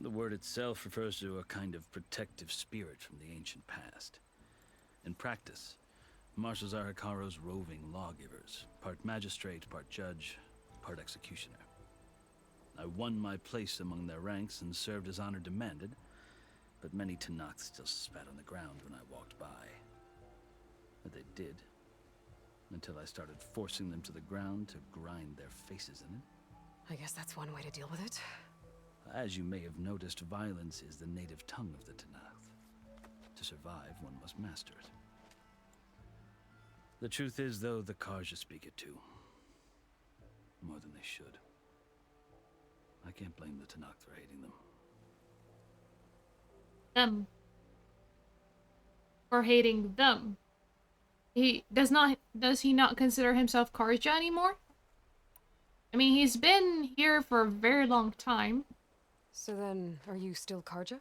The word itself refers to a kind of protective spirit from the ancient past. In practice, marshals are Hikaru's roving lawgivers, part magistrate, part judge, part executioner. I won my place among their ranks and served as honor demanded, but many Tenakth still spat on the ground when I walked by. But they did, until I started forcing them to the ground to grind their faces in it. I guess that's one way to deal with it. As you may have noticed, violence is the native tongue of the Tenakth. To survive, one must master it. The truth is, though, the Karja speak it too. More than they should. I can't blame the Tenakth for hating them. Them. For hating them. Does he not consider himself Karja anymore? I mean, he's been here for a very long time. So then, are you still Karja?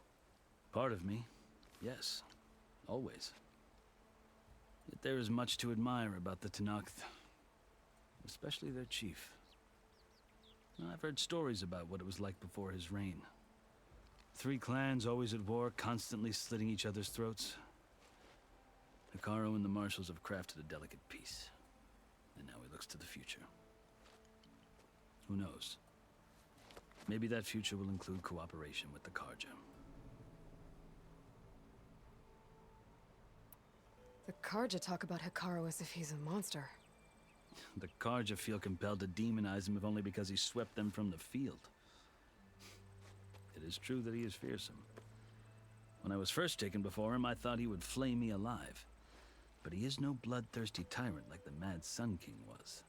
Part of me, yes. Always. Yet there is much to admire about the Tenakth. Especially their chief. I've heard stories about what it was like before his reign. 3 clans always at war, constantly slitting each other's throats. Hikaru and the marshals have crafted a delicate peace. And now he looks to the future. Who knows? Maybe that future will include cooperation with the Karja. The Karja talk about Hikaru as if he's a monster. The Karja feel compelled to demonize him if only because he swept them from the field. It is true that he is fearsome. When I was first taken before him, I thought he would flay me alive. But he is no bloodthirsty tyrant like the Mad Sun King was.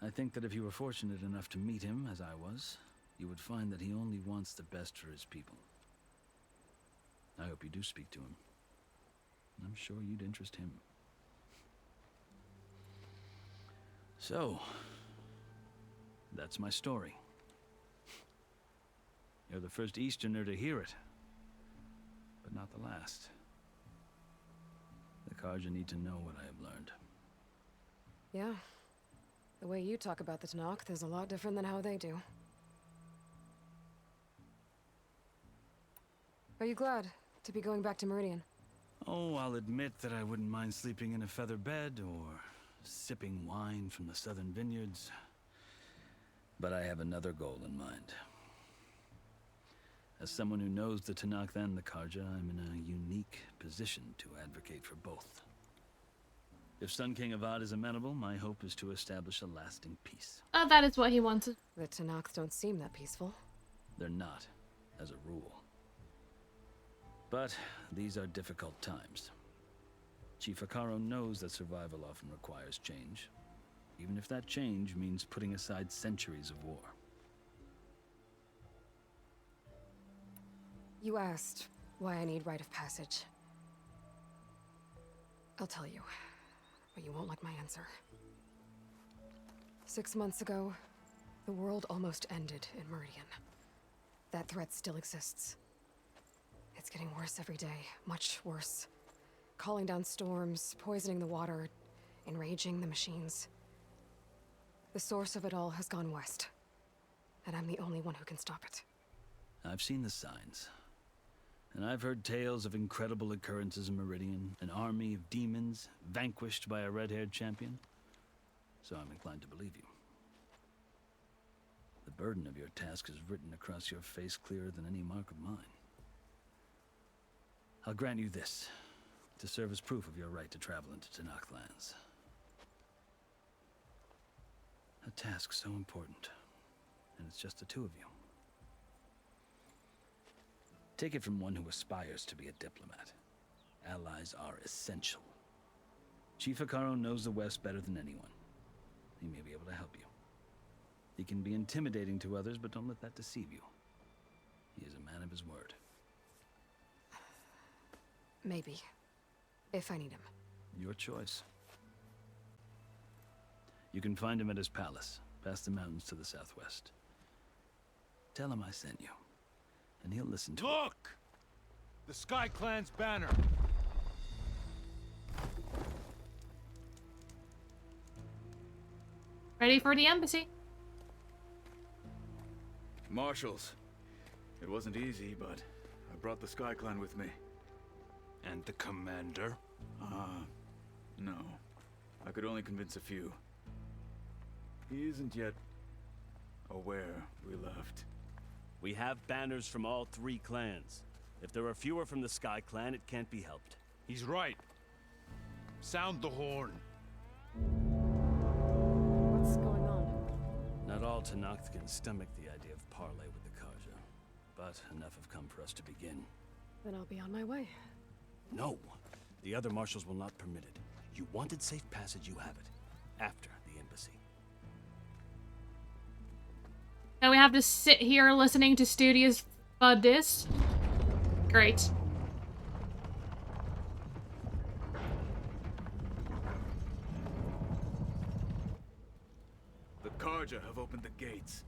I think that if you were fortunate enough to meet him, as I was, you would find that he only wants the best for his people. I hope you do speak to him. I'm sure you'd interest him. So, that's my story. You're the first Easterner to hear it, but not the last. The Karja need to know what I have learned. Yeah. The way you talk about the Tanakh is a lot different than how they do. Are you glad to be going back to Meridian? Oh, I'll admit that I wouldn't mind sleeping in a feather bed or sipping wine from the southern vineyards. But I have another goal in mind. As someone who knows the Tanakh and the Karja, I'm in a unique position to advocate for both. If Sun King Avad is amenable, my hope is to establish a lasting peace. Oh, that is what he wanted. The Tanakh don't seem that peaceful. They're not, as a rule. But these are difficult times. Chief Hikaru knows that survival often requires change, even if that change means putting aside centuries of war. You asked why I need rite of passage. I'll tell you, but you won't like my answer. 6 months ago, the world almost ended in Meridian. That threat still exists. It's getting worse every day, much worse. Calling down storms, poisoning the water, enraging the machines. The source of it all has gone west, and I'm the only one who can stop it. I've seen the signs. And I've heard tales of incredible occurrences in Meridian, an army of demons vanquished by a red-haired champion. So I'm inclined to believe you. The burden of your task is written across your face clearer than any mark of mine. I'll grant you this, to serve as proof of your right to travel into Tanakh lands. A task so important, and it's just the two of you. Take it from one who aspires to be a diplomat. Allies are essential. Chief Hikaru knows the West better than anyone. He may be able to help you. He can be intimidating to others, but don't let that deceive you. He is a man of his word. Maybe. If I need him. Your choice. You can find him at his palace, past the mountains to the southwest. Tell him I sent you, and he'll listen to it. Look! The Sky Clan's banner! Ready for the embassy. Marshals. It wasn't easy, but I brought the Sky Clan with me. And the commander? No. I could only convince a few. He isn't yet aware we left. We have banners from all 3 clans. If there are fewer from the Sky Clan, it can't be helped. He's right. Sound the horn. What's going on? Not all Tanakh can stomach the idea of parley with the Karja, but enough have come for us to begin. Then I'll be on my way. No, the other marshals will not permit it. You wanted safe passage, you have it. After the embassy. Now we have to sit here listening to studious this. Great. The Karja have opened the gates.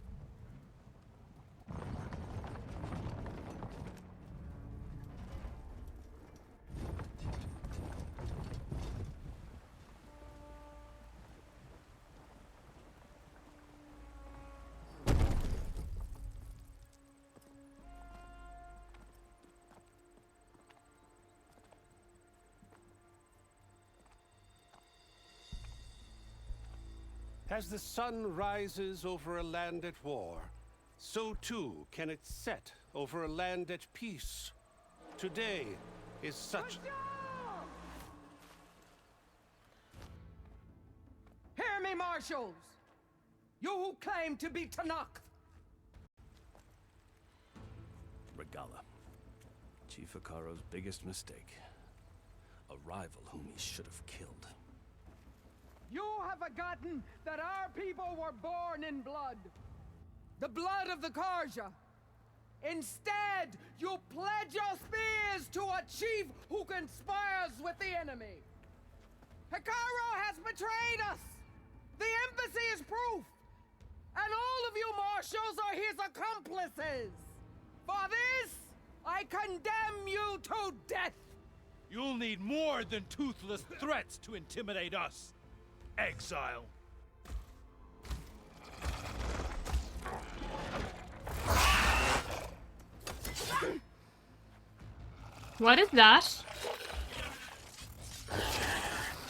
As the sun rises over a land at war, so too can it set over a land at peace. Today is such... me, marshals! You who claim to be Tanakh! Regala. Chief Hikaro's biggest mistake. A rival whom he should have killed. You have forgotten that our people were born in blood. The blood of the Karja. Instead, you pledge your spears to a chief who conspires with the enemy. Hikaro has betrayed us! The embassy is proof! And all of you marshals are his accomplices! For this, I condemn you to death! You'll need more than toothless threats to intimidate us, exile. What is that?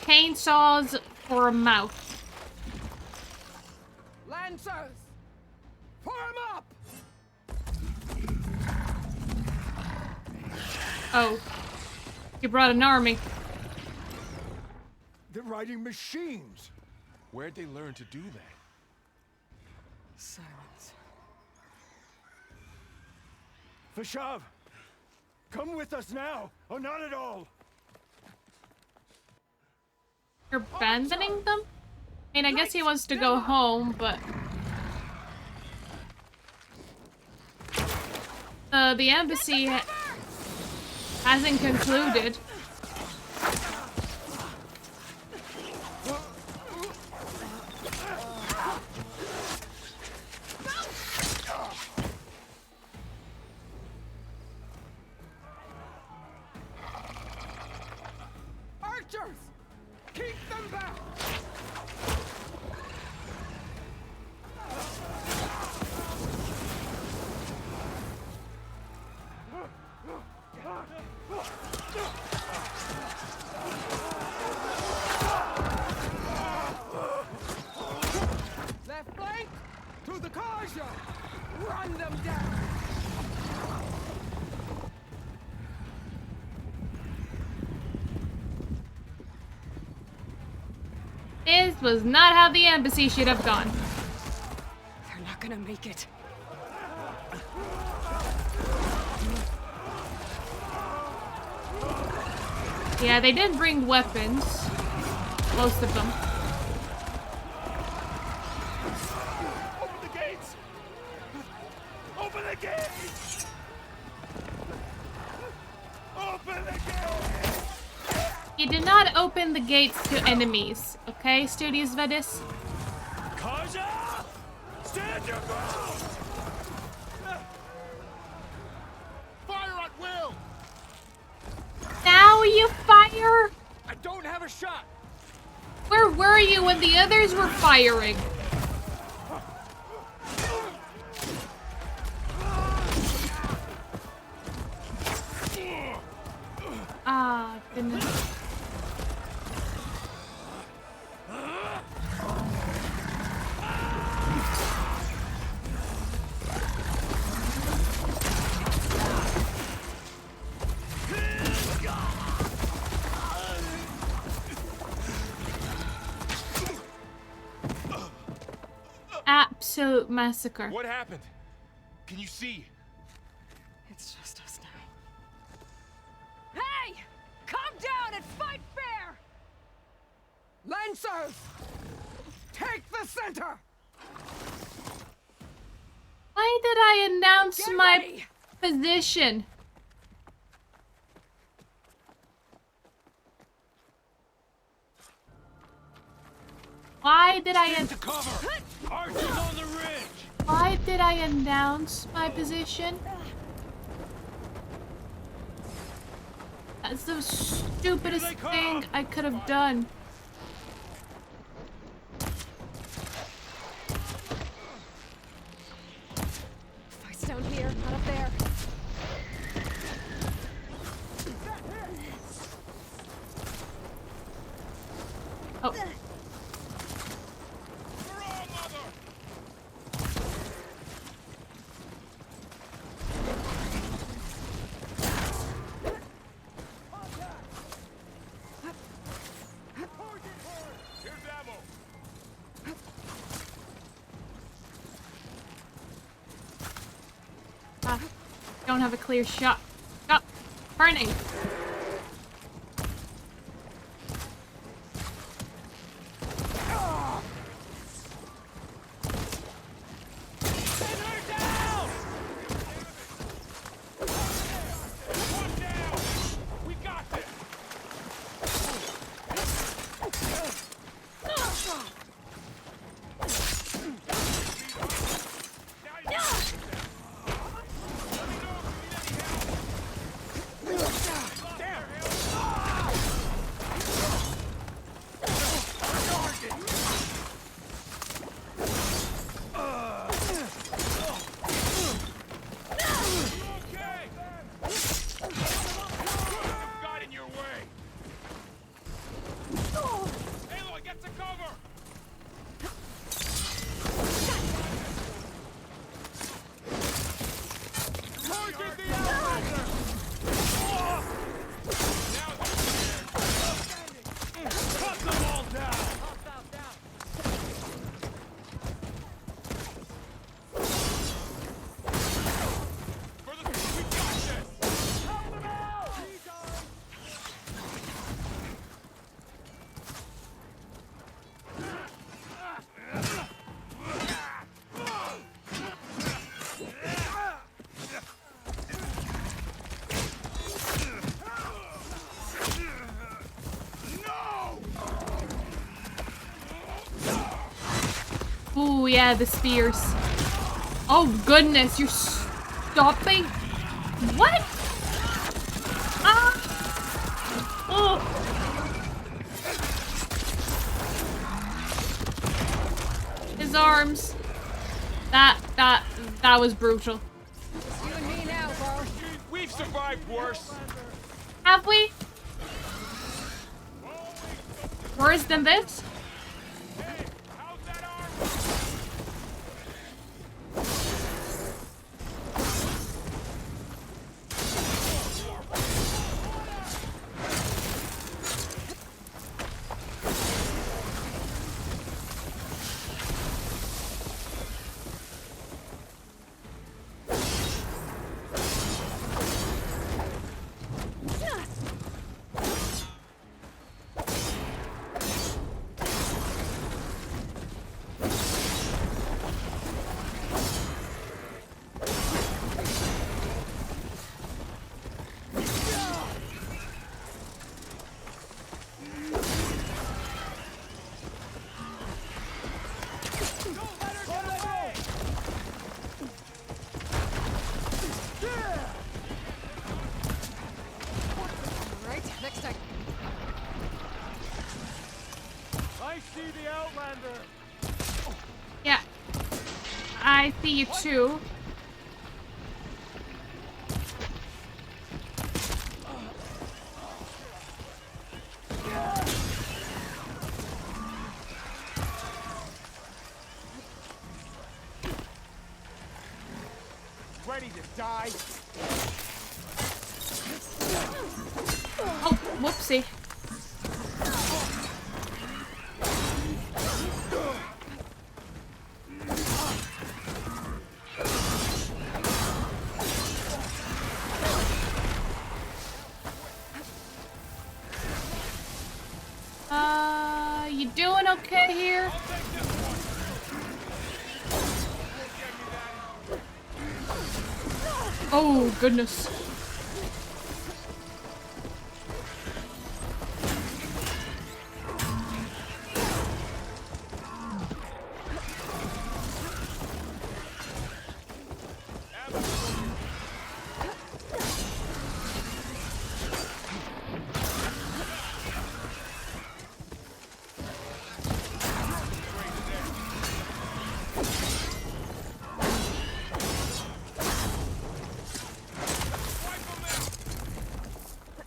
Chainsaws for a mouth. Lancers! Form up! Oh. You brought an army. They're riding machines. Where'd they learn to do that? Silence. Vashav, come with us now, or not at all. You're abandoning them? I mean, I guess he wants to go home, but... the embassy hasn't concluded. Archers! Keep them back! Left flank! To the Karja! Run them down! This was not how the embassy should have gone. They're not gonna make it. Yeah, they did bring weapons. Most of them. Open the gates! Open the gates! Open the gates! You did not open the gates to enemies, okay, Studios Vedis? Karja! Stand your ground! Fire at will! Now you fire? I don't have a shot! Where were you when the others were firing? Ah, goodness. Absolute massacre. What happened? Can you see? It's just us now. Hey! Calm down and fight fair! Lancers! Take the center! Why did I announce my position? Why did I Archers on the ridge! Why did I announce my position? That's the stupidest thing I could have done. Fight's down here, not up there. Oh. Don't have a clear shot. Stop burning. Aloy, get to cover! Target the Outlander! Cut them all down! Ooh, yeah, the spears. Oh, goodness, you're stopping? What? Ah! Oh. His arms. That was brutal. You and me now, bro. We've survived worse. Have we? Worse than this? Yeah. I see you too. Ready to die? Oh, whoopsie. You doing okay here? Oh, goodness.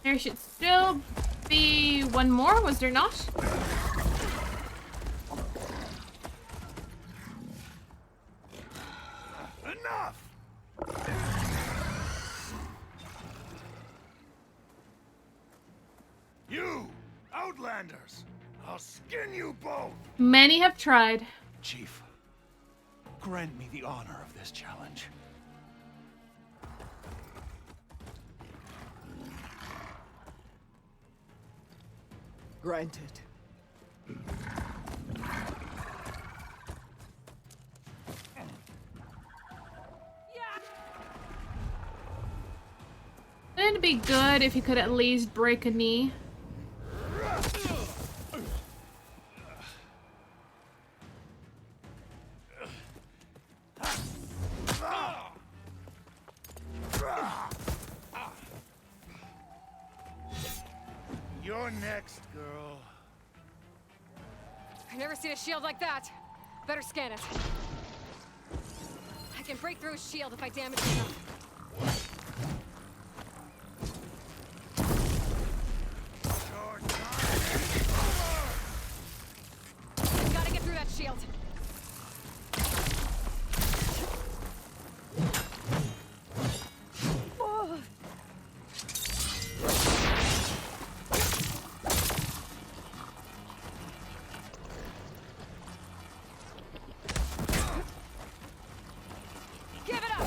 There should still be one more, was there not? Enough! You, Outlanders! I'll skin you both! Many have tried. Chief, grant me the honor of this challenge. Granted. Wouldn't it be good if you could at least break a knee? You're next, girl. I've never seen a shield like that. Better scan it. I can break through a shield if I damage it enough. Gotta get through that shield. Give it up!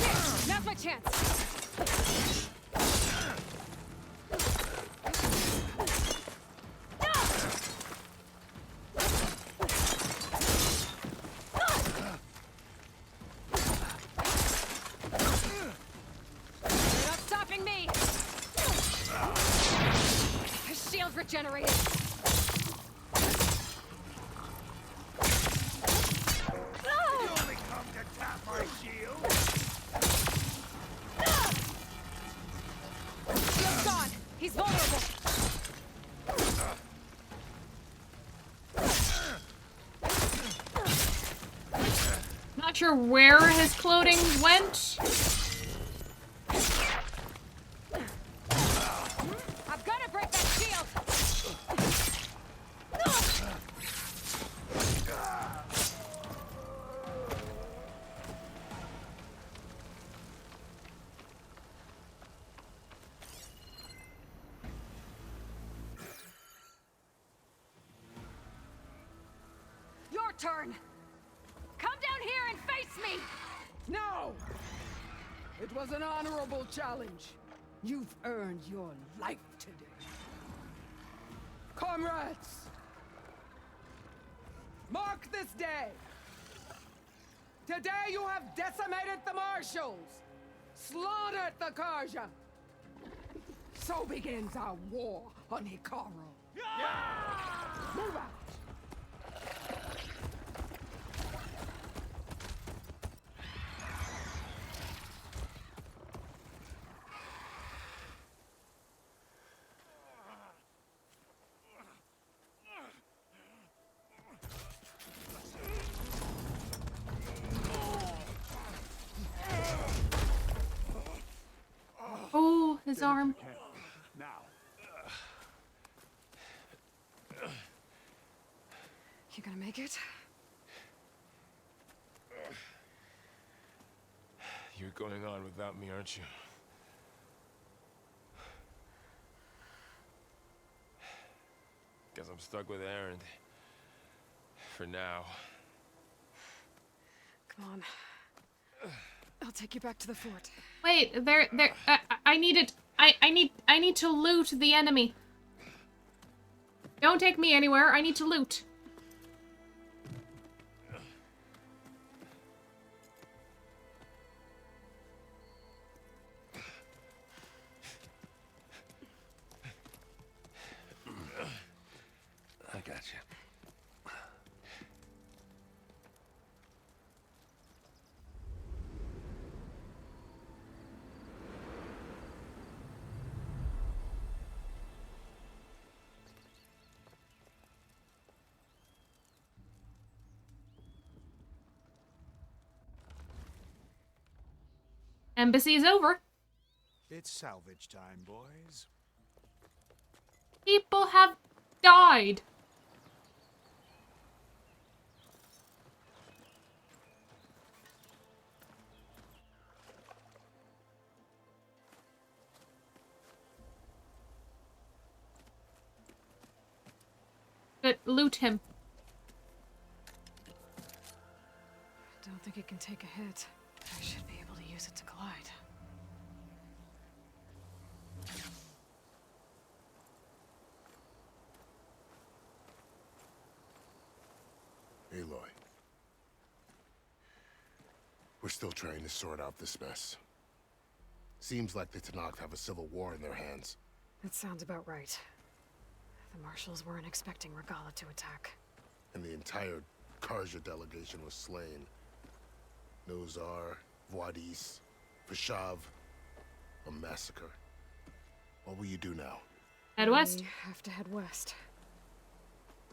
Here, now's my chance. You're not stopping me! His shield's regenerated. You only come to tap my shield? Shield's gone. He's vulnerable. Not sure where his clothing went. I've got to break that shield. Your turn. Come down here and face me. No! It was an honorable challenge. You've earned your life today. Comrades! Mark this day! Today you have decimated the Marshals! Slaughtered the Karja! So begins our war on Hikaru. Move out! Oh, his arm. Now. You gonna make it? You're going on without me, aren't you? Guess I'm stuck with Aaron. For now. Come on. I'll take you back to the fort. Wait, I need it. I need to loot the enemy. Don't take me anywhere. I need to loot. I got you. Embassy's over. It's salvage time, boys. People have died. But loot him. Don't think it can take a hit. I should be able to use it to glide. Aloy. We're still trying to sort out this mess. Seems like the Tenakth have a civil war in their hands. That sounds about right. The Marshals weren't expecting Regala to attack. And the entire Karja delegation was slain. Nozar, Voidis, Vashav. A massacre. What will you do now? Head west. We have to head west.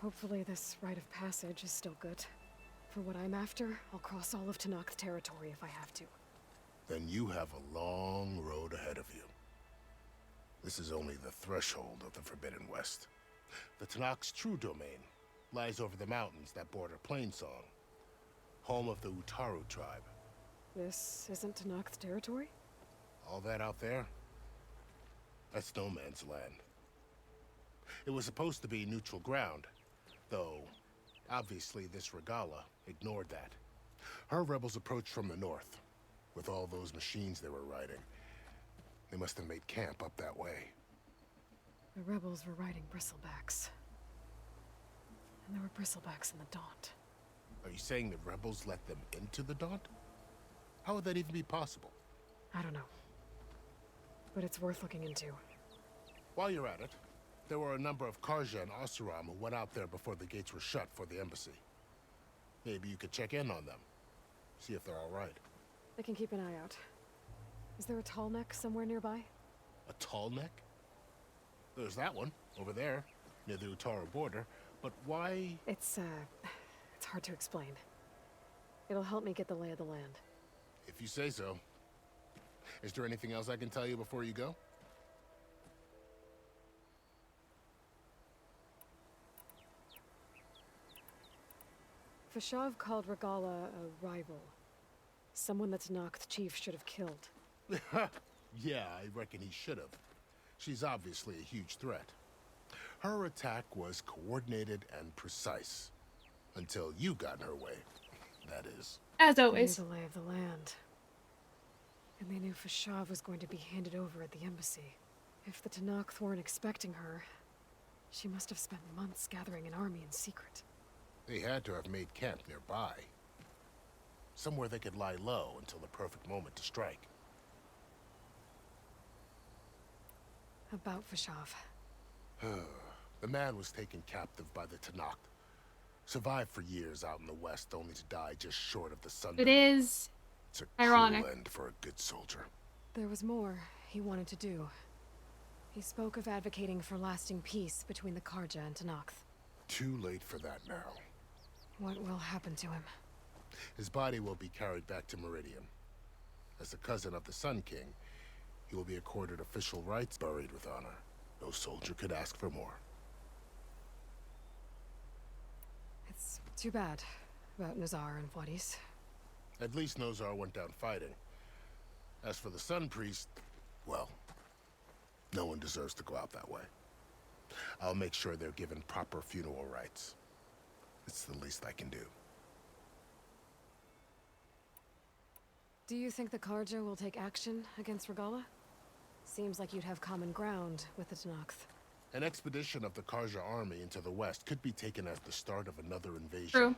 Hopefully this rite of passage is still good. For what I'm after, I'll cross all of Tenakth territory if I have to. Then you have a long road ahead of you. This is only the threshold of the Forbidden West. The Tenakth's true domain lies over the mountains that border Plainsong, home of the Utaru tribe. This isn't Tenakth territory? All that out there? That's no man's land. It was supposed to be neutral ground, though obviously this Regala ignored that. Her rebels approached from the north, with all those machines they were riding. They must have made camp up that way. The rebels were riding bristlebacks. And there were bristlebacks in the Daunt. Are you saying the rebels let them into the Daunt? How would that even be possible? I don't know. But it's worth looking into. While you're at it, there were a number of Karja and Oseram who went out there before the gates were shut for the embassy. Maybe you could check in on them. See if they're all right. I can keep an eye out. Is there a tall neck somewhere nearby? A tall neck? There's that one, over there, near the Utaru border. But why? It's hard to explain. It'll help me get the lay of the land. If you say so. Is there anything else I can tell you before you go? Vashav called Regala a rival. Someone that Tenakth chief should have killed. Yeah, I reckon he should have. She's obviously a huge threat. Her attack was coordinated and precise. Until you got in her way, that is. As always. They knew the lay of the land. And they knew Vashav was going to be handed over at the embassy. If the Tenakth weren't expecting her, she must have spent months gathering an army in secret. They had to have made camp nearby. Somewhere they could lie low until the perfect moment to strike. About Vashav. The man was taken captive by the Tenakth. Survived for years out in the west, only to die just short of the sun. It is It's a ironic. cruel end for a good soldier. There was more he wanted to do. He spoke of advocating for lasting peace between the Karja and Tenakth. Too late for that now. What will happen to him? His body will be carried back to Meridian. As a cousin of the Sun King, he will be accorded official rights, buried with honor. No soldier could ask for more. It's too bad about Nozar and Voidis. At least Nozar went down fighting. As for the Sun Priest, well, no one deserves to go out that way. I'll make sure they're given proper funeral rites. It's the least I can do. Do you think the Karja will take action against Regala? Seems like you'd have common ground with the Tenakth. An expedition of the Karja army into the west could be taken as the start of another invasion. True.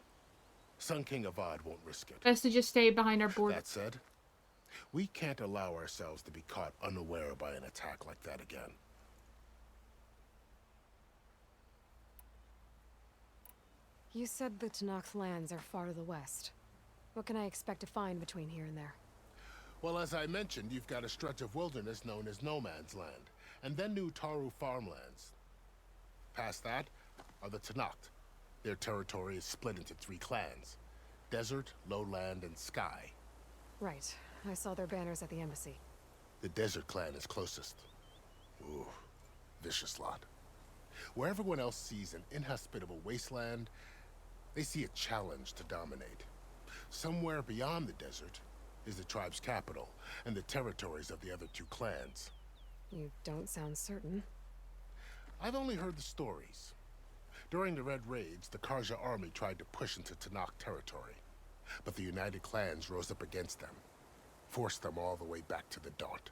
Sun King Avad won't risk it. Best to just stay behind our border. That said, we can't allow ourselves to be caught unaware by an attack like that again. You said the Tenakth lands are far to the west. What can I expect to find between here and there? Well, as I mentioned, you've got a stretch of wilderness known as No Man's Land, and then New Taru farmlands. Past that are the Tenakth. Their territory is split into 3 clans: Desert, Lowland, and Sky. Right. I saw their banners at the embassy. The Desert clan is closest. Ooh, vicious lot. Where everyone else sees an inhospitable wasteland, they see a challenge to dominate. Somewhere beyond the desert is the tribe's capital and the territories of the other 2 clans. You don't sound certain. I've only heard the stories. During the Red Raids, the Karja army tried to push into Tenakth territory, but the United Clans rose up against them, forced them all the way back to the Daunt.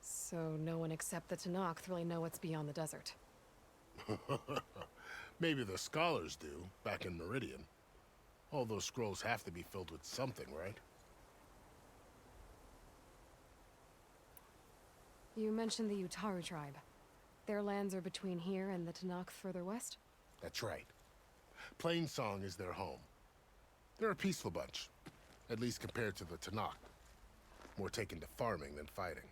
So no one except the Tenakth really know what's beyond the desert. Maybe the scholars do, back in Meridian. All those scrolls have to be filled with something, right? You mentioned the Utaru tribe. Their lands are between here and the Tanakh further west? That's right. Plainsong is their home. They're a peaceful bunch, at least compared to the Tanakh. More taken to farming than fighting.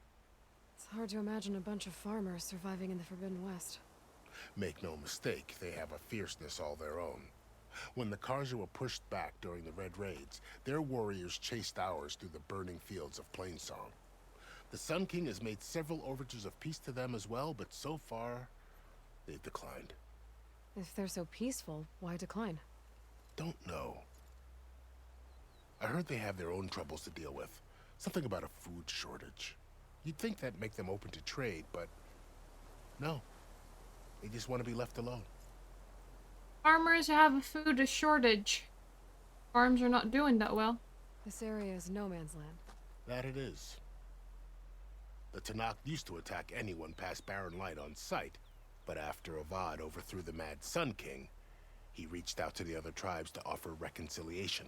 It's hard to imagine a bunch of farmers surviving in the Forbidden West. Make no mistake, they have a fierceness all their own. When the Karja were pushed back during the Red Raids, their warriors chased ours through the burning fields of Plainsong. The Sun King has made several overtures of peace to them as well, but so far, they've declined. If they're so peaceful, why decline? Don't know. I heard they have their own troubles to deal with. Something about a food shortage. You'd think that'd make them open to trade, but no. They just want to be left alone. Farmers have a food shortage. Farms are not doing that well. This area is no man's land. That it is. The Tanakh used to attack anyone past Barren Light on sight, but after Avad overthrew the Mad Sun King, he reached out to the other tribes to offer reconciliation.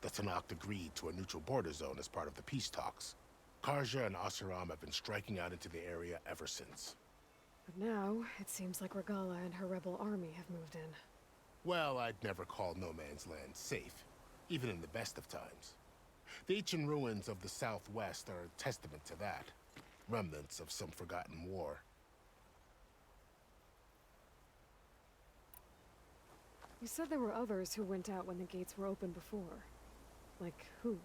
The Tanakh agreed to a neutral border zone as part of the peace talks. Karja and Oseram have been striking out into the area ever since. But now, it seems like Regala and her rebel army have moved in. Well, I'd never call no man's land safe, even in the best of times. The ancient ruins of the Southwest are a testament to that. Remnants of some forgotten war. You said there were others who went out when the gates were open before. Like who?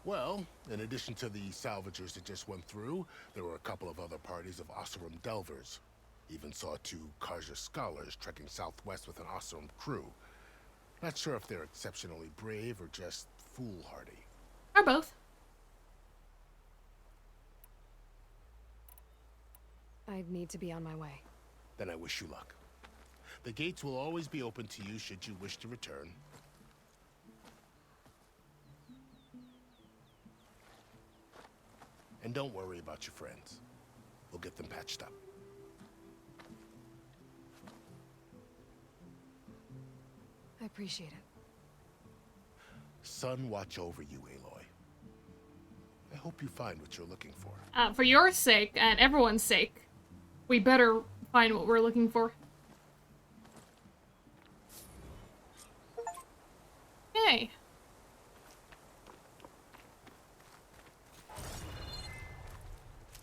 Well, in addition to the salvagers that just went through, there were a couple of other parties of Oseram Delvers. Even saw 2 Karja scholars trekking southwest with an Oseram crew. Not sure if they're exceptionally brave or just foolhardy. Or both. I need to be on my way. Then I wish you luck. The gates will always be open to you should you wish to return. And don't worry about your friends. We'll get them patched up. I appreciate it. Sun watch over you, Aloy. I hope you find what you're looking for. For your sake and everyone's sake, we better find what we're looking for. Hey.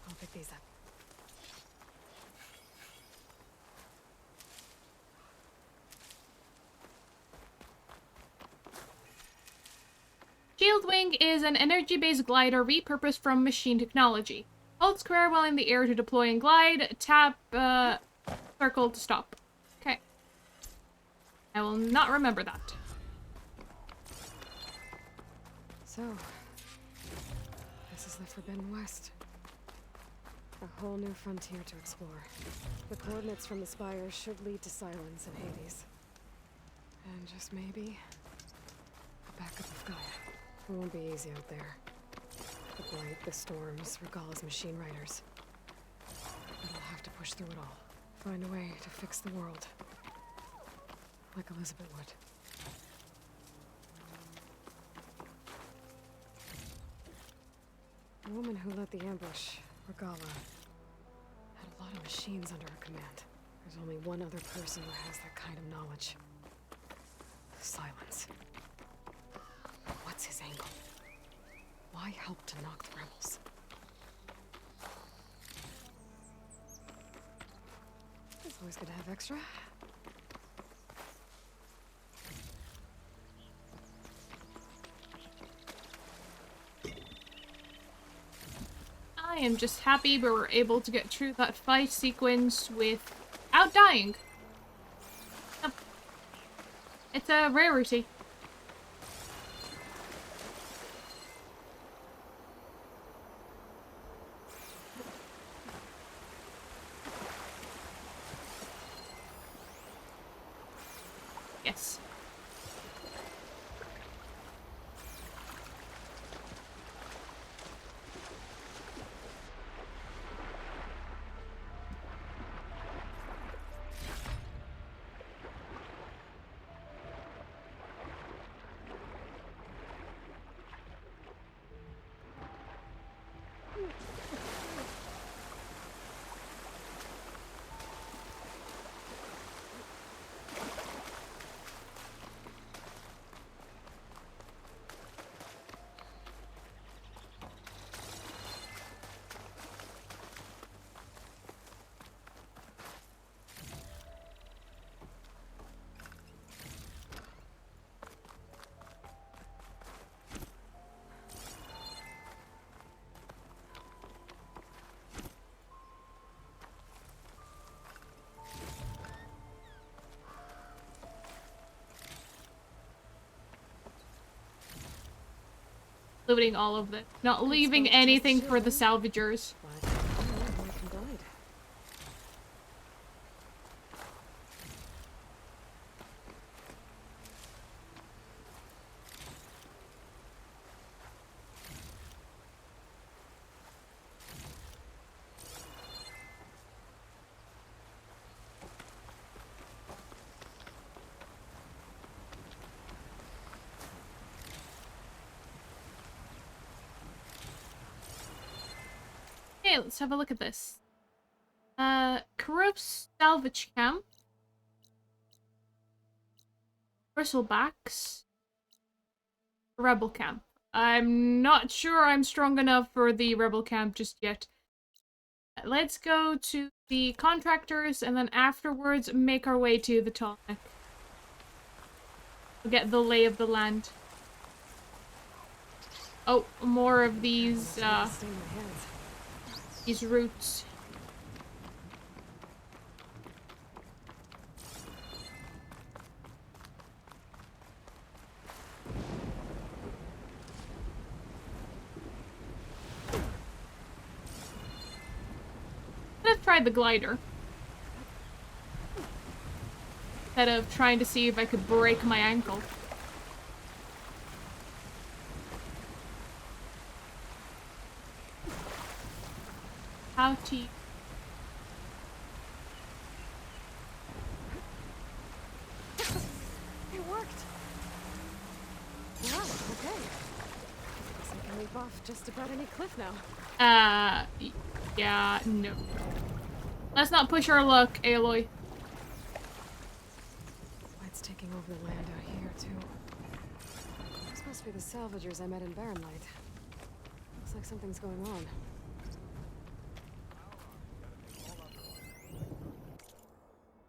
I'll pick these up. Shieldwing is an energy-based glider repurposed from machine technology. Hold square while in the air to deploy and glide. Tap circle to stop. Okay. I will not remember that. So, this is the Forbidden West. A whole new frontier to explore. The coordinates from the spires should lead to Silence and Hades. And just maybe, a backup of Gaia. It won't be easy out there. The blight, the storms, Regala's machine riders. But I'll have to push through it all. Find a way to fix the world. Like Elizabeth would. The woman who led the ambush, Regala, had a lot of machines under her command. There's only one other person who has that kind of knowledge. Silence. What's his angle? Why help to knock the rebels? It's always good to have extra. I am just happy we were able to get through that fight sequence without dying. It's a rarity. Yes. Looting all of it. Not leaving anything for the salvagers. Okay, let's have a look at this. Corrupts salvage camp. Bristlebacks. Rebel camp. I'm not sure I'm strong enough for the rebel camp just yet. Let's go to the contractors and then afterwards make our way to the tonic. We'll get the lay of the land. Oh, more of these roots. Let's try the glider. Instead of trying to see if I could break my ankle. How to... It worked. Wow, okay. Guess I can leap off just about any cliff now. Yeah, no. Let's not push our luck, Aloy. Light's taking over the land out here, too. This must be the salvagers I met in Barren Light. Looks like something's going on.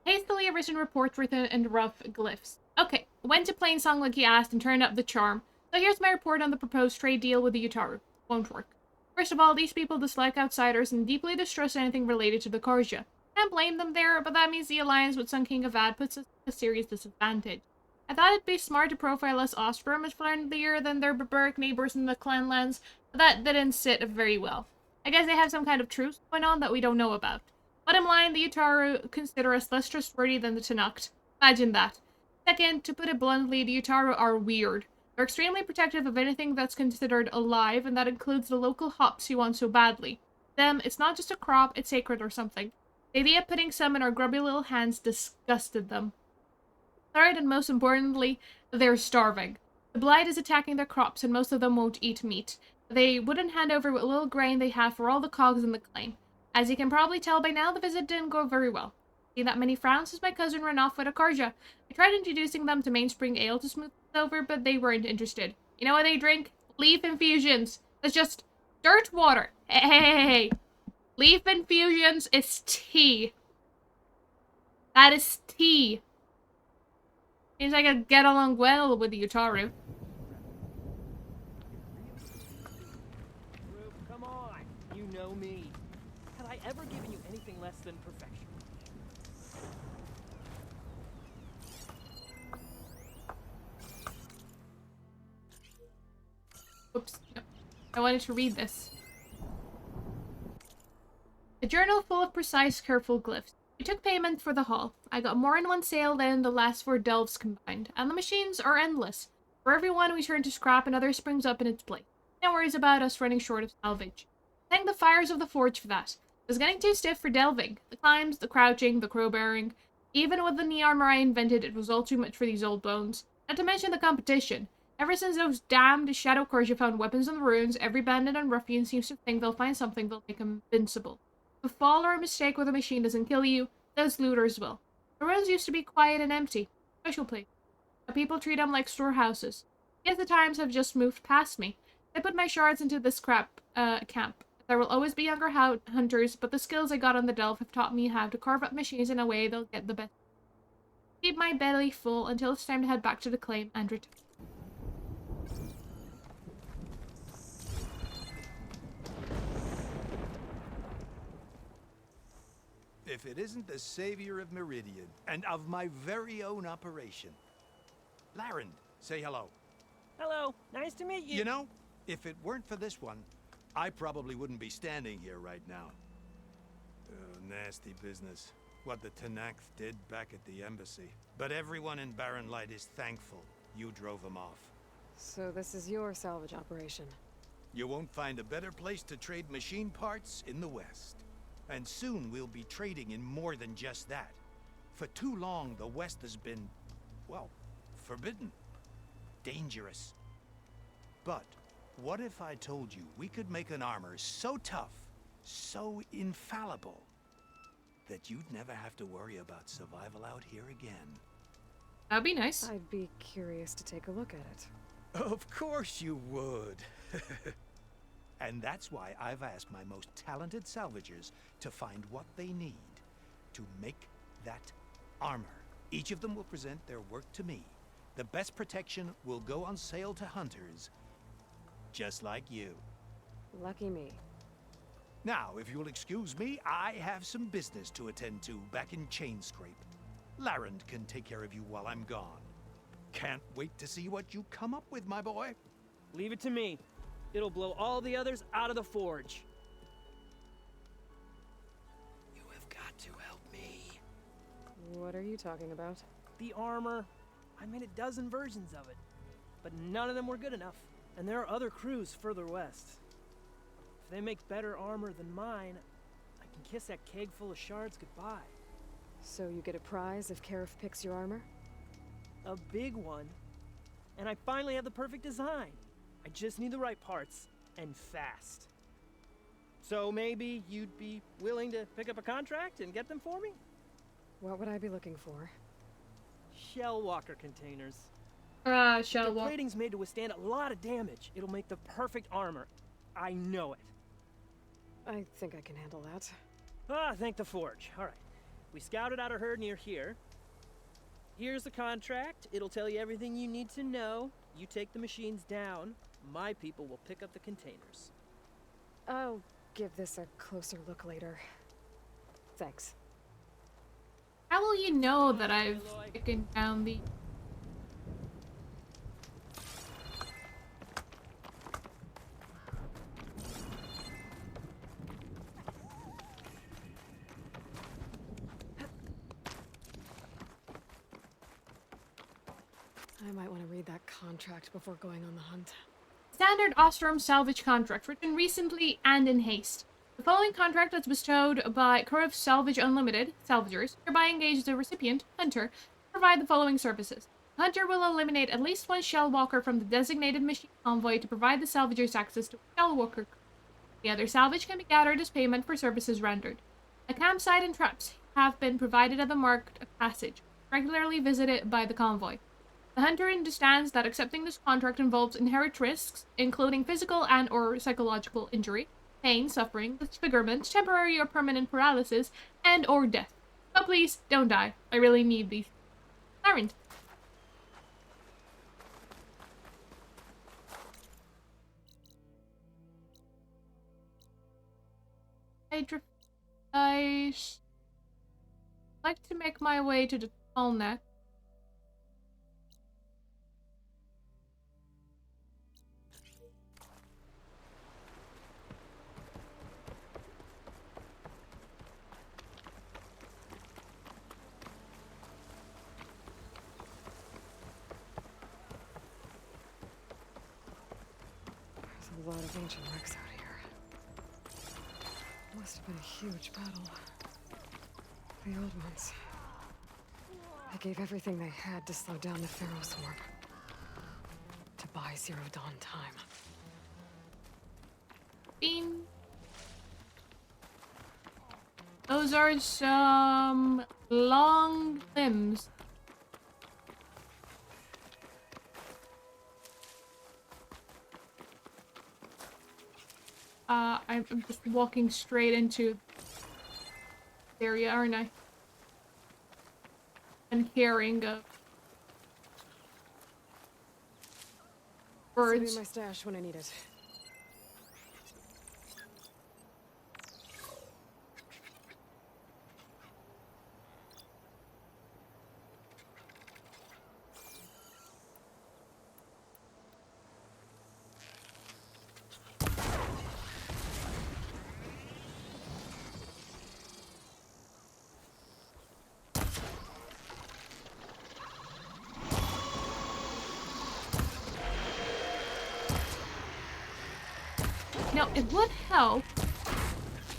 Hastily written reports written in rough glyphs. Okay, went to Plainsong like he asked and turned up the charm. So here's my report on the proposed trade deal with the Utaru. Won't work. First of all, these people dislike outsiders and deeply distrust anything related to the Karja. Can't blame them there, but that means the alliance with Sun King Avad puts us at a serious disadvantage. I thought it'd be smart to profile us Ostrom as friendlier than their barbaric neighbors in the Clanlands, but that didn't sit very well. I guess they have some kind of truce going on that we don't know about. Bottom line, the Utaru consider us less trustworthy than the Tanakh. Imagine that. Second, to put it bluntly, the Utaru are weird. They're extremely protective of anything that's considered alive, and that includes the local hops you want so badly. Them, it's not just a crop, it's sacred or something. The idea of putting some in our grubby little hands disgusted them. Third, and most importantly, they're starving. The blight is attacking their crops, and most of them won't eat meat. They wouldn't hand over what little grain they have for all the cogs in the claim. As you can probably tell by now, the visit didn't go very well. See that many frowns as my cousin ran off with a Karja. I tried introducing them to mainspring ale to smooth things over, but they weren't interested. You know what they drink? Leaf infusions. That's just dirt water. Hey. Leaf infusions is tea. That is tea. Seems like I could get along well with the Utaru. Come on, you know me. Had I ever given you anything less than perfection? Oops. No. I wanted to read this. A journal full of precise, careful glyphs. We took payment for the haul. I got more in one sale than the last 4 delves combined, and the machines are endless. For every one we turn to scrap, another springs up in its place. No worries about us running short of salvage. Thank the fires of the forge for that. It was getting too stiff for delving. The climbs, the crouching, the crowbarring. Even with the knee armor I invented, it was all too much for these old bones. Not to mention the competition. Ever since those damned Shadow Karja found weapons in the ruins, every bandit and ruffian seems to think they'll find something that'll make them invincible. If a fall or a mistake with a machine doesn't kill you, those looters will. The ruins used to be quiet and empty. Special place. But people treat them like storehouses. Yet the times have just moved past me. I put my shards into this camp. There will always be younger hunters, but the skills I got on the delve have taught me how to carve up machines in a way they'll get the best. Keep my belly full until it's time to head back to the claim and return. If it isn't the savior of Meridian, and of my very own operation. Larend, say hello. Hello, nice to meet you. You know, If it weren't for this one, I probably wouldn't be standing here right now. Nasty business. What the Tenakth did back at the embassy. But everyone in Barren Light is thankful you drove them off. So this is your salvage operation? You won't find a better place to trade machine parts in the West. And soon we'll be trading in more than just that. For too long, the West has been, well, forbidden. Dangerous. But what if I told you we could make an armor so tough, so infallible, that you'd never have to worry about survival out here again? That'd be nice. I'd be curious to take a look at it. Of course you would. And that's why I've asked my most talented salvagers to find what they need to make that armor. Each of them will present their work to me. The best protection will go on sale to hunters, just like you. Lucky me. Now, if you'll excuse me, I have some business to attend to back in Chainscrape. Larend can take care of you while I'm gone. Can't wait to see what you come up with, my boy. Leave it to me. It'll blow all the others out of the forge. You have got to help me. What are you talking about? The armor. I made a dozen versions of it, but none of them were good enough. And there are other crews further west. If they make better armor than mine, I can kiss that keg full of shards goodbye. So you get a prize if Karif picks your armor? A big one. And I finally have the perfect design. I just need the right parts, and fast. So maybe you'd be willing to pick up a contract and get them for me? What would I be looking for? Shell walker containers. Shell The walker. plating's made to withstand a lot of damage. It'll make the perfect armor. I know it. I think I can handle that. Ah, thank the forge. All right. We scouted out a herd near here. Here's the contract. It'll tell you everything you need to know. You take the machines down. My people will pick up the containers. I'll give this a closer look later. Thanks. How will you know that I've taken down the... I might want to read that contract before going on the hunt. Standard Ostrom salvage contract, written recently and in haste. The following contract is bestowed by Karif Salvage Unlimited, salvagers, hereby engage the recipient, Hunter, to provide the following services. Hunter will eliminate at least one shell walker from the designated machine convoy to provide the salvagers access to a shell walker. The other salvage can be gathered as payment for services rendered. A campsite and traps have been provided at the marked passage, regularly visited by the convoy. The hunter understands that accepting this contract involves inherent risks, including physical and or psychological injury, pain, suffering, disfigurement, temporary or permanent paralysis, and or death. But please, don't die. I really need these. Larend. I'd like to make my way to the tall neck. There's a lot of ancient wrecks out here. Must have been a huge battle. The old ones. They gave everything they had to slow down the Pharaoh swarm. To buy Zero Dawn time. Bing. Those are some long limbs. I'm just walking straight into the area, aren't I? And carrying a birds. Save me my stash when I need it. You know, it would help,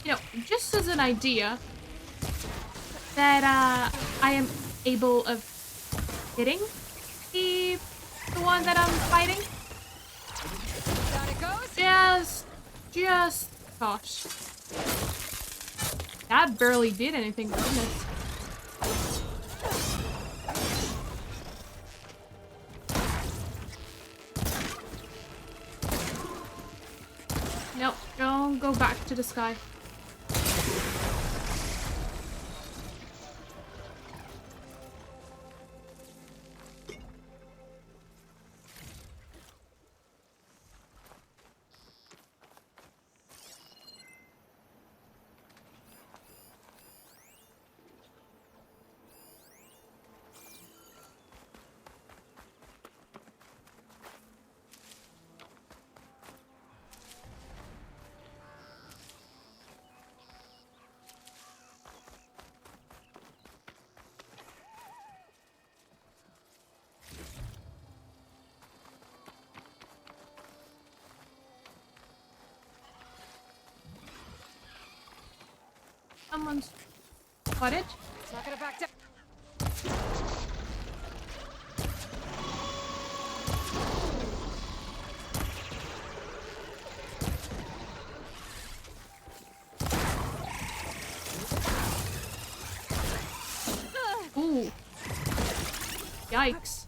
you know, just as an idea, that I am able of hitting the one that I'm fighting. Just, gosh. That barely did anything, goodness. Nope, don't go back to the sky. Someone's got it. It's not gonna back down. Ooh. Yikes.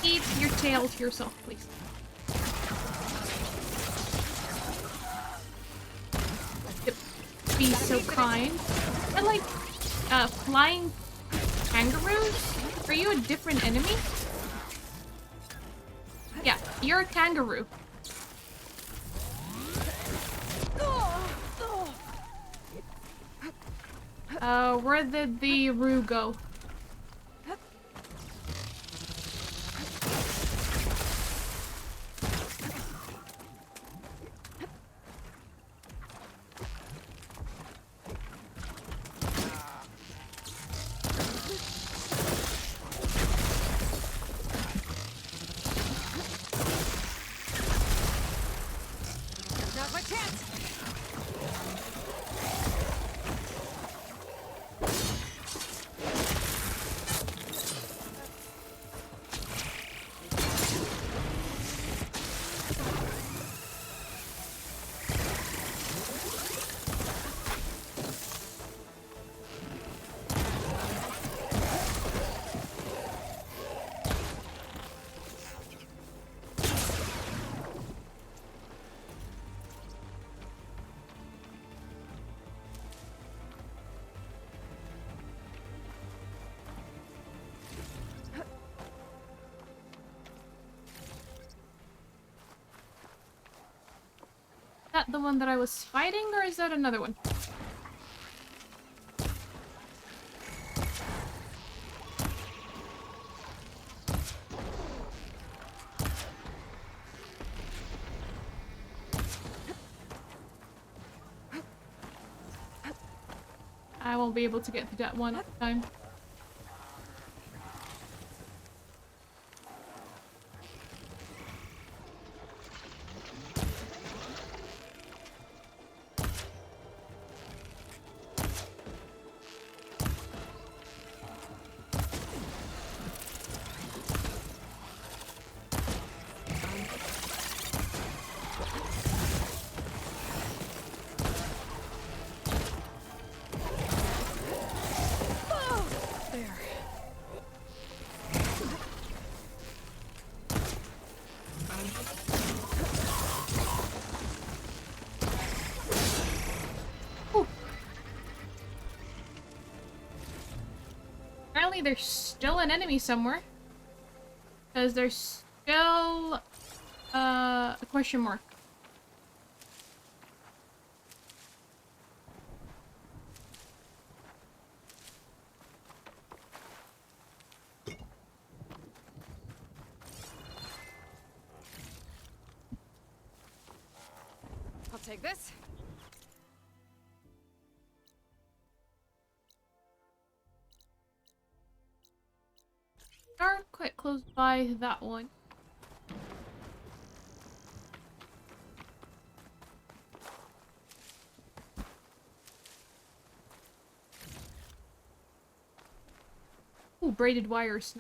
Keep your tail to yourself, please. Be so kind. I like flying kangaroos. Are you a different enemy? Yeah, you're a kangaroo. Where did the Roo go? Now's my chance. Is that the one that I was fighting, or is that another one? I won't be able to get to that one at the time. there's still an enemy somewhere. Because there's still a question mark. I'll take this. Are quite close by that one. Ooh, braided wires.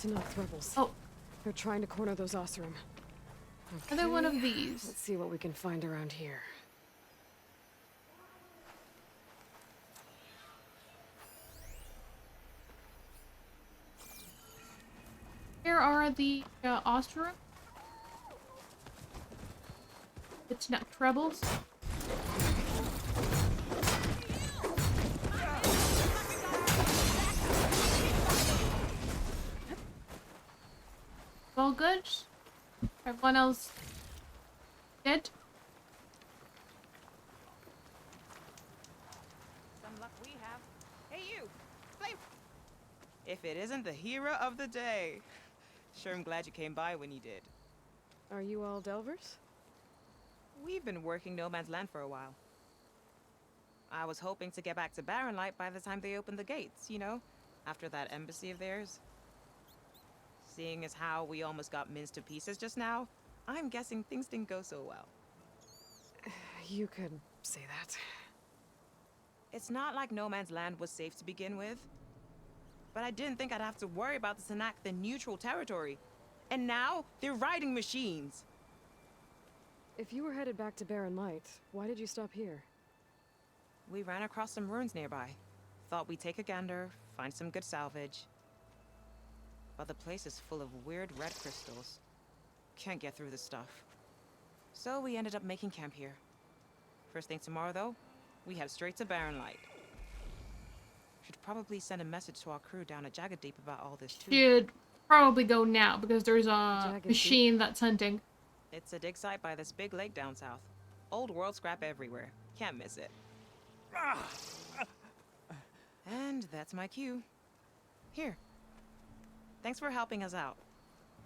Tanakh rebels. Oh. They're trying to corner those Osram. Another one of these. Let's see what we can find around here. Here are the Ostrom. The Tanakh rebels. All good. Everyone else dead. Some luck we have. Hey you, Flame. If it isn't the hero of the day. Sure am glad you came by when you did. Are you all Delvers? We've been working No Man's Land for a while. I was hoping to get back to Barren Light by the time they opened the gates, you know? After that embassy of theirs. Seeing as how we almost got minced to pieces just now, I'm guessing things didn't go so well. You could say that. It's not like No Man's Land was safe to begin with. But I didn't think I'd have to worry about the Tanakh, the neutral territory. And now, they're riding machines. If you were headed back to Barren Light, why did you stop here? We ran across some ruins nearby. Thought we'd take a gander, find some good salvage. But the place is full of weird red crystals. Can't get through the stuff. So we ended up making camp here. First thing tomorrow, though, we head straight to Barren Light. Should probably send a message to our crew down at Jagged Deep about all this, too. Should probably go now, because there's a machine that's hunting. It's a dig site by this big lake down south. Old world scrap everywhere. Can't miss it. And that's my cue. Here. Thanks for helping us out.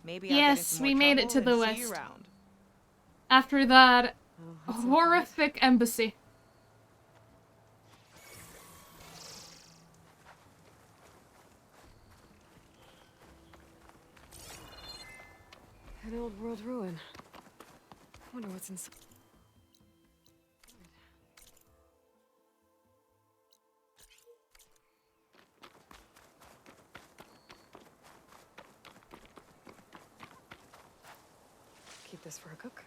Maybe I'll yes, get into we more made it to trouble the and see you west. around. After that horrific embassy. An old world ruin. Wonder what's inside. Keep this for a cook.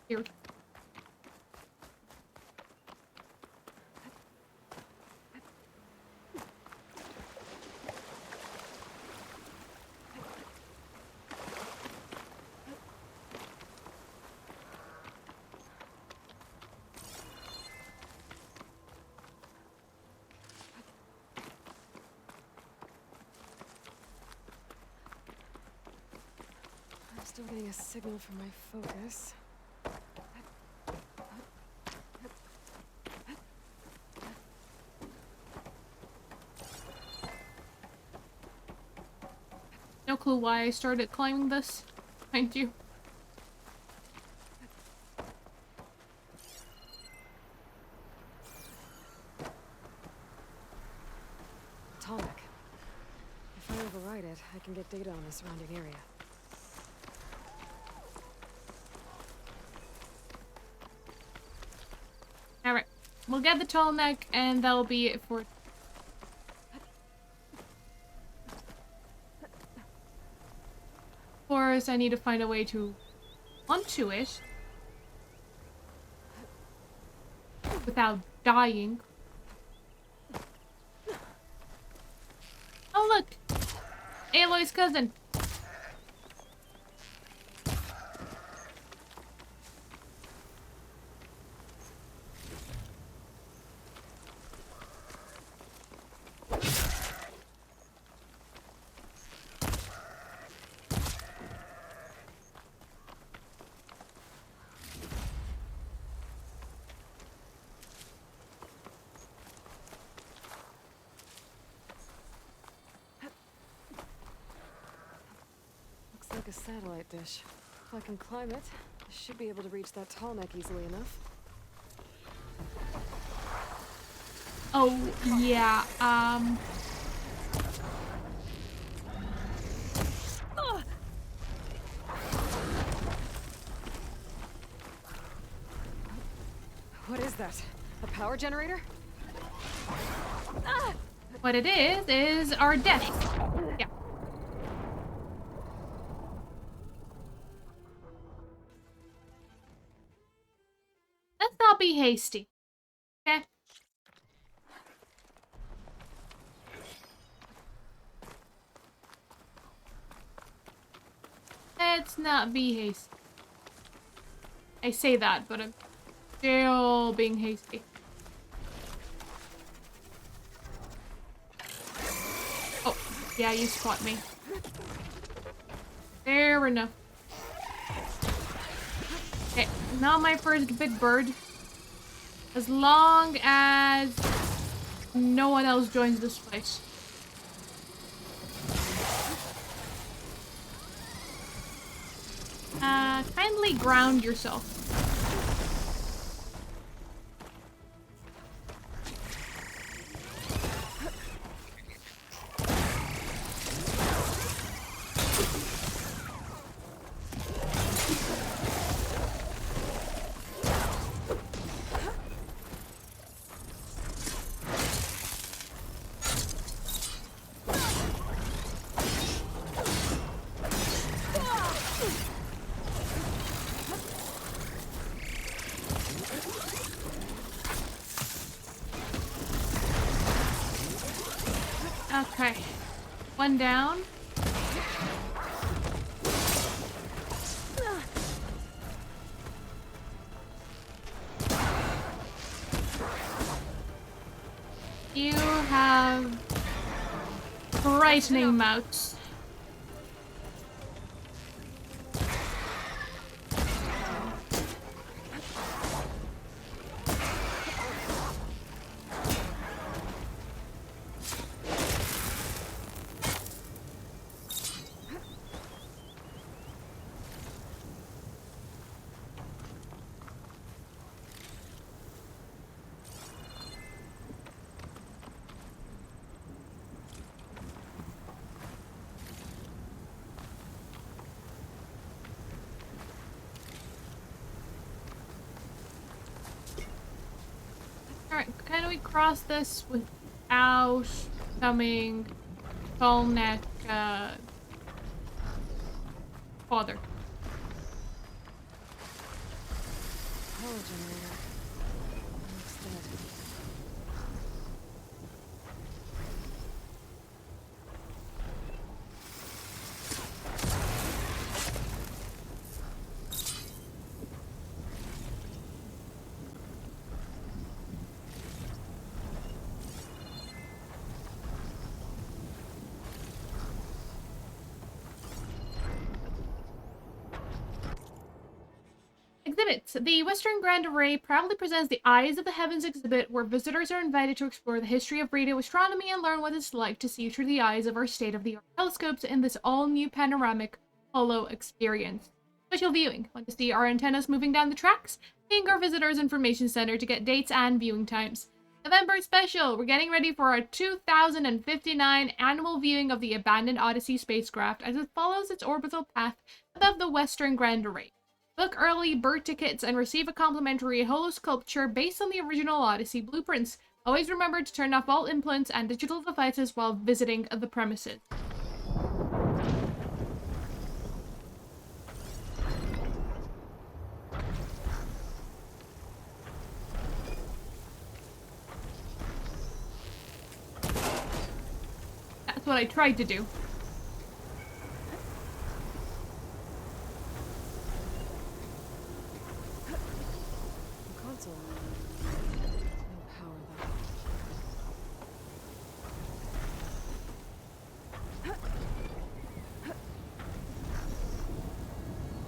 Here. I'm still getting a signal from my focus. No clue why I started climbing this. Mind you. Tomek. If I it, I can get data on the surrounding area. Alright. We'll get the tall neck, and that'll be it for... Of course, I need to find a way to onto it without dying. Oh look! Aloy's cousin! Looks like a satellite dish. If I can climb it, I should be able to reach that tall neck easily enough. Oh, yeah, What is that? A power generator? What it is our death. Yeah. Let's not be hasty. Okay? Let's not be hasty. I say that, but I'm still being hasty. Oh, yeah, you spot me. Fair enough. Okay, not my first big bird. As long as no one else joins this fight. Kindly ground yourself. Okay. One down. You have frightening mouths. Alright, can we cross this without becoming tall neck father? Power generator. Looks dead. Exhibits. The Western Grand Array proudly presents the Eyes of the Heavens exhibit, where visitors are invited to explore the history of radio astronomy and learn what it's like to see through the eyes of our state-of-the-art telescopes in this all-new panoramic holo experience. Special viewing. Want to see our antennas moving down the tracks? Ping our visitors information center to get dates and viewing times. November special! We're getting ready for our 2059 annual viewing of the abandoned Odyssey spacecraft as it follows its orbital path above the Western Grand Array. Book early, bird tickets, and receive a complimentary holo sculpture based on the original Odyssey blueprints. Always remember to turn off all implants and digital devices while visiting the premises. That's what I tried to do. The console. No power though.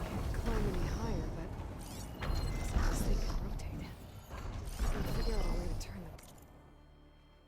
Can't climb any higher, but this thing can rotate. I can figure out a way to turn it.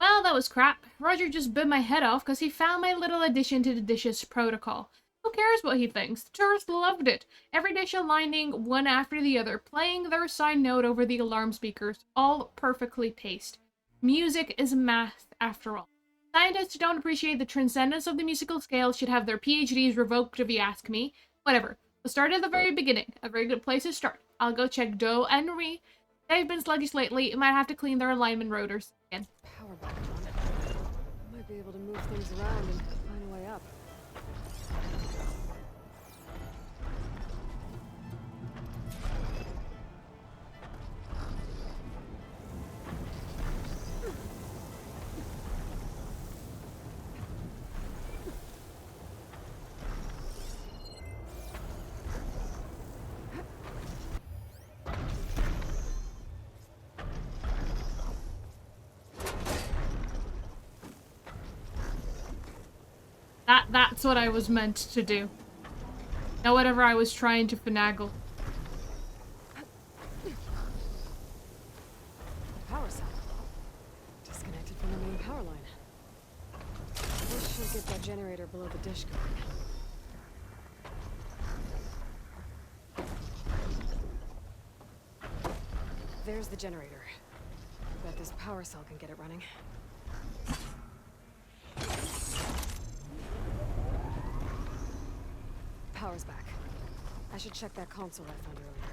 Well, that was crap. Roger just bit my head off because he found my little addition to the dishes protocol. Who cares what he thinks? The tourists loved it. Every dish aligning one after the other, playing their assigned note over the alarm speakers, all perfectly paced. Music is math, after all. Scientists who don't appreciate the transcendence of the musical scale should have their PhDs revoked if you ask me. Whatever. Let's start at the very beginning. A very good place to start. I'll go check Doe and Marie. They've been sluggish lately. Might have to clean their alignment rotors again. Power back on. I might be able to move things around and find a way up. That's what I was meant to do. Not whatever I was trying to finagle. Power cell. Disconnected from the main power line. This should get that generator below the dish going. There's the generator. Bet this power cell can get it running. Power's back. I should check that console I found earlier.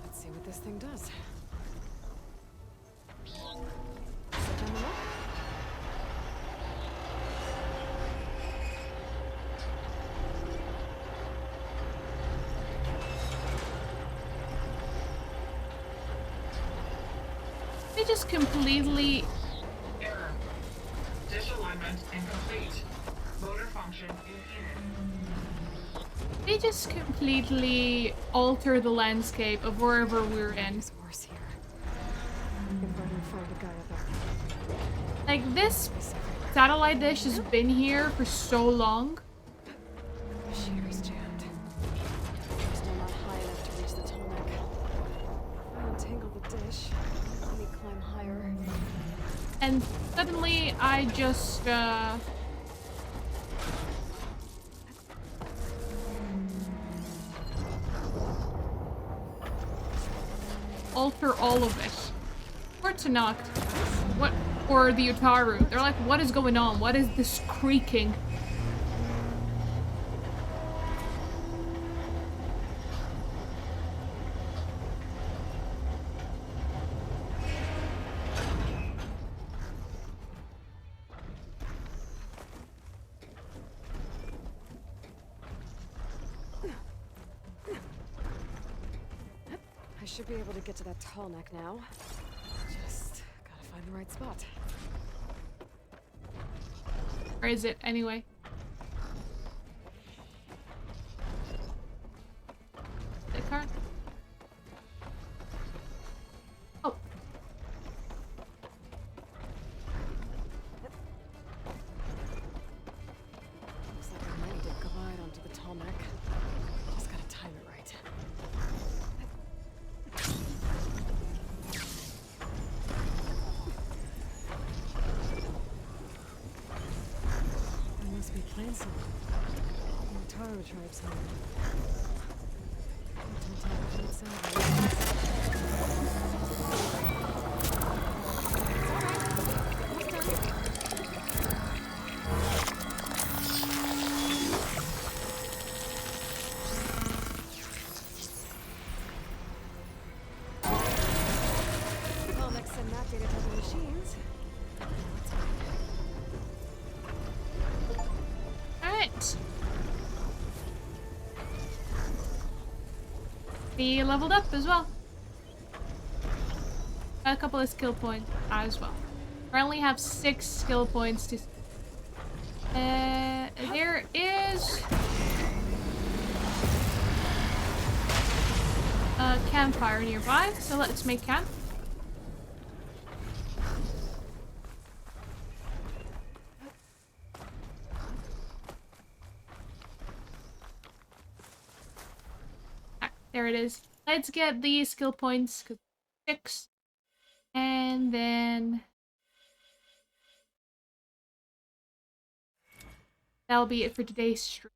Let's see what this thing does. Set them up. They just completely... Error. Dish alignment incomplete. Motor function impeded. They just completely alter the landscape of wherever we're in. It's worse here. If I can find a guy up there. Like, this satellite dish has been here for so long. Machinery's jammed. I'm still not high enough to reach the tarmac. If I untangle the dish, let me climb higher. And suddenly I just, alter all of it. Or Tanacht. What? Or the Utaru. They're like, what is going on? What is this creaking? I should be able to get to that tall neck now. Just gotta find the right spot. Where is it, anyway? The car? Oh. Looks like I'm ready to glide onto the tall neck. Just gotta time it right. I must be playing something. The Utaru tribe's home. We leveled up as well. Got a couple of skill points as well. I only have 6 skill points to... there is... a campfire nearby, so let's make camp. There it is. Let's get the skill points, 6. And then... that'll be it for today's stream.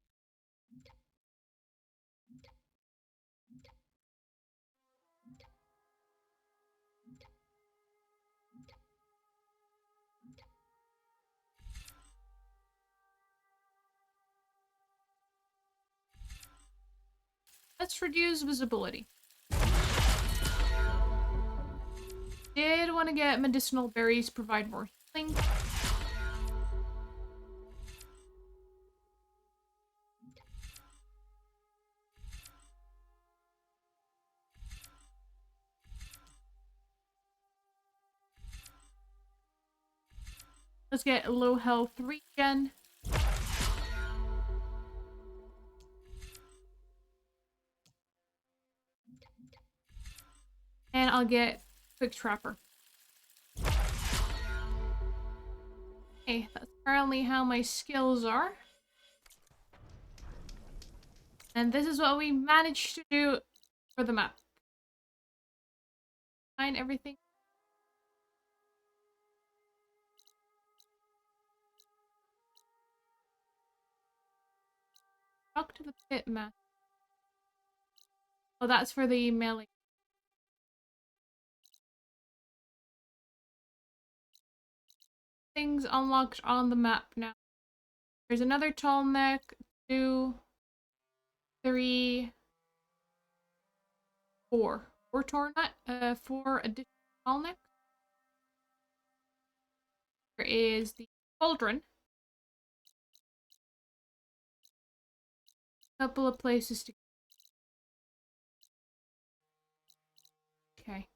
Let's reduce visibility. Did want to get medicinal berries, provide more healing. Let's get low health regen. And I'll get quick trapper. Okay, that's currently how my skills are. And this is what we managed to do for the map. Find everything. Talk to the pit map. Oh, that's for the melee. Things unlocked on the map now. There's another tall neck, 2, 3, 4. 4 tornut, 4 additional tall necks. There is the cauldron. Couple of places to... okay.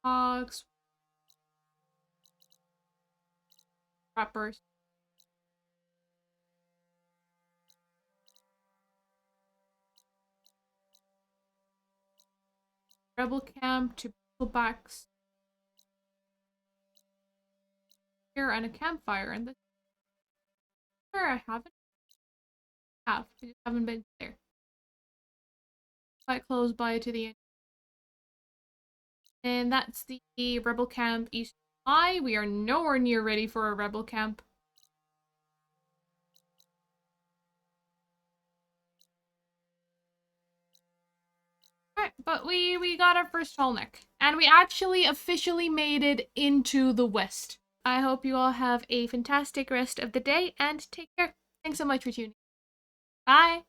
Hogs. Trappers. Rebel camp to pillbacks. Here and a campfire, and this where I haven't. I just haven't been there. Quite close by to the end. And that's the rebel camp east. We are nowhere near ready for a rebel camp. Alright, but we got our first tall neck. And we actually officially made it into the west. I hope you all have a fantastic rest of the day and take care. Thanks so much for tuning in. Bye!